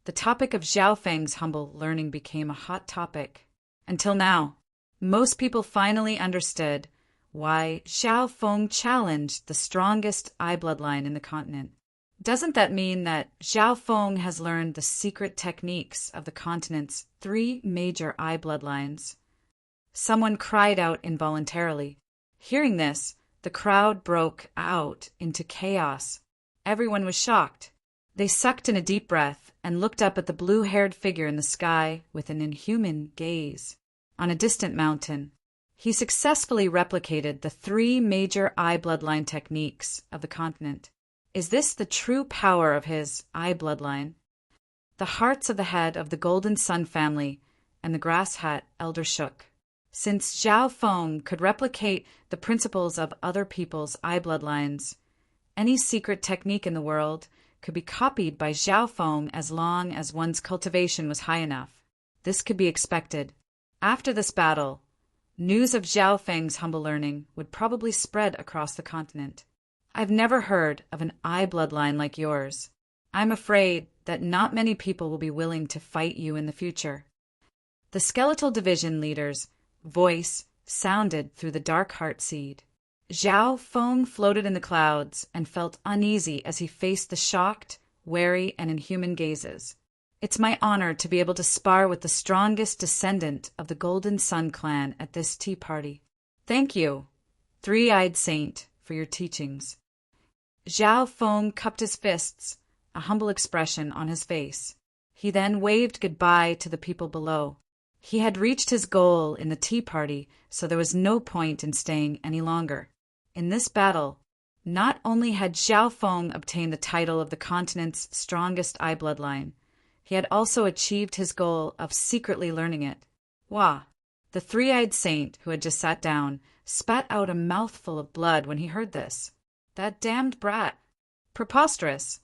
[SPEAKER 1] the topic of Zhao Feng's humble learning became a hot topic. Until now, most people finally understood why Zhao Feng challenged the strongest eye bloodline in the continent. Doesn't that mean that Zhao Feng has learned the secret techniques of the continent's 3 major eye bloodlines? Someone cried out involuntarily. Hearing this, the crowd broke out into chaos. Everyone was shocked. They sucked in a deep breath and looked up at the blue-haired figure in the sky with an inhuman gaze. On a distant mountain, he successfully replicated the 3 major eye bloodline techniques of the continent. Is this the true power of his eye bloodline? The hearts of the head of the Golden Sun family and the grass hat elder shook. Since Zhao Feng could replicate the principles of other people's eye bloodlines, any secret technique in the world could be copied by Zhao Feng as long as one's cultivation was high enough. This could be expected. After this battle, news of Zhao Feng's humble learning would probably spread across the continent. I've never heard of an eye bloodline like yours. I'm afraid that not many people will be willing to fight you in the future. The skeletal division leader's voice sounded through the dark heart seed. Zhao Feng floated in the clouds and felt uneasy as he faced the shocked, wary, and inhuman gazes. It's my honor to be able to spar with the strongest descendant of the Golden Sun clan at this tea party. Thank you, three-eyed saint, for your teachings. Zhao Feng cupped his fists, a humble expression on his face. He then waved goodbye to the people below. He had reached his goal in the tea party, so there was no point in staying any longer. In this battle, not only had Xiao Feng obtained the title of the continent's strongest eye bloodline, he had also achieved his goal of secretly learning it. Wah! The three-eyed saint, who had just sat down, spat out a mouthful of blood when he heard this. That damned brat! Preposterous!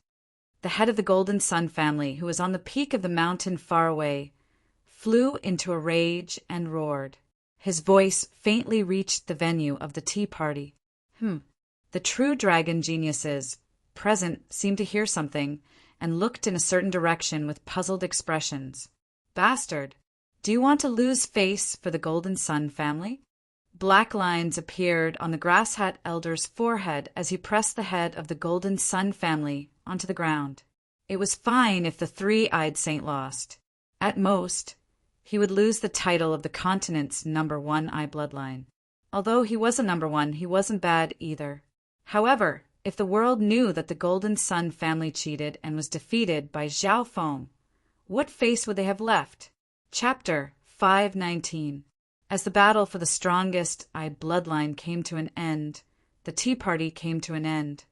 [SPEAKER 1] The head of the Golden Sun family, who was on the peak of the mountain far away, flew into a rage and roared. His voice faintly reached the venue of the tea party. The true dragon geniuses present seemed to hear something and looked in a certain direction with puzzled expressions. Bastard! Do you want to lose face for the Golden Sun family? Black lines appeared on the grass hat elder's forehead as he pressed the head of the Golden Sun family onto the ground. It was fine if the three-eyed saint lost. At most, he would lose the title of the continent's #1 eye bloodline. Although he was a #1, he wasn't bad either. However, if the world knew that the Golden Sun family cheated and was defeated by Xiao Feng, what face would they have left? Chapter 519. As the battle for the strongest eye bloodline came to an end, the tea party came to an end.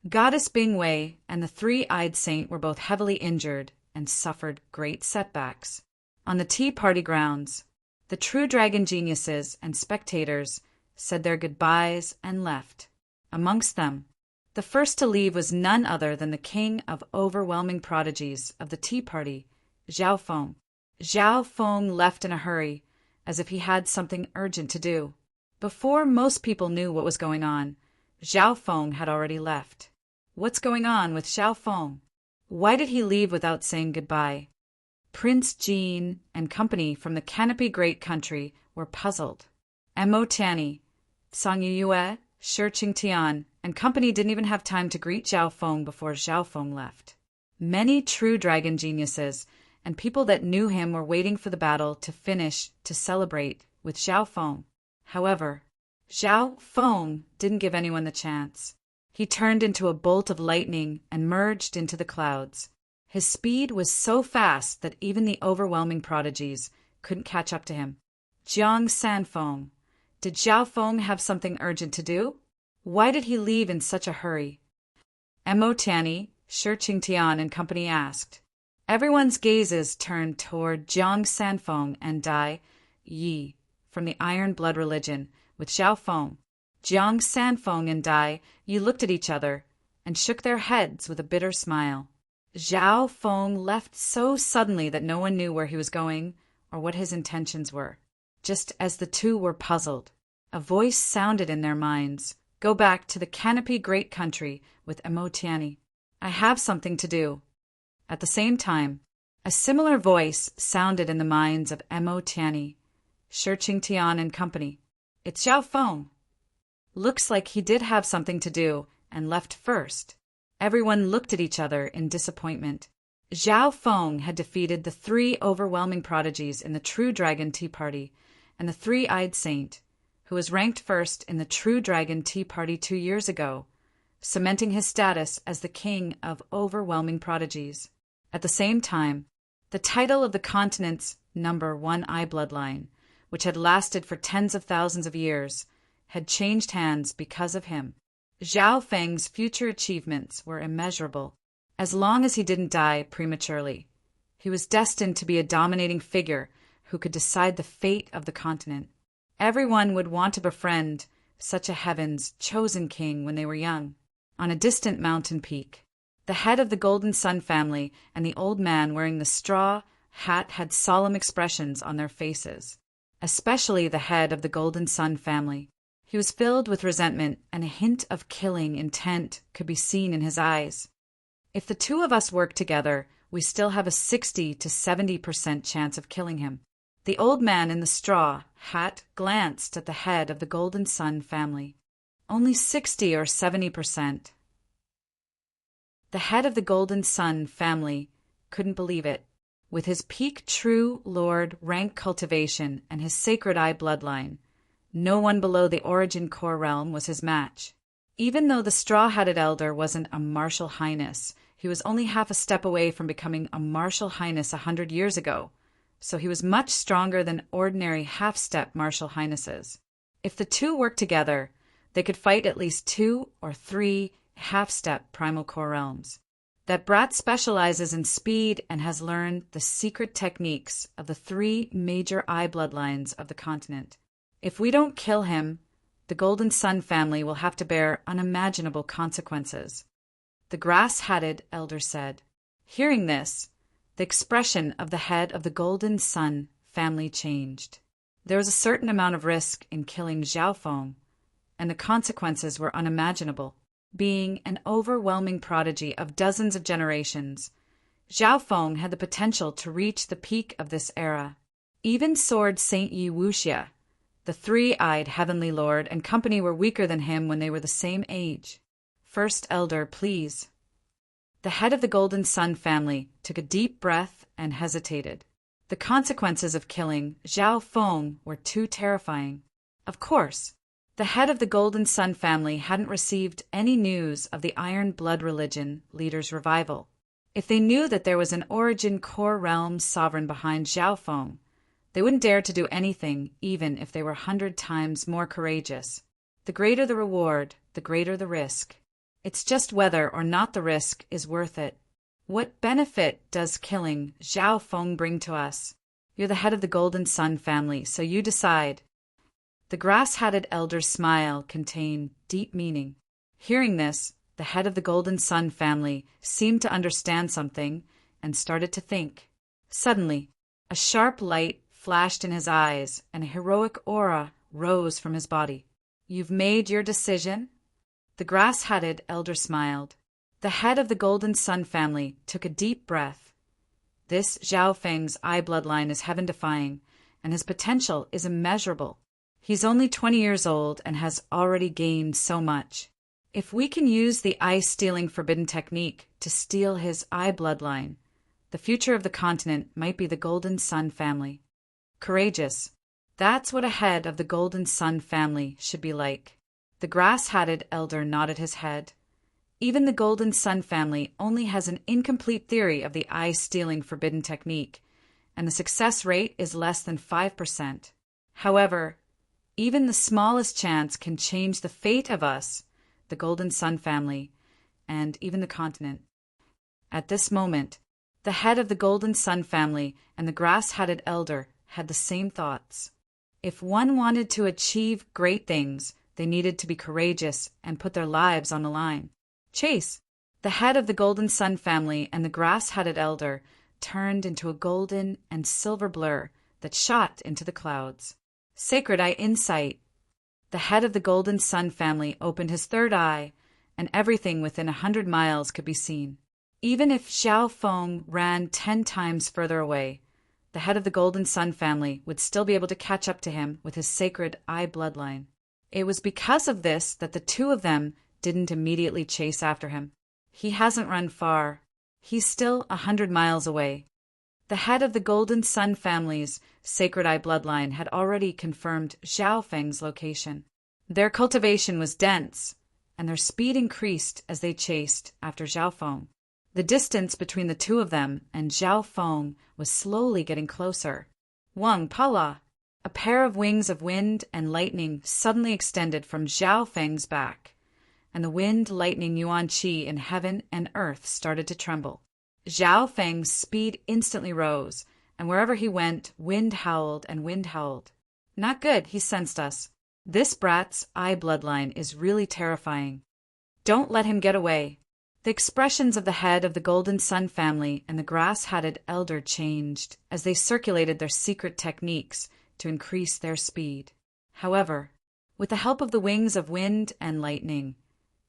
[SPEAKER 1] Goddess Bingwei and the three-eyed saint were both heavily injured and suffered great setbacks. On the tea party grounds, the true dragon geniuses and spectators said their goodbyes and left. Amongst them, the first to leave was none other than the king of overwhelming prodigies of the tea party, Xiao Feng. Xiao Feng left in a hurry, as if he had something urgent to do. Before most people knew what was going on, Xiao Feng had already left. What's going on with Xiao Feng? Why did he leave without saying goodbye? Prince Jean and company from the Canopy Great Country were puzzled. Mo Tianyi, Song Yue, Shi Qingtian, and company didn't even have time to greet Xiao Feng before Xiao Feng left. Many true dragon geniuses and people that knew him were waiting for the battle to finish to celebrate with Xiao Feng. However, Xiao Feng didn't give anyone the chance. He turned into a bolt of lightning and merged into the clouds. His speed was so fast that even the overwhelming prodigies couldn't catch up to him. Jiang Sanfeng. Did Xiao Feng have something urgent to do? Why did he leave in such a hurry? Mo Tianyi, Shi Qingtian and company asked. Everyone's gazes turned toward Jiang Sanfeng and Dai Yi from the Iron Blood religion with Xiao Feng. Jiang Sanfeng and Dai Yi looked at each other and shook their heads with a bitter smile. Xiao Feng left so suddenly that no one knew where he was going or what his intentions were. Just as the two were puzzled, a voice sounded in their minds. Go back to the Canopy Great Country with Mo Tianyi. I have something to do. At the same time, a similar voice sounded in the minds of Mo Tianyi, Shi Qingtian and company. It's Xiao Feng. Looks like he did have something to do and left first. Everyone looked at each other in disappointment. Xiao Feng had defeated the three overwhelming prodigies in the True Dragon Tea Party and the three-eyed saint, who was ranked first in the True Dragon Tea Party 2 years ago, cementing his status as the king of overwhelming prodigies. At the same time, the title of the continent's #1 eye bloodline, which had lasted for tens of thousands of years, had changed hands because of him. Xiao Feng's future achievements were immeasurable. As long as he didn't die prematurely, he was destined to be a dominating figure who could decide the fate of the continent. Everyone would want to befriend such a heaven's chosen king when they were young. On a distant mountain peak, the head of the Golden Sun family and the old man wearing the straw hat had solemn expressions on their faces, especially the head of the Golden Sun family. He was filled with resentment, and a hint of killing intent could be seen in his eyes. If the two of us work together, we still have a 60 to 70% chance of killing him. The old man in the straw hat glanced at the head of the Golden Sun family. Only 60 or 70%. The head of the Golden Sun family couldn't believe it. With his peak true lord rank cultivation and his sacred eye bloodline, no one below the origin core realm was his match. Even though the straw-hatted elder wasn't a martial highness, he was only half a step away from becoming a martial highness 100 years ago, so he was much stronger than ordinary half-step martial highnesses. If the two worked together, they could fight at least 2 or 3 half-step primal core realms. That brat specializes in speed and has learned the secret techniques of the 3 major eye bloodlines of the continent. If we don't kill him, the Golden Sun family will have to bear unimaginable consequences. The grass-hatted elder said. Hearing this, the expression of the head of the Golden Sun family changed. There was a certain amount of risk in killing Zhao Feng, and the consequences were unimaginable. Being an overwhelming prodigy of dozens of generations, Zhao Feng had the potential to reach the peak of this era. Even Sword Saint Yi Wuxia, the 3-eyed heavenly lord, and company were weaker than him when they were the same age. First elder, please. The head of the Golden Sun family took a deep breath and hesitated. The consequences of killing Zhao Feng were too terrifying. Of course, the head of the Golden Sun family hadn't received any news of the Iron Blood religion leader's revival. If they knew that there was an origin core realm sovereign behind Zhao Feng, they wouldn't dare to do anything, even if they were 100 times more courageous. The greater the reward, the greater the risk. It's just whether or not the risk is worth it. What benefit does killing Zhao Feng bring to us? You're the head of the Golden Sun family, so you decide. The grass-hatted elder's smile contained deep meaning. Hearing this, the head of the Golden Sun family seemed to understand something and started to think. Suddenly, a sharp light flashed in his eyes and a heroic aura rose from his body. You've made your decision? The grass-hatted elder smiled. The head of the Golden Sun family took a deep breath. This Zhao Feng's eye bloodline is heaven-defying, and his potential is immeasurable. He's only 20 years old and has already gained so much. If we can use the eye-stealing forbidden technique to steal his eye bloodline, the future of the continent might be the Golden Sun family. Courageous. That's what a head of the Golden Sun family should be like. The grass-hatted elder nodded his head. Even the Golden Sun family only has an incomplete theory of the eye-stealing forbidden technique, and the success rate is less than 5%. However, even the smallest chance can change the fate of us, the Golden Sun family, and even the continent. At this moment, the head of the Golden Sun family and the grass-hatted elder had the same thoughts. If one wanted to achieve great things, they needed to be courageous and put their lives on the line. Chase, the head of the Golden Sun family and the grass-hatted elder, turned into a golden and silver blur that shot into the clouds. Sacred Eye Insight. The head of the Golden Sun family opened his third eye, and everything within 100 miles could be seen. Even if Zhao Feng ran 10 times further away, the head of the Golden Sun family would still be able to catch up to him with his sacred eye bloodline. It was because of this that the two of them didn't immediately chase after him. He hasn't run far. He's still 100 miles away. The head of the Golden Sun family's sacred eye bloodline had already confirmed Zhao Feng's location. Their cultivation was dense, and their speed increased as they chased after Zhao Feng. The distance between the two of them and Zhao Feng was slowly getting closer. Wang Pala, a pair of wings of wind and lightning suddenly extended from Zhao Feng's back, and the wind-lightning yuan qi in heaven and earth started to tremble. Zhao Feng's speed instantly rose, and wherever he went, wind howled and wind howled. Not good, he sensed us. This brat's eye bloodline is really terrifying. Don't let him get away. The expressions of the head of the Golden Sun family and the grass-hatted elder changed as they circulated their secret techniques to increase their speed. However, with the help of the wings of wind and lightning,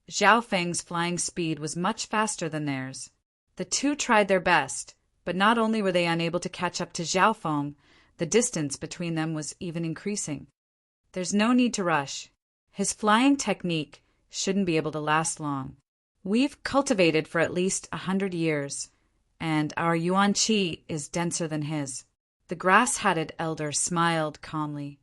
[SPEAKER 1] Zhao Feng's flying speed was much faster than theirs. The two tried their best, but not only were they unable to catch up to Zhao Feng, the distance between them was even increasing. There's no need to rush. His flying technique shouldn't be able to last long. We've cultivated for at least 100 years, and our yuan qi is denser than his. The grass-hatted elder smiled calmly.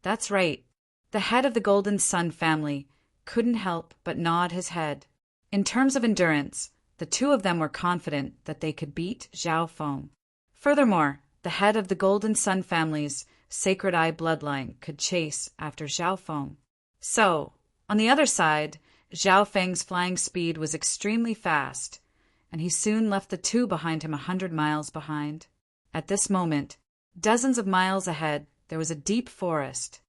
[SPEAKER 1] That's right. The head of the Golden Sun family couldn't help but nod his head. In terms of endurance, the two of them were confident that they could beat Zhao Feng. Furthermore, the head of the Golden Sun family's Sacred Eye bloodline, could chase after Zhao Feng. So, on the other side, Zhao Feng's flying speed was extremely fast, and he soon left the two behind him 100 miles behind. At this moment, dozens of miles ahead, there was a deep forest.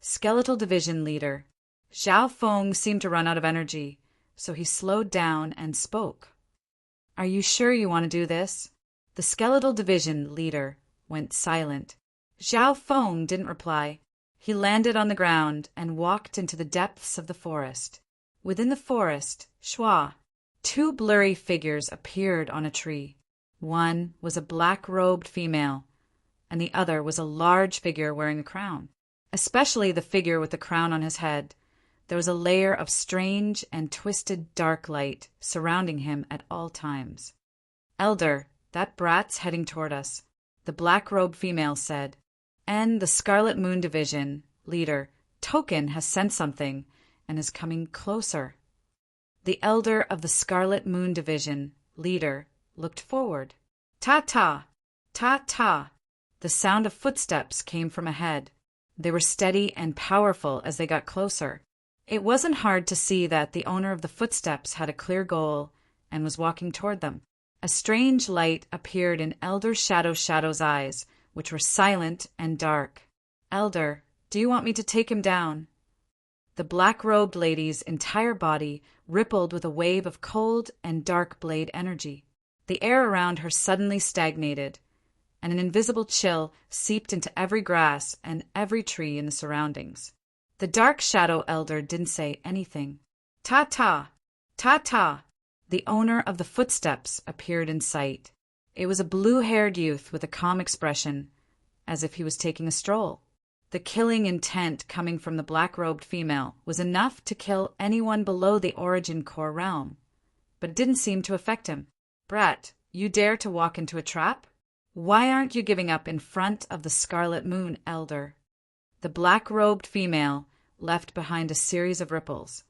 [SPEAKER 1] Skeletal Division Leader Zhao Feng seemed to run out of energy, so he slowed down and spoke. "Are you sure you want to do this?" The Skeletal Division Leader went silent. Zhao Feng didn't reply. He landed on the ground and walked into the depths of the forest. Within the forest, two blurry figures appeared on a tree. One was a black-robed female, and the other was a large figure wearing a crown. Especially the figure with the crown on his head. There was a layer of strange and twisted dark light surrounding him at all times. "Elder, that brat's heading toward us," the black-robed female said. "And the Scarlet Moon Division Leader, Token, has sent something and is coming closer." The elder of the Scarlet Moon Division Leader looked forward. "Ta-ta! Ta-ta!" The sound of footsteps came from ahead. They were steady and powerful as they got closer. It wasn't hard to see that the owner of the footsteps had a clear goal and was walking toward them. A strange light appeared in Elder Shadow's eyes, which were silent and dark. "Elder, do you want me to take him down?" The black-robed lady's entire body rippled with a wave of cold and dark blade energy. The air around her suddenly stagnated, and an invisible chill seeped into every grass and every tree in the surroundings. The dark shadow elder didn't say anything. "Ta-ta! Ta-ta!" The owner of the footsteps appeared in sight. It was a blue-haired youth with a calm expression, as if he was taking a stroll. The killing intent coming from the black-robed female was enough to kill anyone below the Origin Core realm, but it didn't seem to affect him. "Brat, you dare to walk into a trap? Why aren't you giving up in front of the Scarlet Moon Elder?" The black-robed female left behind a series of ripples.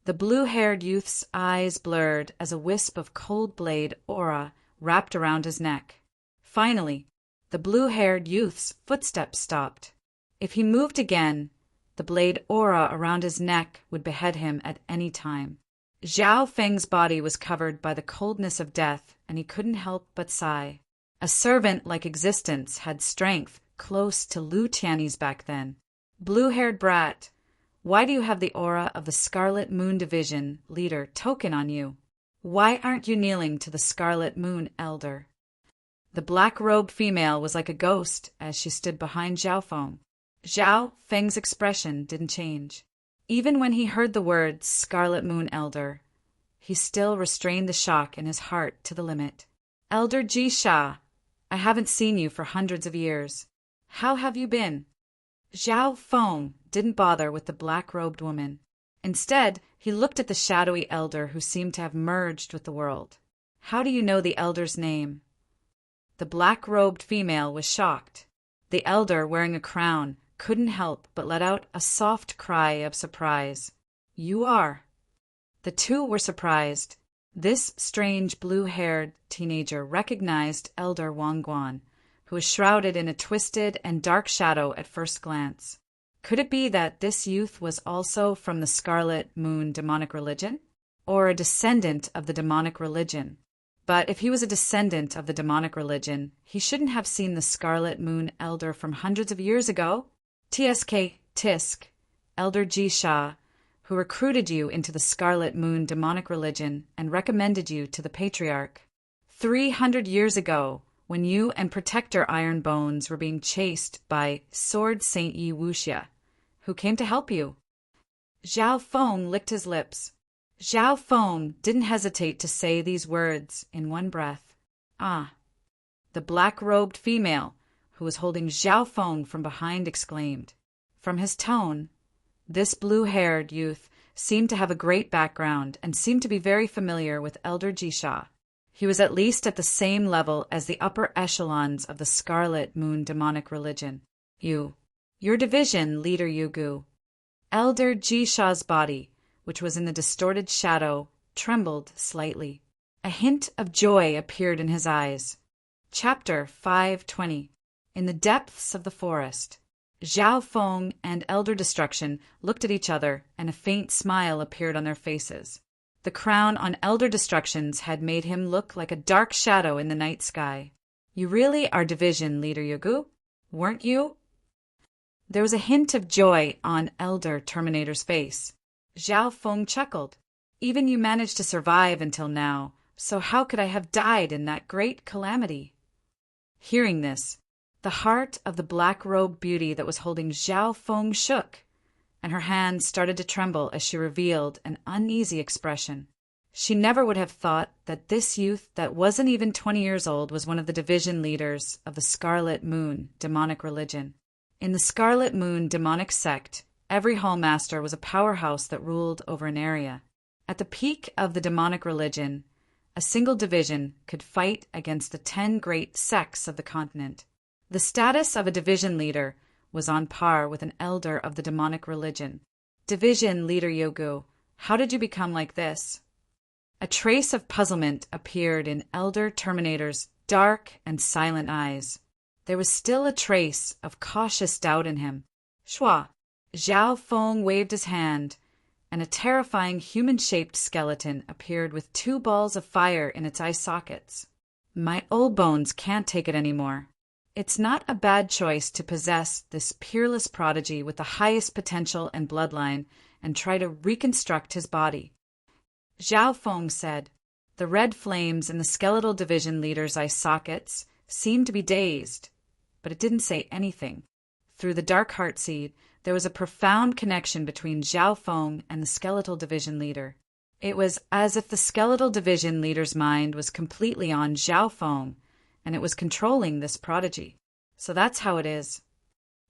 [SPEAKER 1] The blue-haired youth's eyes blurred as a wisp of cold blade aura wrapped around his neck. Finally, the blue-haired youth's footsteps stopped. If he moved again, the blade aura around his neck would behead him at any time. Zhao Feng's body was covered by the coldness of death, and he couldn't help but sigh. A servant-like existence had strength close to Lu Tiany's back then. "Blue-haired brat, why do you have the aura of the Scarlet Moon Division Leader Token on you? Why aren't you kneeling to the Scarlet Moon Elder?" The black-robed female was like a ghost as she stood behind Zhao Feng. Zhao Feng's expression didn't change. Even when he heard the words Scarlet Moon Elder, he still restrained the shock in his heart to the limit. "Elder Jisha, I haven't seen you for hundreds of years. How have you been?" Zhao Feng didn't bother with the black-robed woman. Instead, he looked at the shadowy elder who seemed to have merged with the world. "How do you know the elder's name?" The black-robed female was shocked. The elder, wearing a crown, couldn't help but let out a soft cry of surprise. "You are." The two were surprised. This strange blue-haired teenager recognized Elder Wangguan, who was shrouded in a twisted and dark shadow at first glance. Could it be that this youth was also from the Scarlet Moon demonic religion? Or a descendant of the demonic religion? But if he was a descendant of the demonic religion, he shouldn't have seen the Scarlet Moon Elder from hundreds of years ago. Tisk, Elder Jisha, who recruited you into the Scarlet Moon demonic religion and recommended you to the Patriarch. 300 years ago, when you and Protector Iron Bones were being chased by Sword Saint Yi Wuxia, who came to help you. Zhao Feng licked his lips. Zhao Feng didn't hesitate to say these words in one breath. "Ah." The black-robed female, who was holding Zhao Feng from behind, exclaimed. From his tone, this blue-haired youth seemed to have a great background and seemed to be very familiar with Elder Jisha. He was at least at the same level as the upper echelons of the Scarlet Moon demonic religion. Your division, Leader Yugu." Elder Jisha's body, which was in the distorted shadow, trembled slightly. A hint of joy appeared in his eyes. Chapter 520. In the depths of the forest. Zhao Feng and Elder Destruction looked at each other, and a faint smile appeared on their faces. The crown on Elder Destruction's had made him look like a dark shadow in the night sky. You really are Division Leader Yogu, weren't you? There was a hint of joy on Elder Terminator's face. Zhao Feng chuckled. Even you managed to survive until now, so how could I have died in that great calamity? Hearing this, the heart of the black-robed beauty that was holding Zhao Feng shook, and her hands started to tremble as she revealed an uneasy expression. She never would have thought that this youth that wasn't even 20 years old was one of the division leaders of the Scarlet Moon demonic religion. In the Scarlet Moon demonic sect, every hallmaster was a powerhouse that ruled over an area. At the peak of the demonic religion, a single division could fight against the 10 great sects of the continent. The status of a division leader was on par with an elder of the demonic religion. Division Leader Yogu, how did you become like this? A trace of puzzlement appeared in Elder Terminator's dark and silent eyes. There was still a trace of cautious doubt in him. Shua! Zhao Feng waved his hand, and a terrifying human-shaped skeleton appeared with 2 balls of fire in its eye sockets. My old bones can't take it anymore. It's not a bad choice to possess this peerless prodigy with the highest potential and bloodline and try to reconstruct his body. Zhao Feng said. The red flames in the skeletal division leader's eye sockets seemed to be dazed, but it didn't say anything. Through the dark heartseed, there was a profound connection between Zhao Feng and the skeletal division leader. It was as if the skeletal division leader's mind was completely on Zhao Feng, and it was controlling this prodigy. So that's how it is.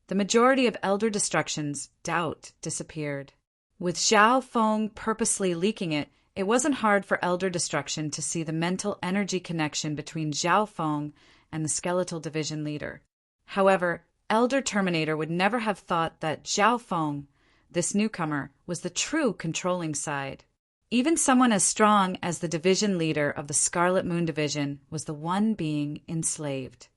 [SPEAKER 1] The majority of Elder Destruction's doubt disappeared. With Zhao Feng purposely leaking it, it wasn't hard for Elder Destruction to see the mental energy connection between Zhao Feng and the skeletal division leader. However, Elder Terminator would never have thought that Zhao Feng, this newcomer, was the true controlling side. Even someone as strong as the division leader of the Scarlet Moon Division was the one being enslaved.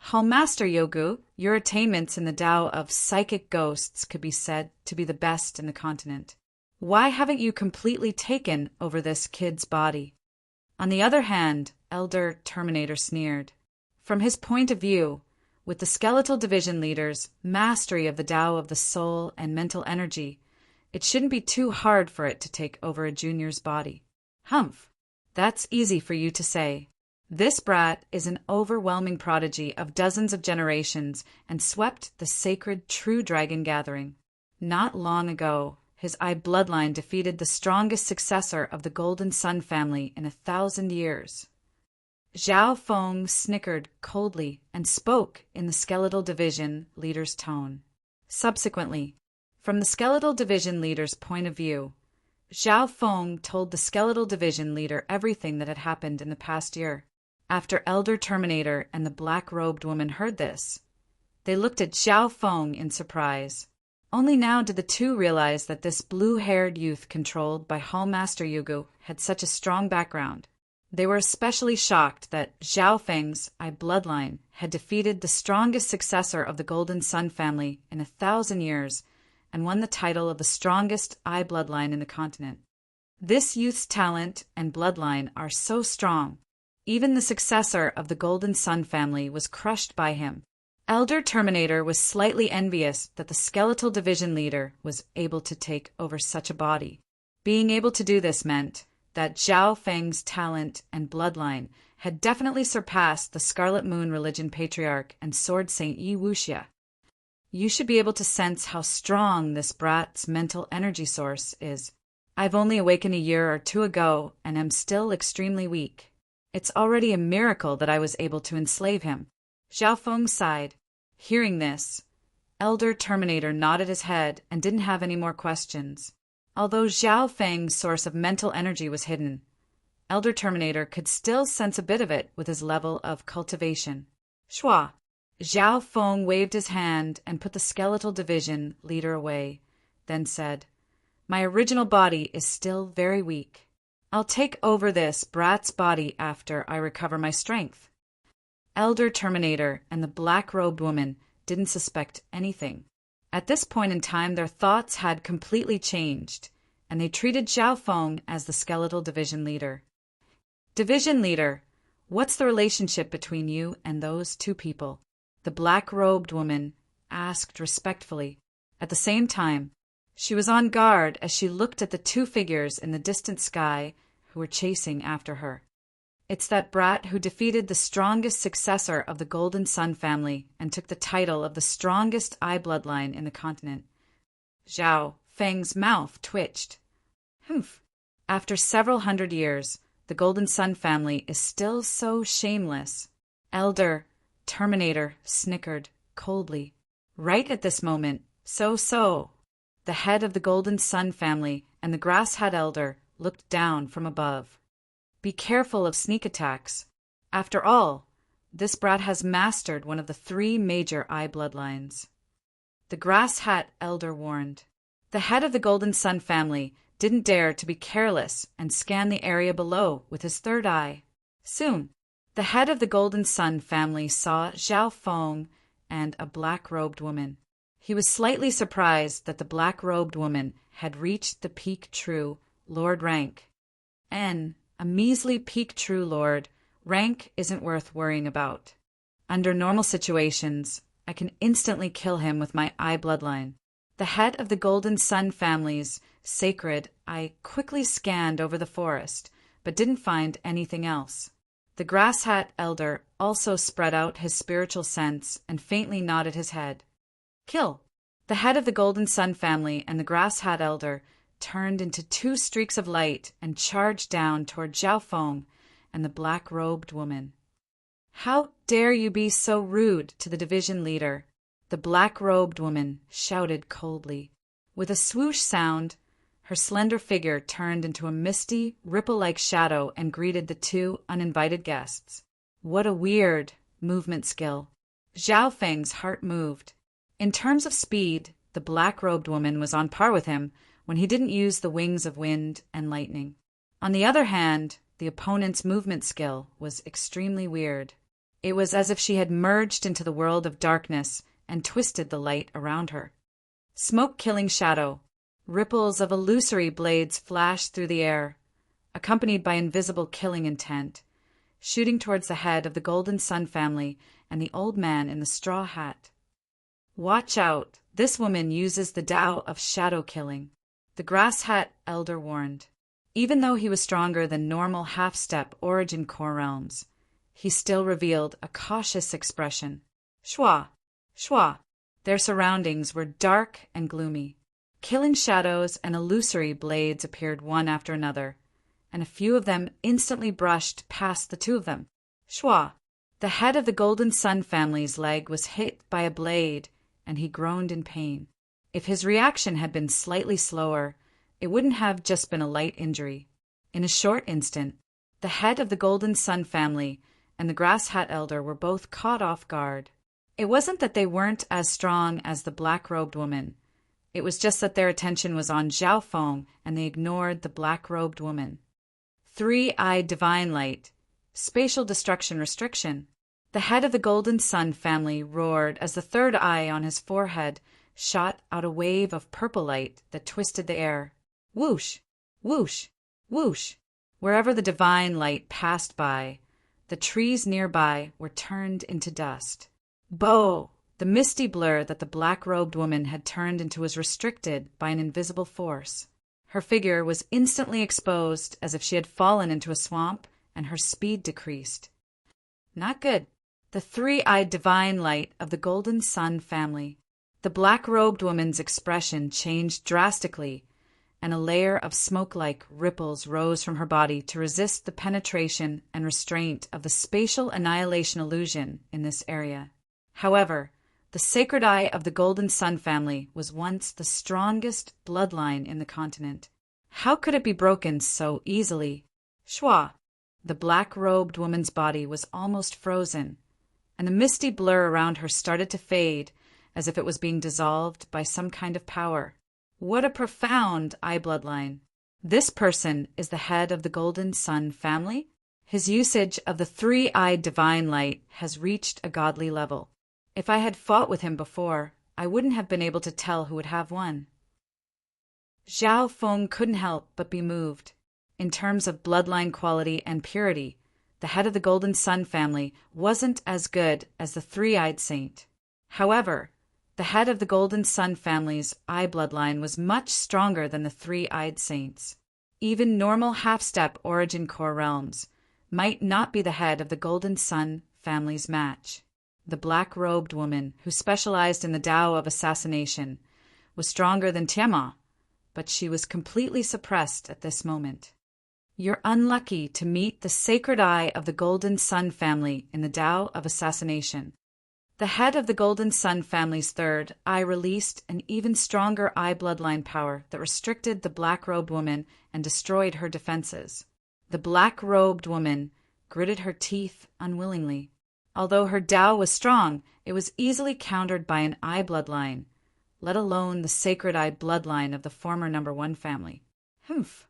[SPEAKER 1] Hallmaster Yogu, your attainments in the Tao of psychic ghosts could be said to be the best in the continent. Why haven't you completely taken over this kid's body? On the other hand, Elder Terminator sneered. From his point of view, with the skeletal division leader's mastery of the Tao of the soul and mental energy, it shouldn't be too hard for it to take over a junior's body. Humph, that's easy for you to say. This brat is an overwhelming prodigy of dozens of generations and swept the sacred True Dragon Gathering. Not long ago, his eye bloodline defeated the strongest successor of the Golden Sun family in 1,000 years. Zhao Feng snickered coldly and spoke in the skeletal division leader's tone. Subsequently, from the skeletal division leader's point of view, Zhao Feng told the skeletal division leader everything that had happened in the past year. After Elder Terminator and the black-robed woman heard this, they looked at Zhao Feng in surprise. Only now did the two realize that this blue-haired youth controlled by Hallmaster Yogu had such a strong background. They were especially shocked that Zhao Feng's eye bloodline had defeated the strongest successor of the Golden Sun family in 1,000 years and won the title of the strongest eye bloodline in the continent. This youth's talent and bloodline are so strong. Even the successor of the Golden Sun family was crushed by him. Elder Terminator was slightly envious that the skeletal division leader was able to take over such a body. Being able to do this meant that Zhao Feng's talent and bloodline had definitely surpassed the Scarlet Moon Religion Patriarch and Sword Saint Yi Wuxia. You should be able to sense how strong this brat's mental energy source is. I've only awakened a year or two ago and am still extremely weak. It's already a miracle that I was able to enslave him. Zhao Feng sighed. Hearing this, Elder Terminator nodded his head and didn't have any more questions. Although Zhao Feng's source of mental energy was hidden, Elder Terminator could still sense a bit of it with his level of cultivation. Shua! Zhao Feng waved his hand and put the skeletal division leader away, then said, My original body is still very weak. I'll take over this brat's body after I recover my strength. Elder Terminator and the black-robed woman didn't suspect anything. At this point in time, their thoughts had completely changed, and they treated Zhao Feng as the skeletal division leader. Division leader, what's the relationship between you and those two people? The black-robed woman asked respectfully. At the same time, she was on guard as she looked at the two figures in the distant sky who were chasing after her. It's that brat who defeated the strongest successor of the Golden Sun family and took the title of the strongest eye bloodline in the continent. Zhao Feng's mouth twitched. Humph. After several hundred years, the Golden Sun family is still so shameless. Elder Terminator snickered coldly. Right at this moment, so. The head of the Golden Sun family and the Grass Hat Elder looked down from above. Be careful of sneak attacks. After all, this brat has mastered one of the 3 major eye bloodlines. The Grass Hat Elder warned. The head of the Golden Sun family didn't dare to be careless and scan the area below with his third eye. Soon, the head of the Golden Sun family saw Zhao Feng and a black-robed woman. He was slightly surprised that the black-robed woman had reached the peak true Lord rank. A measly peak true Lord rank isn't worth worrying about. Under normal situations, I can instantly kill him with my eye bloodline. The head of the Golden Sun family's sacred eye quickly scanned over the forest, but didn't find anything else. The Grass Hat Elder also spread out his spiritual sense and faintly nodded his head. Kill! The head of the Golden Sun family and the Grass Hat Elder turned into 2 streaks of light and charged down toward Zhao Feng and the black-robed woman. How dare you be so rude to the division leader? The black-robed woman shouted coldly. With a swoosh sound, her slender figure turned into a misty, ripple-like shadow and greeted the 2 uninvited guests. What a weird movement skill. Zhao Feng's heart moved. In terms of speed, the black-robed woman was on par with him when he didn't use the wings of wind and lightning. On the other hand, the opponent's movement skill was extremely weird. It was as if she had merged into the world of darkness and twisted the light around her. Smoke-killing shadow. Ripples of illusory blades flashed through the air, accompanied by invisible killing intent, shooting towards the head of the Golden Sun family and the old man in the straw hat. Watch out, this woman uses the Tao of shadow killing. The Grass Hat Elder warned. Even though he was stronger than normal half-step origin core realms, he still revealed a cautious expression. Shua! Shua! Their surroundings were dark and gloomy. Killing shadows and illusory blades appeared one after another, and a few of them instantly brushed past the 2 of them. Shua! The head of the Golden Sun family's leg was hit by a blade, and he groaned in pain. If his reaction had been slightly slower, it wouldn't have just been a light injury. In a short instant, the head of the Golden Sun family and the Grass Hat Elder were both caught off guard. It wasn't that they weren't as strong as the black-robed woman. It was just that their attention was on Zhao Feng and they ignored the black-robed woman. 3-eyed divine light. Spatial destruction restriction. The head of the Golden Sun family roared as the third eye on his forehead shot out a wave of purple light that twisted the air. Whoosh! Whoosh! Whoosh! Wherever the divine light passed by, the trees nearby were turned into dust. Bo! The misty blur that the black-robed woman had turned into was restricted by an invisible force. Her figure was instantly exposed as if she had fallen into a swamp, and her speed decreased. Not good. The 3-eyed divine light of the Golden Sun family. The black-robed woman's expression changed drastically, and a layer of smoke-like ripples rose from her body to resist the penetration and restraint of the spatial annihilation illusion in this area. However, the sacred eye of the Golden Sun family was once the strongest bloodline in the continent. How could it be broken so easily? Shua! The black-robed woman's body was almost frozen, and the misty blur around her started to fade as if it was being dissolved by some kind of power. What a profound eye bloodline. This person is the head of the Golden Sun family? His usage of the three-eyed divine light has reached a godly level. If I had fought with him before, I wouldn't have been able to tell who would have won. Zhao Feng couldn't help but be moved. In terms of bloodline quality and purity, the head of the Golden Sun family wasn't as good as the three-eyed saint. However, the head of the Golden Sun family's eye bloodline was much stronger than the three-eyed saint's. Even normal half-step origin core realms might not be the head of the Golden Sun family's match. The black-robed woman, who specialized in the Tao of assassination, was stronger than Tiamat, but she was completely suppressed at this moment. You're unlucky to meet the sacred eye of the Golden Sun family in the Tao of assassination. The head of the Golden Sun family's third eye released an even stronger eye bloodline power that restricted the black-robed woman and destroyed her defenses. The black-robed woman gritted her teeth unwillingly. Although her Tao was strong, it was easily countered by an eye bloodline, let alone the sacred eye bloodline of the former number 1 family. Humph.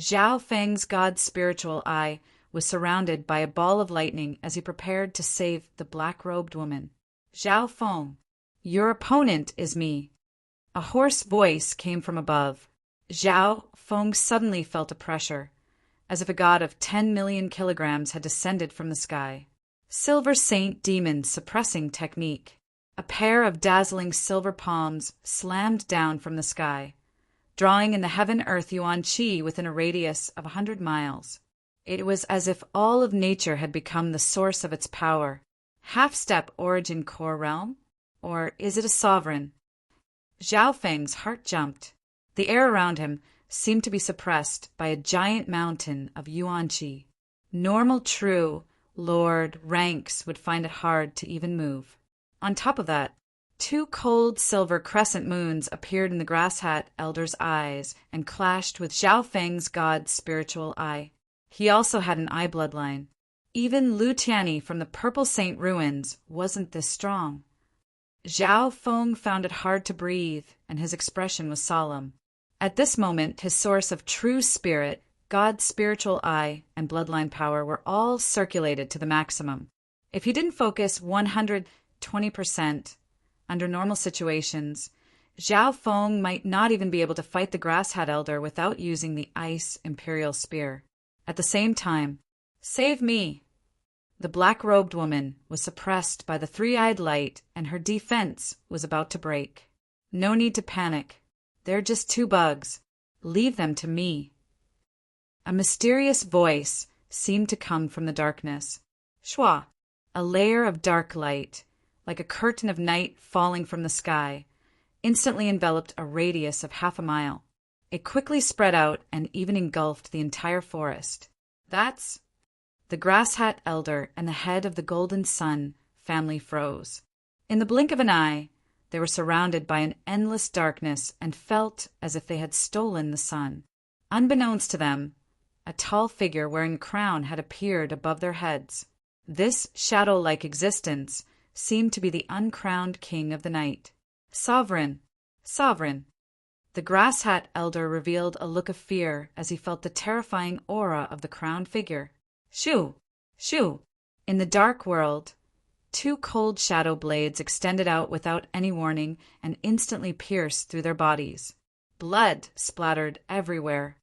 [SPEAKER 1] Zhao Feng's god's spiritual eye was surrounded by a ball of lightning as he prepared to save the black-robed woman. Zhao Feng, your opponent is me. A hoarse voice came from above. Zhao Feng suddenly felt a pressure, as if a god of 10 million kilograms had descended from the sky. Silver Saint Demon suppressing technique. A pair of dazzling silver palms slammed down from the sky, drawing in the heaven-earth yuan qi within a radius of 100 miles. It was as if all of nature had become the source of its power. Half-step origin core realm? Or is it a sovereign? Zhao Feng's heart jumped. The air around him seemed to be suppressed by a giant mountain of yuan qi. Normal true Lord ranks would find it hard to even move. On top of that, 2 cold silver crescent moons appeared in the grass hat elder's eyes and clashed with Zhao Feng's god's spiritual eye. He also had an eye bloodline. Even Lu Tianyi from the Purple Saint ruins wasn't this strong. Zhao Feng found it hard to breathe, and his expression was solemn. At this moment, his source of true spirit, God's spiritual eye, and bloodline power were all circulated to the maximum. If he didn't focus 120% under normal situations, Zhao Feng might not even be able to fight the Grass Hat Elder without using the Ice Imperial Spear. At the same time, save me! The black-robed woman was suppressed by the three-eyed light, and her defense was about to break. No need to panic. They're just 2 bugs. Leave them to me. A mysterious voice seemed to come from the darkness. Shua, a layer of dark light, like a curtain of night falling from the sky, instantly enveloped a radius of 1/2 mile. It quickly spread out and even engulfed the entire forest. That's... The Grass Hat Elder and the head of the Golden Sun family froze. In the blink of an eye, they were surrounded by an endless darkness and felt as if they had stolen the sun. Unbeknownst to them, a tall figure wearing a crown had appeared above their heads. This shadow-like existence seemed to be the uncrowned king of the night. Sovereign! Sovereign! The Grass Hat Elder revealed a look of fear as he felt the terrifying aura of the crowned figure. Shoo! Shoo! In the dark world, 2 cold shadow blades extended out without any warning and instantly pierced through their bodies. Blood splattered everywhere.